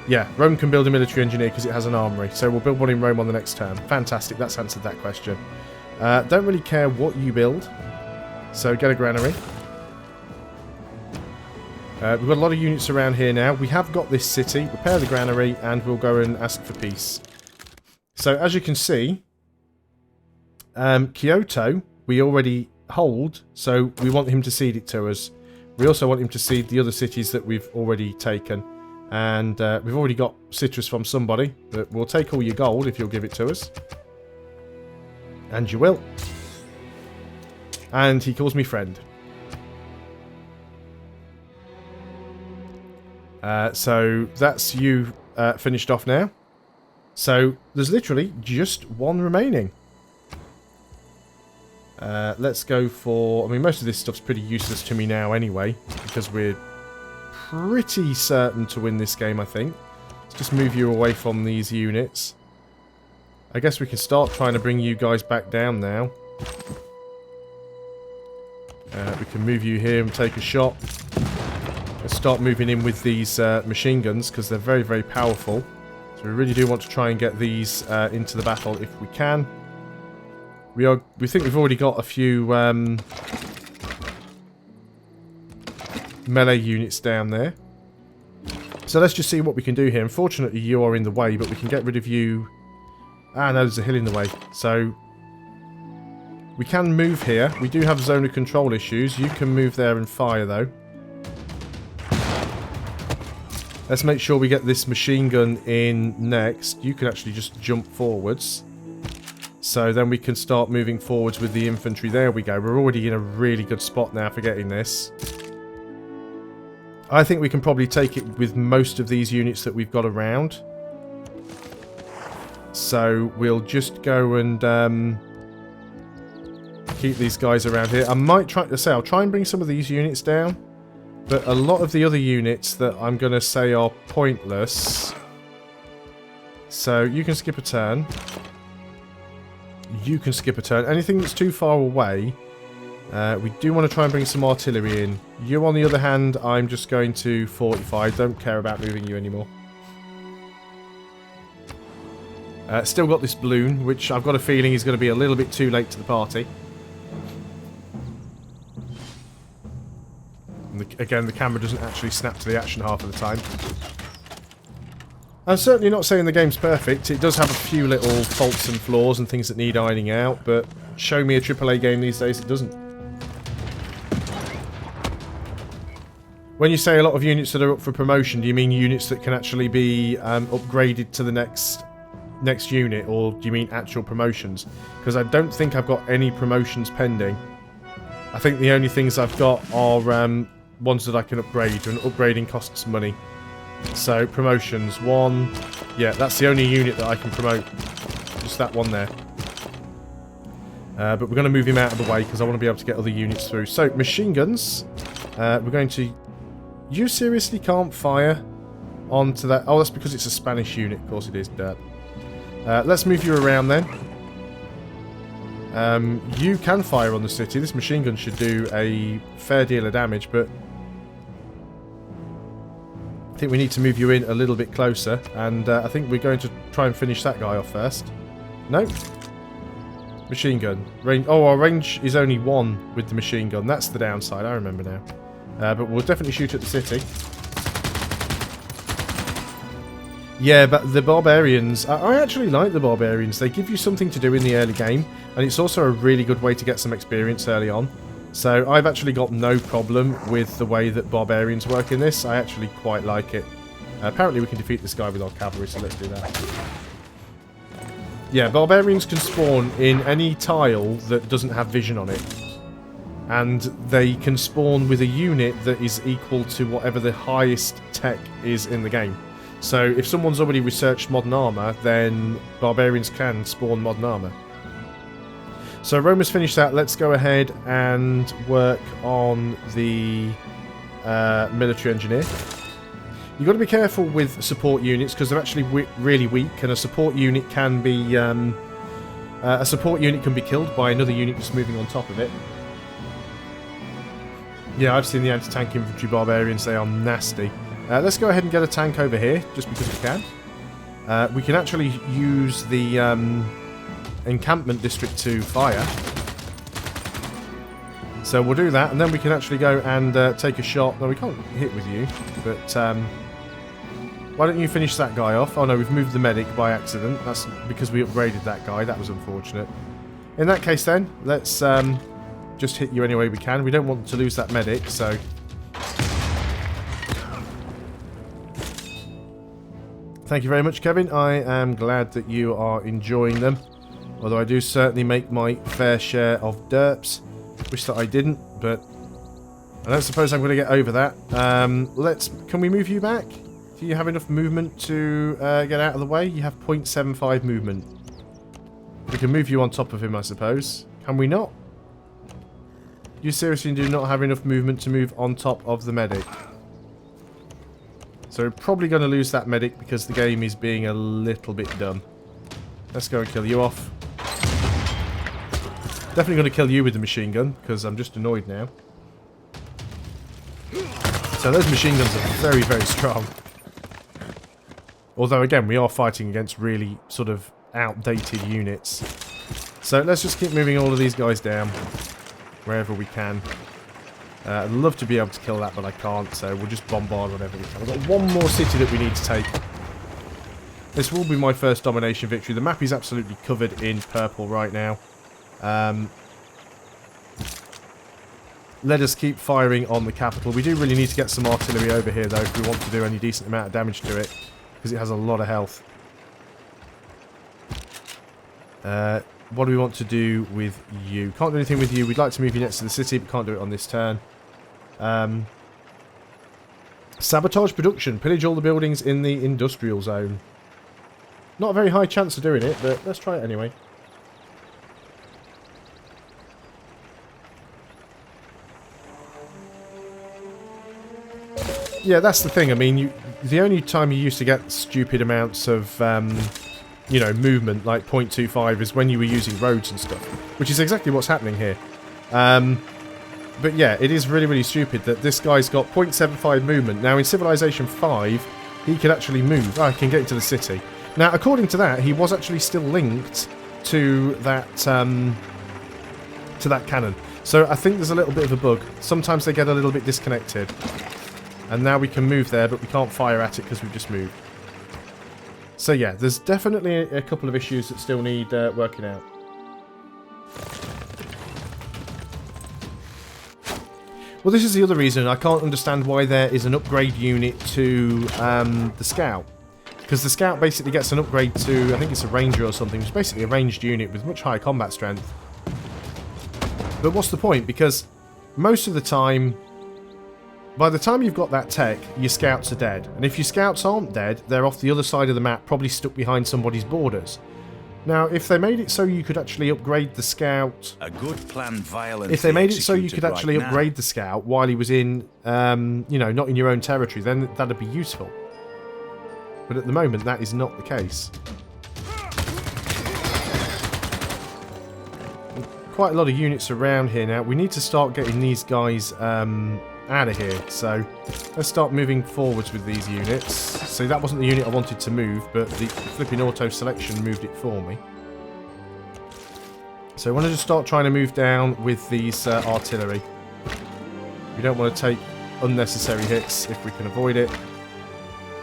Yeah, Rome can build a military engineer because it has an armory. So we'll build one in Rome on the next turn. Fantastic, that's answered that question. Don't really care what you build. So get a granary. We've got a lot of units around here now. We have got this city. Repair the granary and we'll go and ask for peace. So as you can see, Kyoto we already hold. So we want him to cede it to us. We also want him to cede the other cities that we've already taken. And we've already got citrus from somebody, but we'll take all your gold if you'll give it to us. And you will. And he calls me friend. So that's you finished off now. So there's literally just one remaining. Let's go for... I mean, most of this stuff's pretty useless to me now anyway, because we're pretty certain to win this game, I think. Let's just move you away from these units. I guess we can start trying to bring you guys back down now. We can move you here and take a shot. Let's start moving in with these machine guns, because they're very, very powerful. So we really do want to try and get these into the battle if we can. We think we've already got a few melee units down there. So let's just see what we can do here. Unfortunately, you are in the way, but we can get rid of you. Ah, no, there's a hill in the way. So we can move here. We do have zone of control issues. You can move there and fire, though. Let's make sure we get this machine gun in next. You can actually just jump forwards. So then we can start moving forwards with the infantry. There we go. We're already in a really good spot now for getting this. I think we can probably take it with most of these units that we've got around. So we'll just go and keep these guys around here. I might try to say, I'll try and bring some of these units down. But a lot of the other units that I'm going to say are pointless. So you can skip a turn. You can skip a turn. Anything that's too far away, we do want to try and bring some artillery in. You, on the other hand, I'm just going to fortify. Don't care about moving you anymore. Still got this balloon, which I've got a feeling is going to be a little bit too late to the party. Again, the camera doesn't actually snap to the action half of the time. I'm certainly not saying the game's perfect. It does have a few little faults and flaws and things that need ironing out, but show me a AAA game these days, it doesn't. When you say a lot of units that are up for promotion, do you mean units that can actually be upgraded to the next unit, or do you mean actual promotions? Because I don't think I've got any promotions pending. I think the only things I've got are ones that I can upgrade, and upgrading costs money. So, promotions, one. Yeah, that's the only unit that I can promote. Just that one there. But we're going to move him out of the way, because I want to be able to get other units through. So, machine guns. We're going to... You seriously can't fire onto that... Oh, that's because it's a Spanish unit. Of course it is, dirt. Let's move you around then. You can fire on the city. This machine gun should do a fair deal of damage, but I think we need to move you in a little bit closer, and I think we're going to try and finish that guy off first. No. Machine gun. Range. Oh, our range is only 1 with the machine gun. That's the downside, I remember now. But we'll definitely shoot at the city. Yeah, but the barbarians... I actually like the barbarians. They give you something to do in the early game, and it's also a really good way to get some experience early on. So I've actually got no problem with the way that barbarians work in this. I actually quite like it. Apparently we can defeat this guy with our cavalry, so let's do that. Yeah, barbarians can spawn in any tile that doesn't have vision on it. And they can spawn with a unit that is equal to whatever the highest tech is in the game. So if someone's already researched modern armor, then barbarians can spawn modern armor. So Roma's finished that. Let's go ahead and work on the military engineer. You've got to be careful with support units, because they're actually really weak, and a support unit can be killed by another unit just moving on top of it. Yeah, I've seen the anti-tank infantry barbarians. They are nasty. Let's go ahead and get a tank over here, just because we can. We can actually use the encampment district to fire. So we'll do that, and then we can actually go and take a shot. No, we can't hit with you, but why don't you finish that guy off? Oh no, we've moved the medic by accident. That's because we upgraded that guy. That was unfortunate. In that case then, let's just hit you any way we can. We don't want to lose that medic, so... Thank you very much, Kevin. I am glad that you are enjoying them. Although I do certainly make my fair share of derps. Wish that I didn't, but I don't suppose I'm going to get over that. Can we move you back? Do you have enough movement to get out of the way? You have 0.75 movement. We can move you on top of him, I suppose. Can we not? You seriously do not have enough movement to move on top of the medic. So we're probably going to lose that medic because the game is being a little bit dumb. Let's go and kill you off. Definitely going to kill you with the machine gun because I'm just annoyed now. So those machine guns are very, very strong. Although, again, we are fighting against really sort of outdated units. So let's just keep moving all of these guys down wherever we can. I'd love to be able to kill that, but I can't, so we'll just bombard whatever we can. We've got one more city that we need to take. This will be my first domination victory. The map is absolutely covered in purple right now. Let us keep firing on the capital. We do really need to get some artillery over here, though, if we want to do any decent amount of damage to it, because it has a lot of health. What do we want to do with you? Can't do anything with you. We'd like to move you next to the city, but can't do it on this turn. Sabotage production. Pillage all the buildings in the industrial zone. Not a very high chance of doing it, but let's try it anyway. Yeah, that's the thing. I mean, the only time you used to get stupid amounts of, you know, movement, like 0.25, is when you were using roads and stuff. Which is exactly what's happening here. But yeah, it is really, really stupid that this guy's got 0.75 movement. Now, in Civilization 5, he can actually move. Oh, he can get into the city. Now, according to that, he was actually still linked to that cannon. So I think there's a little bit of a bug. Sometimes they get a little bit disconnected. And now we can move there, but we can't fire at it because we've just moved. So yeah, there's definitely a couple of issues that still need working out. Well, this is the other reason I can't understand why there is an upgrade unit to the Scout. Because the Scout basically gets an upgrade to, I think it's a Ranger or something. It's basically a ranged unit with much higher combat strength. But what's the point? Because most of the time, by the time you've got that tech, your Scouts are dead. And if your Scouts aren't dead, they're off the other side of the map, probably stuck behind somebody's borders. Now, if they made it so you could actually upgrade the Scout... A good plan violently If they made it so you could actually upgrade the Scout while he was in, you know, not in your own territory, then that'd be useful. But at the moment, that is not the case. Quite a lot of units around here now. We need to start getting these guys out of here. So let's start moving forwards with these units. See, that wasn't the unit I wanted to move, but the flipping auto selection moved it for me. So I want to just start trying to move down with these artillery. We don't want to take unnecessary hits if we can avoid it.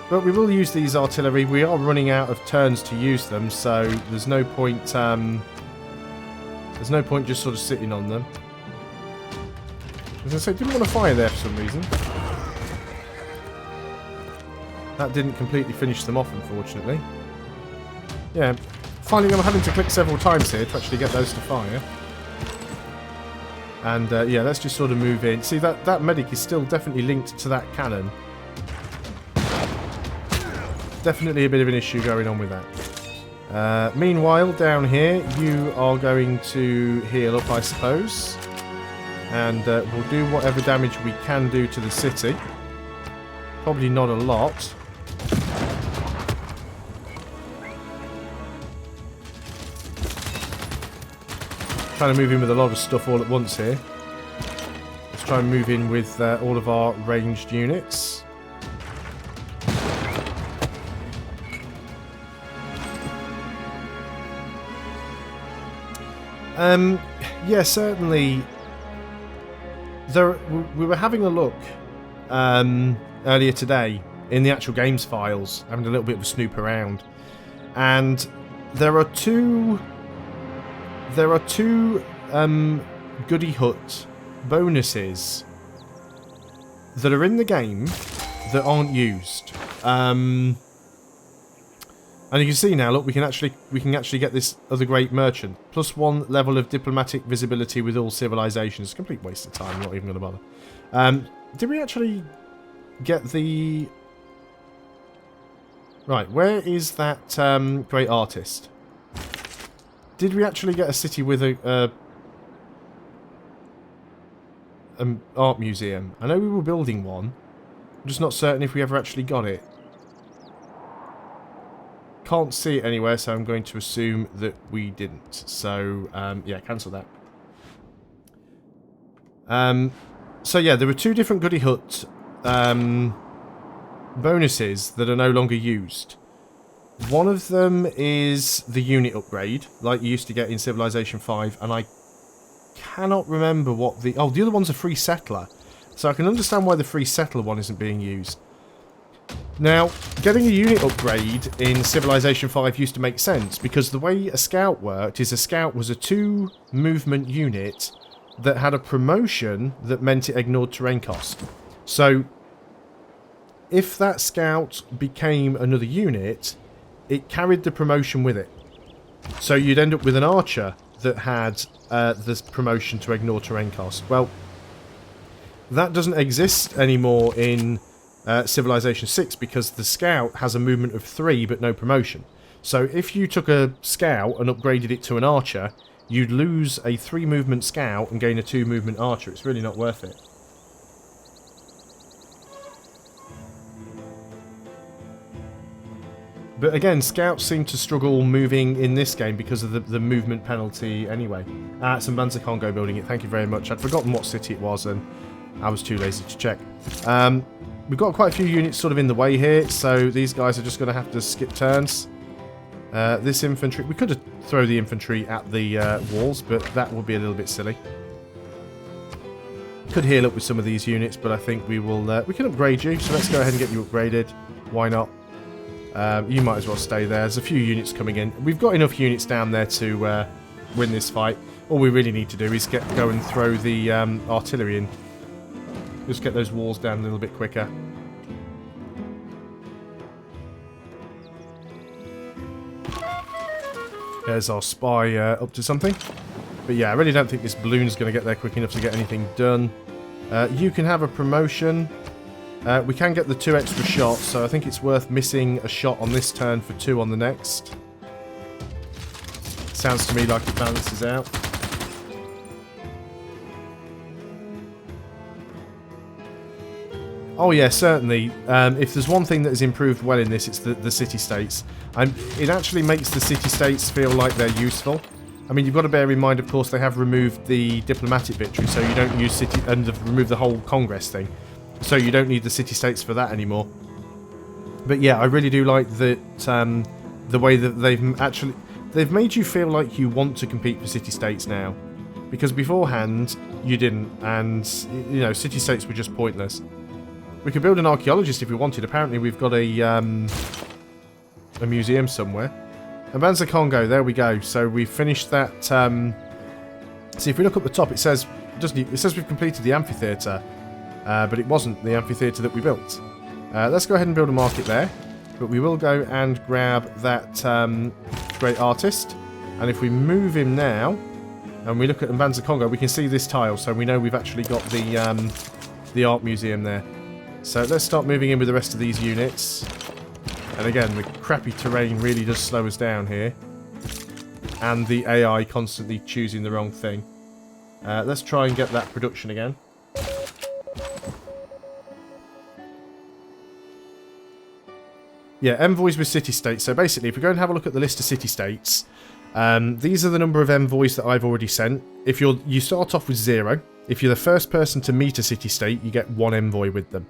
But we will use these artillery. We are running out of turns to use them, so there's no point just sort of sitting on them. As I say, didn't want to fire there for some reason. That didn't completely finish them off, unfortunately. Yeah, finally I'm having to click several times here to actually get those to fire. And yeah, let's just sort of move in. See, that medic is still definitely linked to that cannon. Definitely a bit of an issue going on with that. Meanwhile, down here, you are going to heal up, I suppose. And we'll do whatever damage we can do to the city. Probably not a lot. Trying to move in with a lot of stuff all at once here. Let's try and move in with all of our ranged units. Yeah, certainly. We were having a look earlier today in the actual games files, having a little bit of a snoop around, and there are two Goody Hut bonuses that are in the game that aren't used. And you can see now, look, we can actually get this other great merchant. +1 level of diplomatic visibility with all civilizations. Complete waste of time, not even going to bother. Did we actually get the... Right, where is that great artist? Did we actually get a city with a art museum? I know we were building one. I'm just not certain if we ever actually got it. Can't see it anywhere, so I'm going to assume that we didn't. So, yeah, cancel that. So, yeah, there were 2 different Goody Hut bonuses that are no longer used. One of them is the unit upgrade, like you used to get in Civilization 5, and I cannot remember what the... Oh, the other one's a free settler. So I can understand why the free settler one isn't being used. Now, getting a unit upgrade in Civilization 5 used to make sense, because the way a scout worked is a scout was a 2-movement unit that had a promotion that meant it ignored terrain cost. So, if that scout became another unit, it carried the promotion with it. So you'd end up with an archer that had this promotion to ignore terrain cost. Well, that doesn't exist anymore in Civilization 6 because the scout has a movement of 3 but no promotion. So if you took a scout and upgraded it to an archer, you'd lose a 3-movement scout and gain a 2-movement archer. It's really not worth it. But again, scouts seem to struggle moving in this game because of the movement penalty anyway. Some Banza Kongo building it, thank you very much. I'd forgotten what city it was and I was too lazy to check. We've got quite a few units sort of in the way here, so these guys are just going to have to skip turns. This infantry, we could have thrown the infantry at the walls, but that would be a little bit silly. Could heal up with some of these units, but I think we will. We can upgrade you, so let's go ahead and get you upgraded. Why not? You might as well stay there. There's a few units coming in. We've got enough units down there to win this fight. All we really need to do is go and throw the artillery in. Just get those walls down a little bit quicker. There's our spy up to something. But yeah, I really don't think this balloon's going to get there quick enough to get anything done. You can have a promotion. We can get the 2 extra shots, so I think it's worth missing a shot on this turn for 2 on the next. Sounds to me like it balances out. Oh yeah, certainly. If there's one thing that has improved well in this, it's the city-states. It actually makes the city-states feel like they're useful. I mean, you've got to bear in mind, of course, they have removed the diplomatic victory, so you don't use city... and they've removed the whole Congress thing. So you don't need the city-states for that anymore. But yeah, I really do like that the way that they've made you feel like you want to compete for city-states now. Because beforehand, you didn't, and, you know, city-states were just pointless. We could build an archaeologist if we wanted. Apparently we've got a museum somewhere. And Banza Kongo, there we go. So we've finished that. See, if we look up the top, it says we've completed the amphitheatre. But it wasn't the amphitheatre that we built. Let's go ahead and build a market there. But we will go and grab that great artist. And if we move him now, and we look at Banza Kongo, we can see this tile. So we know we've actually got the art museum there. So let's start moving in with the rest of these units. And again, the crappy terrain really does slow us down here. And the AI constantly choosing the wrong thing. Let's try and get that production again. Yeah, envoys with city-states. So basically, if we go and have a look at the list of city-states, these are the number of envoys that I've already sent. If you start off with 0. If you're the first person to meet a city-state, you get 1 envoy with them.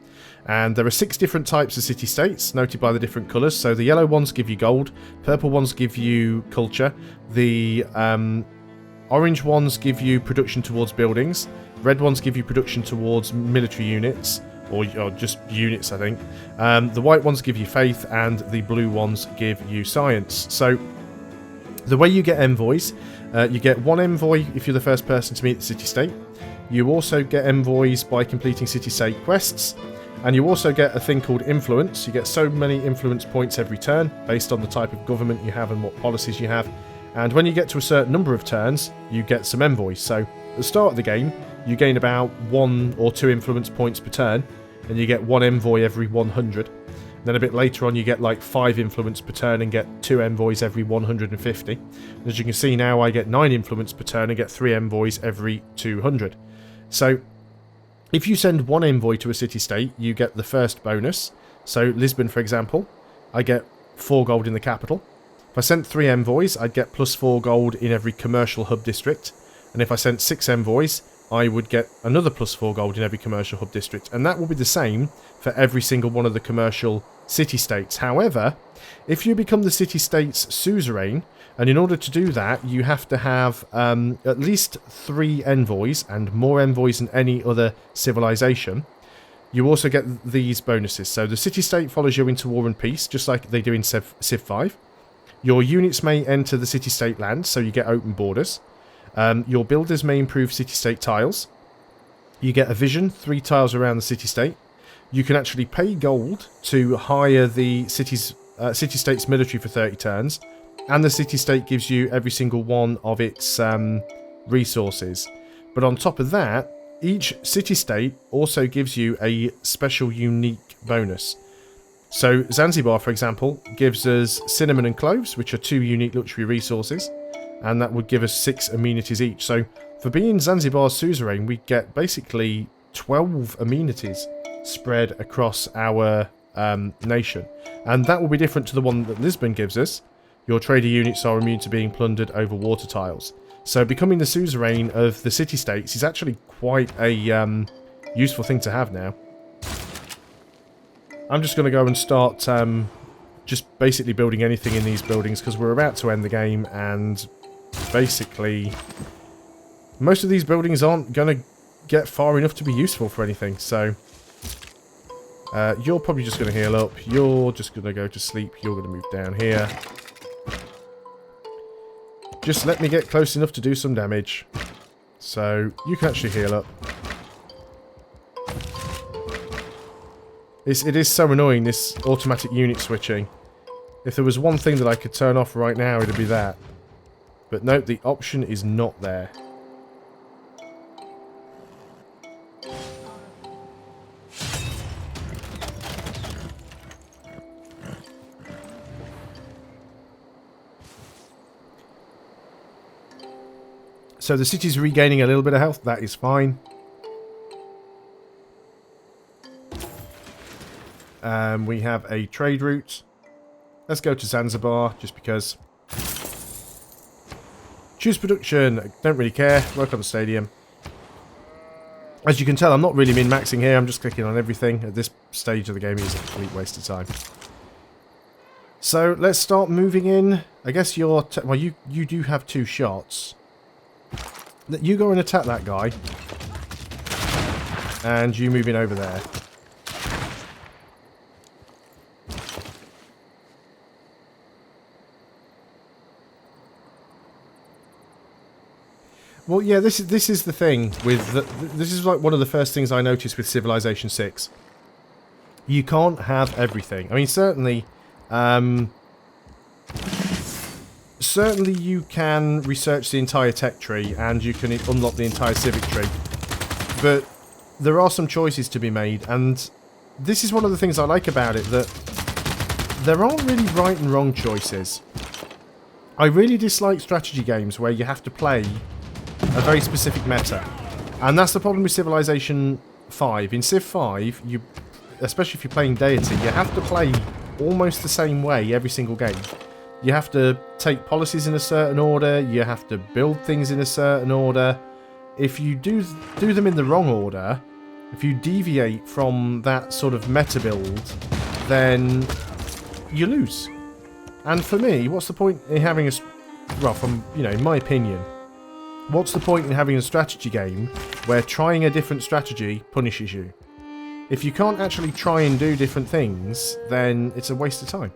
And there are 6 different types of city-states, noted by the different colours. So the yellow ones give you gold, purple ones give you culture, the orange ones give you production towards buildings, red ones give you production towards military units, or just units, I think. The white ones give you faith, and the blue ones give you science. So the way you get envoys, you get 1 envoy if you're the first person to meet the city-state. You also get envoys by completing city-state quests. And you also get a thing called influence. You get so many influence points every turn, based on the type of government you have and what policies you have. And when you get to a certain number of turns, you get some envoys. So at the start of the game, you gain about 1 or 2 influence points per turn, and you get 1 envoy every 100. Then a bit later on, you get like 5 influence per turn and get 2 envoys every 150. As you can see now, I get 9 influence per turn and get 3 envoys every 200. So if you send 1 envoy to a city-state, you get the first bonus. So Lisbon, for example, I get 4 gold in the capital. If I sent 3 envoys, I'd get plus 4 gold in every commercial hub district. And if I sent 6 envoys, I would get another plus 4 gold in every commercial hub district. And that will be the same for every single one of the commercial city-states. However, if you become the city-state's suzerain, and in order to do that, you have to have at least 3 envoys, and more envoys than any other civilization. You also get these bonuses. So the city-state follows you into war and peace, just like they do in Civ 5. Your units may enter the city-state land, so you get open borders. Your builders may improve city-state tiles. You get a vision, 3 tiles around the city-state. You can actually pay gold to hire the city-state's military for 30 turns. And the city-state gives you every single one of its resources. But on top of that, each city-state also gives you a special unique bonus. So Zanzibar, for example, gives us cinnamon and cloves, which are 2 unique luxury resources. And that would give us 6 amenities each. So for being Zanzibar's suzerain, we get basically 12 amenities spread across our nation. And that will be different to the one that Lisbon gives us. Your trader units are immune to being plundered over water tiles. So becoming the suzerain of the city-states is actually quite a useful thing to have now. I'm just going to go and start just basically building anything in these buildings, because we're about to end the game, and basically most of these buildings aren't going to get far enough to be useful for anything. So you're probably just going to heal up. You're just going to go to sleep. You're going to move down here. Just let me get close enough to do some damage. So you can actually heal up. It is so annoying, this automatic unit switching. If there was one thing that I could turn off right now, it'd be that. But note, the option is not there. So the city's regaining a little bit of health. That is fine. We have a trade route. Let's go to Zanzibar, just because. Choose production. Don't really care. Work on the stadium. As you can tell, I'm not really min-maxing here. I'm just clicking on everything. At this stage of the game, it's a complete waste of time. So let's start moving in. I guess you're... well, you do have 2 shots. You go and attack that guy. And you move in over there. Well, yeah, this is the thing with this is like one of the first things I noticed with Civilization 6. You can't have everything. I mean, certainly you can research the entire tech tree and you can unlock the entire civic tree, but there are some choices to be made, and this is one of the things I like about it, that there aren't really right and wrong choices. I really dislike strategy games where you have to play a very specific meta. And that's the problem with Civilization 5. In Civ 5, especially if you're playing Deity, you have to play almost the same way every single game. You have to take policies in a certain order, you have to build things in a certain order. If you do them in the wrong order, if you deviate from that sort of meta build, then you lose. And for me, what's the point in having in my opinion, what's the point in having a strategy game where trying a different strategy punishes you? If you can't actually try and do different things, then it's a waste of time.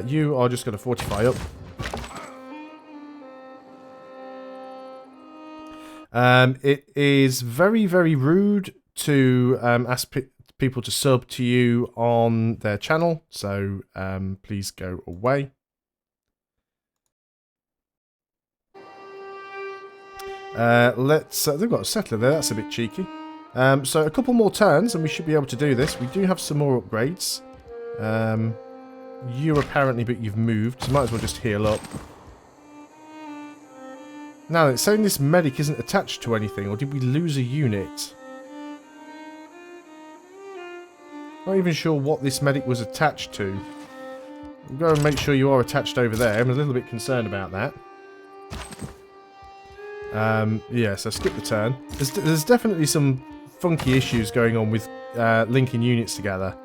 You are just going to fortify up. It is very, very rude to ask people to sub to you on their channel, so please go away. They've got a settler there, that's a bit cheeky. So a couple more turns and we should be able to do this. We do have some more upgrades. You apparently, but you've moved, so might as well just heal up. Now, it's saying this medic isn't attached to anything, or did we lose a unit? Not even sure what this medic was attached to. We'll go and make sure you are attached over there. I'm a little bit concerned about that. Yeah, so skip the turn. There's definitely some funky issues going on with linking units together.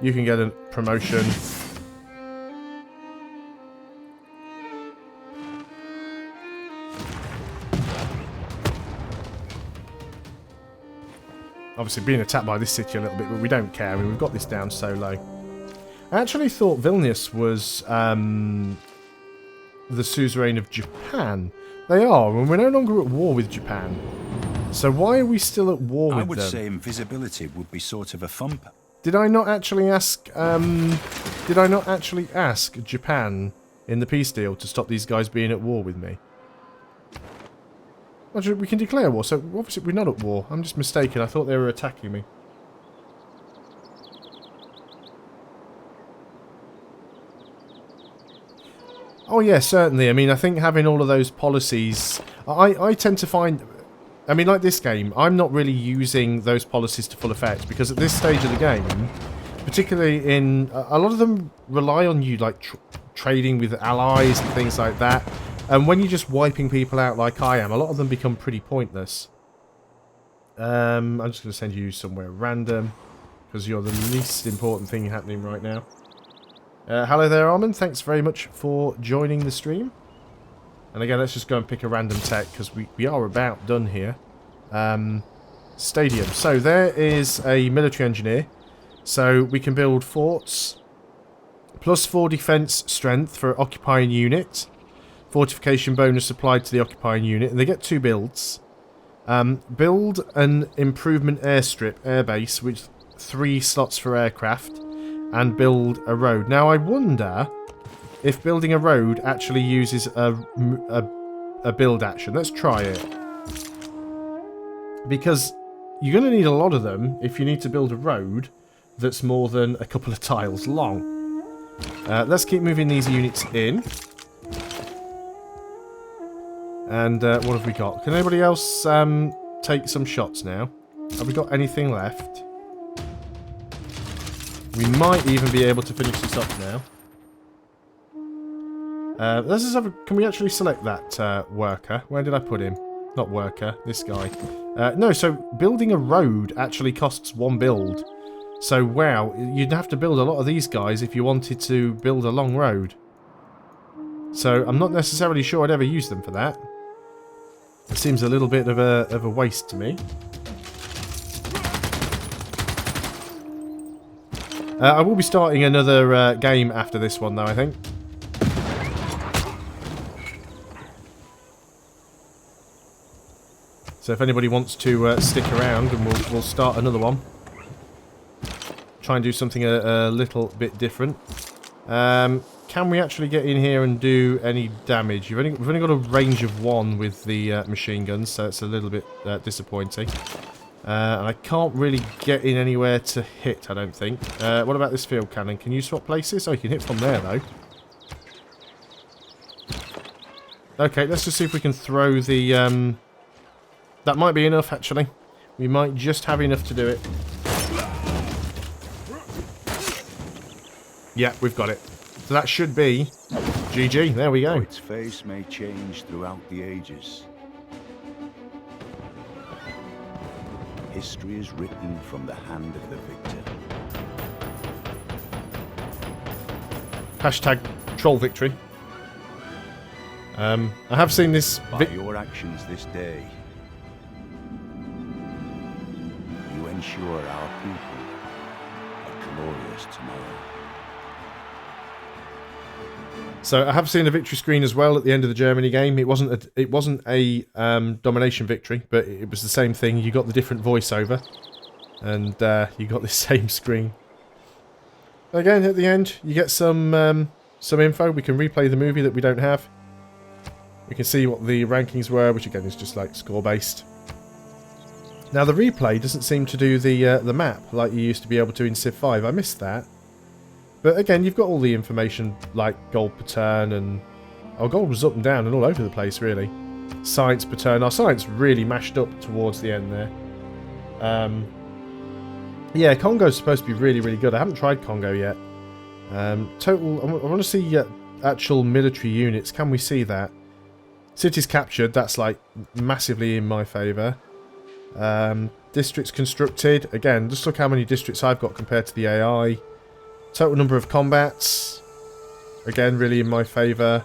You can get a promotion. Obviously being attacked by this city a little bit, but we don't care. I mean, we've got this down so low. I actually thought Vilnius was the suzerain of Japan. They are, and we're no longer at war with Japan. So why are we still at war with them? I would say invisibility would be sort of a thumper. Did I not actually ask? Did I not actually ask Japan in the peace deal to stop these guys being at war with me? Well, we can declare war, so obviously we're not at war. I'm just mistaken. I thought they were attacking me. Oh yeah, certainly. I mean, I think having all of those policies... I tend to find... I mean, like this game, I'm not really using those policies to full effect, because at this stage of the game, particularly in... a lot of them rely on you, like, trading with allies and things like that. And when you're just wiping people out like I am, a lot of them become pretty pointless. I'm just going to send you somewhere random, because you're the least important thing happening right now. Hello there, Armand. Thanks very much for joining the stream. And again, let's just go and pick a random tech, because we are about done here. Stadium. So there is a military engineer. So we can build forts. +4 defense strength for occupying unit. Fortification bonus applied to the occupying unit. And they get 2 builds. Build an improvement airstrip, airbase, with 3 slots for aircraft. And build a road. Now I wonder if building a road actually uses a build action. Let's try it. Because you're going to need a lot of them if you need to build a road that's more than a couple of tiles long. Let's keep moving these units in. And what have we got? Can anybody else take some shots now? Have we got anything left? We might even be able to finish this off now. Let's just have a... Can we actually select that worker? Where did I put him? Not worker, this guy. No, so building a road actually costs 1 build. So, wow, you'd have to build a lot of these guys if you wanted to build a long road. So, I'm not necessarily sure I'd ever use them for that. It seems a little bit of a waste to me. I will be starting another game after this one, though, I think. So if anybody wants to stick around, and we'll start another one. Try and do something a little bit different. Can we actually get in here and do any damage? We've only got a range of 1 with the machine guns, so it's a little bit disappointing. And I can't really get in anywhere to hit, I don't think. What about this field cannon? Can you swap places? Oh, you can hit from there, though. Okay, let's just see if we can throw the... That might be enough, actually. We might just have enough to do it. Yeah, we've got it. So that should be GG. There we go. Its face may change throughout the ages. History is written from the hand of the victor. Hashtag troll victory. I have seen this... By your actions this day, you ensure our people a glorious tomorrow. So I have seen a victory screen as well at the end of the Germany game. It wasn't a domination victory, but it was the same thing. You got the different voiceover, and you got the same screen. Again, at the end, you get some info. We can replay the movie that we don't have. We can see what the rankings were, which again is just like score-based. Now the replay doesn't seem to do the map like you used to be able to in Civ 5. I missed that. But again, you've got all the information like gold per turn and... Oh, gold was up and down and all over the place, really. Science per turn. Our science really mashed up towards the end there. Yeah, Kongo's supposed to be really, really good. I haven't tried Kongo yet. Total... I want to see actual military units. Can we see that? Cities captured. That's like massively in my favour. Districts constructed. Again, just look how many districts I've got compared to the AI. Total number of combats. Again, really in my favour.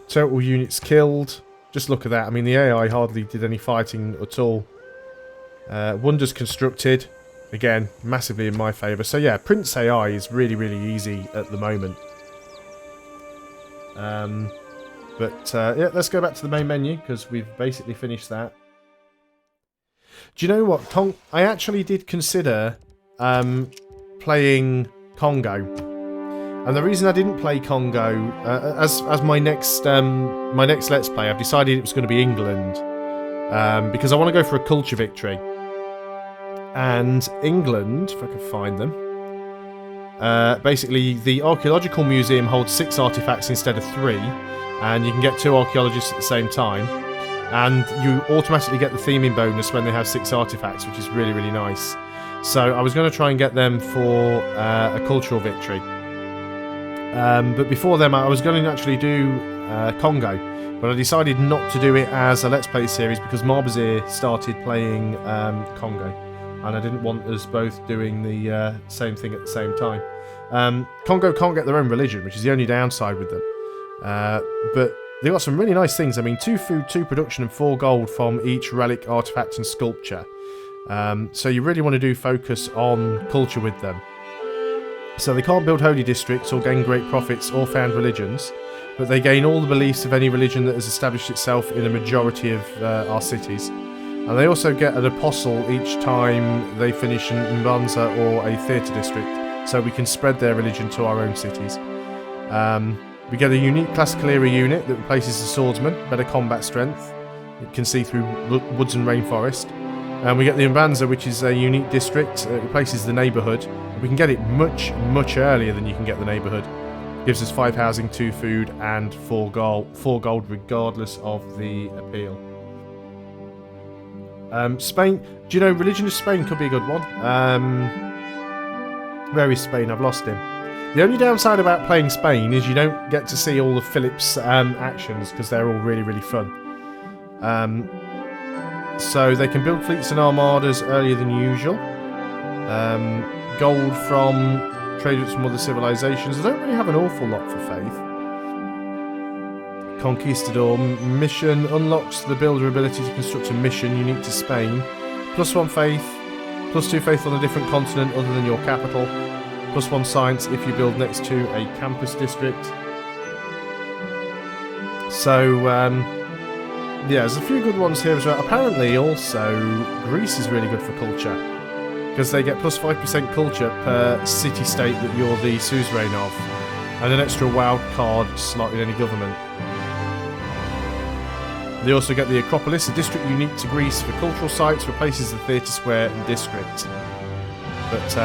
Total units killed. Just look at that. I mean, the AI hardly did any fighting at all. Wonders constructed. Again, massively in my favour. So yeah, Prince AI is really, really easy at the moment. Yeah, let's go back to the main menu because we've basically finished that. Do you know what? I actually did consider playing Kongo, and the reason I didn't play Kongo as my next Let's Play, I've decided it was going to be England because I want to go for a culture victory. And England, if I can find them, basically the archaeological museum holds 6 artifacts instead of 3, and you can get 2 archaeologists at the same time. And you automatically get the theming bonus when they have 6 artifacts, which is really, really nice. So I was going to try and get them for a cultural victory. But before them, I was going to actually do Kongo. But I decided not to do it as a Let's Play series because Marbazir started playing Kongo. And I didn't want us both doing the same thing at the same time. Kongo can't get their own religion, which is the only downside with them. But they've got some really nice things. I mean, 2 food, 2 production, and 4 gold from each relic, artifact, and sculpture. So you really want to focus on culture with them. So they can't build holy districts or gain great profits or found religions, but they gain all the beliefs of any religion that has established itself in a majority of our cities. And they also get an apostle each time they finish an Mbanza or a theatre district, so we can spread their religion to our own cities. We get a unique classical era unit that replaces the swordsman, better combat strength. It can see through woods and rainforest. And we get the Mbanza, which is a unique district. It replaces the neighbourhood. We can get it much, much earlier than you can get the neighbourhood. Gives us 5 housing, 2 food, and 4 gold, regardless of the appeal. Spain. Do you know religion of Spain could be a good one? Where is Spain? I've lost him. The only downside about playing Spain is you don't get to see all of Philip's actions because they're all really, really fun. So they can build fleets and armadas earlier than usual. Gold from traders from other civilizations. They don't really have an awful lot for faith. Conquistador mission unlocks the builder ability to construct a mission unique to Spain. +1 faith, +2 faith on a different continent other than your capital. +1 science if you build next to a campus district. So, yeah, there's a few good ones here as well. Apparently, also, Greece is really good for culture. Because they get +5% culture per city-state that you're the suzerain of. And an extra wild card slot in any government. They also get the Acropolis, a district unique to Greece for cultural sites, replaces the theatre square and district. But,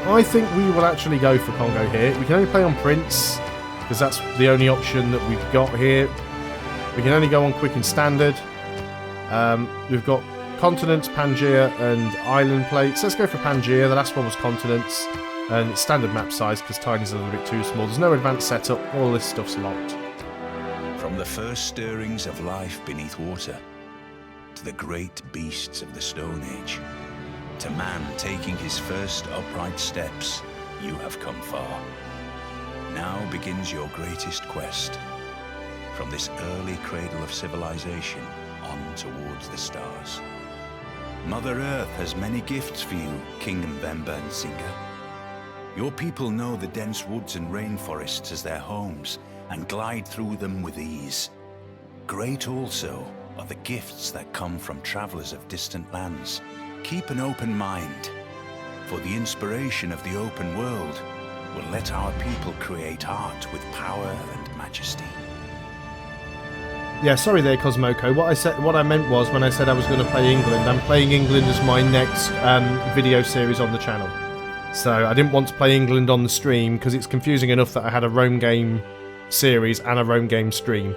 I think we will actually go for Kongo here. We can only play on Prince, because that's the only option that we've got here. We can only go on Quick and Standard. We've got Continents, Pangaea, and Island Plates. Let's go for Pangaea. The last one was Continents. And it's standard map size, because Tiny's a little bit too small. There's no advanced setup. All this stuff's locked. From the first stirrings of life beneath water, to the great beasts of the Stone Age, to man taking his first upright steps, you have come far. Now begins your greatest quest. From this early cradle of civilization on towards the stars. Mother Earth has many gifts for you, King Mbemba and Singa. Your people know the dense woods and rainforests as their homes and glide through them with ease. Great also are the gifts that come from travelers of distant lands. Keep an open mind, for the inspiration of the open world will let our people create art with power and majesty. Yeah, sorry there, Cosmoco. What I meant was when I said I was going to play England, I'm playing England as my next video series on the channel. So I didn't want to play England on the stream because it's confusing enough that I had a Rome game series and a Rome game stream.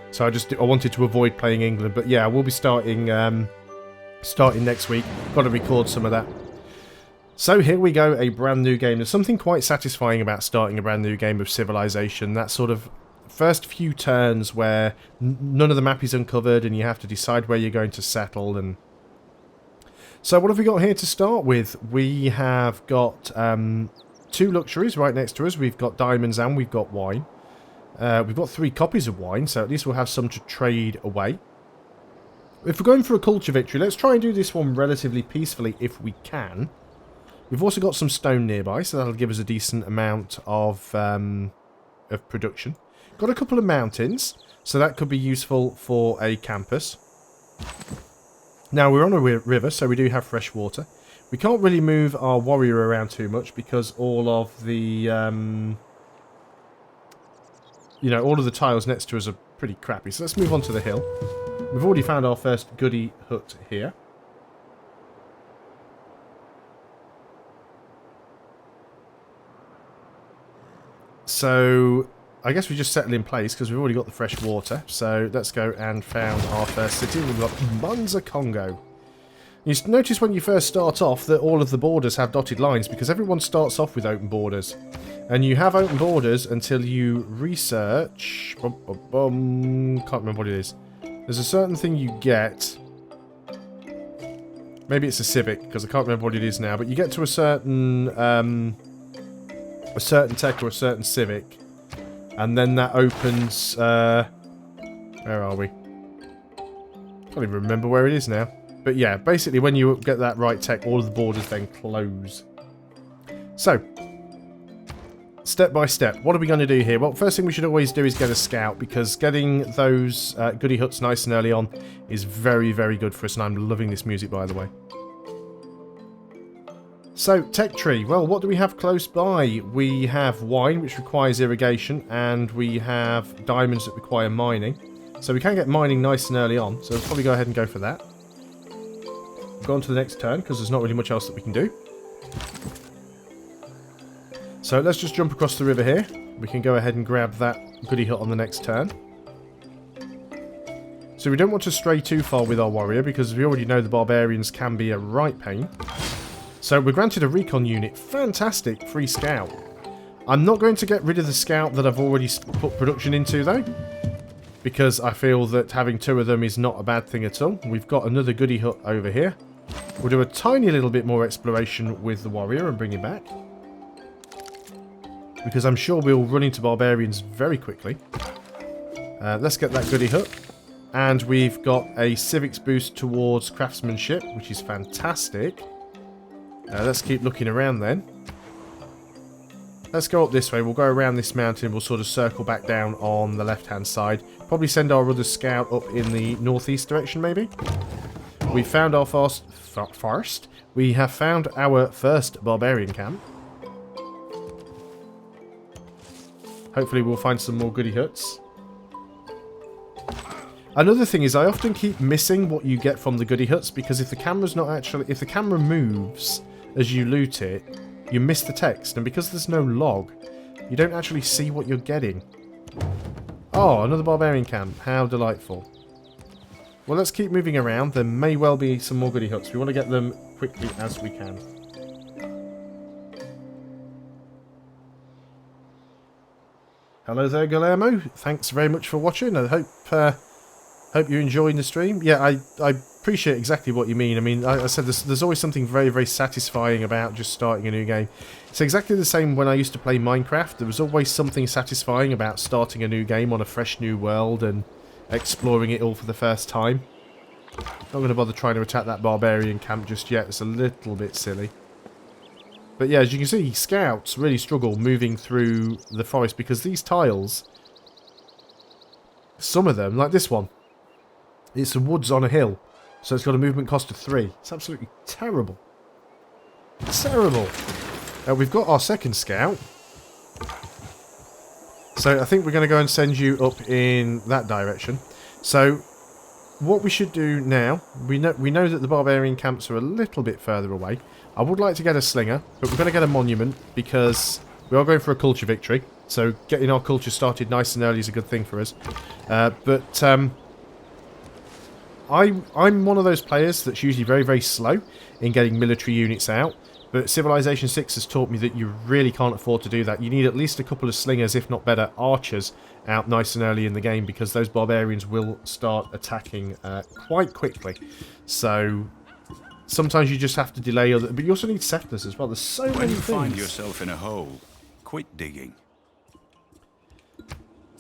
So I wanted to avoid playing England. But yeah, we'll be starting next week. Got to record some of that. So here we go, a brand new game. There's something quite satisfying about starting a brand new game of Civilization. That sort of first few turns where none of the map is uncovered and you have to decide where you're going to settle. And so what have we got here to start with? We have got 2 luxuries right next to us. We've got diamonds and we've got wine. We've got 3 copies of wine, so at least we'll have some to trade away. If we're going for a culture victory, let's try and do this one relatively peacefully if we can. We've also got some stone nearby, so that'll give us a decent amount of production. Got a couple of mountains, so that could be useful for a campus. Now, we're on a river, so we do have fresh water. We can't really move our warrior around too much because all of the, all of the tiles next to us are pretty crappy. So let's move on to the hill. We've already found our first goody hut here. So I guess we just settle in place because we've already got the fresh water. So let's go and found our first city. We've got Kongo. You notice when you first start off that all of the borders have dotted lines because everyone starts off with open borders. And you have open borders until you research... Can't remember what it is. There's a certain thing you get. Maybe it's a civic because I can't remember what it is now. But you get to a certain tech or a certain civic. And then that opens... where are we? Can't even remember where it is now. But yeah, basically when you get that right tech, all of the borders then close. So, step by step, what are we going to do here? Well, first thing we should always do is get a scout, because getting those goody huts nice and early on is very, very good for us, and I'm loving this music, by the way. So, tech tree. Well, what do we have close by? We have wine, which requires irrigation, and we have diamonds that require mining. So we can get mining nice and early on, so we'll probably go ahead and go for that. Go on to the next turn, because there's not really much else that we can do. So let's just jump across the river here. We can go ahead and grab that goody hut on the next turn. So we don't want to stray too far with our warrior, because we already know the barbarians can be a right pain. So we're granted a recon unit. Fantastic. Free scout. I'm not going to get rid of the scout that I've already put production into, though, because I feel that having 2 of them is not a bad thing at all. We've got another goody hut over here. We'll do a tiny little bit more exploration with the warrior and bring him back, because I'm sure we'll run into barbarians very quickly. Let's get that goody hut. And we've got a civics boost towards craftsmanship, which is fantastic. Let's keep looking around then. Let's go up this way. We'll go around this mountain. We'll sort of circle back down on the left-hand side. Probably send our other scout up in the northeast direction, maybe. We found our forest. We have found our first barbarian camp. Hopefully we'll find some more goody huts. Another thing is I often keep missing what you get from the goody huts, because if the camera's not actually... if the camera moves as you loot it, you miss the text, and because there's no log, you don't actually see what you're getting. Oh, another barbarian camp. How delightful. Well, let's keep moving around. There may well be some more goody huts. We want to get them quickly as we can. Hello there, Guillermo. Thanks very much for watching. I hope you're enjoying the stream. Yeah, I appreciate exactly what you mean. I mean, I said there's always something very, very satisfying about just starting a new game. It's exactly the same when I used to play Minecraft. There was always something satisfying about starting a new game on a fresh new world and exploring it all for the first time. Not going to bother trying to attack that barbarian camp just yet. It's a little bit silly. But yeah, as you can see, scouts really struggle moving through the forest because these tiles, some of them, like this one, it's the woods on a hill. So it's got a movement cost of 3. It's absolutely terrible. Terrible. We've got our second scout. So I think we're going to go and send you up in that direction. So what we should do now, we know that the barbarian camps are a little bit further away. I would like to get a slinger, but we're going to get a monument because we are going for a culture victory. So getting our culture started nice and early is a good thing for us. I'm one of those players that's usually very, very slow in getting military units out. But Civilization 6 has taught me that you really can't afford to do that. You need at least a couple of slingers, if not better, archers out nice and early in the game because those barbarians will start attacking quite quickly. So sometimes you just have to delay other... But you also need settlers as well. There's so many things. When you find yourself in a hole, quit digging.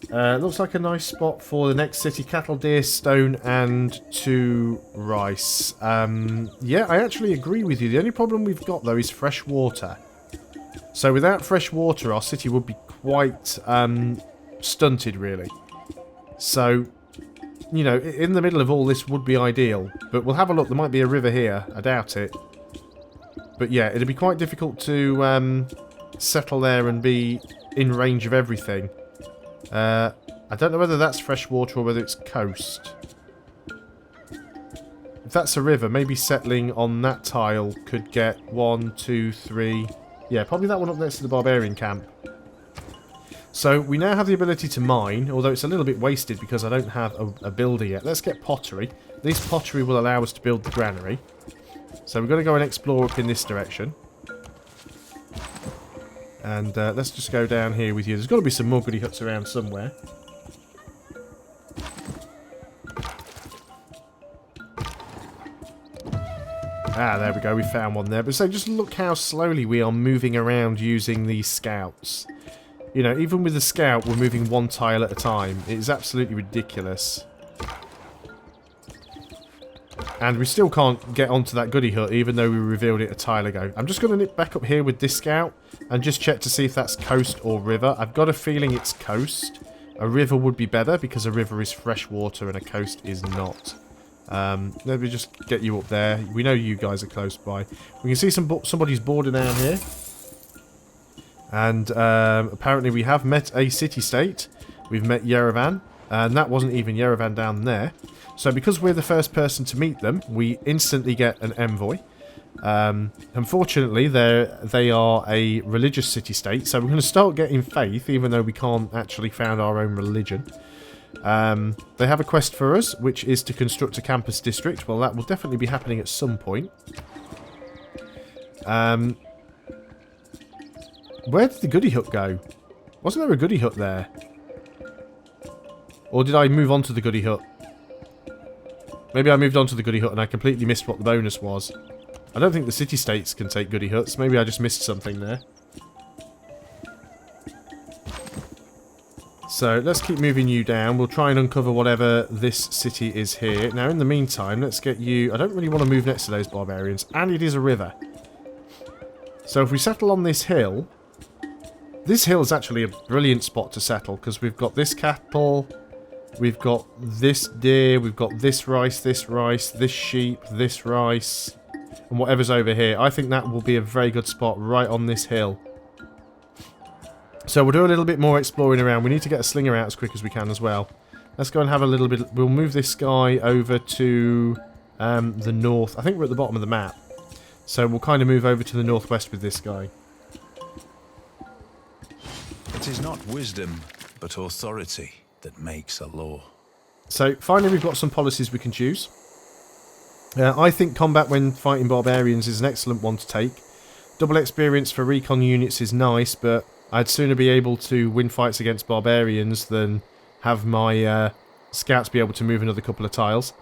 Looks like a nice spot for the next city. Cattle, deer, stone, and 2 rice. Yeah, I actually agree with you. The only problem we've got, though, is fresh water. So without fresh water, our city would be quite stunted, really. So, you know, in the middle of all this would be ideal. But we'll have a look. There might be a river here. I doubt it. But yeah, it'd be quite difficult to settle there and be in range of everything. I don't know whether that's fresh water or whether it's coast. If that's a river, maybe settling on that tile could get 1, 2, 3... Yeah, probably that one up next to the barbarian camp. So we now have the ability to mine, although it's a little bit wasted because I don't have a builder yet. Let's get pottery. This pottery will allow us to build the granary. So we're going to go and explore up in this direction. And let's just go down here with you. There's got to be some more goody huts around somewhere. Ah, there we go. We found one there. But so just look how slowly we are moving around using these scouts. You know, even with the scout, we're moving 1 tile at a time. It is absolutely ridiculous. And we still can't get onto that goody hut, even though we revealed it a tile ago. I'm just going to nip back up here with this scout and just check to see if that's coast or river. I've got a feeling it's coast. A river would be better because a river is fresh water and a coast is not. Let me just get you up there. We know you guys are close by. We can see somebody's border down here. And apparently we have met a city-state. We've met Yerevan. And that wasn't even Yerevan down there. So because we're the first person to meet them, we instantly get an envoy. Unfortunately, they are a religious city-state, so we're going to start getting faith, even though we can't actually found our own religion. They have a quest for us, which is to construct a campus district. Well, that will definitely be happening at some point. Where did the goody hut go? Wasn't there a goody hut there? Or did I move on to the goody hut? Maybe I moved on to the goody hut and I completely missed what the bonus was. I don't think the city-states can take goody huts. Maybe I just missed something there. So, let's keep moving you down. We'll try and uncover whatever this city is here. Now, in the meantime, let's get you... I don't really want to move next to those barbarians. And it is a river. So, if we settle on this hill... This hill is actually a brilliant spot to settle, because we've got this cattle... We've got this deer, we've got this rice, this sheep, this rice, and whatever's over here. I think that will be a very good spot right on this hill. So we'll do a little bit more exploring around. We need to get a slinger out as quick as we can as well. Let's go and have a little bit... We'll move this guy over to the north. I think we're at the bottom of the map. So we'll kind of move over to the northwest with this guy. It is not wisdom, but authority that makes a law. So finally we've got some policies we can choose. I think combat when fighting barbarians is an excellent one to take. Double experience for recon units is nice, but I'd sooner be able to win fights against barbarians than have my scouts be able to move another couple of tiles.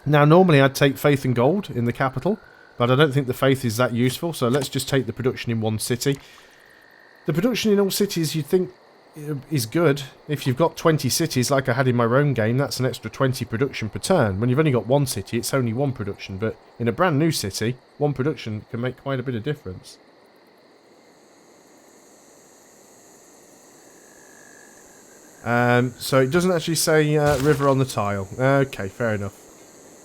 Now normally I'd take faith and gold in the capital, but I don't think the faith is that useful, so let's just take the production in one city. The production in all cities, you'd think is good. If you've got 20 cities like I had in my Rome game, that's an extra 20 production per turn. When you've only got one city, it's only one production. But in a brand new city, one production can make quite a bit of difference. So it doesn't actually say river on the tile. Okay, fair enough.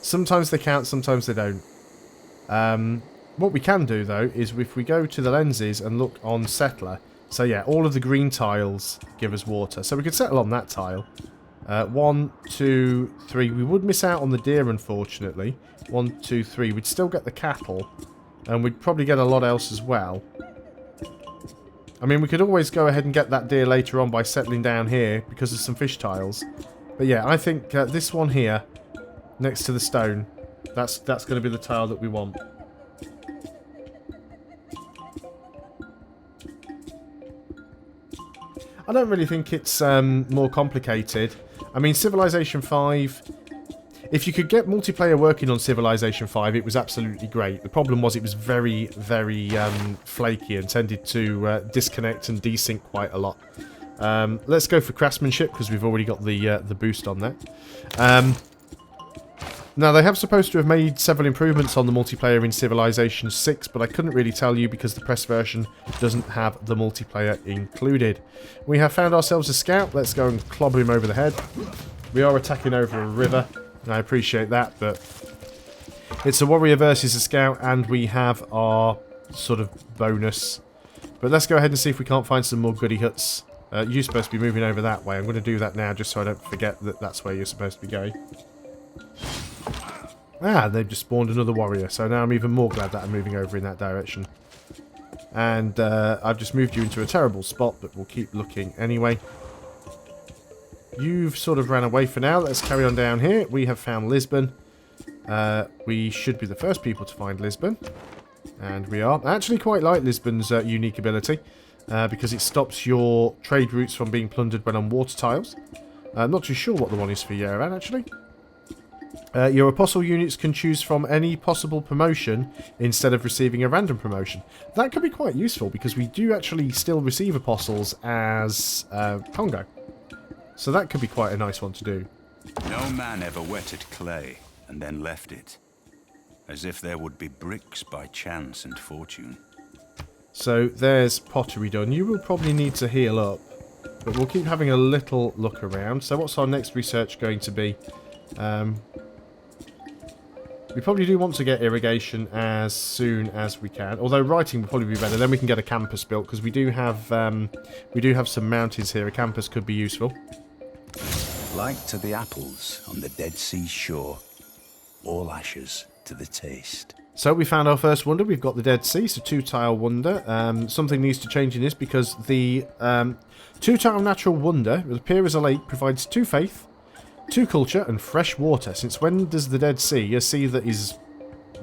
Sometimes they count, sometimes they don't. What we can do, though, is if we go to the lenses and look on settler. So yeah, all of the green tiles give us water. So we could settle on that tile. 1, 2, 3. We would miss out on the deer, unfortunately. 1, 2, 3. We'd still get the cattle. And we'd probably get a lot else as well. I mean, we could always go ahead and get that deer later on by settling down here because of some fish tiles. But yeah, I think this one here, next to the stone, that's going to be the tile that we want. I don't really think it's more complicated. I mean, Civilization 5... If you could get multiplayer working on Civilization 5, it was absolutely great. The problem was it was very, very flaky and tended to disconnect and desync quite a lot. Let's go for craftsmanship because we've already got the boost on that. Now, they have supposed to have made several improvements on the multiplayer in Civilization 6, but I couldn't really tell you because the press version doesn't have the multiplayer included. We have found ourselves a scout. Let's go and clobber him over the head. We are attacking over a river. I appreciate that, but it's a warrior versus a scout, and we have our sort of bonus. But let's go ahead and see if we can't find some more goody huts. You're supposed to be moving over that way. I'm going to do that now just so I don't forget that that's where you're supposed to be going. Ah, they've just spawned another warrior, so now I'm even more glad that I'm moving over in that direction. And I've just moved you into a terrible spot, but we'll keep looking anyway. You've sort of ran away for now. Let's carry on down here. We have found Lisbon. We should be the first people to find Lisbon. And we are. I actually quite like Lisbon's unique ability. Because it stops your trade routes from being plundered when on water tiles. I'm not too sure what the one is for Yerevan, actually. Your apostle units can choose from any possible promotion instead of receiving a random promotion. That could be quite useful because we do actually still receive apostles as Kongo. So that could be quite a nice one to do. No man ever wetted clay and then left it, as if there would be bricks by chance and fortune. So there's pottery done. You will probably need to heal up, but we'll keep having a little look around. So what's our next research going to be? We probably do want to get irrigation as soon as we can. Although writing would probably be better. Then we can get a campus built because we do have some mountains here. A campus could be useful. Like to the apples on the Dead Sea shore, all ashes to the taste. So we found our first wonder. We've got the Dead Sea, so 2-tile wonder. Something needs to change in this because the 2-tile natural wonder, it appear as a lake, provides 2 faith, 2 culture, and fresh water. Since when does the Dead Sea, a sea that is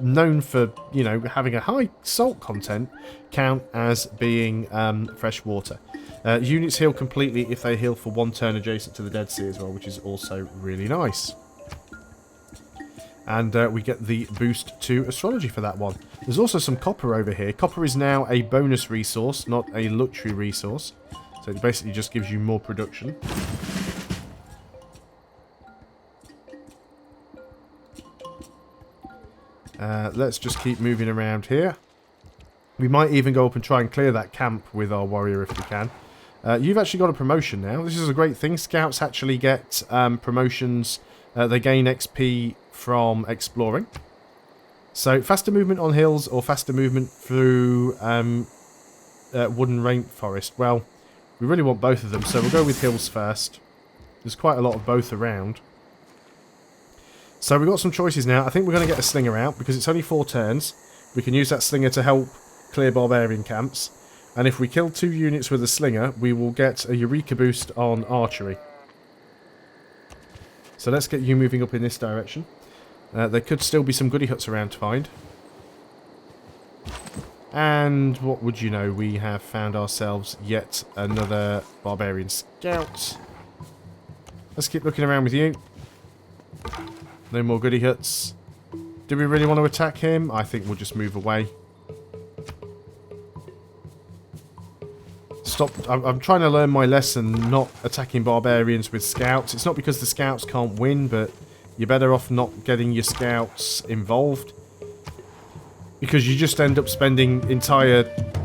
known for, you know, having a high salt content, count as being fresh water? Units heal completely if they heal for 1 turn adjacent to the Dead Sea as well, which is also really nice. And we get the boost to astrology for that one. There's also some copper over here. Copper is now a bonus resource, not a luxury resource. So it basically just gives you more production. Let's just keep moving around here. We might even go up and try and clear that camp with our warrior if we can. You've actually got a promotion now. This is a great thing. Scouts actually get promotions. They gain XP from exploring. So faster movement on hills or faster movement through wooden rainforest. Well, we really want both of them, so we'll go with hills first. There's quite a lot of both around. So we've got some choices now. I think we're going to get a slinger out because it's only 4 turns. We can use that slinger to help clear barbarian camps. And if we kill 2 units with a slinger, we will get a Eureka boost on archery. So let's get you moving up in this direction. There could still be some goody huts around to find. And what would you know, we have found ourselves yet another barbarian scout. Let's keep looking around with you. No more goody huts. Do we really want to attack him? I think we'll just move away. stop. I'm trying to learn my lesson, not attacking barbarians with scouts. It's not because the scouts can't win, but you're better off not getting your scouts involved. Because you just end up spending entire,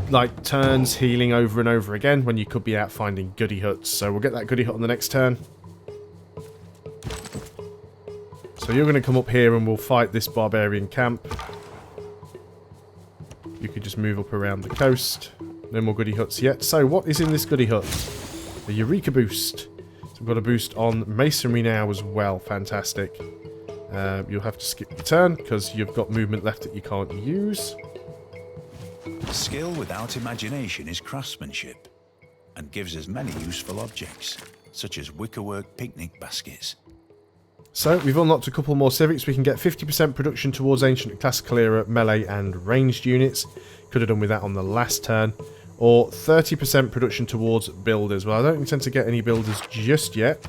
like, turns healing over and over again when you could be out finding goody huts. So we'll get that goody hut on the next turn. So you're going to come up here and we'll fight this barbarian camp. You could just move up around the coast. No more goody huts yet. So what is in this goody hut? A Eureka boost. So we've got a boost on masonry now as well. Fantastic. You'll have to skip your turn because you've got movement left that you can't use. Skill without imagination is craftsmanship and gives us many useful objects, such as wickerwork picnic baskets. So we've unlocked a couple more civics. We can get 50% production towards ancient and classical era melee and ranged units. Could have done with that on the last turn. Or 30% production towards builders. Well, I don't intend to get any builders just yet.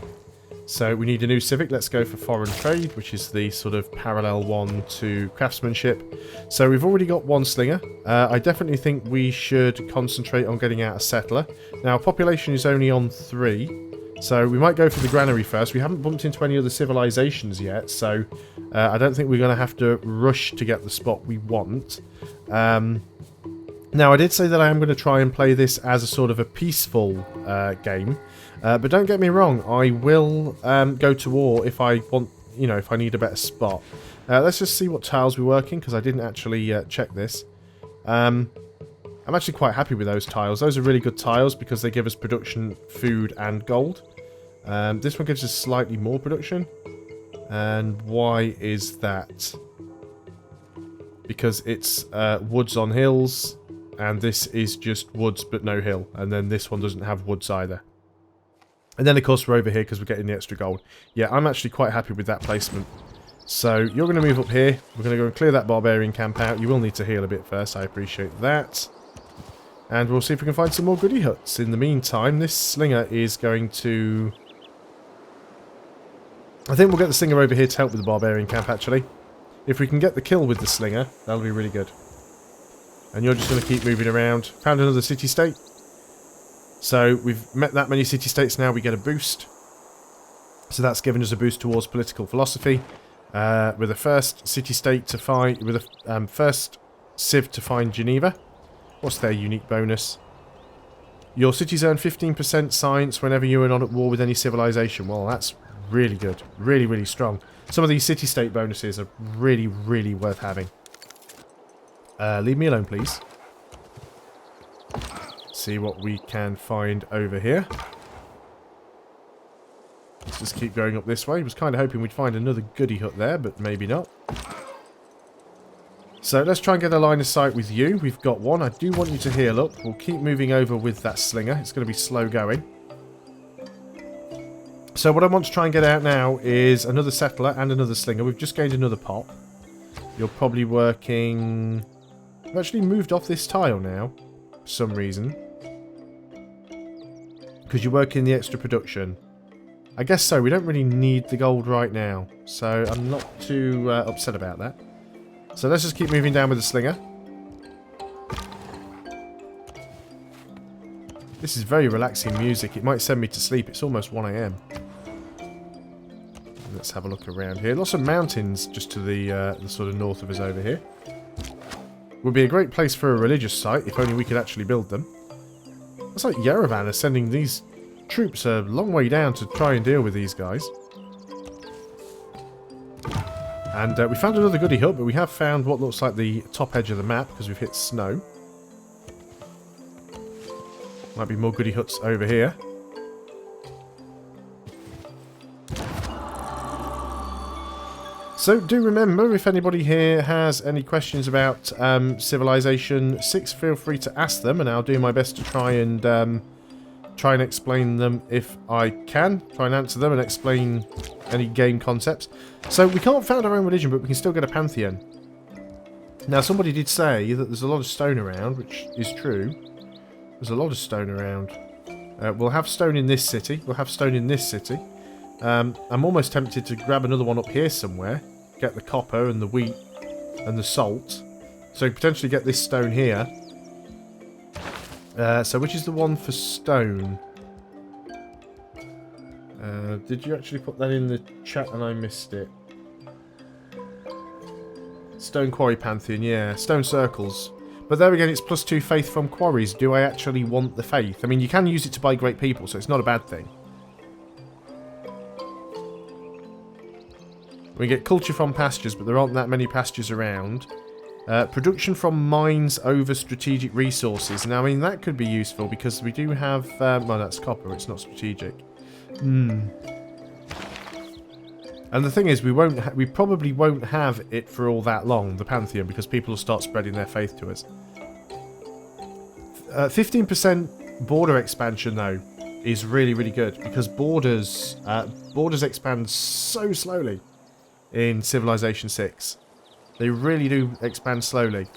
So we need a new civic. Let's go for foreign trade, which is the sort of parallel one to craftsmanship. So we've already got one slinger. I definitely think we should concentrate on getting out a settler. Now, population is only on 3. So we might go for the granary first. We haven't bumped into any other civilizations yet, so I don't think we're going to have to rush to get the spot we want. Now, I did say that I am going to try and play this as a sort of a peaceful game, but don't get me wrong, I will go to war if I want, you know, if I need a better spot. Let's just see what tiles we're working, because I didn't actually check this. I'm actually quite happy with those tiles. Those are really good tiles because they give us production, food, and gold. This one gives us slightly more production. And why is that? Because it's woods on hills, and this is just woods but no hill. And then this one doesn't have woods either. And then, of course, we're over here because we're getting the extra gold. Yeah, I'm actually quite happy with that placement. So, you're going to move up here. We're going to go and clear that barbarian camp out. You will need to heal a bit first. I appreciate that. And we'll see if we can find some more goody huts. In the meantime, this slinger is going to... I think we'll get the slinger over here to help with the barbarian camp, actually. If we can get the kill with the slinger, that'll be really good. And you're just going to keep moving around. Found another city-state. So, we've met that many city-states now, we get a boost. So that's given us a boost towards political philosophy. With the first city-state to find... With the first civ to find Geneva. What's their unique bonus? Your cities earn 15% science whenever you are not at war with any civilization. Well, that's really good. Really, really strong. Some of these city-state bonuses are really, really worth having. Leave me alone, please. See what we can find over here. Let's just keep going up this way. I was kind of hoping we'd find another goody hut there, but maybe not. So let's try and get a line of sight with you. We've got one. I do want you to heal up. We'll keep moving over with that slinger. It's going to be slow going. So what I want to try and get out now is another settler and another slinger. We've just gained another pop. You're probably working... I've actually moved off this tile now, for some reason. Because you're working the extra production. I guess so. We don't really need the gold right now. So I'm not too upset about that. So let's just keep moving down with the slinger. This is very relaxing music. It might send me to sleep. It's almost 1 AM. Let's have a look around here. Lots of mountains just to the sort of north of us over here. Would be a great place for a religious site if only we could actually build them. Looks like Yerevan is sending these troops a long way down to try and deal with these guys. And we found another goody hut, but we have found what looks like the top edge of the map because we've hit snow. Might be more goody huts over here. So do remember, if anybody here has any questions about Civilization 6, feel free to ask them, and I'll do my best to try and explain them if I can. Try and answer them and explain any game concepts. So we can't found our own religion, but we can still get a pantheon. Now somebody did say that there's a lot of stone around, which is true. There's a lot of stone around. We'll have stone in this city. We'll have stone in this city. I'm almost tempted to grab another one up here somewhere. Get the copper and the wheat and the salt. So potentially get this stone here. So which is the one for stone? Did you actually put that in the chat and I missed it? Stone Quarry Pantheon, yeah. Stone Circles. But there again, it's +2 faith from quarries. Do I actually want the faith? I mean, you can use it to buy great people, so it's not a bad thing. We get culture from pastures, but there aren't that many pastures around. Production from mines over strategic resources. Now, I mean, that could be useful because we do have... well, that's copper. It's not strategic. And the thing is, we probably won't have it for all that long, the Pantheon, because people will start spreading their faith to us. 15% border expansion, though, is really, really good, because borders expand so slowly in Civilization 6. They really do expand slowly.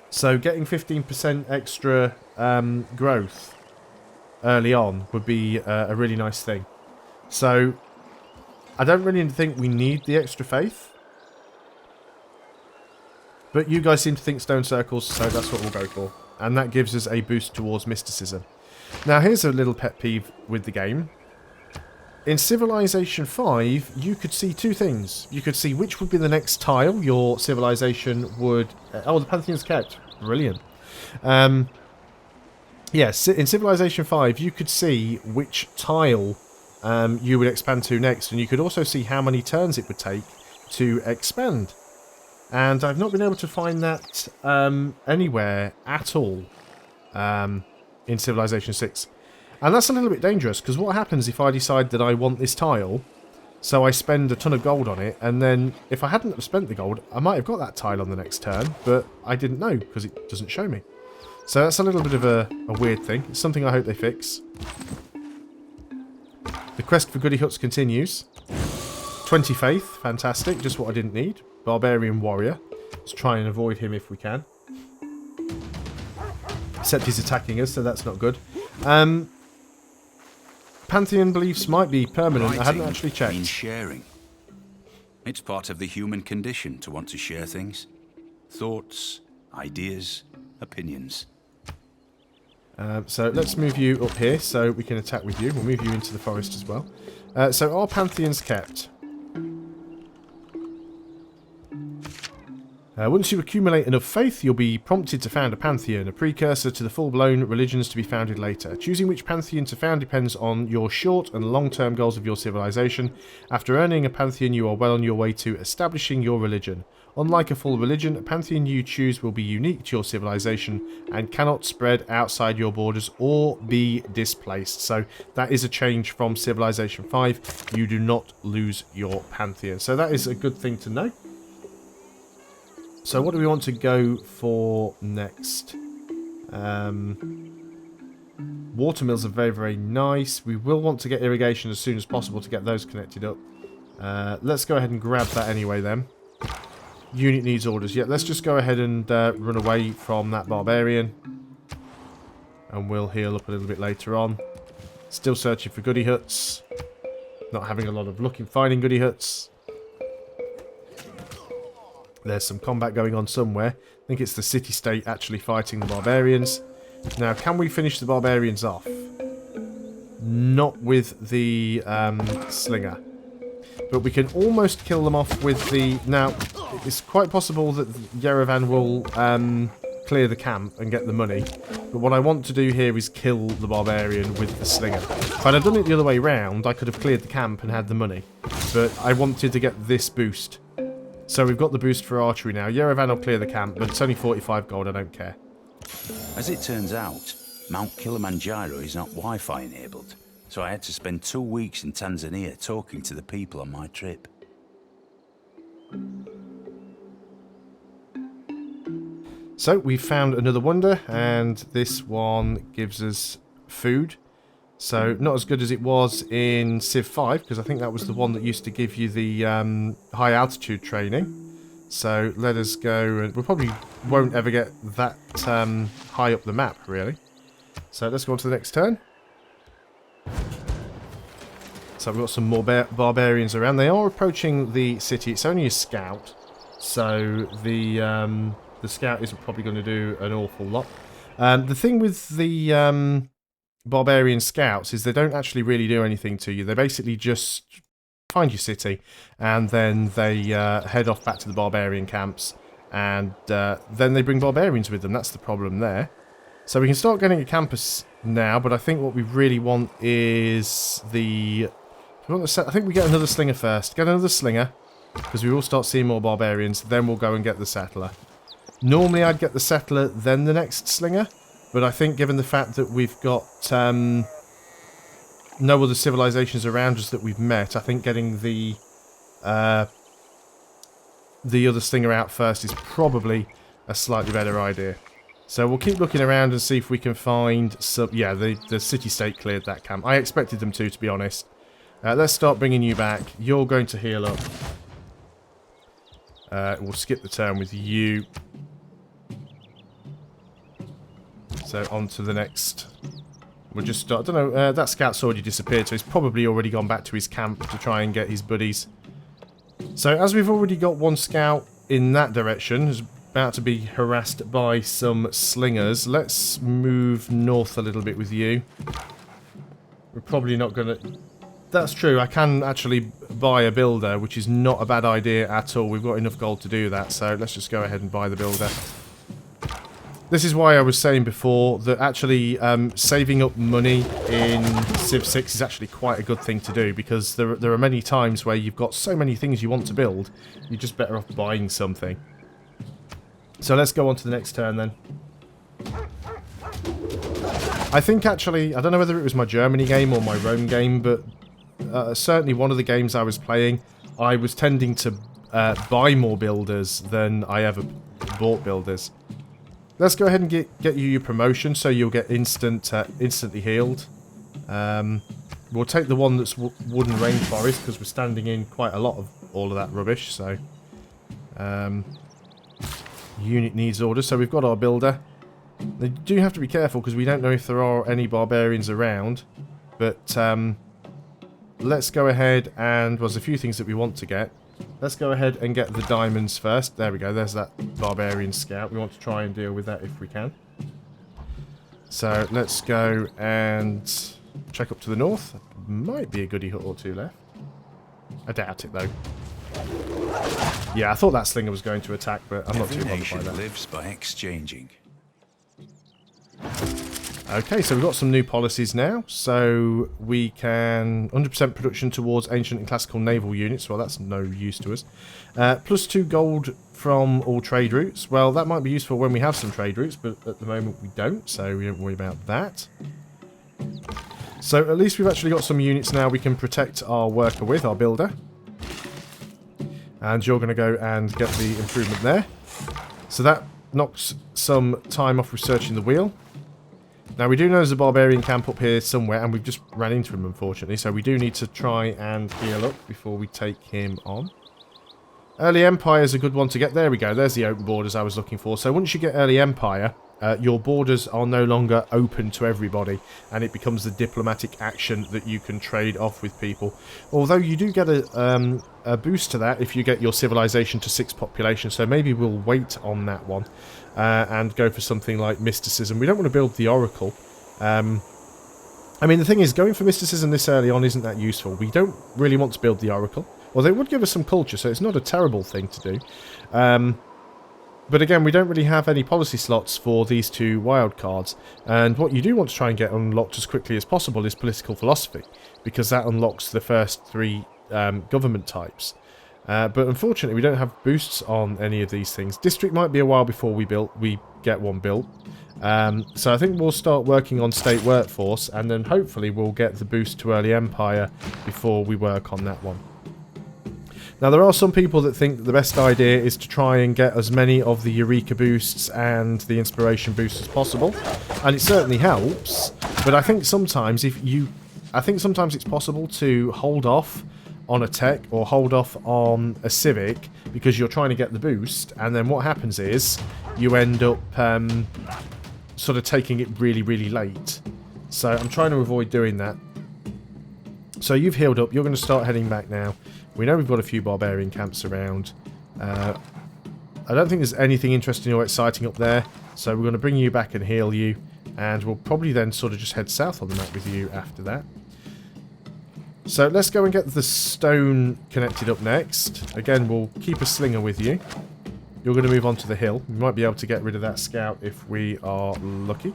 So getting 15% extra growth early on would be a really nice thing. So I don't really think we need the extra faith. But you guys seem to think stone circles, so that's what we'll go for. And that gives us a boost towards mysticism. Now here's a little pet peeve with the game. In Civilization 5, you could see two things. You could see which would be the next tile your civilization would... oh, the Pantheon's kept. Brilliant. Yes, in Civilization 5, you could see which tile you would expand to next, and you could also see how many turns it would take to expand. And I've not been able to find that anywhere at all in Civilization 6. And that's a little bit dangerous, because what happens if I decide that I want this tile, so I spend a ton of gold on it, and then if I hadn't have spent the gold, I might have got that tile on the next turn, but I didn't know, because it doesn't show me. So that's a little bit of a weird thing. It's something I hope they fix. The quest for goody huts continues. 20 faith, fantastic, just what I didn't need. Barbarian warrior. Let's try and avoid him if we can. Except he's attacking us, so that's not good. Pantheon beliefs might be permanent. I hadn't actually checked. Means sharing. It's part of the human condition to want to share things. Thoughts, ideas, opinions. So let's move you up here so we can attack with you. We'll move you into the forest as well. So are Pantheons kept? Once you accumulate enough faith, you'll be prompted to found a pantheon, a precursor to the full-blown religions to be founded later. Choosing which pantheon to found depends on your short and long-term goals of your civilization. After earning a pantheon, you are well on your way to establishing your religion. Unlike a full religion, a pantheon you choose will be unique to your civilization and cannot spread outside your borders or be displaced. So that is a change from Civilization 5. You do not lose your pantheon. So that is a good thing to know. So what do we want to go for next? Watermills are very, very nice. We will want to get irrigation as soon as possible to get those connected up. Let's go ahead and grab that anyway then. Unit needs orders. Yeah, let's just go ahead and run away from that barbarian. And we'll heal up a little bit later on. Still searching for goody huts. Not having a lot of luck in finding goody huts. There's some combat going on somewhere. I think it's the city-state actually fighting the barbarians. Now, can we finish the barbarians off? Not with the slinger. But we can almost kill them off with the... Now, it's quite possible that Yerevan will clear the camp and get the money. But what I want to do here is kill the barbarian with the slinger. If I'd have done it the other way round, I could have cleared the camp and had the money. But I wanted to get this boost. So we've got the boost for archery now. Yerevan will clear the camp, but it's only 45 gold, I don't care. As it turns out, Mount Kilimanjaro is not Wi-Fi enabled, so I had to spend 2 weeks in Tanzania talking to the people on my trip. So we've found another wonder, and this one gives us food. So not as good as it was in Civ 5, because I think that was the one that used to give you the high altitude training. So let us go, and we probably won't ever get that high up the map, really. So let's go on to the next turn. So we've got some more barbarians around. They are approaching the city. It's only a scout, so the scout isn't probably going to do an awful lot. The thing with the barbarian scouts is they don't actually really do anything to you. They basically just find your city, and then they head off back to the barbarian camps, and then they bring barbarians with them. That's the problem there. So we can start getting a campus now, but I think what we really want is the... I think we get another slinger first. Get another slinger, because we will start seeing more barbarians, then we'll go and get the settler. Normally I'd get the settler, then the next slinger, but I think given the fact that we've got no other civilizations around us that we've met, I think getting the other slinger out first is probably a slightly better idea. So we'll keep looking around and see if we can find some... Yeah, the city-state cleared that camp. I expected them to be honest. Let's start bringing you back. You're going to heal up. We'll skip the turn with you. So on to the next. We'll just start... I don't know, that scout's already disappeared, so he's probably already gone back to his camp to try and get his buddies. So as we've already got one scout in that direction, who's about to be harassed by some slingers, let's move north a little bit with you. We're probably not going to... That's true, I can actually buy a builder, which is not a bad idea at all. We've got enough gold to do that, so let's just go ahead and buy the builder. This is why I was saying before that actually saving up money in Civ 6 is actually quite a good thing to do, because there are many times where you've got so many things you want to build, you're just better off buying something. So let's go on to the next turn then. I think actually, I don't know whether it was my Germany game or my Rome game, but certainly one of the games I was playing, I was tending to buy more builders than I ever bought builders. Let's go ahead and get you your promotion, so you'll get instantly healed. We'll take the one that's wooden rainforest, because we're standing in quite a lot of all of that rubbish, so... unit needs orders, so we've got our builder. They do have to be careful, because we don't know if there are any barbarians around, but let's go ahead and... Well, there's a few things that we want to get. Let's go ahead and get the diamonds first. There we go, there's that barbarian scout. We want to try and deal with that if we can. So let's go and check up to the north. Might be a goody hut or two left. I doubt it though. Yeah, I thought that slinger was going to attack, but I'm not too bothered by that. Lives by exchanging. Okay, so we've got some new policies now. So we can 100% production towards ancient and classical naval units. Well, that's no use to us. Plus 2 gold from all trade routes. Well, that might be useful when we have some trade routes, but at the moment we don't, so we don't worry about that. So at least we've actually got some units now we can protect our worker with, our builder. And you're going to go and get the improvement there. So that knocks some time off researching the wheel. Now we do know there's a barbarian camp up here somewhere, and we've just ran into him unfortunately, so we do need to try and heal up before we take him on. Early Empire is a good one to get. There we go, there's the open borders I was looking for. So once you get Early Empire, your borders are no longer open to everybody, and it becomes the diplomatic action that you can trade off with people. Although you do get a boost to that if you get your civilization to 6 population, so maybe we'll wait on that one and go for something like mysticism. We don't want to build the Oracle. I mean, the thing is, going for mysticism this early on isn't that useful. We don't really want to build the Oracle. Well, they would give us some culture, so it's not a terrible thing to do. But again, we don't really have any policy slots for these 2 wildcards. And what you do want to try and get unlocked as quickly as possible is political philosophy, because that unlocks the first 3 government types. But unfortunately, we don't have boosts on any of these things. District might be a while before we get one built. So I think we'll start working on state workforce, and then hopefully we'll get the boost to Early Empire before we work on that one. Now, there are some people that think that the best idea is to try and get as many of the Eureka boosts and the Inspiration boosts as possible, and it certainly helps. But I think sometimes it's possible to hold off on a tech or hold off on a civic because you're trying to get the boost, and then what happens is you end up sort of taking it really, really late. So I'm trying to avoid doing that. So you've healed up. You're going to start heading back now. We know we've got a few barbarian camps around. I don't think there's anything interesting or exciting up there. So we're going to bring you back and heal you. And we'll probably then sort of just head south on the map with you after that. So let's go and get the stone connected up next. Again, we'll keep a slinger with you. You're going to move on to the hill. We might be able to get rid of that scout if we are lucky.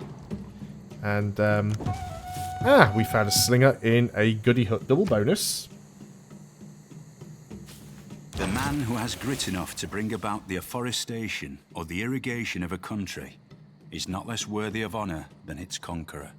And, we found a slinger in a goody hut double bonus. The man who has grit enough to bring about the afforestation or the irrigation of a country is not less worthy of honour than its conqueror.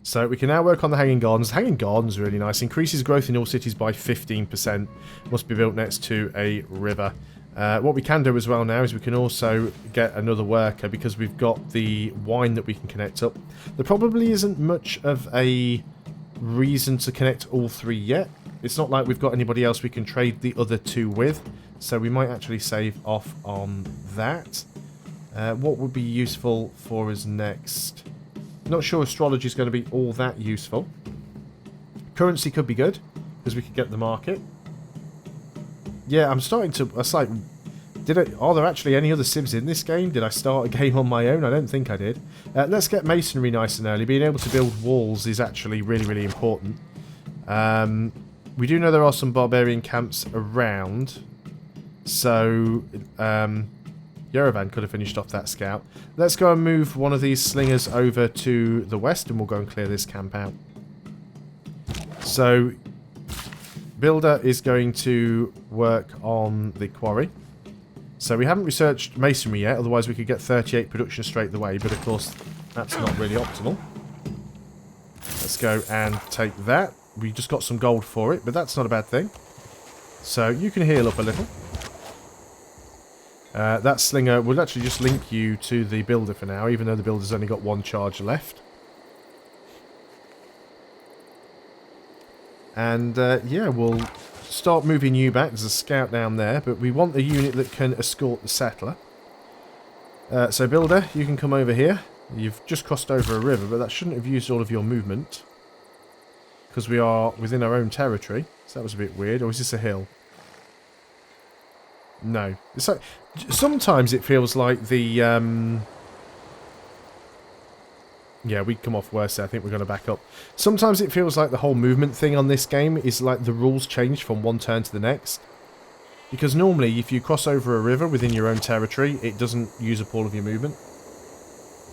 So we can now work on the Hanging Gardens. Hanging Gardens are really nice. Increases growth in all cities by 15%. Must be built next to a river. What we can do as well now is we can also get another worker because we've got the wine that we can connect up. There probably isn't much of a reason to connect all three yet. It's not like we've got anybody else we can trade the other two with. So we might actually save off on that. What would be useful for us next? Not sure astrology is going to be all that useful. Currency could be good because we could get the market. Yeah, I'm starting to... It's like... Are there actually any other civs in this game? Did I start a game on my own? I don't think I did. Let's get masonry nice and early. Being able to build walls is actually really, really important. We do know there are some barbarian camps around. So, Yerevan could have finished off that scout. Let's go and move one of these slingers over to the west and we'll go and clear this camp out. So, Builder is going to work on the quarry. So we haven't researched masonry yet, otherwise we could get 38 production straight away, but of course that's not really optimal. Let's go and take that. We just got some gold for it, but that's not a bad thing. So you can heal up a little. That slinger will actually just link you to the builder for now, even though the builder's only got one charge left. And yeah, we'll start moving you back. There's a scout down there, but we want a unit that can escort the settler. So builder, you can come over here. You've just crossed over a river, but that shouldn't have used all of your movement. Because we are within our own territory. So that was a bit weird. Or is this a hill? No. It's like, sometimes it feels like the... Yeah, we come off worse there. I think we're going to back up. Sometimes it feels like the whole movement thing on this game is like the rules change from one turn to the next. Because normally, if you cross over a river within your own territory, it doesn't use up all of your movement.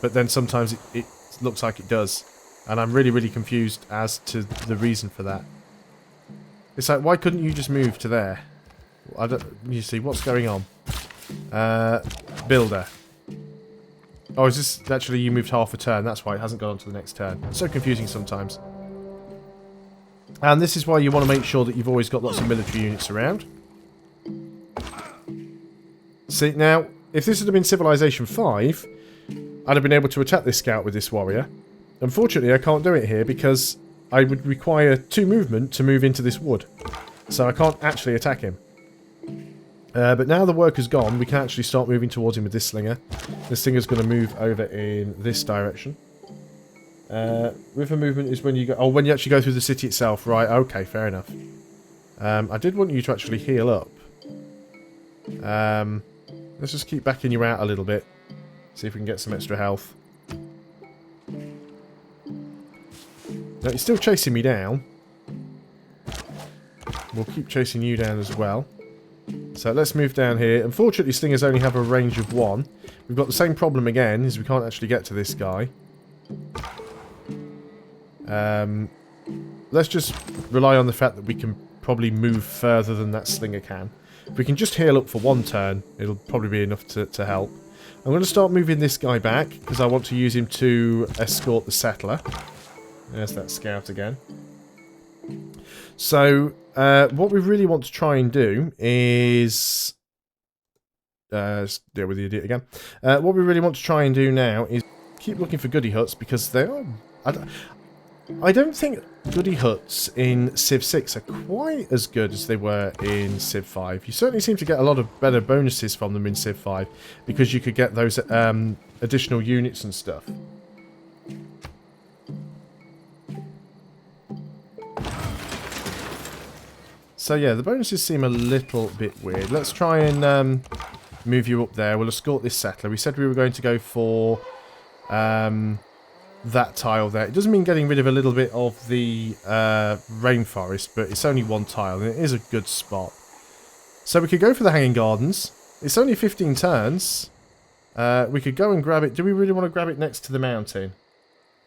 But then sometimes it looks like it does. And I'm really, really confused as to the reason for that. It's like, why couldn't you just move to there? I don't... You see, what's going on? Builder. Oh, is this... Actually, you moved half a turn. That's why it hasn't gone on to the next turn. It's so confusing sometimes. And this is why you want to make sure that you've always got lots of military units around. See, now, if this had been Civilization 5, I'd have been able to attack this scout with this warrior. Unfortunately, I can't do it here because I would require 2 movement to move into this wood. So I can't actually attack him. But now the worker's gone, we can actually start moving towards him with this slinger. This slinger's going to move over in this direction. River movement is when you go... Oh, when you actually go through the city itself. Right, okay, fair enough. I did want you to actually heal up. Let's just keep backing you out a little bit. See if we can get some extra health. Now, he's still chasing me down. We'll keep chasing you down as well. So let's move down here. Unfortunately, slingers only have a range of 1. We've got the same problem again, is we can't actually get to this guy. Let's just rely on the fact that we can probably move further than that slinger can. If we can just heal up for 1 turn, it'll probably be enough to help. I'm going to start moving this guy back, because I want to use him to escort the settler. There's that scout again. So, what we really want to try and do is... let's deal with the idiot again. What we really want to try and do now is keep looking for goody huts, because they are... I don't think goody huts in Civ 6 are quite as good as they were in Civ 5. You certainly seem to get a lot of better bonuses from them in Civ 5, because you could get those additional units and stuff. So yeah, the bonuses seem a little bit weird. Let's try and move you up there. We'll escort this settler. We said we were going to go for that tile there. It doesn't mean getting rid of a little bit of the rainforest, but it's only one tile, and it is a good spot. So we could go for the Hanging Gardens. It's only 15 turns. We could go and grab it. Do we really want to grab it next to the mountain?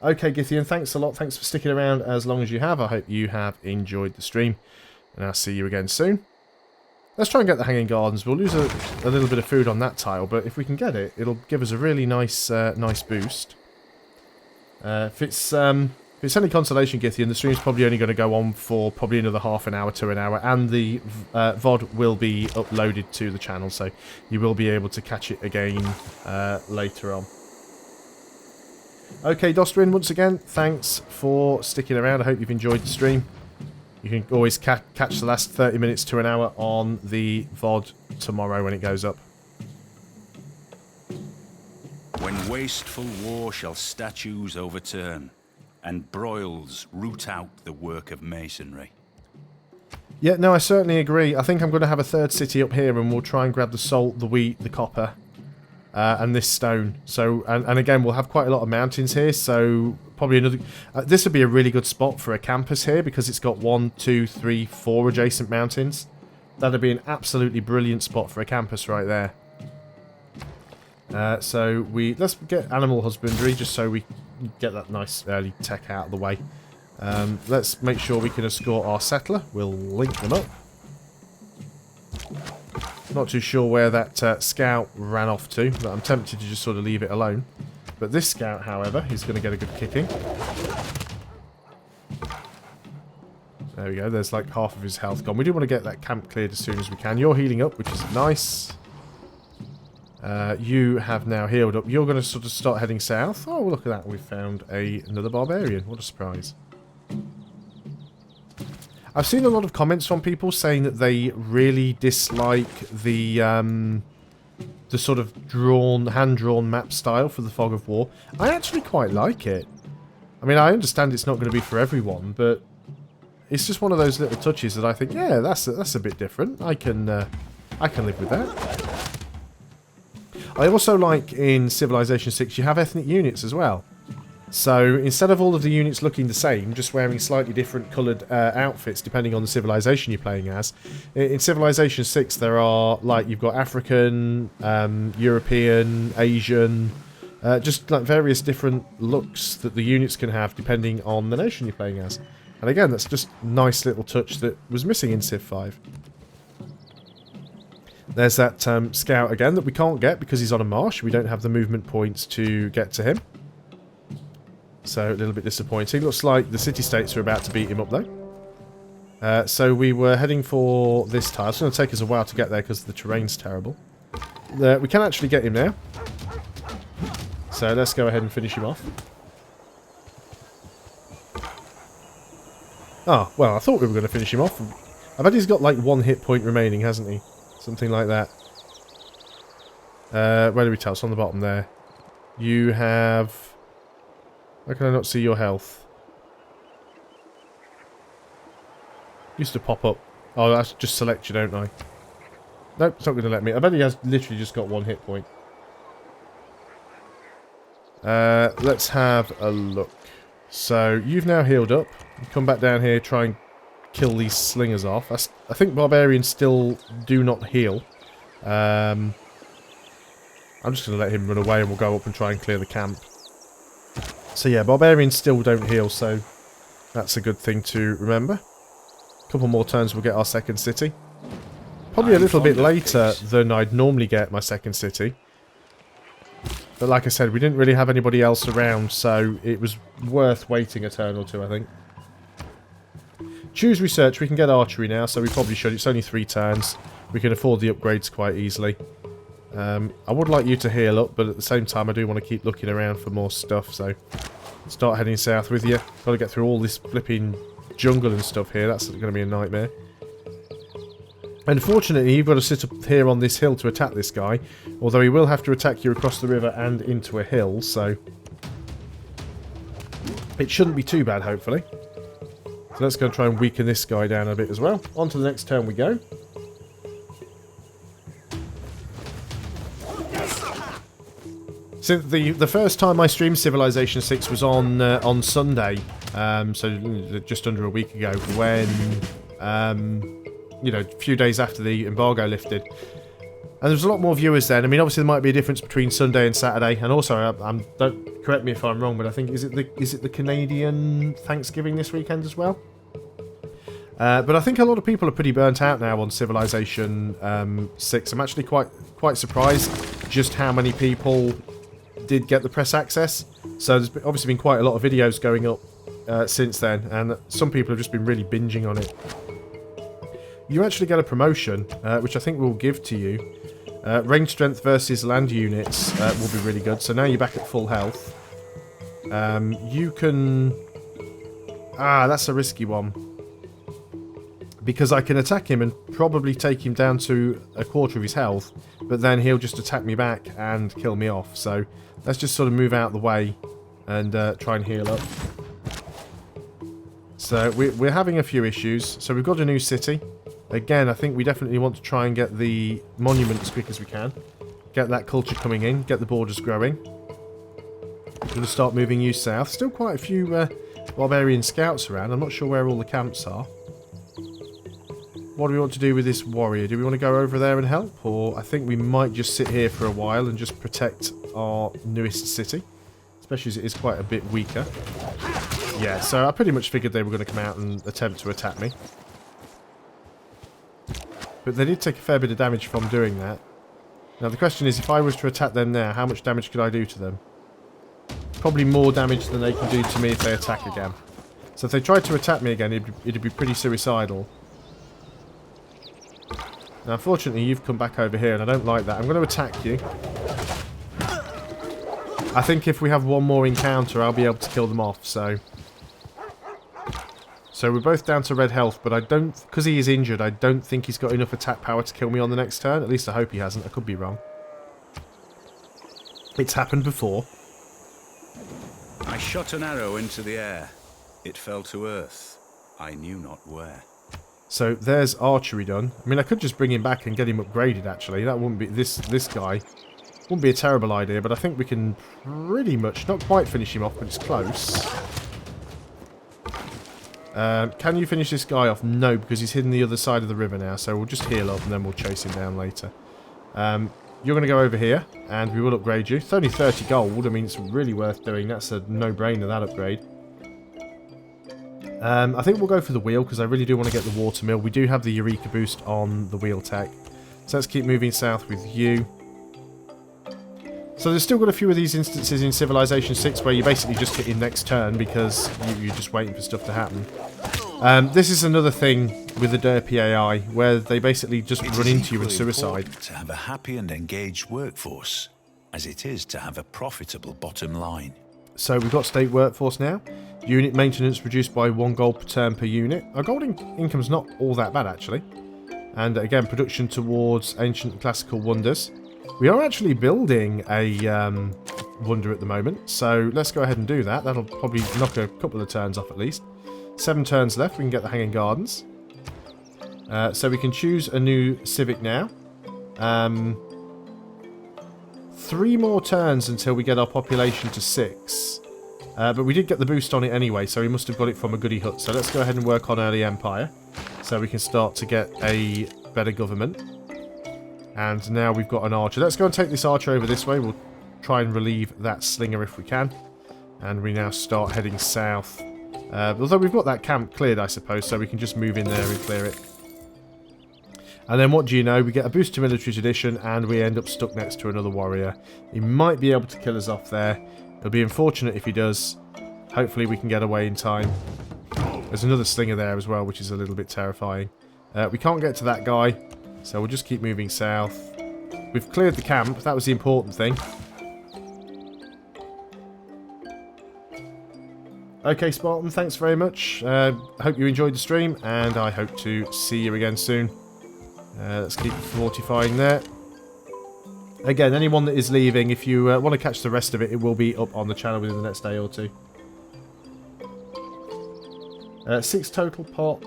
Okay, Githian, thanks a lot. Thanks for sticking around as long as you have. I hope you have enjoyed the stream, and I'll see you again soon. Let's try and get the Hanging Gardens. We'll lose a little bit of food on that tile, but if we can get it, it'll give us a really nice nice boost. If it's any consolation, Githian, the stream's probably only going to go on for probably another half an hour to an hour, and the VOD will be uploaded to the channel, so you will be able to catch it again later on. Okay, Dostrin, once again, thanks for sticking around. I hope you've enjoyed the stream. You can always catch the last 30 minutes to an hour on the VOD tomorrow when it goes up. When wasteful war shall statues overturn, and broils root out the work of masonry. Yeah, no, I certainly agree. I think I'm going to have a third city up here, and we'll try and grab the salt, the wheat, the copper, and this stone. So, and again, we'll have quite a lot of mountains here, so probably another... this would be a really good spot for a campus here, because it's got 1, 2, 3, 4 adjacent mountains. That'd be an absolutely brilliant spot for a campus right there. So let's get animal husbandry, just so we get that nice early tech out of the way. Let's make sure we can escort our settler. We'll link them up. Not too sure where that scout ran off to, but I'm tempted to just sort of leave it alone. But this scout, however, is going to get a good kicking. There we go, there's like half of his health gone. We do want to get that camp cleared as soon as we can. You're healing up, which is nice. You have now healed up. You're going to sort of start heading south. Oh, look at that. We've found another barbarian. What a surprise. I've seen a lot of comments from people saying that they really dislike the sort of hand-drawn map style for the Fog of War. I actually quite like it. I mean, I understand it's not going to be for everyone, but it's just one of those little touches that I think, yeah, that's a bit different. I can live with that. I also like in Civilization 6 you have ethnic units as well. So instead of all of the units looking the same, just wearing slightly different coloured outfits depending on the civilization you're playing as, in Civilization 6 there are, like, you've got African, European, Asian, just like various different looks that the units can have depending on the nation you're playing as. And again, that's just a nice little touch that was missing in Civ 5. There's that scout again that we can't get because he's on a marsh. We don't have the movement points to get to him. So a little bit disappointing. Looks like the city-states are about to beat him up though. So we were heading for this tile. It's going to take us a while to get there because the terrain's terrible. We can actually get him now. So let's go ahead and finish him off. Oh, well, I thought we were going to finish him off. I bet he's got like 1 hit point remaining, hasn't he? Something like that. Where do we tell? It's on the bottom there. You have... Why can I not see your health? Used to pop up. Oh, that's just select you, don't I? Nope, it's not going to let me. I bet he has literally just got 1 hit point. Let's have a look. So, you've now healed up. Come back down here, try and kill these slingers off. I think barbarians still do not heal. I'm just going to let him run away and we'll go up and try and clear the camp. So yeah, barbarians still don't heal, so that's a good thing to remember. A couple more turns we'll get our second city. Probably a little bit later than I'd normally get my second city. But like I said, we didn't really have anybody else around, so it was worth waiting a turn or two, I think. Choose research. We can get archery now, so we probably should. It's only 3 turns. We can afford the upgrades quite easily. I would like you to heal up, but at the same time I do want to keep looking around for more stuff, so start heading south with you. Got to get through all this flipping jungle and stuff here. That's going to be a nightmare. Unfortunately, you've got to sit up here on this hill to attack this guy, although he will have to attack you across the river and into a hill, so it shouldn't be too bad, hopefully. So let's go and try and weaken this guy down a bit as well. On to the next turn we go. So the first time I streamed Civilization 6 was on Sunday, so just under a week ago, when you know, a few days after the embargo lifted, and there was a lot more viewers then. I mean, obviously there might be a difference between Sunday and Saturday, and also don't correct me if I'm wrong, but I think is it the Canadian Thanksgiving this weekend as well? But I think a lot of people are pretty burnt out now on Civilization 6. I'm actually quite surprised just how many people did get the press access. So there's obviously been quite a lot of videos going up since then, and some people have just been really binging on it. You actually get a promotion, which I think we'll give to you. Range strength versus land units will be really good. So now you're back at full health. You can... that's a risky one. Because I can attack him and probably take him down to a quarter of his health, but then he'll just attack me back and kill me off. So let's just sort of move out of the way and try and heal up. So we're having a few issues. So we've got a new city. Again, I think we definitely want to try and get the monument as quick as we can. Get that culture coming in, get the borders growing. We're going to start moving you south. Still quite a few barbarian scouts around. I'm not sure where all the camps are. What do we want to do with this warrior? Do we want to go over there and help? Or I think we might just sit here for a while and just protect our newest city. Especially as it is quite a bit weaker. Yeah, so I pretty much figured they were going to come out and attempt to attack me. But they did take a fair bit of damage from doing that. Now the question is, if I was to attack them now, how much damage could I do to them? Probably more damage than they can do to me if they attack again. So if they tried to attack me again, it'd be pretty suicidal. Now, unfortunately, you've come back over here, and I don't like that. I'm going to attack you. I think if we have one more encounter, I'll be able to kill them off, so... So we're both down to red health, but I don't... Because he is injured, I don't think he's got enough attack power to kill me on the next turn. At least I hope he hasn't. I could be wrong. It's happened before. I shot an arrow into the air. It fell to earth. I knew not where. So there's archery done. I mean, I could just bring him back and get him upgraded, actually. That wouldn't be... This guy wouldn't be a terrible idea, but I think we can pretty much... Not quite finish him off, but it's close. Can you finish this guy off? No, because he's hidden the other side of the river now, so we'll just heal up and then we'll chase him down later. You're going to go over here, and we will upgrade you. It's only 30 gold. I mean, it's really worth doing. That's a no-brainer, that upgrade. I think we'll go for the wheel, because I really do want to get the water mill. We do have the Eureka boost on the wheel tech. So let's keep moving south with you. So there's still got a few of these instances in Civilization 6 where you basically just hit in next turn because you're just waiting for stuff to happen. This is another thing with the derpy AI, where they basically just run into you and suicide. To have a happy and engaged workforce, as it is to have a profitable bottom line. So we've got state workforce now. Unit maintenance reduced by 1 gold per turn per unit. Our gold income's not all that bad, actually. And again, production towards ancient and classical wonders. We are actually building a wonder at the moment, so let's go ahead and do that. That'll probably knock a couple of turns off at least. 7 turns left, we can get the Hanging Gardens. So we can choose a new civic now. 3 more turns until we get our population to 6. But we did get the boost on it anyway, so we must have got it from a goody hut. So let's go ahead and work on early empire, so we can start to get a better government. And now we've got an archer. Let's go and take this archer over this way. We'll try and relieve that slinger if we can. And we now start heading south. Although we've got that camp cleared, I suppose, so we can just move in there and clear it. And then what do you know? We get a boost to military tradition, and we end up stuck next to another warrior. He might be able to kill us off there. It'll be unfortunate if he does. Hopefully we can get away in time. There's another slinger there as well, which is a little bit terrifying. We can't get to that guy, so we'll just keep moving south. We've cleared the camp. That was the important thing. Okay, Spartan, thanks very much. Hope you enjoyed the stream, and I hope to see you again soon. Let's keep fortifying there. Again, anyone that is leaving, if you want to catch the rest of it, it will be up on the channel within the next day or two. 6 total pot,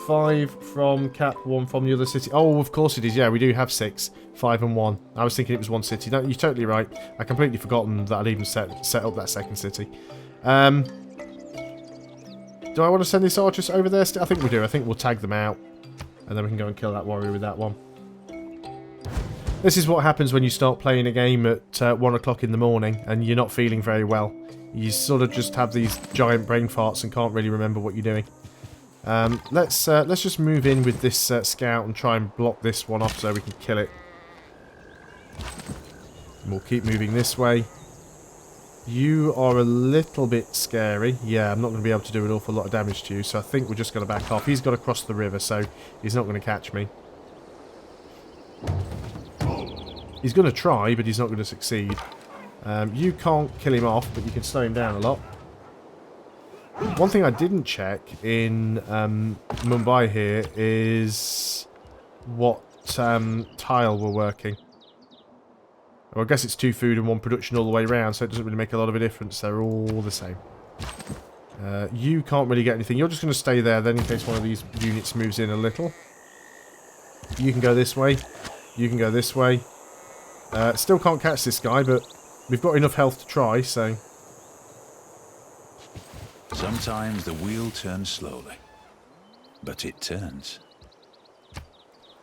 5 from Cap, 1 from the other city. Oh, of course it is. Yeah, we do have 6, 5 and 1. I was thinking it was 1 city. No, you're totally right. I completely forgotten that I'd even set up that second city. Do I want to send this archer over there? I think we do. I think we'll tag them out. And then we can go and kill that warrior with that one. This is what happens when you start playing a game at 1 o'clock in the morning and you're not feeling very well. You sort of just have these giant brain farts and can't really remember what you're doing. Let's just move in with this scout and try and block this one off so we can kill it. And we'll keep moving this way. You are a little bit scary. Yeah, I'm not going to be able to do an awful lot of damage to you, so I think we're just going to back off. He's got to cross the river, so he's not going to catch me. He's going to try, but he's not going to succeed. You can't kill him off, but you can slow him down a lot. One thing I didn't check in Mumbai here is what tile we're working. Well, I guess it's 2 food and 1 production all the way around, so it doesn't really make a lot of a difference. They're all the same. You can't really get anything. You're just going to stay there then in case one of these units moves in a little. You can go this way. You can go this way. Still can't catch this guy, but we've got enough health to try, so... Sometimes the wheel turns slowly, but it turns.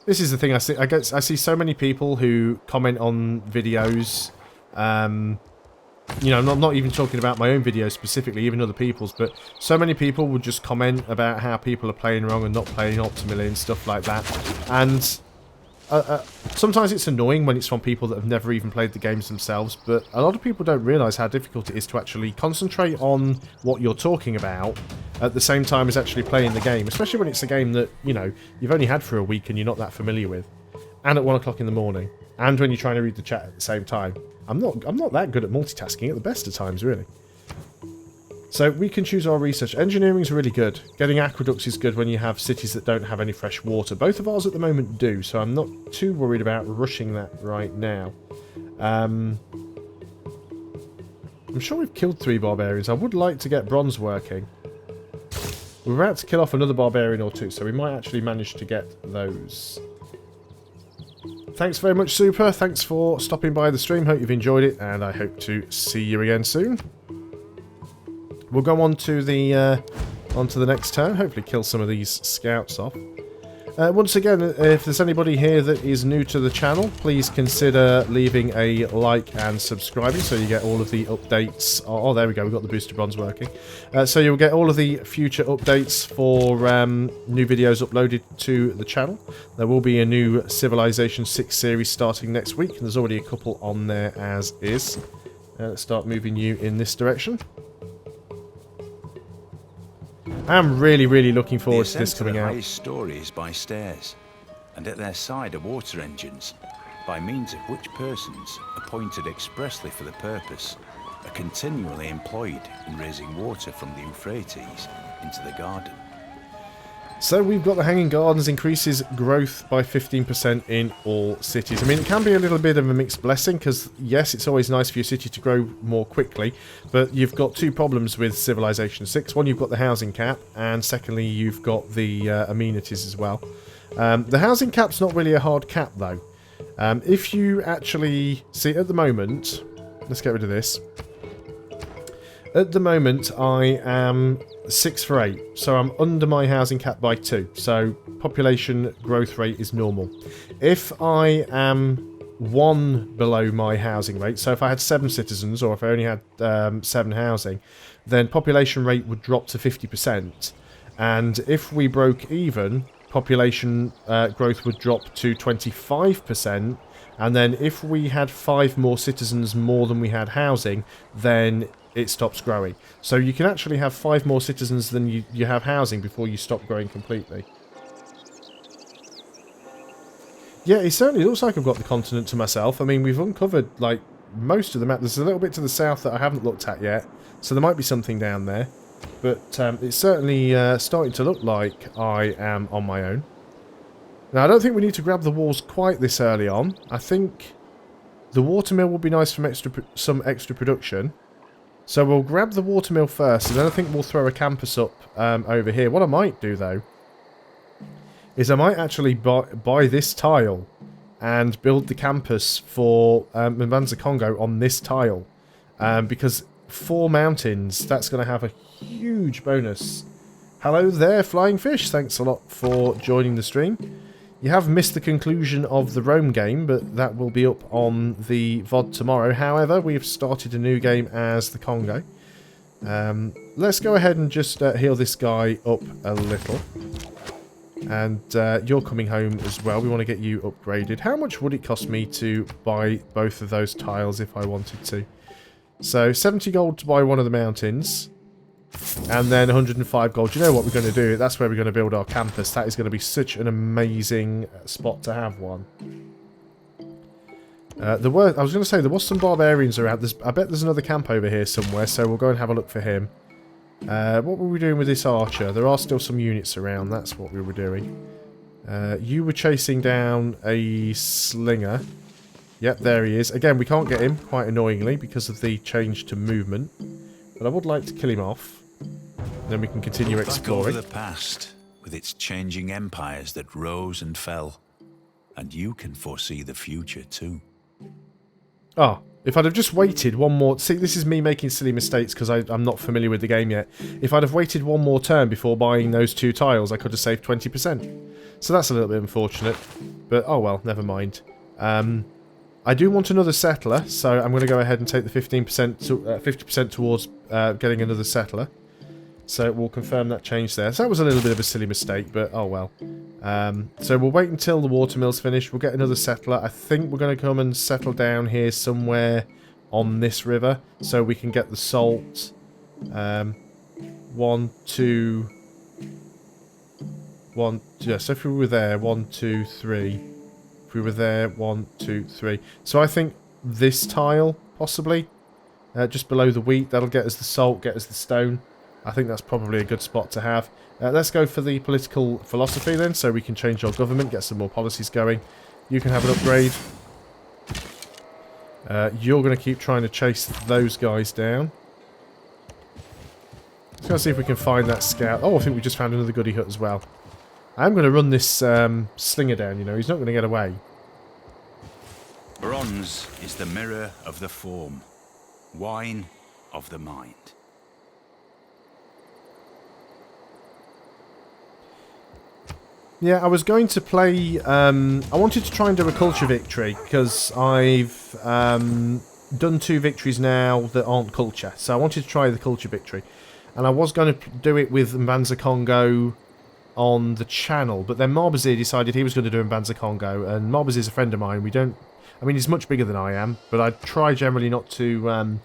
This is the thing I see. I see so many people who comment on videos. You know, I'm not even talking about my own videos specifically, even other people's, but so many people would just comment about how people are playing wrong and not playing optimally and stuff like that. And sometimes it's annoying when it's from people that have never even played the games themselves, but a lot of people don't realise how difficult it is to actually concentrate on what you're talking about at the same time as actually playing the game, especially when it's a game that, you know, you've only had for a week and you're not that familiar with, and at 1 o'clock in the morning, and when you're trying to read the chat at the same time. I'm not that good at multitasking at the best of times, really. So we can choose our research. Engineering's really good. Getting aqueducts is good when you have cities that don't have any fresh water. Both of ours at the moment do, so I'm not too worried about rushing that right now. I'm sure we've killed 3 barbarians. I would like to get bronze working. We're about to kill off another barbarian or 2, so we might actually manage to get those. Thanks very much, Super. Thanks for stopping by the stream. Hope you've enjoyed it, and I hope to see you again soon. We'll go on to the next turn. Hopefully kill some of these scouts off. Once again, if there's anybody here that is new to the channel, please consider leaving a like and subscribing so you get all of the updates. Oh, there we go. We've got the booster bronze working. So you'll get all of the future updates for new videos uploaded to the channel. There will be a new Civilization 6 series starting next week. And there's already a couple on there as is. Let's start moving you in this direction. I'm really, really looking forward to this coming out. The highest stories by stairs, and at their side are water engines, by means of which persons, appointed expressly for the purpose, are continually employed in raising water from the Euphrates into the garden. So we've got the Hanging Gardens increases growth by 15% in all cities. I mean, it can be a little bit of a mixed blessing because, yes, it's always nice for your city to grow more quickly, but you've got 2 problems with Civilization 6. One, you've got the housing cap, and secondly, you've got the amenities as well. The housing cap's not really a hard cap, though. If you actually see at the moment, let's get rid of this. At the moment, I am 6 for 8, so I'm under my housing cap by 2, so population growth rate is normal. If I am 1 below my housing rate, so if I had 7 citizens, or if I only had 7 housing, then population rate would drop to 50%, and if we broke even, population growth would drop to 25%, and then if we had 5 more citizens more than we had housing, then it stops growing. So you can actually have 5 more citizens than you have housing before you stop growing completely. Yeah, it certainly looks like I've got the continent to myself. I mean, we've uncovered, like, most of the map. There's a little bit to the south that I haven't looked at yet, so there might be something down there. But it's certainly starting to look like I am on my own. Now, I don't think we need to grab the walls quite this early on. I think the watermill will be nice for some extra production. So we'll grab the watermill first, and then I think we'll throw a campus up over here. What I might do, though, is I might actually buy this tile and build the campus for Mbanza Kongo on this tile. Because 4 mountains, that's going to have a huge bonus. Hello there, Flying Fish. Thanks a lot for joining the stream. You have missed the conclusion of the Rome game, but that will be up on the VOD tomorrow. However, we've started a new game as the Congo. Let's go ahead and just heal this guy up a little. And you're coming home as well. We want to get you upgraded. How much would it cost me to buy both of those tiles if I wanted to? So 70 gold to buy one of the mountains. And then 105 gold. You know what we're going to do? That's where we're going to build our campus. That is going to be such an amazing spot to have one. I was going to say, there was some barbarians around. I bet there's another camp over here somewhere, so we'll go and have a look for him. What were we doing with this archer? There are still some units around. That's what we were doing. You were chasing down a slinger. Yep, there he is. Again, we can't get him, quite annoyingly, because of the change to movement. But I would like to kill him off. Then we can continue exploring. Back over the past, with its changing empires that rose and fell. And you can foresee the future too. Oh, if I'd have just waited one more... See, this is me making silly mistakes because I'm not familiar with the game yet. If I'd have waited one more turn before buying those 2 tiles, I could have saved 20%. So that's a little bit unfortunate. But, oh well, never mind. I do want another settler, so I'm going to go ahead and take the 50% towards getting another settler. So we'll confirm that change there. So that was a little bit of a silly mistake, but oh well. So we'll wait until the watermill's finished. We'll get another settler. I think we're going to come and settle down here somewhere on this river, so we can get the salt. 1, 2... 1... Yeah, so if we were there, 1, 2, 3... If we were there, 1, 2, 3. So I think this tile, possibly, just below the wheat, that'll get us the salt, get us the stone. I think that's probably a good spot to have. Let's go for the political philosophy then, so we can change our government, get some more policies going. You can have an upgrade. You're going to keep trying to chase those guys down. Let's go see if we can find that scout. Oh, I think we just found another goody hut as well. I'm going to run this slinger down, you know. He's not going to get away. Bronze is the mirror of the form. Wine of the mind. Yeah, I was going to play... I wanted to try and do a culture victory, because I've done 2 victories now that aren't culture. So I wanted to try the culture victory. And I was going to do it with Mbanza Kongo on the channel, but then Marbazir decided he was going to do Mbanza Kongo, and Marbazir's a friend of mine. We don't... I mean, he's much bigger than I am, but I try generally not to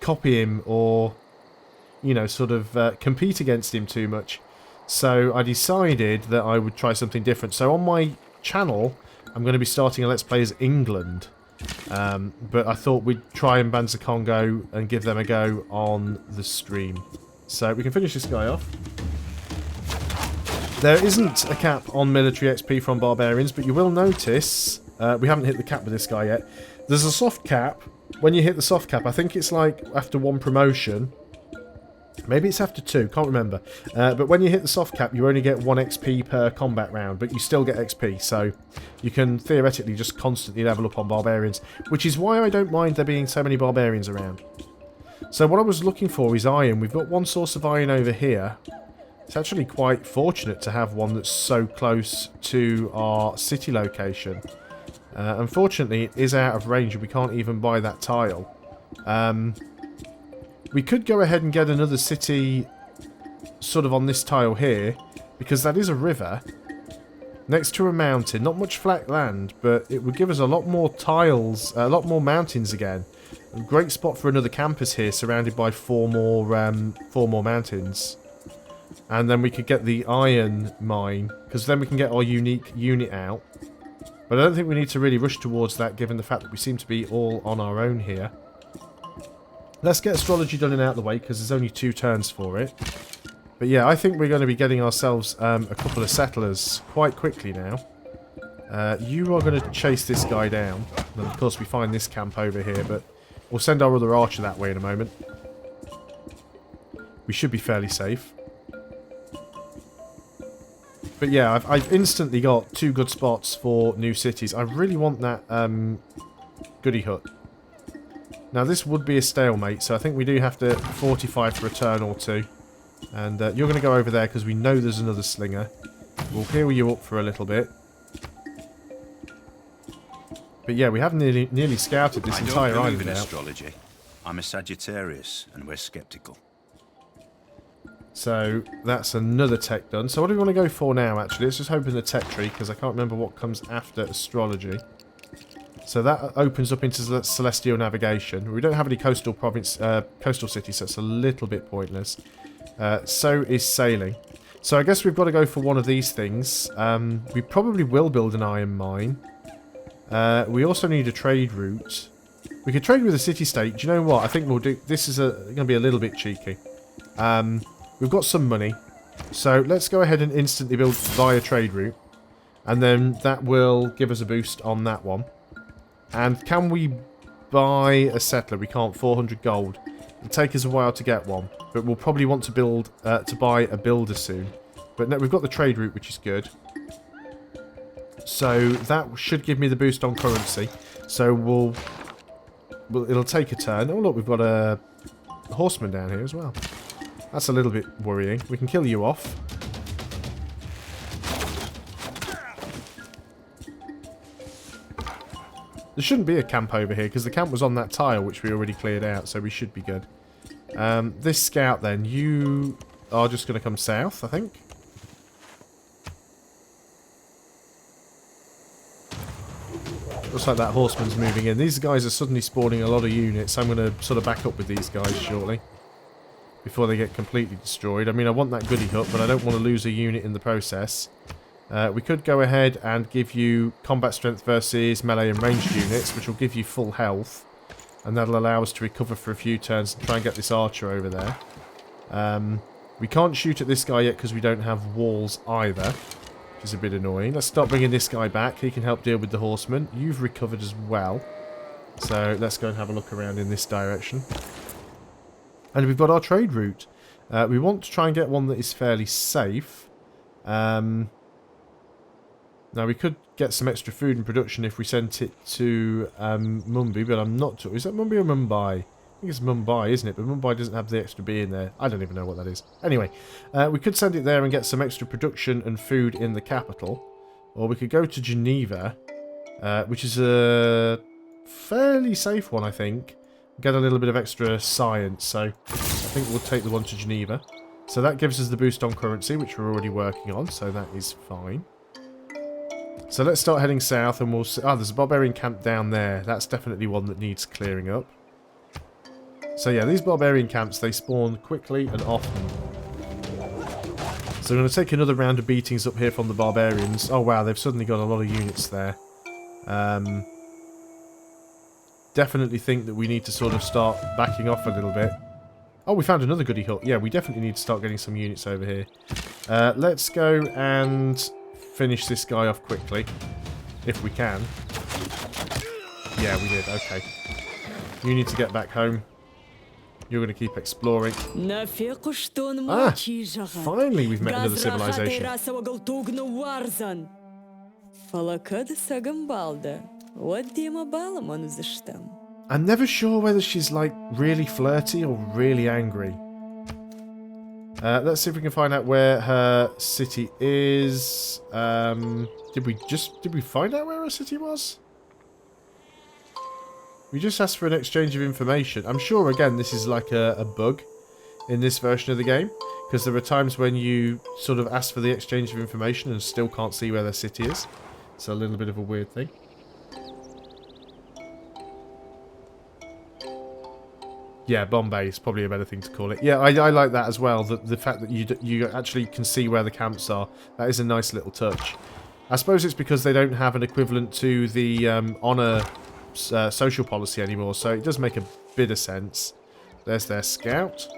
copy him or, you know, sort of compete against him too much. So I decided that I would try something different. So on my channel, I'm going to be starting a Let's Play as England. But I thought we'd try Mbanza Kongo and give them a go on the stream. So we can finish this guy off. There isn't a cap on military XP from barbarians, but you will notice... we haven't hit the cap with this guy yet. There's a soft cap. When you hit the soft cap, I think it's like after 1 promotion... Maybe it's after 2, can't remember. But when you hit the soft cap, you only get 1 XP per combat round, but you still get XP, so you can theoretically just constantly level up on barbarians, which is why I don't mind there being so many barbarians around. So what I was looking for is iron. We've got 1 source of iron over here. It's actually quite fortunate to have one that's so close to our city location. Unfortunately, it is out of range, and we can't even buy that tile. We could go ahead and get another city sort of on this tile here, because that is a river next to a mountain. Not much flat land, but it would give us a lot more tiles, a lot more mountains again. A great spot for another campus here, surrounded by 4 more mountains. And then we could get the iron mine, because then we can get our unique unit out. But I don't think we need to really rush towards that, given the fact that we seem to be all on our own here. Let's get astrology done and out of the way, because there's only 2 turns for it. But yeah, I think we're going to be getting ourselves a couple of settlers quite quickly now. You are going to chase this guy down. And of course we find this camp over here, but we'll send our other archer that way in a moment. We should be fairly safe. But yeah, I've instantly got 2 good spots for new cities. I really want that goody hut. Now this would be a stalemate, so I think we do have to fortify for a turn or 2. And you're going to go over there because we know there's another slinger. We'll heal you up for a little bit. But yeah, we haven't nearly scouted this entire island in out. astrology. I'm a Sagittarius, and we're skeptical. So that's another tech done. So what do we want to go for now, actually? Let's just open the tech tree, because I can't remember what comes after astrology. So that opens up into celestial navigation. We don't have any coastal cities, so it's a little bit pointless. So is sailing. So I guess we've got to go for one of these things. We probably will build an iron mine. We also need a trade route. We could trade with a city-state. Do you know what? I think we'll do... This is going to be a little bit cheeky. We've got some money. So let's go ahead and instantly build via trade route. And then that will give us a boost on that one. And can we buy a settler? We can't. 400 gold. It'll take us a while to get one. But we'll probably want to build to buy a builder soon. But no, we've got the trade route, which is good. So that should give me the boost on currency. So it'll take a turn. Oh look, we've got a horseman down here as well. That's a little bit worrying. We can kill you off. There shouldn't be a camp over here because the camp was on that tile which we already cleared out, so we should be good. This scout then, you are just going to come south, I think. Looks like that horseman's moving in. These guys are suddenly spawning a lot of units. I'm going to sort of back up with these guys shortly. Before they get completely destroyed. I mean, I want that goody hut, but I don't want to lose a unit in the process. We could go ahead and give you combat strength versus melee and ranged units, which will give you full health. And that'll allow us to recover for a few turns and try and get this archer over there. We can't shoot at this guy yet because we don't have walls either, which is a bit annoying. Let's start bringing this guy back. He can help deal with the horsemen. You've recovered as well. So let's go and have a look around in this direction. And we've got our trade route. We want to try and get one that is fairly safe. Now, we could get some extra food and production if we sent it to Mumbai, but I'm not sure. Is that Mumbai or Mumbai? I think it's Mumbai, isn't it? But Mumbai doesn't have the extra B in there. I don't even know what that is. Anyway, we could send it there and get some extra production and food in the capital. Or we could go to Geneva, which is a fairly safe one, I think. Get a little bit of extra science, so I think we'll take the one to Geneva. So that gives us the boost on currency, which we're already working on, so that is fine. So let's start heading south and we'll see... Oh, there's a barbarian camp down there. That's definitely one that needs clearing up. So yeah, these barbarian camps, they spawn quickly and often. So we're going to take another round of beatings up here from the barbarians. Oh wow, they've suddenly got a lot of units there. Definitely think that we need to sort of start backing off a little bit. Oh, we found another goody hut. Yeah, we definitely need to start getting some units over here. Let's go and finish this guy off quickly, if we can. Yeah, we did. Okay. You need to get back home. You're going to keep exploring. Ah! Finally, we've met another civilization. I'm never sure whether she's, like, really flirty or really angry. Let's see if we can find out where her city is. Did we find out where her city was? We just asked for an exchange of information. I'm sure, again, this is like a bug in this version of the game. Because there are times when you sort of ask for the exchange of information and still can't see where their city is. It's a little bit of a weird thing. Yeah, Bombay is probably a better thing to call it. Yeah, I like that as well. The fact that you actually can see where the camps are. That is a nice little touch. I suppose it's because they don't have an equivalent to the honour social policy anymore, so it does make a bit of sense. There's their scout.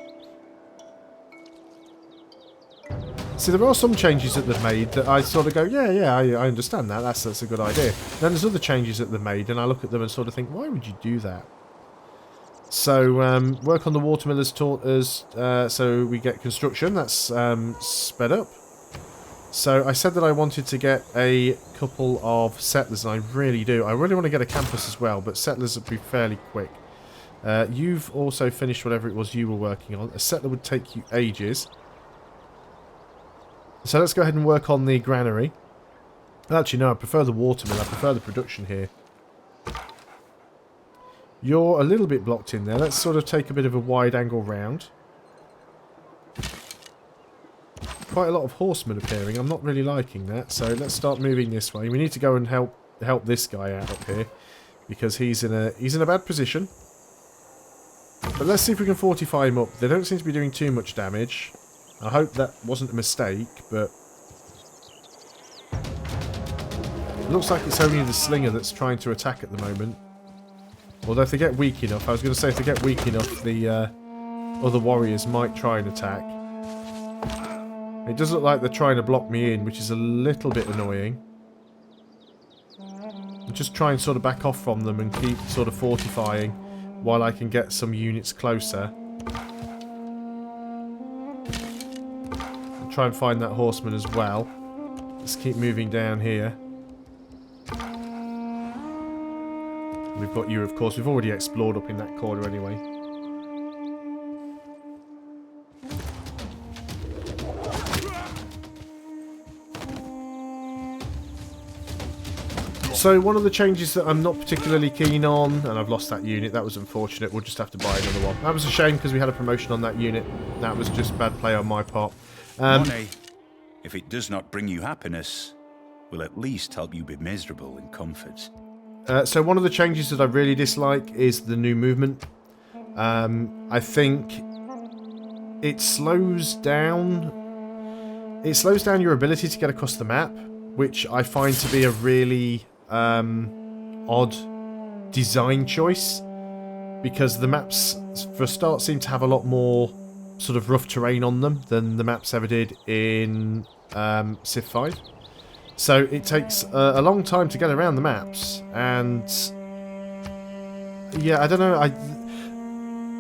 See, there are some changes that they've made that I sort of go, yeah, I understand that. That's a good idea. Then there's other changes that they've made, and I look at them and sort of think, why would you do that? So, work on the watermiller's taught us, so we get construction. That's sped up. So I said that I wanted to get a couple of settlers, and I really do. I really want to get a campus as well, but settlers would be fairly quick. You've also finished whatever it was you were working on. A settler would take you ages. So let's go ahead and work on the granary. Actually, no, I prefer the watermill. I prefer the production here. You're a little bit blocked in there. Let's sort of take a bit of a wide angle round. Quite a lot of horsemen appearing. I'm not really liking that, so let's start moving this way. We need to go and help this guy out up here because he's in a bad position. But let's see if we can fortify him up. They don't seem to be doing too much damage. I hope that wasn't a mistake, but it looks like it's only the slinger that's trying to attack at the moment. Although if they get weak enough, I was going to say if they get weak enough, the other warriors might try and attack. It does look like they're trying to block me in, which is a little bit annoying. I'll just try and sort of back off from them and keep sort of fortifying while I can get some units closer. I'll try and find that horseman as well. Let's keep moving down here. We've got you, of course. We've already explored up in that corner anyway. So one of the changes that I'm not particularly keen on, and I've lost that unit, that was unfortunate, we'll just have to buy another one. That was a shame because we had a promotion on that unit. That was just bad play on my part. Money, if it does not bring you happiness, will at least help you be miserable in comfort. So one of the changes that I really dislike is the new movement. I think it slows down your ability to get across the map, which I find to be a really odd design choice, because the maps for a start seem to have a lot more sort of rough terrain on them than the maps ever did in Civ 5. So it takes a long time to get around the maps, and yeah, I don't know,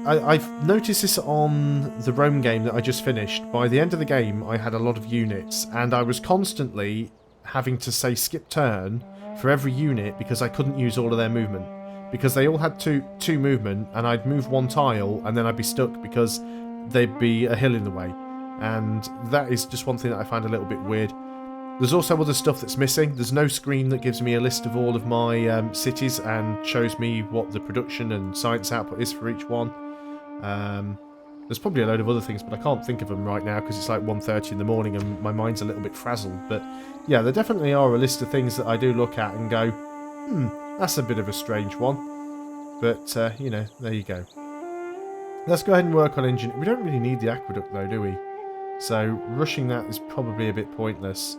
I've noticed this on the Rome game that I just finished. By the end of the game I had a lot of units, and I was constantly having to say skip turn for every unit because I couldn't use all of their movement, because they all had two movement, and I'd move one tile and then I'd be stuck because there'd be a hill in the way, and that is just one thing that I find a little bit weird. There's also other stuff that's missing. There's no screen that gives me a list of all of my cities and shows me what the production and science output is for each one. There's probably a load of other things, but I can't think of them right now because it's like 1:30 in the morning and my mind's a little bit frazzled. But yeah, there definitely are a list of things that I do look at and go, that's a bit of a strange one. But, you know, there you go. Let's go ahead and work on engine. We don't really need the aqueduct though, do we? So rushing that is probably a bit pointless.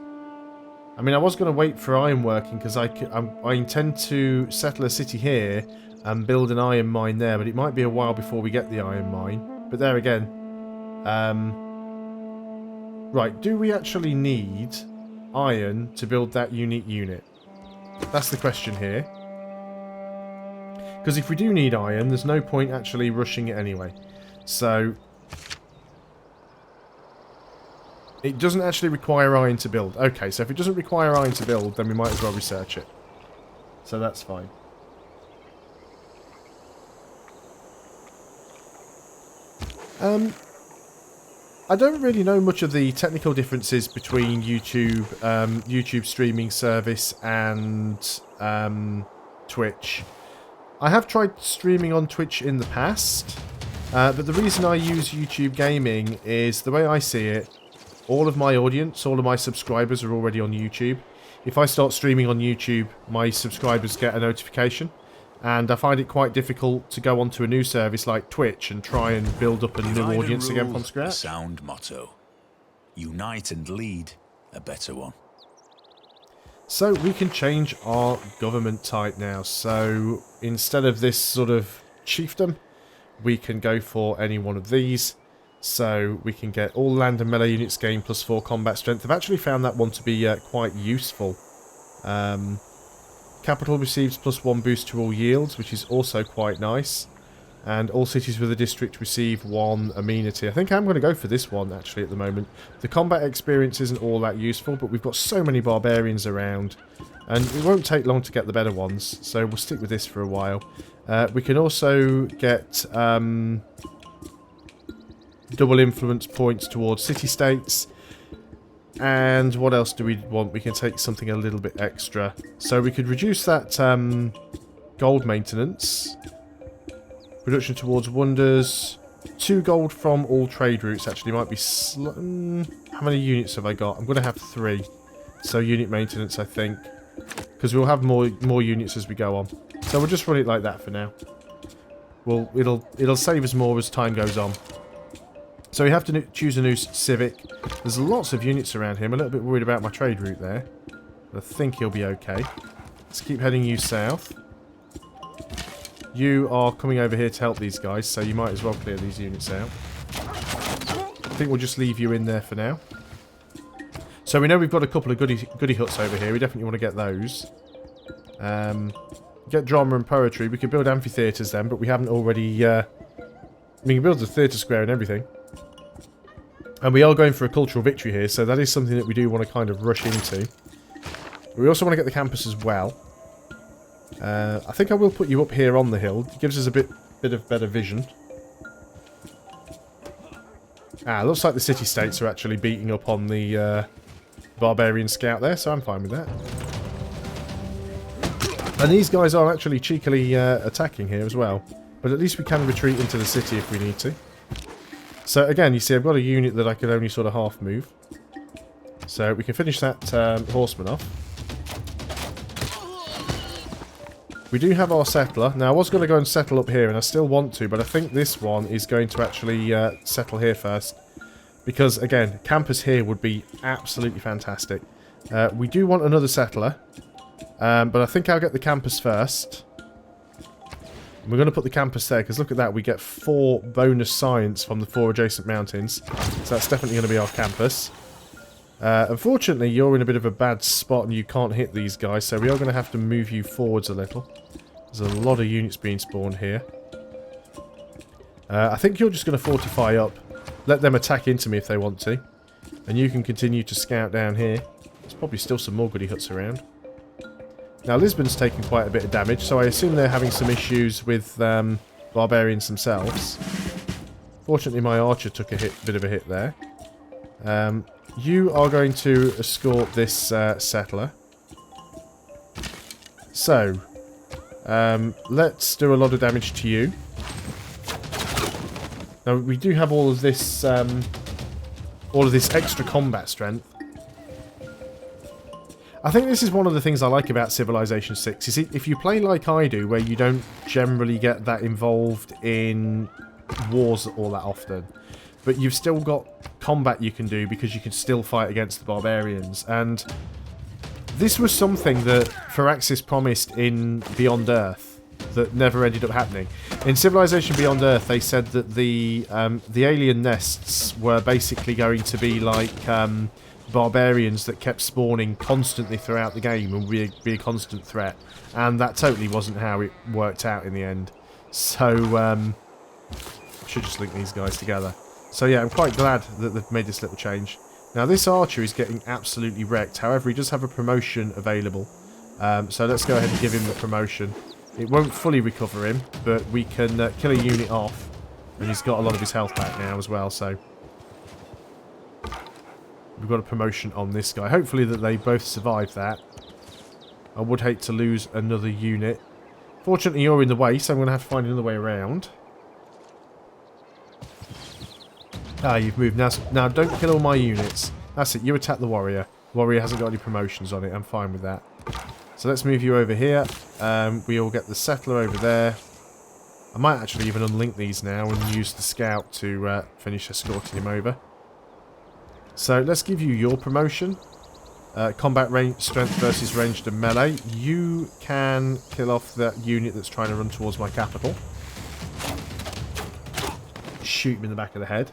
I mean, I was going to wait for ironworking because I intend to settle a city here and build an iron mine there, but it might be a while before we get the iron mine. But there again. Right, do we actually need iron to build that unique unit? That's the question here. Because if we do need iron, there's no point actually rushing it anyway. So it doesn't actually require iron to build. Okay, so if it doesn't require iron to build, then we might as well research it. So that's fine. I don't really know much of the technical differences between YouTube streaming service and Twitch. I have tried streaming on Twitch in the past, but the reason I use YouTube Gaming is, the way I see it, all of my audience, all of my subscribers are already on YouTube. If I start streaming on YouTube, my subscribers get a notification, and I find it quite difficult to go onto a new service like Twitch and try and build up a new audience again from scratch. A sound motto. Unite and lead a better one. So we can change our government type now. So instead of this sort of chiefdom, we can go for any one of these. So we can get all land and melee units gain +4 combat strength. I've actually found that one to be quite useful. Capital receives +1 boost to all yields, which is also quite nice. And all cities with a district receive 1 amenity. I think I'm going to go for this one, actually, at the moment. The combat experience isn't all that useful, but we've got so many barbarians around. And it won't take long to get the better ones, so we'll stick with this for a while. We can also get double influence points towards city-states. And what else do we want? We can take something a little bit extra. So we could reduce that gold maintenance. Reduction towards wonders. 2 gold from all trade routes actually might be... how many units have I got? I'm going to have 3. So unit maintenance, I think. Because we'll have more units as we go on. So we'll just run it like that for now. Well, it'll save us more as time goes on. So we have to choose a new civic. There's lots of units around here. I'm a little bit worried about my trade route there. But I think he'll be okay. Let's keep heading you south. You are coming over here to help these guys, so you might as well clear these units out. I think we'll just leave you in there for now. So we know we've got a couple of goody huts over here. We definitely want to get those. Get drama and poetry. We could build amphitheatres then, but we haven't already... we can build the theatre square and everything. And we are going for a cultural victory here, so that is something that we do want to kind of rush into. We also want to get the campus as well. I think I will put you up here on the hill. It gives us a bit of better vision. Looks like the city-states are actually beating up on the barbarian scout there, so I'm fine with that. And these guys are actually cheekily attacking here as well. But at least we can retreat into the city if we need to. So again, you see I've got a unit that I can only sort of half move. So we can finish that horseman off. We do have our settler. Now I was going to go and settle up here and I still want to, but I think this one is going to actually settle here first. Because again, campus here would be absolutely fantastic. We do want another settler. But I think I'll get the campus first. We're going to put the campus there, because look at that, we get 4 bonus science from the 4 adjacent mountains. So that's definitely going to be our campus. Unfortunately, you're in a bit of a bad spot and you can't hit these guys, so we are going to have to move you forwards a little. There's a lot of units being spawned here. I think you're just going to fortify up. Let them attack into me if they want to. And you can continue to scout down here. There's probably still some more goody huts around. Now, Lisbon's taking quite a bit of damage, so I assume they're having some issues with barbarians themselves. Fortunately, my archer took a bit of a hit there. You are going to escort this settler. So, let's do a lot of damage to you. Now, we do have all of this extra combat strength. I think this is one of the things I like about Civilization 6. You see, if you play like I do, where you don't generally get that involved in wars all that often, but you've still got combat you can do because you can still fight against the barbarians. And this was something that Firaxis promised in Beyond Earth that never ended up happening. In Civilization Beyond Earth, they said that the alien nests were basically going to be like barbarians that kept spawning constantly throughout the game and be a constant threat. And that totally wasn't how it worked out in the end. So, I should just link these guys together. So yeah, I'm quite glad that they've made this little change. Now this archer is getting absolutely wrecked. However, he does have a promotion available. So let's go ahead and give him the promotion. It won't fully recover him, but we can kill a unit off. And he's got a lot of his health back now as well, so... We've got a promotion on this guy. Hopefully that they both survive that. I would hate to lose another unit. Fortunately, you're in the way, so I'm going to have to find another way around. You've moved. Now, don't kill all my units. That's it. You attack the warrior. Warrior hasn't got any promotions on it. I'm fine with that. So let's move you over here. We all get the settler over there. I might actually even unlink these now and use the scout to finish escorting him over. So let's give you your promotion. Combat range, strength versus ranged and melee. You can kill off that unit that's trying to run towards my capital. Shoot him in the back of the head.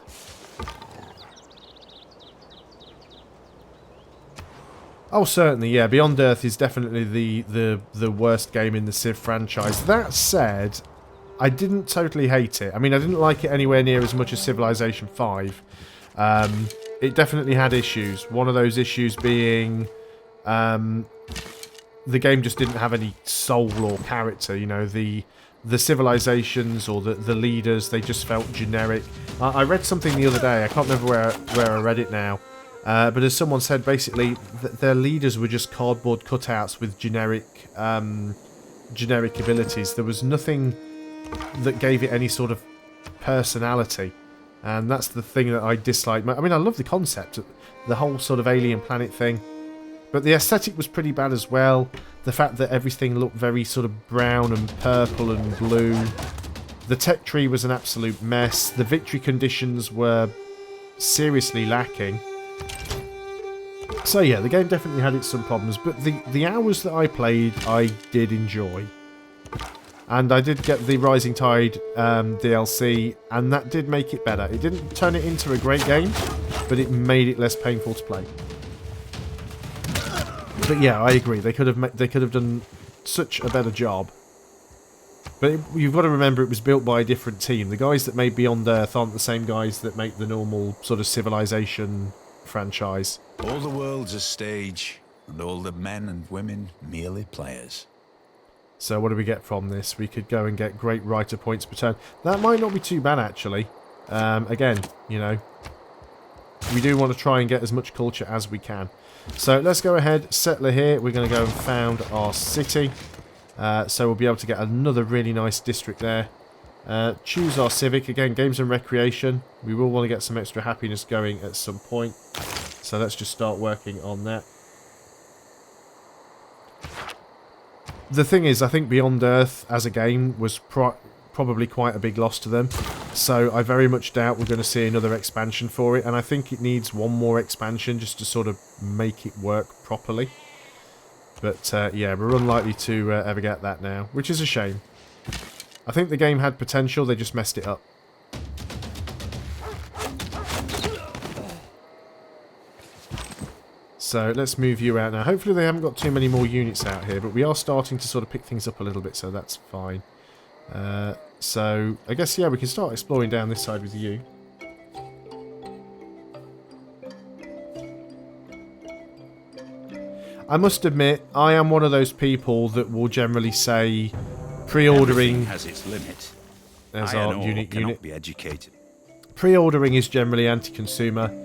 Oh, certainly, yeah. Beyond Earth is definitely the worst game in the Civ franchise. That said, I didn't totally hate it. I mean, I didn't like it anywhere near as much as Civilization 5. It definitely had issues. One of those issues being the game just didn't have any soul or character. You know, the civilizations or the leaders, they just felt generic. I read something the other day. I can't remember where I read it now. But as someone said, basically, their leaders were just cardboard cutouts with generic abilities. There was nothing that gave it any sort of personality. And that's the thing that I dislike. I mean, I love the concept, the whole sort of alien planet thing. But the aesthetic was pretty bad as well. The fact that everything looked very sort of brown and purple and blue. The tech tree was an absolute mess. The victory conditions were seriously lacking. So yeah, the game definitely had its some problems. But the hours that I played, I did enjoy. And I did get the Rising Tide DLC, and that did make it better. It didn't turn it into a great game, but it made it less painful to play. But yeah, I agree. They could have done such a better job. But you've got to remember, it was built by a different team. The guys that made Beyond Earth aren't the same guys that make the normal sort of Civilization franchise. All the world's a stage, and all the men and women merely players. So what do we get from this? We could go and get great writer points per turn. That might not be too bad, actually. Again, you know, we do want to try and get as much culture as we can. So let's go ahead, settler here. We're going to go and found our city. So we'll be able to get another really nice district there. Choose our civic. Again, games and recreation. We will want to get some extra happiness going at some point. So let's just start working on that. The thing is, I think Beyond Earth as a game was probably quite a big loss to them. So I very much doubt we're going to see another expansion for it. And I think it needs one more expansion just to sort of make it work properly. But yeah, we're unlikely to ever get that now, which is a shame. I think the game had potential, they just messed it up. So let's move you out now. Hopefully they haven't got too many more units out here, but we are starting to sort of pick things up a little bit, so that's fine. So I guess, yeah, we can start exploring down this side with you. I must admit, I am one of those people that will generally say pre-ordering has its limit. There's our unique unit. Be educated. Pre-ordering is generally anti-consumer.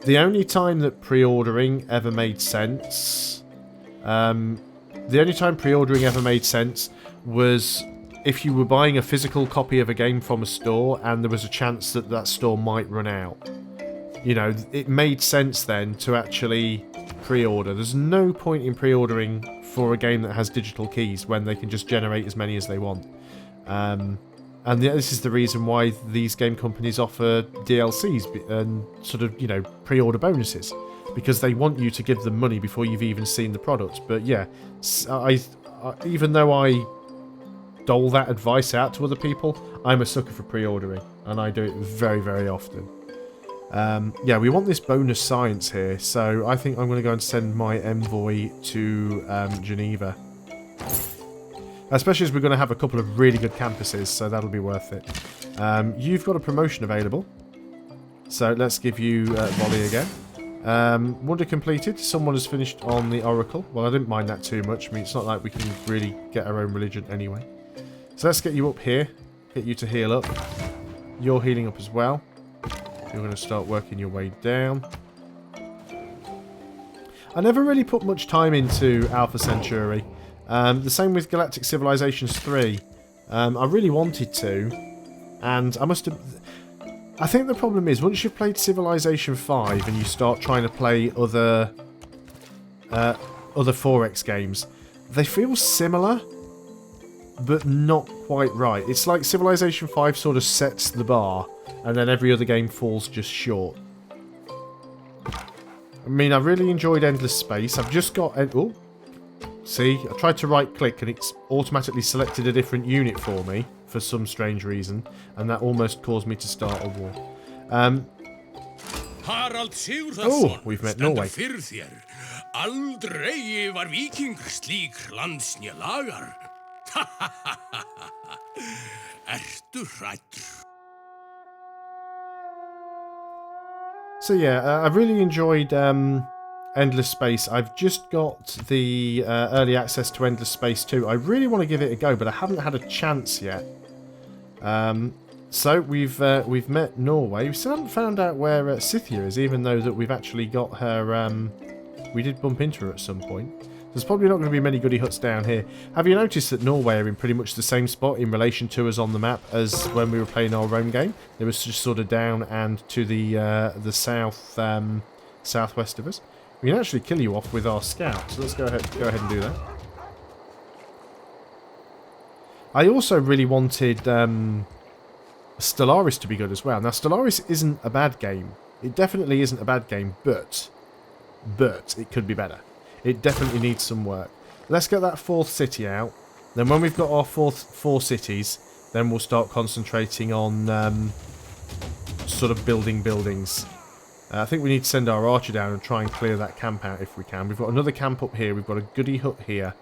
The only time that pre-ordering ever made sense, was if you were buying a physical copy of a game from a store and there was a chance that that store might run out. You know, it made sense then to actually pre-order. There's no point in pre-ordering for a game that has digital keys when they can just generate as many as they want. And this is the reason why these game companies offer DLCs and sort of, you know, pre-order bonuses. Because they want you to give them money before you've even seen the product. But yeah, even though I dole that advice out to other people, I'm a sucker for pre-ordering. And I do it very, very often. Yeah, we want this bonus science here. So I think I'm going to go and send my envoy to Geneva. Especially as we're going to have a couple of really good campuses, so that'll be worth it. You've got a promotion available. So let's give you volley again. Wonder completed. Someone has finished on the Oracle. Well, I didn't mind that too much. I mean, it's not like we can really get our own religion anyway. So let's get you up here. Get you to heal up. You're healing up as well. You're going to start working your way down. I never really put much time into Alpha Centauri. The same with Galactic Civilizations 3. I really wanted to, and I must have... I think the problem is, once you've played Civilization 5 and you start trying to play other 4X games, they feel similar, but not quite right. It's like Civilization 5 sort of sets the bar, and then every other game falls just short. I mean, I really enjoyed Endless Space. I've just got... Oh, see, I tried to right-click and it's automatically selected a different unit for me for some strange reason, and that almost caused me to start a war. Oh, we've met Norway. Aldrei var víkingur slík landsnja lagar. Ertu hræddur? So yeah, I've really enjoyed Endless Space. I've just got the early access to Endless Space 2. I really want to give it a go, but I haven't had a chance yet. So we've met Norway. We still haven't found out where Scythia is, even though that we've actually got her. We did bump into her at some point. There's probably not going to be many goody huts down here. Have you noticed that Norway are in pretty much the same spot in relation to us on the map as when we were playing our Rome game? They were just sort of down and to the south southwest of us. We can actually kill you off with our scout, so let's go ahead and do that. I also really wanted Stellaris to be good as well. Now Stellaris isn't a bad game. It definitely isn't a bad game, but it could be better. It definitely needs some work. Let's get that 4th city out. Then when we've got our 4 cities, then we'll start concentrating on sort of building buildings. I think we need to send our archer down and try and clear that camp out if we can. We've got another camp up here. We've got a goody hut here.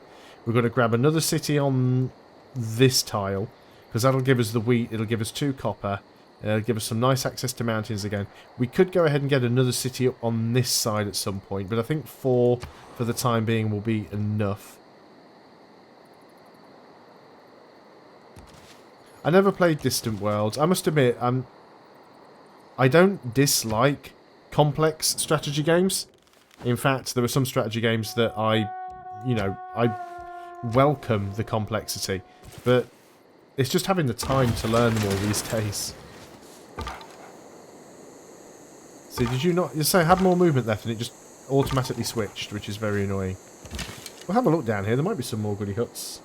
We've got to grab another city on this tile, because that'll give us the wheat. It'll give us 2 copper. It'll give us some nice access to mountains again. We could go ahead and get another city up on this side at some point, but I think 4 for the time being will be enough. I never played Distant Worlds. I must admit, I don't dislike complex strategy games. In fact, there are some strategy games that I welcome the complexity, but it's just having the time to learn them all these days. See, did you not... You say I had more movement left and it just automatically switched, which is very annoying. We'll have a look down here. There might be some more goody huts.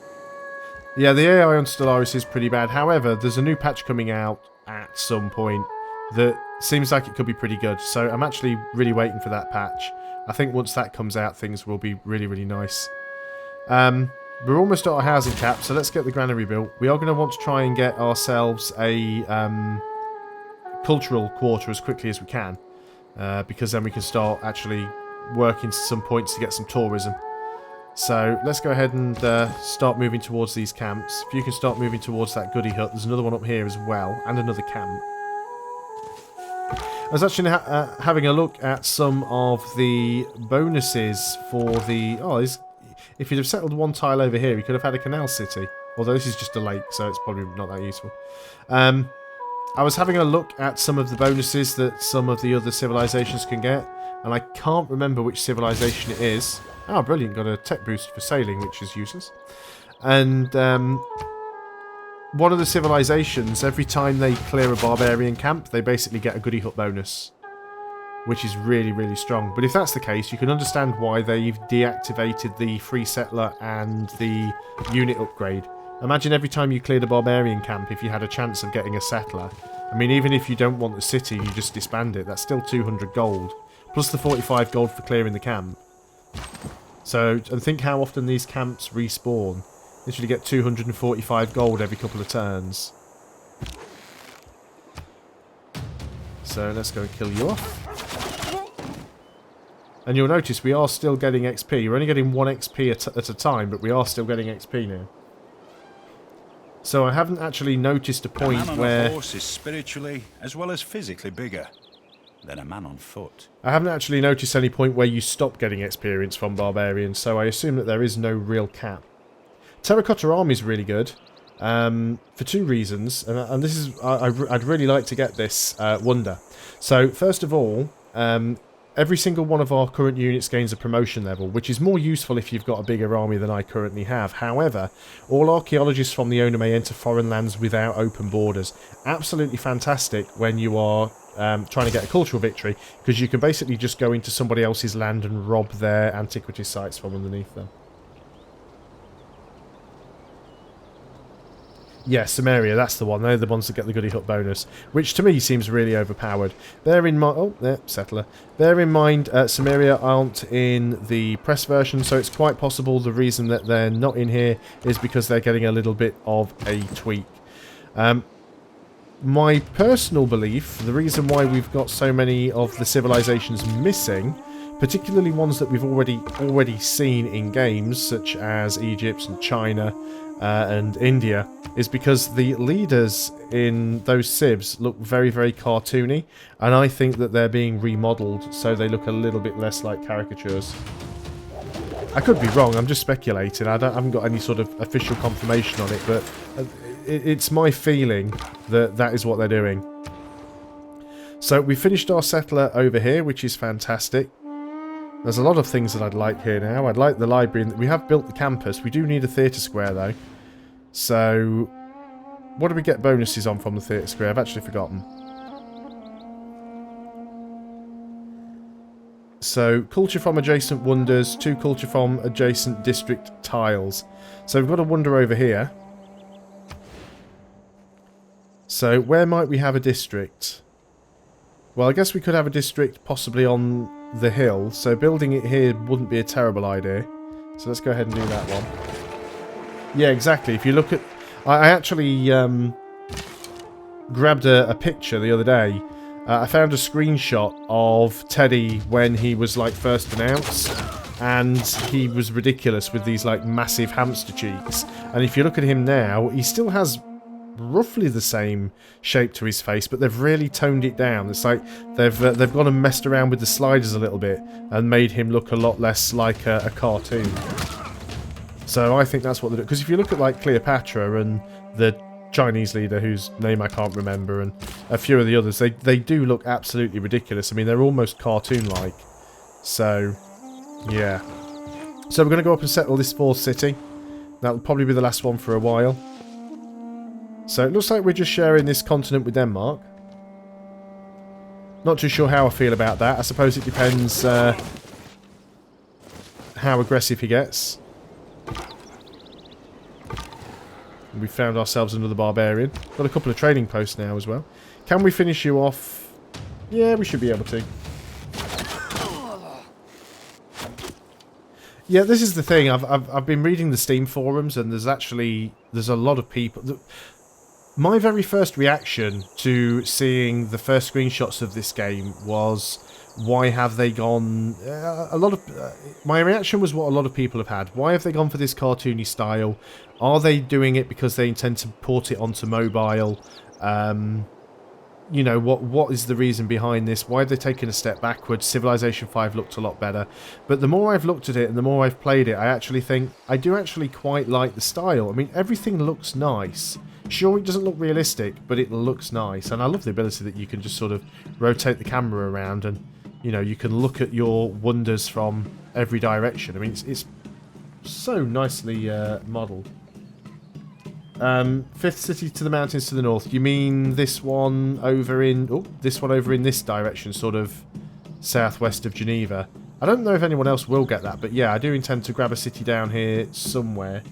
Yeah, the AI on Stellaris is pretty bad. However, there's a new patch coming out at some point that seems like it could be pretty good. So I'm actually really waiting for that patch. I think once that comes out, things will be really, really nice. We're almost at our housing cap, so let's get the granary built. We are going to want to try and get ourselves a cultural quarter as quickly as we can. Because then we can start actually working some points to get some tourism. So let's go ahead and start moving towards these camps. If you can start moving towards that goody hut, there's another one up here as well, and another camp. I was actually having a look at some of the bonuses for the... Oh, if you'd have settled one tile over here, you could have had a canal city. Although this is just a lake, so it's probably not that useful. I was having a look at some of the bonuses that some of the other civilizations can get, and I can't remember which civilization it is. Oh, brilliant, got a tech boost for sailing, which is useless. And one of the civilizations, every time they clear a barbarian camp, they basically get a goody hut bonus, which is really, really strong. But if that's the case, you can understand why they've deactivated the free settler and the unit upgrade. Imagine every time you cleared a barbarian camp, if you had a chance of getting a settler. I mean, even if you don't want the city, you just disband it. That's still 200 gold. Plus the 45 gold for clearing the camp. So, and think how often these camps respawn. Literally get 245 gold every couple of turns. So, let's go and kill you off. And you'll notice we are still getting XP. You're only getting 1 XP at a time, but we are still getting XP now. So I haven't actually noticed a point where... A man on a horse is spiritually as well as physically bigger than a man on foot. I haven't actually noticed any point where you stop getting experience from barbarians, so I assume that there is no real cap. Terracotta Army is really good, for 2 reasons, and this is... I'd really like to get this wonder. So, first of all, every single one of our current units gains a promotion level, which is more useful if you've got a bigger army than I currently have. However, all archaeologists from the owner may enter foreign lands without open borders. Absolutely fantastic when you are trying to get a cultural victory, because you can basically just go into somebody else's land and rob their antiquity sites from underneath them. Yeah, Samaria, that's the one. They're the ones that get the goody hut bonus, which to me seems really overpowered. Bear in mind... Oh, there, settler. Bear in mind, Samaria aren't in the press version, so it's quite possible the reason that they're not in here is because they're getting a little bit of a tweak. My personal belief, the reason why we've got so many of the civilizations missing, particularly ones that we've already seen in games, such as Egypt and China, and India, is because the leaders in those civs look very, very cartoony, and I think that they're being remodeled so they look a little bit less like caricatures. I could be wrong, I'm just speculating. I haven't got any sort of official confirmation on it, but it's my feeling that that is what they're doing. So we finished our settler over here, which is fantastic. There's a lot of things that I'd like here now. I'd like the library. We have built the campus. We do need a theatre square, though. So, what do we get bonuses on from the theatre square? I've actually forgotten. So, culture from adjacent wonders, 2 culture from adjacent district tiles. So, we've got a wonder over here. So, where might we have a district? Well, I guess we could have a district possibly on the hill. So, building it here wouldn't be a terrible idea. So, let's go ahead and do that one. Yeah, exactly. If you look at... I actually grabbed a picture the other day. I found a screenshot of Teddy when he was, like, first announced. And he was ridiculous with these, like, massive hamster cheeks. And if you look at him now, he still has roughly the same shape to his face, but they've really toned it down. It's like they've gone and messed around with the sliders a little bit and made him look a lot less like a cartoon. So I think that's what they do. Because if you look at, like, Cleopatra and the Chinese leader, whose name I can't remember, and a few of the others, they do look absolutely ridiculous. I mean, they're almost cartoon-like. So, yeah. So we're going to go up and settle this 4th city. That'll probably be the last one for a while. So it looks like we're just sharing this continent with Denmark. Not too sure how I feel about that. I suppose it depends how aggressive he gets. We found ourselves another barbarian. Got a couple of trading posts now as well. Can we finish you off? Yeah, we should be able to. Yeah, this is the thing. I've been reading the Steam forums, and there's a lot of people. My very first reaction to seeing the first screenshots of this game was, why have they gone... my reaction was what a lot of people have had. Why have they gone for this cartoony style? Are they doing it because they intend to port it onto mobile? You know, what is the reason behind this? Why have they taken a step backwards? Civilization 5 looked a lot better. But the more I've looked at it and the more I've played it, I actually think I do actually quite like the style. I mean, everything looks nice. Sure, it doesn't look realistic, but it looks nice. And I love the ability that you can just sort of rotate the camera around and, you know, you can look at your wonders from every direction. I mean, it's so nicely modelled. 5th city to the mountains to the north. You mean this one over in... Oh, this one over in this direction, sort of southwest of Geneva. I don't know if anyone else will get that, but yeah, I do intend to grab a city down here somewhere.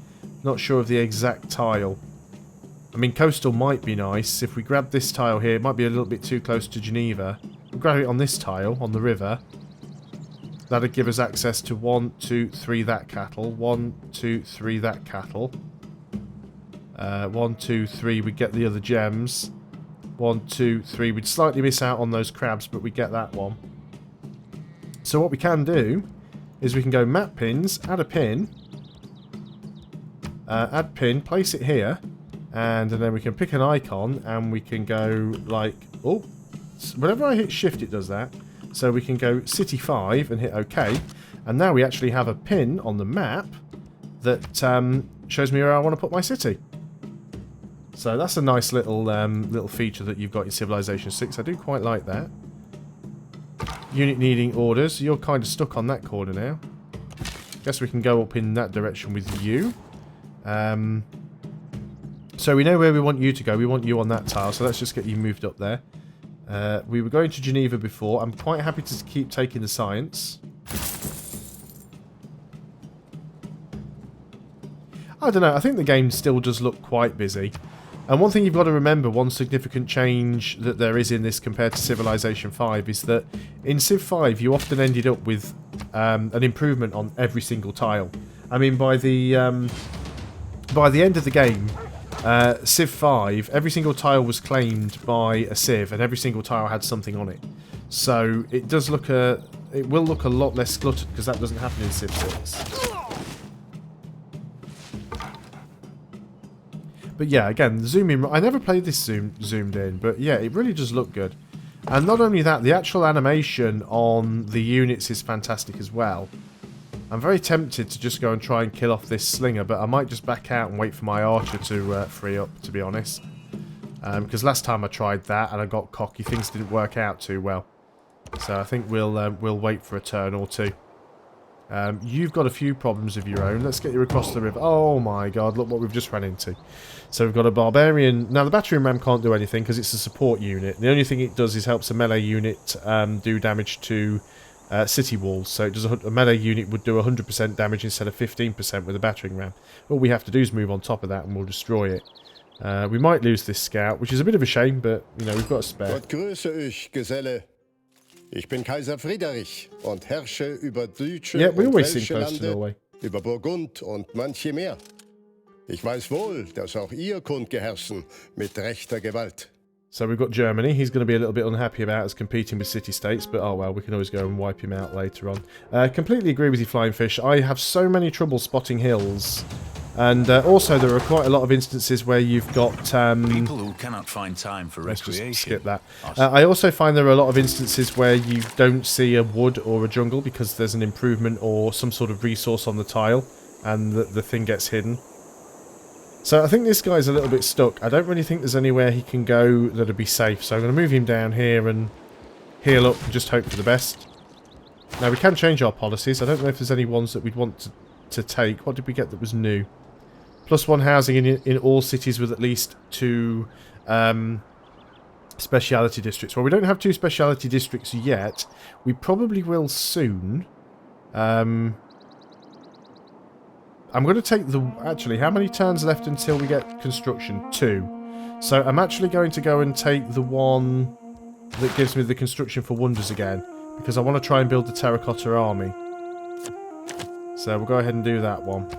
Not sure of the exact tile. I mean, coastal might be nice. If we grab this tile here, it might be a little bit too close to Geneva. We'll grab it on this tile, on the river. That'll give us access to 1, 2, 3 that cattle. 1, 2, 3 that cattle. 1, 2, 3, we get the other gems. 1, 2, 3, we'd slightly miss out on those crabs, but we get that one. So what we can do is we can go map pins, add a pin. Add pin, place it here. And then we can pick an icon and we can go like... Oh, whenever I hit shift it does that. So we can go city 5 and hit OK. And now we actually have a pin on the map that shows me where I want to put my city. So that's a nice little feature that you've got in Civilization 6. I do quite like that. Unit needing orders. You're kind of stuck on that corner now. Guess we can go up in that direction with you. So we know where we want you to go. We want you on that tile. So let's just get you moved up there. We were going to Geneva before. I'm quite happy to keep taking the science. I don't know. I think the game still does look quite busy. And one thing you've got to remember, one significant change that there is in this compared to Civilization 5 is that in Civ 5 you often ended up with an improvement on every single tile. I mean, by the end of the game, Civ 5, every single tile was claimed by a Civ, and every single tile had something on it. So it does look it will look a lot less cluttered because that doesn't happen in Civ 6. But yeah, again, the zoom in... I never played this zoomed in, but yeah, it really does look good. And not only that, the actual animation on the units is fantastic as well. I'm very tempted to just go and try and kill off this slinger, but I might just back out and wait for my archer to free up, to be honest. Because last time I tried that and I got cocky, things didn't work out too well. So I think we'll wait for a turn or two. You've got a few problems of your own. Let's get you across the river. Oh my god, look what we've just run into. So we've got a barbarian. Now the battering ram can't do anything because it's a support unit. The only thing it does is helps a melee unit do damage to city walls. So it does a melee unit would do 100% damage instead of 15% with a battering ram. All we have to do is move on top of that and we'll destroy it. We might lose this scout, which is a bit of a shame, but you know, we've got a spare. Gott grüße euch, Geselle. Ich bin Kaiser Friedrich und herrsche über Deutsche Yeah, we und always seem Welsche close to Lande, Norway. über Burgund und manche mehr. Ich weiß wohl, dass auch ihr kundgeherrschen mit rechter Gewalt. So we've got Germany. He's going to be a little bit unhappy about us competing with city-states, but oh well, we can always go and wipe him out later on. Completely agree with you, Flying Fish. I have so many trouble spotting hills. And also there are quite a lot of instances where you've got... People who cannot find time for let's recreation. just skip that. I also find there are a lot of instances where you don't see a wood or a jungle because there's an improvement or some sort of resource on the tile and the thing gets hidden. So I think this guy's a little bit stuck. I don't really think there's anywhere he can go that'll be safe. So I'm going to move him down here and heal up and just hope for the best. Now we can change our policies. I don't know if there's any ones that we'd want to take. What did we get that was new? +1 housing in all cities with at least 2 speciality districts. Well, we don't have 2 speciality districts yet. We probably will soon. I'm going to take the... Actually, how many turns left until we get construction? 2. So I'm actually going to go and take the one that gives me the construction for wonders again. Because I want to try and build the terracotta army. So we'll go ahead and do that one.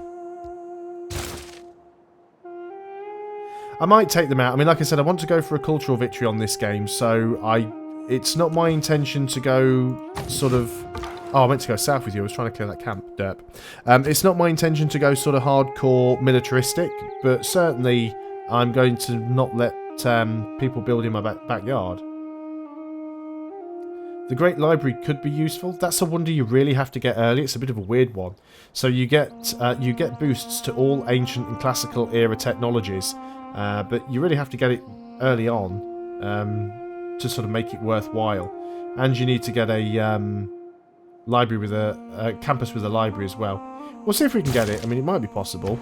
I might take them out. I mean, like I said, I want to go for a cultural victory on this game, so it's not my intention to go sort of... Oh, I meant to go south with you. I was trying to clear that camp. Derp. It's not my intention to go sort of hardcore militaristic, but certainly I'm going to not let people build in my backyard. The Great Library could be useful. That's a wonder you really have to get early. It's a bit of a weird one. So you get boosts to all ancient and classical era technologies. But you really have to get it early on to sort of make it worthwhile. And you need to get a library with a campus with a library as well. We'll see if we can get it. I mean, it might be possible.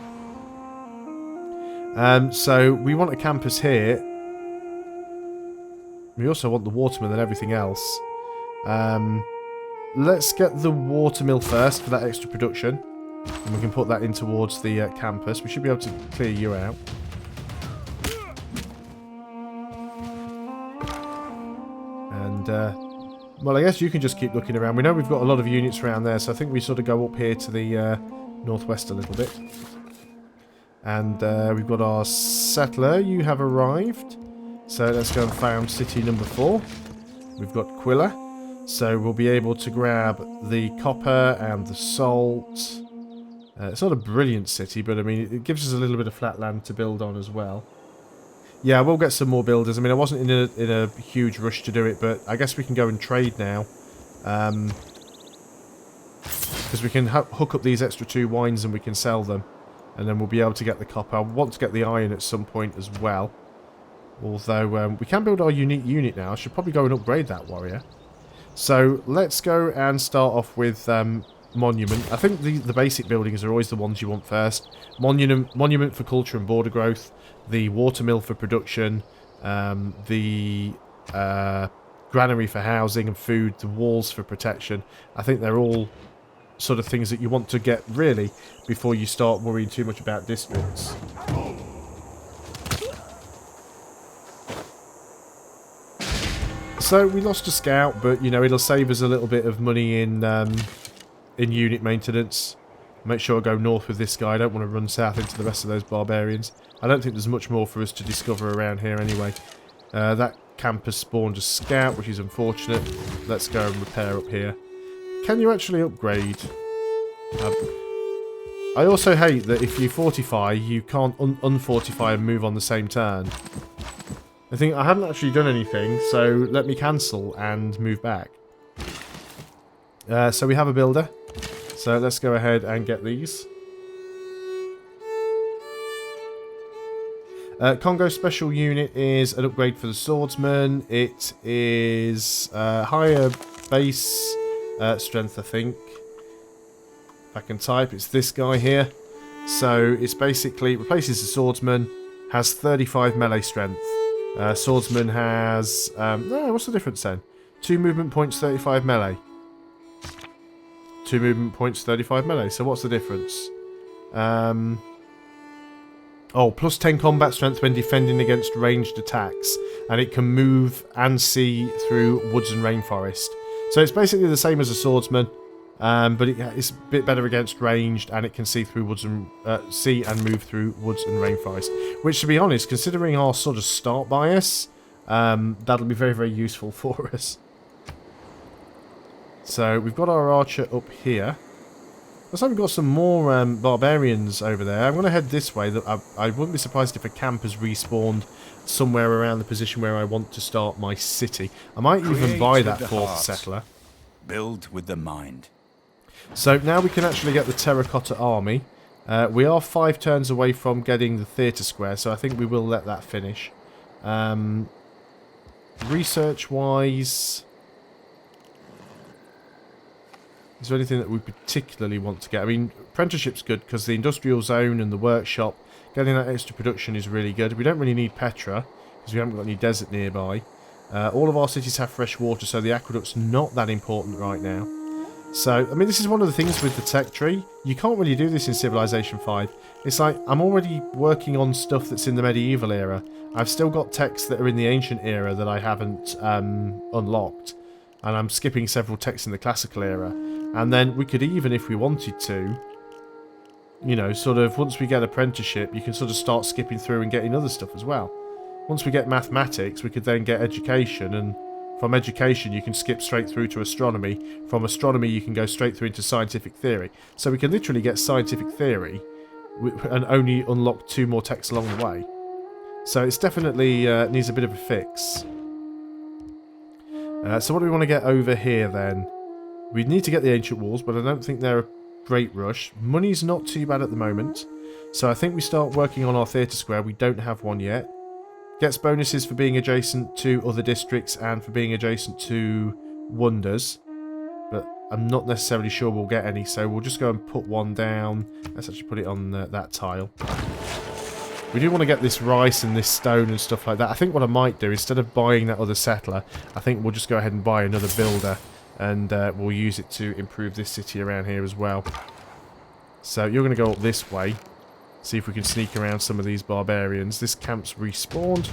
So we want a campus here. We also want the watermill and everything else. Let's get the watermill first for that extra production. And we can put that in towards the campus. We should be able to clear you out. Well, I guess you can just keep looking around. We know we've got a lot of units around there, so I think we sort of go up here to the northwest a little bit. And we've got our settler. You have arrived. So let's go and found city number 4. We've got Quilla. So we'll be able to grab the copper and the salt. It's not a brilliant city, but I mean, it gives us a little bit of flat land to build on as well. Yeah, we'll get some more builders. I mean, I wasn't in a huge rush to do it, but I guess we can go and trade now. Because we can hook up these extra 2 wines and we can sell them. And then we'll be able to get the copper. I want to get the iron at some point as well. Although, we can build our unique unit now. I should probably go and upgrade that warrior. So, let's go and start off with Monument. I think the basic buildings are always the ones you want first. Monument for culture and border growth. The watermill for production, the granary for housing and food, the walls for protection. I think they're all sort of things that you want to get, really, before you start worrying too much about districts. So, we lost a scout, but, you know, it'll save us a little bit of money in unit maintenance. Make sure I go north with this guy. I don't want to run south into the rest of those barbarians. I don't think there's much more for us to discover around here anyway. That campus spawned a scout, which is unfortunate. Let's go and repair up here. Can you actually upgrade? I also hate that if you fortify, you can't unfortify and move on the same turn. I think I haven't actually done anything, so let me cancel and move back. So we have a builder. So let's go ahead and get these. Kongo Special Unit is an upgrade for the Swordsman. It is higher base strength, I think. If I can type, it's this guy here. So it's basically, replaces the Swordsman, has 35 melee strength. Swordsman has, no, what's the difference then? 2 movement points, 35 melee. 2 movement points, 35 melee. So what's the difference? Oh, plus 10 combat strength when defending against ranged attacks. And it can move and see through woods and rainforest. So it's basically the same as a swordsman. But it's a bit better against ranged, and it can see through woods and see and move through woods and rainforest. Which, to be honest, considering our sort of start bias, that'll be very, very useful for us. So we've got our archer up here. Looks like we've got some more barbarians over there. I'm going to head this way. I wouldn't be surprised if a camp has respawned somewhere around the position where I want to start my city. I might even buy that fourth settler. Build with the mind. So now we can actually get the terracotta army. We are 5 turns away from getting the theatre square, so I think we will let that finish. Research-wise, is there anything that we particularly want to get? I mean, apprenticeship's good because the industrial zone and the workshop, getting that extra production is really good. We don't really need Petra because we haven't got any desert nearby. All of our cities have fresh water, so the aqueduct's not that important right now. So, I mean, this is one of the things with the tech tree. You can't really do this in Civilization 5. It's like, I'm already working on stuff that's in the medieval era. I've still got techs that are in the ancient era that I haven't unlocked. And I'm skipping several techs in the classical era. And then we could even, if we wanted to, you know, sort of, once we get apprenticeship, you can sort of start skipping through and getting other stuff as well. Once we get mathematics, we could then get education, and from education you can skip straight through to astronomy. From astronomy you can go straight through into scientific theory. So we can literally get scientific theory and only unlock 2 more techs along the way. So it's definitely needs a bit of a fix. So what do we want to get over here then? We need to get the ancient walls, but I don't think they're a great rush. Money's not too bad at the moment. So I think we start working on our theatre square. We don't have one yet. Gets bonuses for being adjacent to other districts and for being adjacent to wonders. But I'm not necessarily sure we'll get any, so we'll just go and put one down. Let's actually put it on that tile. We do want to get this rice and this stone and stuff like that. I think what I might do, instead of buying that other settler, I think we'll just go ahead and buy another builder. And we'll use it to improve this city around here as well. So you're going to go up this way. See if we can sneak around some of these barbarians. This camp's respawned.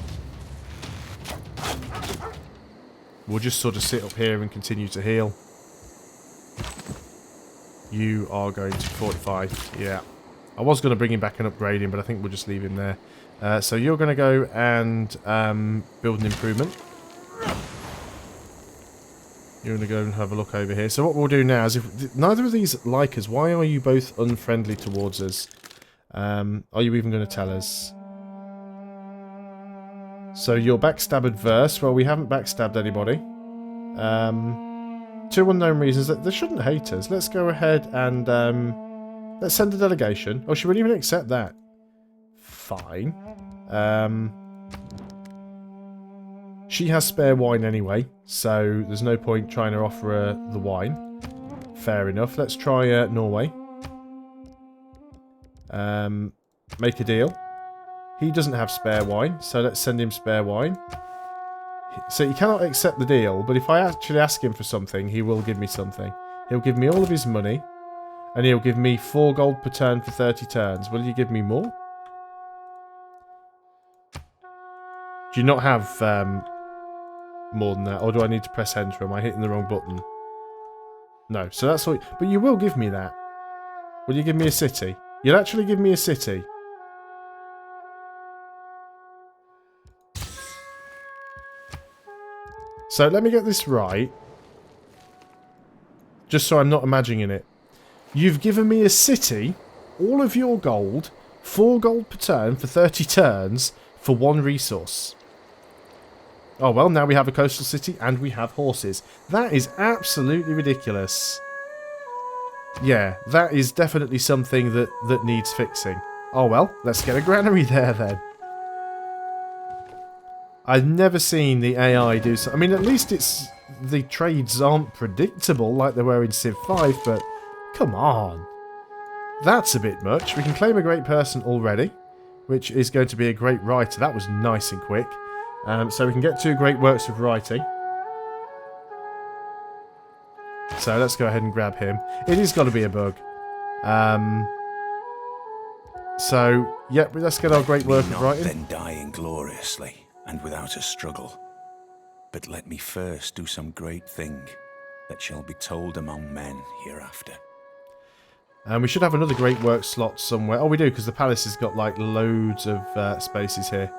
We'll just sort of sit up here and continue to heal. You are going to 45. Yeah. I was going to bring him back and upgrade him, but I think we'll just leave him there. So you're going to go and build an improvement. You're going to go and have a look over here. So what we'll do now is, if neither of these like us, why are you both unfriendly towards us? Are you even going to tell us? So you're backstab adverse. Well, we haven't backstabbed anybody. 2 unknown reasons that they shouldn't hate us. Let's go ahead and let's send a delegation. Oh, she wouldn't even accept that. Fine. She has spare wine anyway, so there's no point trying to offer her the wine. Fair enough. Let's try Norway. Make a deal. He doesn't have spare wine, so let's send him spare wine. So he cannot accept the deal, but if I actually ask him for something, he will give me something. He'll give me all of his money, and he'll give me 4 gold per turn for 30 turns. Will you give me more? Do you not have more than that, or do I need to press enter? Am I hitting the wrong button? No, so that's all. But you will give me that. Will you give me a city? You'll actually give me a city. So let me get this right. Just so I'm not imagining it. You've given me a city all of your gold, 4 gold per turn for 30 turns for 1 resource. Oh well, now we have a coastal city and we have horses. That is absolutely ridiculous. Yeah, that is definitely something that needs fixing. Oh well, let's get a granary there then. I've never seen the AI do so. I mean, at least the trades aren't predictable like they were in Civ 5, but come on. That's a bit much. We can claim a great person already, which is going to be a great writer. That was nice and quick. So we can get 2 great works of writing. So let's go ahead and grab him. It has got to be a bug. So, yep, let's get our great work of writing. Then die ingloriously and without a struggle. But let me first do some great thing that shall be told among men hereafter. And we should have another great work slot somewhere. Oh, we do, because the palace has got, like, loads of spaces here.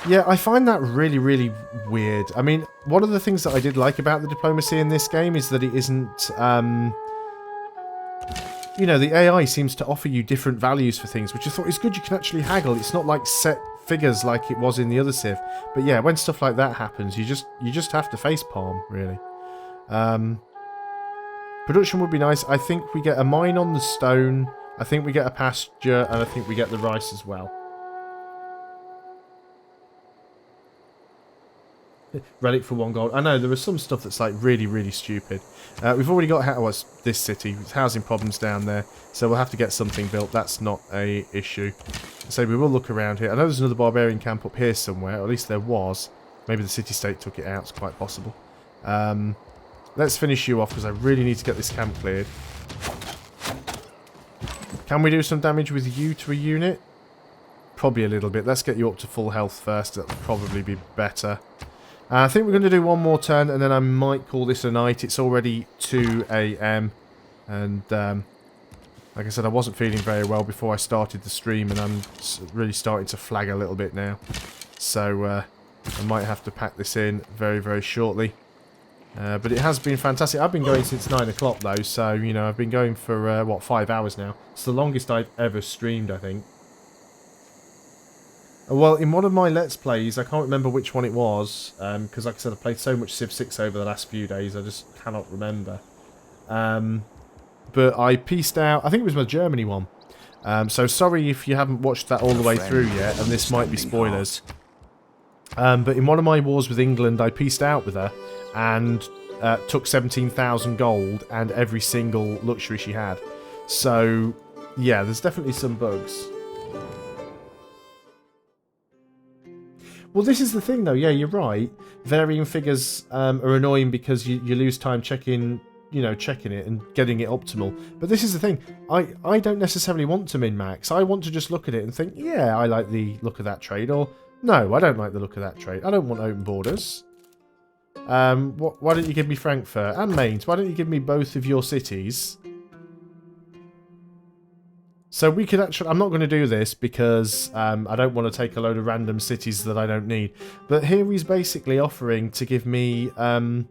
Yeah, I find that really, really weird. I mean, one of the things that I did like about the diplomacy in this game is that it isn't, you know, the AI seems to offer you different values for things, which I thought is good. You can actually haggle. It's not like set figures like it was in the other Civ. But yeah, when stuff like that happens, you just have to facepalm, really. Production would be nice. I think we get a mine on the stone. I think we get a pasture, and I think we get the rice as well. Relic for 1 gold. I know, there is some stuff that's like really, really stupid. We've already got this city. There's housing problems down there. So we'll have to get something built. That's not a issue. So we will look around here. I know there's another barbarian camp up here somewhere. Or at least there was. Maybe the city-state took it out. It's quite possible. Let's finish you off because I really need to get this camp cleared. Can we do some damage with you to a unit? Probably a little bit. Let's get you up to full health first. That would probably be better. I think we're going to do 1 more turn, and then I might call this a night. It's already 2 AM, and like I said, I wasn't feeling very well before I started the stream, and I'm really starting to flag a little bit now. So I might have to pack this in very, very shortly. But it has been fantastic. I've been going since 9 o'clock, though, so, you know, I've been going for, what, 5 hours now. It's the longest I've ever streamed, I think. Well, in one of my Let's Plays, I can't remember which one it was, because like I said, I've played so much Civ 6 over the last few days, I just cannot remember. But I pieced out, I think it was my Germany one. So sorry if you haven't watched that all the way through yet, and this might be spoilers. But in one of my wars with England, I pieced out with her, and took 17,000 gold, and every single luxury she had. So, yeah, there's definitely some bugs. Well, this is the thing, though. Yeah, you're right. Varying figures are annoying because you lose time checking it and getting it optimal. But this is the thing. I don't necessarily want to min-max. I want to just look at it and think, yeah, I like the look of that trade. Or, no, I don't like the look of that trade. I don't want open borders. Why don't you give me Frankfurt and Mainz? Why don't you give me both of your cities? So we could actually... I'm not going to do this because I don't want to take a load of random cities that I don't need. But here he's basically offering to give me... will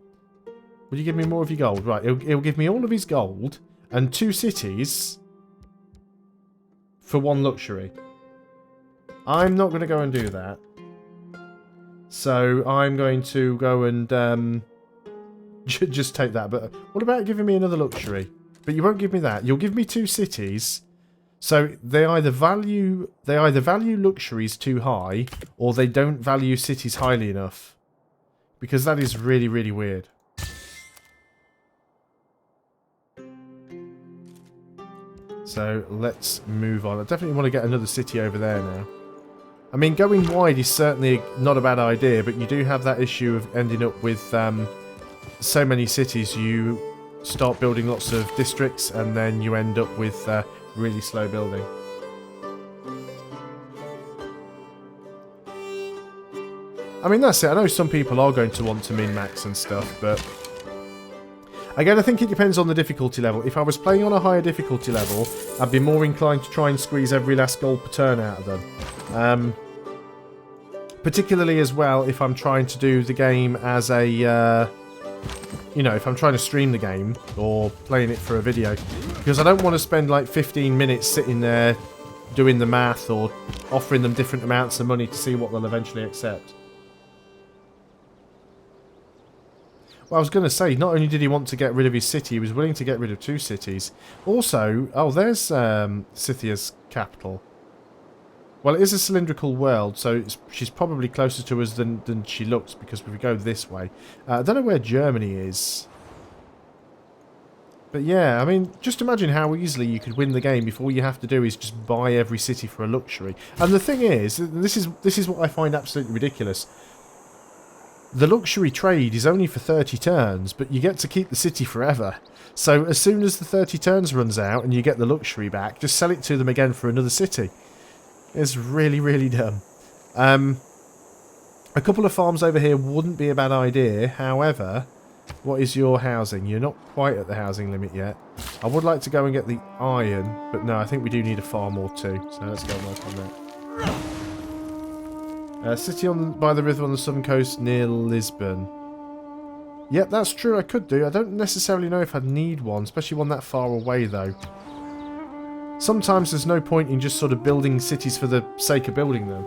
you give me more of your gold? Right, he'll give me all of his gold and 2 cities for 1 luxury. I'm not going to go and do that. So I'm going to go and just take that. But what about giving me another luxury? But you won't give me that. You'll give me 2 cities... So they either value luxuries too high, or they don't value cities highly enough. Because that is really, really weird. So let's move on. I definitely want to get another city over there now. I mean, going wide is certainly not a bad idea, but you do have that issue of ending up with so many cities. You start building lots of districts, and then you end up with... really slow building. I mean, that's it. I know some people are going to want to min-max and stuff, but... Again, I think it depends on the difficulty level. If I was playing on a higher difficulty level, I'd be more inclined to try and squeeze every last gold per turn out of them. Particularly as well if I'm trying to do the game as a... you know, if I'm trying to stream the game or playing it for a video. Because Because I don't want to spend like 15 minutes sitting there doing the math or offering them different amounts of money to see what they'll eventually accept. Well, I was going to say, not only did he want to get rid of his city, he was willing to get rid of 2 cities. Also, oh, there's Scythia's capital. Well, it is a cylindrical world, so she's probably closer to us than she looks, because if we go this way... I don't know where Germany is. But yeah, I mean, just imagine how easily you could win the game if all you have to do is just buy every city for a luxury. And the thing is, this is what I find absolutely ridiculous. The luxury trade is only for 30 turns, but you get to keep the city forever. So as soon as the 30 turns runs out and you get the luxury back, just sell it to them again for another city. It's really, really dumb. A couple of farms over here wouldn't be a bad idea. However, what is your housing? You're not quite at the housing limit yet. I would like to go and get the iron, but no, I think we do need a farm or 2. So let's go and work on that. City by the river on the southern coast near Lisbon. Yep, that's true, I could do. I don't necessarily know if I'd need one, especially one that far away though. Sometimes there's no point in just sort of building cities for the sake of building them.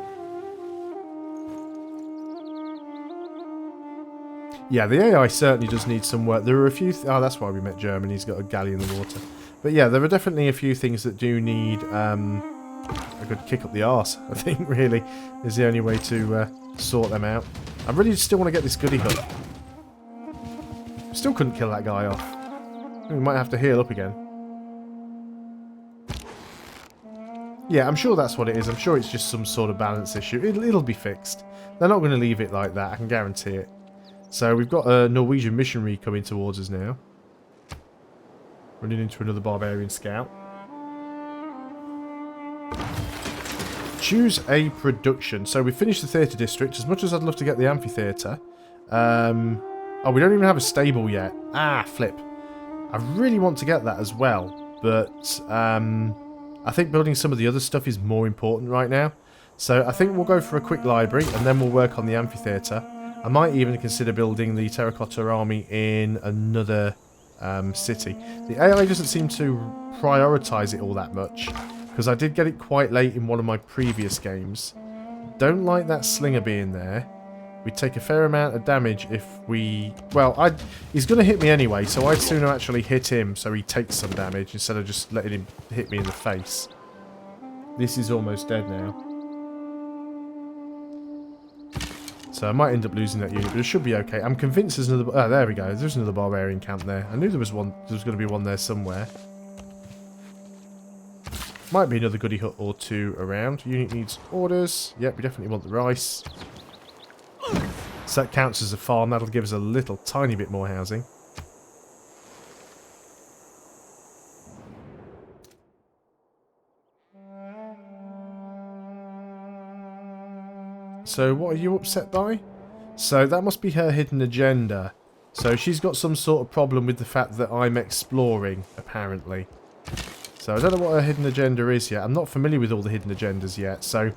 Yeah, the AI certainly does need some work. There are a few... oh, that's why we met Germany. He's got a galley in the water. But yeah, there are definitely a few things that do need a good kick up the arse, I think, really, is the only way to sort them out. I really still want to get this goody hut. Still couldn't kill that guy off. We might have to heal up again. Yeah, I'm sure that's what it is. I'm sure it's just some sort of balance issue. It'll be fixed. They're not going to leave it like that, I can guarantee it. So we've got a Norwegian missionary coming towards us now. Running into another barbarian scout. Choose a production. So we finished the theatre district. As much as I'd love to get the amphitheatre. Oh, we don't even have a stable yet. Ah, flip. I really want to get that as well. But I think building some of the other stuff is more important right now. So I think we'll go for a quick library and then we'll work on the amphitheatre. I might even consider building the terracotta army in another city. The AI doesn't seem to prioritise it all that much, because I did get it quite late in one of my previous games. Don't like that slinger being there. We take a fair amount of damage if we... well, he's going to hit me anyway, so I'd sooner actually hit him so he takes some damage instead of just letting him hit me in the face. This is almost dead now. So I might end up losing that unit, but it should be okay. I'm convinced there's another... oh, there we go. There's another barbarian camp there. I knew there was one. There was going to be one there somewhere. Might be another goody hut or 2 around. Unit needs orders. Yep, we definitely want the rice. So that counts as a farm. That'll give us a little tiny bit more housing. So what are you upset by? So that must be her hidden agenda. So she's got some sort of problem with the fact that I'm exploring, apparently. So I don't know what her hidden agenda is yet. I'm not familiar with all the hidden agendas yet. So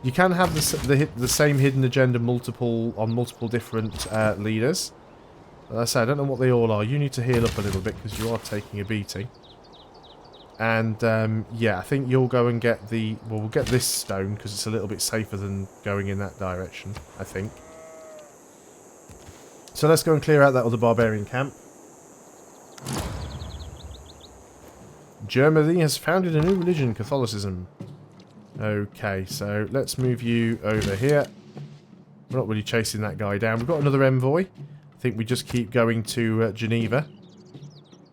you can have the same hidden agenda on multiple different leaders. As I say, I don't know what they all are. You need to heal up a little bit because you are taking a beating. And yeah, I think you'll go and get the... well, we'll get this stone because it's a little bit safer than going in that direction, I think. So let's go and clear out that other barbarian camp. Germany has founded a new religion, Catholicism. Okay, so let's move you over here. We're not really chasing that guy down. We've got another envoy. I think we just keep going to Geneva.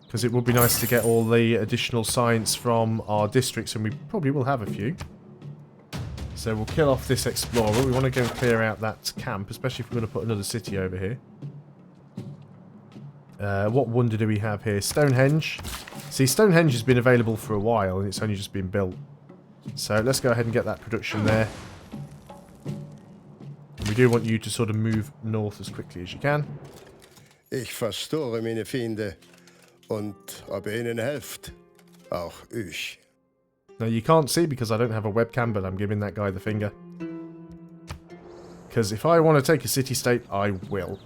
Because it would be nice to get all the additional science from our districts, and we probably will have a few. So we'll kill off this explorer. We want to go and clear out that camp, especially if we're going to put another city over here. What wonder do we have here? Stonehenge. See, Stonehenge has been available for a while, and it's only just been built. So let's go ahead and get that production there. We do want you to sort of move north as quickly as you can. Ich verstehe meine Feinde. Und ob ihr ihnen helft, auch ich. Now you can't see because I don't have a webcam, but I'm giving that guy the finger. Because if I want to take a city-state, I will.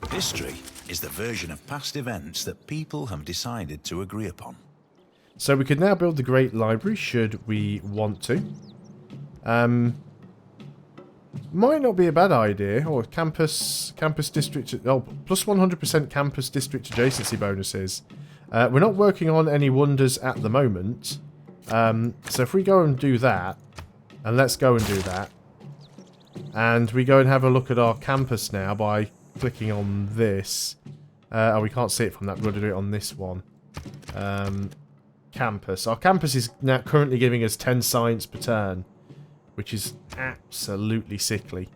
History is the version of past events that people have decided to agree upon. So we could now build the Great Library, should we want to. Might not be a bad idea. Or campus district... Oh, plus 100% campus district adjacency bonuses. We're not working on any wonders at the moment. So if we go and do that, and let's go and do that, and we go and have a look at our campus now by clicking on this. Oh, we can't see it from that. We've got to do it on this one. Campus. Our campus is now currently giving us 10 science per turn, which is absolutely sickly.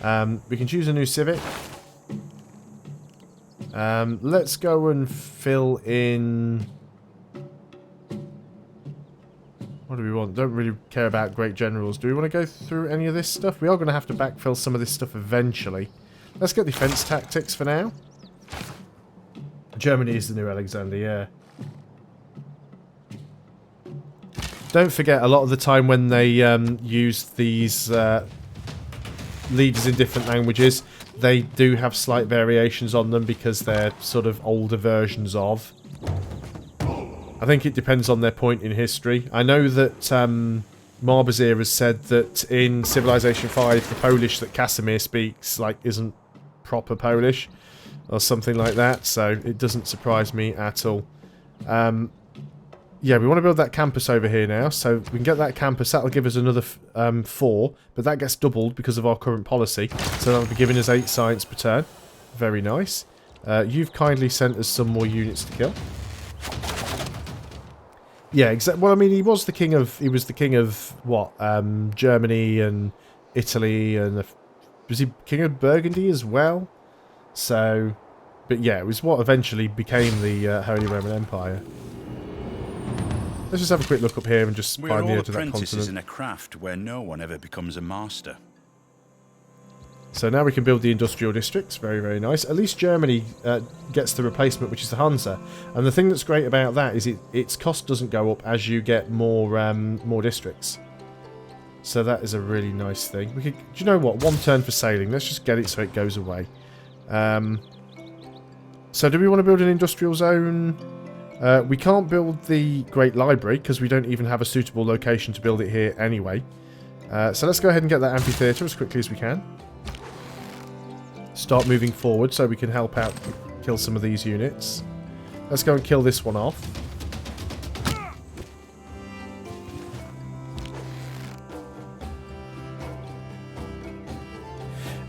We can choose a new civic. Let's go and fill in... What do we want? Don't really care about great generals. Do we want to go through any of this stuff? We are going to have to backfill some of this stuff eventually. Let's get defense tactics for now. Germany is the new Alexander, yeah. Don't forget, a lot of the time when they use these leaders in different languages, they do have slight variations on them because they're sort of older versions of. I think it depends on their point in history. I know that Marbazir has said that in Civilization 5, the Polish that Casimir speaks like isn't proper Polish or something like that, so it doesn't surprise me at all. Yeah, we want to build that campus over here now, so we can get that campus. That'll give us another 4, but that gets doubled because of our current policy, so that'll be giving us 8 science per turn. Very nice. You've kindly sent us some more units to kill. Yeah, exactly. Well, I mean, he was the king of what? Germany and Italy, and was he king of Burgundy as well? So, but yeah, it was what eventually became the Holy Roman Empire. Let's just have a quick look up here and just find the edge of that continent. In a craft where no one ever becomes a master. So now we can build the industrial districts. Very, very nice. At least Germany gets the replacement, which is the Hansa. And the thing that's great about that is its cost doesn't go up as you get more districts. So that is a really nice thing. We could, do you know what? 1 turn for sailing. Let's just get it so it goes away. So do we want to build an industrial zone? We can't build the Great Library because we don't even have a suitable location to build it here anyway. So let's go ahead and get that amphitheatre as quickly as we can. Start moving forward so we can help out kill some of these units. Let's go and kill this one off.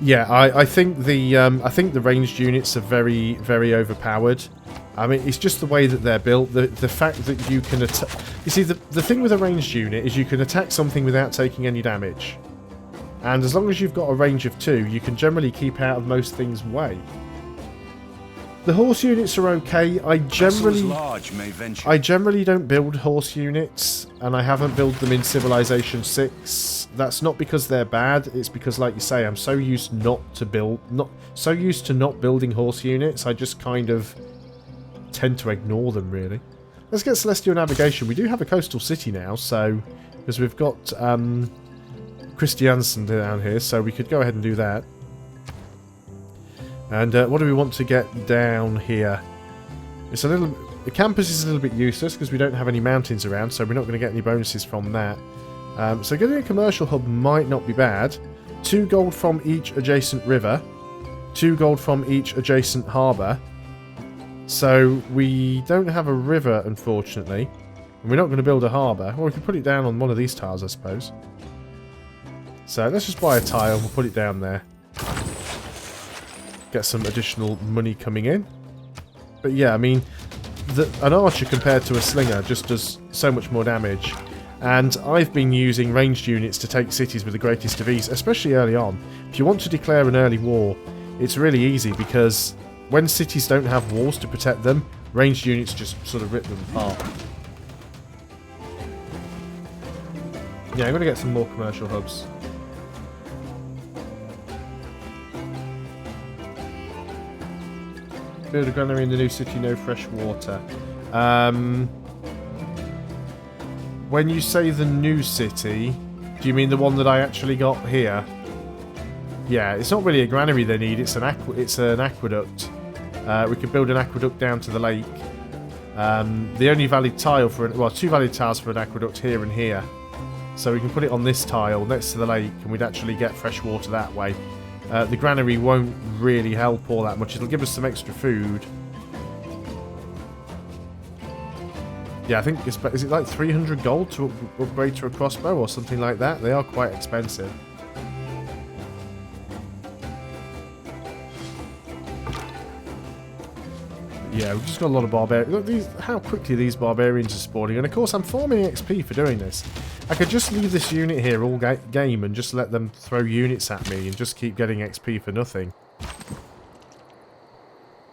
Yeah, I think the ranged units are very, very overpowered. I mean, it's just the way that they're built. The fact that you can attack... You see, the thing with a ranged unit is you can attack something without taking any damage. And as long as you've got a range of 2, you can generally keep out of most things' way. The horse units are okay. I generally don't build horse units, and I haven't built them in Civilization 6. That's not because they're bad. It's because, like you say, I'm so used not building horse units. I just kind of tend to ignore them, really. Let's get Celestial Navigation. We do have a coastal city now, so because we've got Christiansen down here, so we could go ahead and do that. And what do we want to get down here? It's a little... The campus is a little bit useless because we don't have any mountains around, so we're not going to get any bonuses from that. So getting a commercial hub might not be bad. 2 gold from each adjacent river. 2 gold from each adjacent harbour. So we don't have a river, unfortunately. And we're not going to build a harbour. Or we can put it down on one of these tiles, I suppose. So let's just buy a tile. We'll put it down there. Get some additional money coming in. But yeah, I mean, an archer compared to a slinger just does so much more damage. And I've been using ranged units to take cities with the greatest of ease, especially early on. If you want to declare an early war, it's really easy because when cities don't have walls to protect them, ranged units just sort of rip them apart. Yeah, I'm going to get some more commercial hubs. Build a granary in the new city, no fresh water. When you say the new city, do you mean the one that I actually got here? Yeah, it's not really a granary they need, it's an aqueduct. We could build an aqueduct down to the lake. The only valid tile for well, 2 valid tiles for an aqueduct here and here. So we can put it on this tile next to the lake, and we'd actually get fresh water that way. The granary won't really help all that much. It'll give us some extra food. Yeah, I think is it like 300 gold to upgrade to a crossbow or something like that? They are quite expensive. Yeah, we've just got a lot of barbarians. Look, how quickly these barbarians are spawning. And of course, I'm farming XP for doing this. I could just leave this unit here all game and just let them throw units at me and just keep getting XP for nothing.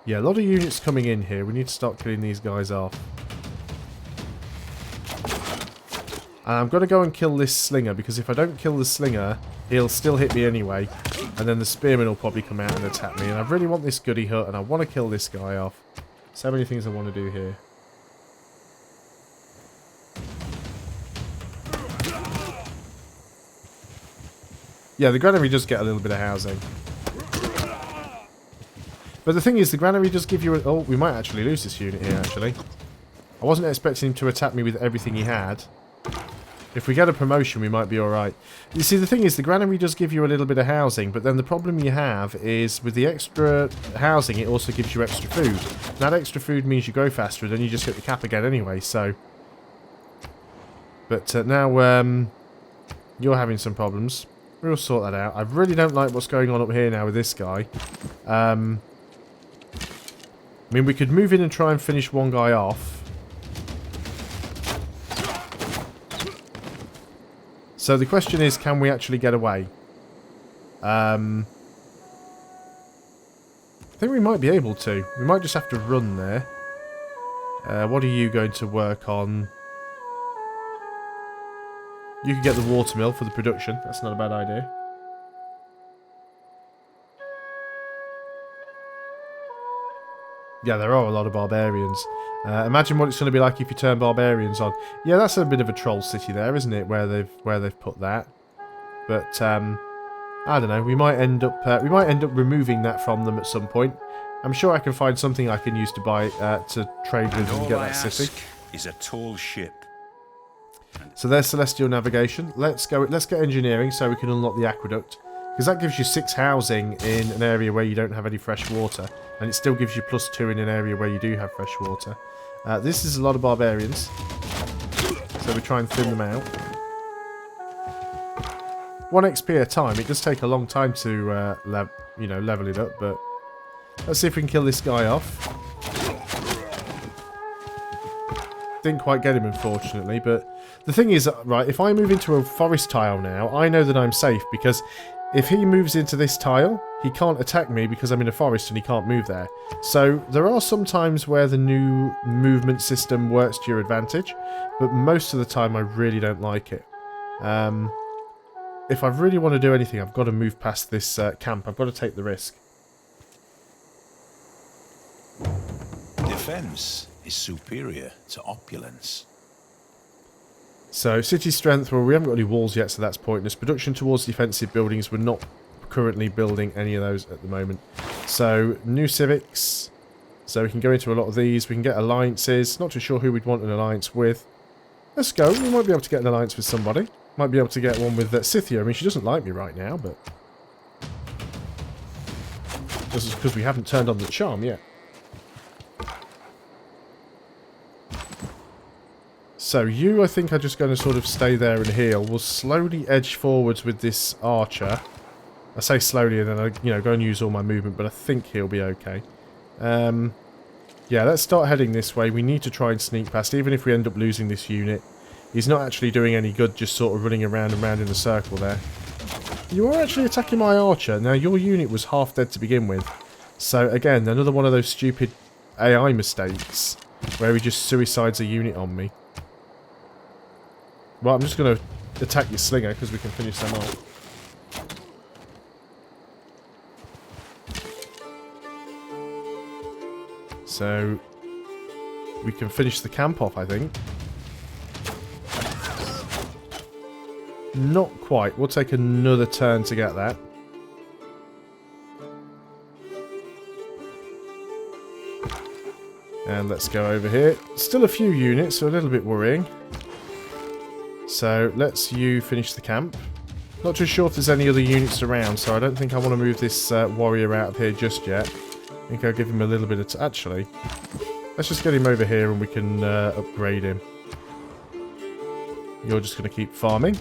Yeah, a lot of units coming in here. We need to start killing these guys off. And I'm going to go and kill this slinger, because if I don't kill the slinger, he'll still hit me anyway. And then the spearman will probably come out and attack me. And I really want this goody hut, and I want to kill this guy off. So many things I want to do here. Yeah, the granary does get a little bit of housing. But the thing is, the granary does give you... Oh, we might actually lose this unit here, actually. I wasn't expecting him to attack me with everything he had. If we get a promotion, we might be alright. You see, the thing is, the granary does give you a little bit of housing, but then the problem you have is, with the extra housing, it also gives you extra food. And that extra food means you grow faster, then you just hit the cap again anyway, so... But now, you're having some problems. We'll sort that out. I really don't like what's going on up here now with this guy. I mean, we could move in and try and finish one guy off. So the question is, can we actually get away? I think we might be able to. We might just have to run there. What are you going to work on? You can get the watermill for the production. That's not a bad idea. Yeah, there are a lot of barbarians. Imagine what it's going to be like if you turn barbarians on. Yeah, that's a bit of a troll city there, isn't it? Where they've put that. But I don't know. We might end up removing that from them at some point. I'm sure I can find something I can use to buy to trade with and get that city. Is a tall ship. So there's celestial navigation. Let's get engineering so we can unlock the aqueduct. Because that gives you 6 housing in an area where you don't have any fresh water. And it still gives you +2 in an area where you do have fresh water. This is a lot of barbarians. So we try and thin them out. 1 XP at a time. It does take a long time to level it up. But let's see if we can kill this guy off. Didn't quite get him, unfortunately. But the thing is, right, if I move into a forest tile now, I know that I'm safe, because if he moves into this tile, he can't attack me because I'm in a forest and he can't move there. So there are some times where the new movement system works to your advantage, but most of the time I really don't like it. If I really want to do anything, I've got to move past this camp. I've got to take the risk. Defense is superior to opulence. So, city strength, well, we haven't got any walls yet, so that's pointless. Production towards defensive buildings, we're not currently building any of those at the moment. So, new civics. So we can go into a lot of these. We can get alliances. Not too sure who we'd want an alliance with. Let's go. We might be able to get an alliance with somebody. Might be able to get one with Scythia. I mean, she doesn't like me right now, but... This is because we haven't turned on the charm yet. So you, I think, are just going to sort of stay there and heal. We'll slowly edge forwards with this archer. I say slowly and then I, go and use all my movement, but I think he'll be okay. Yeah, let's start heading this way. We need to try and sneak past, even if we end up losing this unit. He's not actually doing any good, just sort of running around and round in a circle there. You are actually attacking my archer. Now, your unit was half dead to begin with. So, again, another one of those stupid AI mistakes where he just suicides a unit on me. Well, I'm just going to attack your slinger because we can finish them off. So, we can finish the camp off, I think. Not quite. We'll take another turn to get that. And let's go over here. Still a few units, so a little bit worrying. So let's you finish the camp. Not too sure if there's any other units around, so I don't think I want to move this warrior out of here just yet. I think I'll give him a little bit of... Actually, let's just get him over here and we can upgrade him. You're just going to keep farming.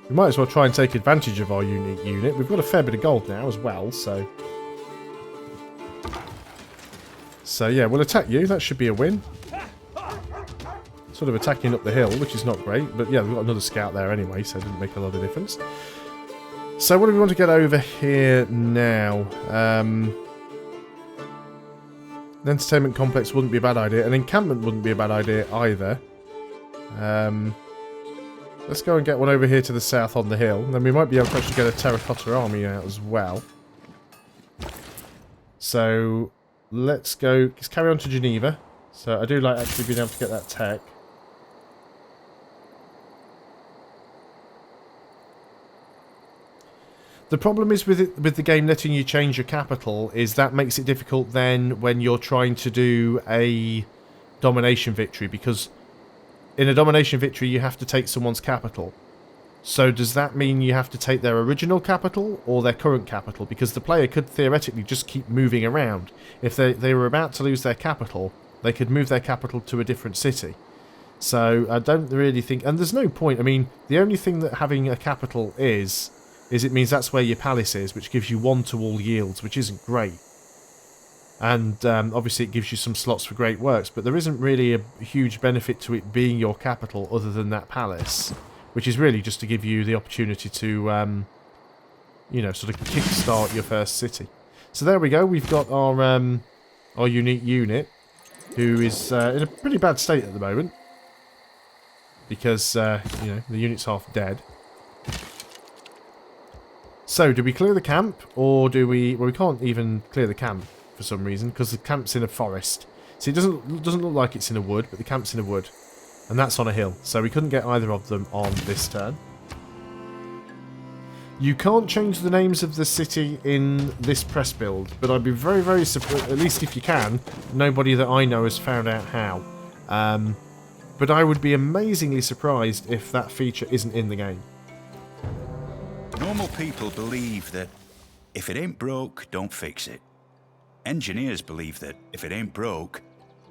We might as well try and take advantage of our unique unit. We've got a fair bit of gold now as well, so... So yeah, we'll attack you. That should be a win. Sort of attacking up the hill, which is not great. But yeah, we've got another scout there anyway, so it didn't make a lot of difference. So what do we want to get over here now? An entertainment complex wouldn't be a bad idea. An encampment wouldn't be a bad idea either. Let's go and get one over here to the south on the hill. And then we might be able to actually get a terracotta army out as well. So... let's carry on to Geneva. So I do like actually being able to get that tech. The problem is with the game letting you change your capital is that makes it difficult then when you're trying to do a domination victory, because in a domination victory you have to take someone's capital. So does that mean you have to take their original capital or their current capital? Because the player could theoretically just keep moving around. If they were about to lose their capital, they could move their capital to a different city. So I don't really think... and there's no point. I mean, the only thing that having a capital is it means that's where your palace is, which gives you 1 to all yields, which isn't great. And obviously it gives you some slots for great works, but there isn't really a huge benefit to it being your capital other than that palace. Which is really just to give you the opportunity to, you know, sort of kickstart your first city. So there we go. We've got our unique unit, who is in a pretty bad state at the moment. Because, you know, the unit's half dead. So, do we clear the camp, or do we... well, we can't even clear the camp for some reason, because the camp's in a forest. See, it doesn't look like it's in a wood, but the camp's in a wood. And that's on a hill, so we couldn't get either of them on this turn. You can't change the names of the city in this press build, but I'd be very, very surprised, at least if you can. Nobody that I know has found out how. But I would be amazingly surprised if that feature isn't in the game. Normal people believe that if it ain't broke, don't fix it. Engineers believe that if it ain't broke,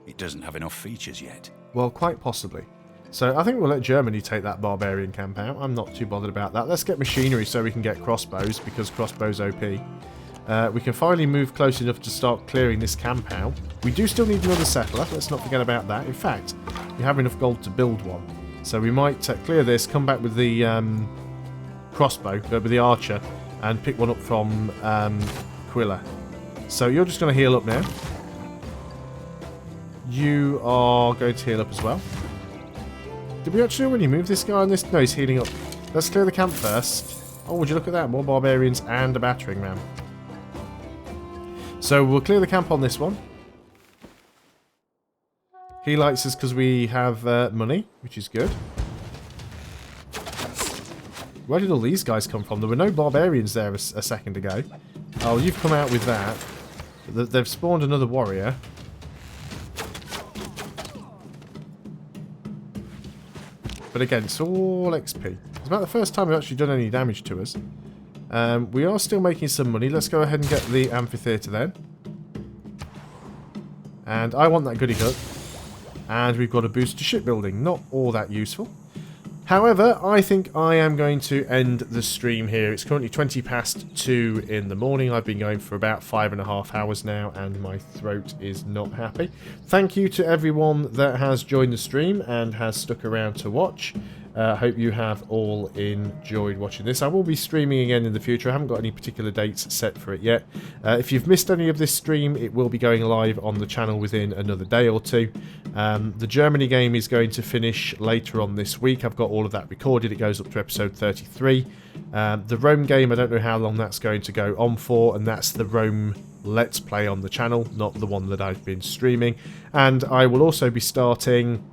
it doesn't have enough features yet. Well, quite possibly. So I think we'll let Germany take that barbarian camp out. I'm not too bothered about that. Let's get machinery so we can get crossbows, because crossbows OP. We can finally move close enough to start clearing this camp out. We do still need another settler. Let's not forget about that. In fact, we have enough gold to build one. So we might clear this, come back with the crossbow, with the archer, and pick one up from Quilla. So you're just going to heal up now. You are going to heal up as well. Did we actually already move this guy on this? No, he's healing up. Let's clear the camp first. Oh, would you look at that? More barbarians and a battering ram. So we'll clear the camp on this one. He likes us because we have money, which is good. Where did all these guys come from? There were no barbarians there a second ago. Oh, you've come out with that. They've spawned another warrior. But again, it's all XP. It's about the first time we've actually done any damage to us. We are still making some money. Let's go ahead and get the amphitheatre then. And I want that goody hut. And we've got a boost to shipbuilding. Not all that useful. However, I think I am going to end the stream here. It's currently 20 past 2 in the morning. I've been going for about 5.5 hours now, and my throat is not happy. Thank you to everyone that has joined the stream and has stuck around to watch. I hope you have all enjoyed watching this. I will be streaming again in the future. I haven't got any particular dates set for it yet. If you've missed any of this stream, it will be going live on the channel within another day or two. The Germany game is going to finish later on this week. I've got all of that recorded. It goes up to episode 33. The Rome game, I don't know how long that's going to go on for, and that's the Rome Let's Play on the channel, not the one that I've been streaming. And I will also be starting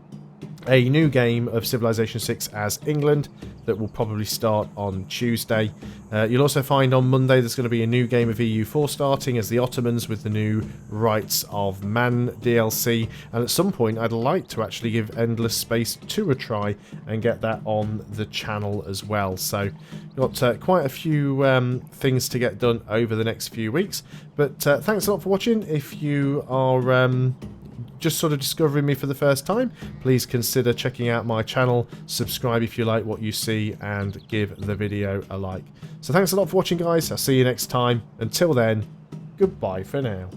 a new game of Civilization 6 as England that will probably start on Tuesday. You'll also find on Monday there's going to be a new game of EU4 starting as the Ottomans with the new Rights of Man DLC, and at some point I'd like to actually give Endless Space 2 a try and get that on the channel as well. So got quite a few things to get done over the next few weeks, but thanks a lot for watching. If you are just sort of discovering me for the first time, please consider checking out my channel, subscribe if you like what you see, and give the video a like. So thanks a lot for watching, guys. I'll see you next time. Until then, goodbye for now.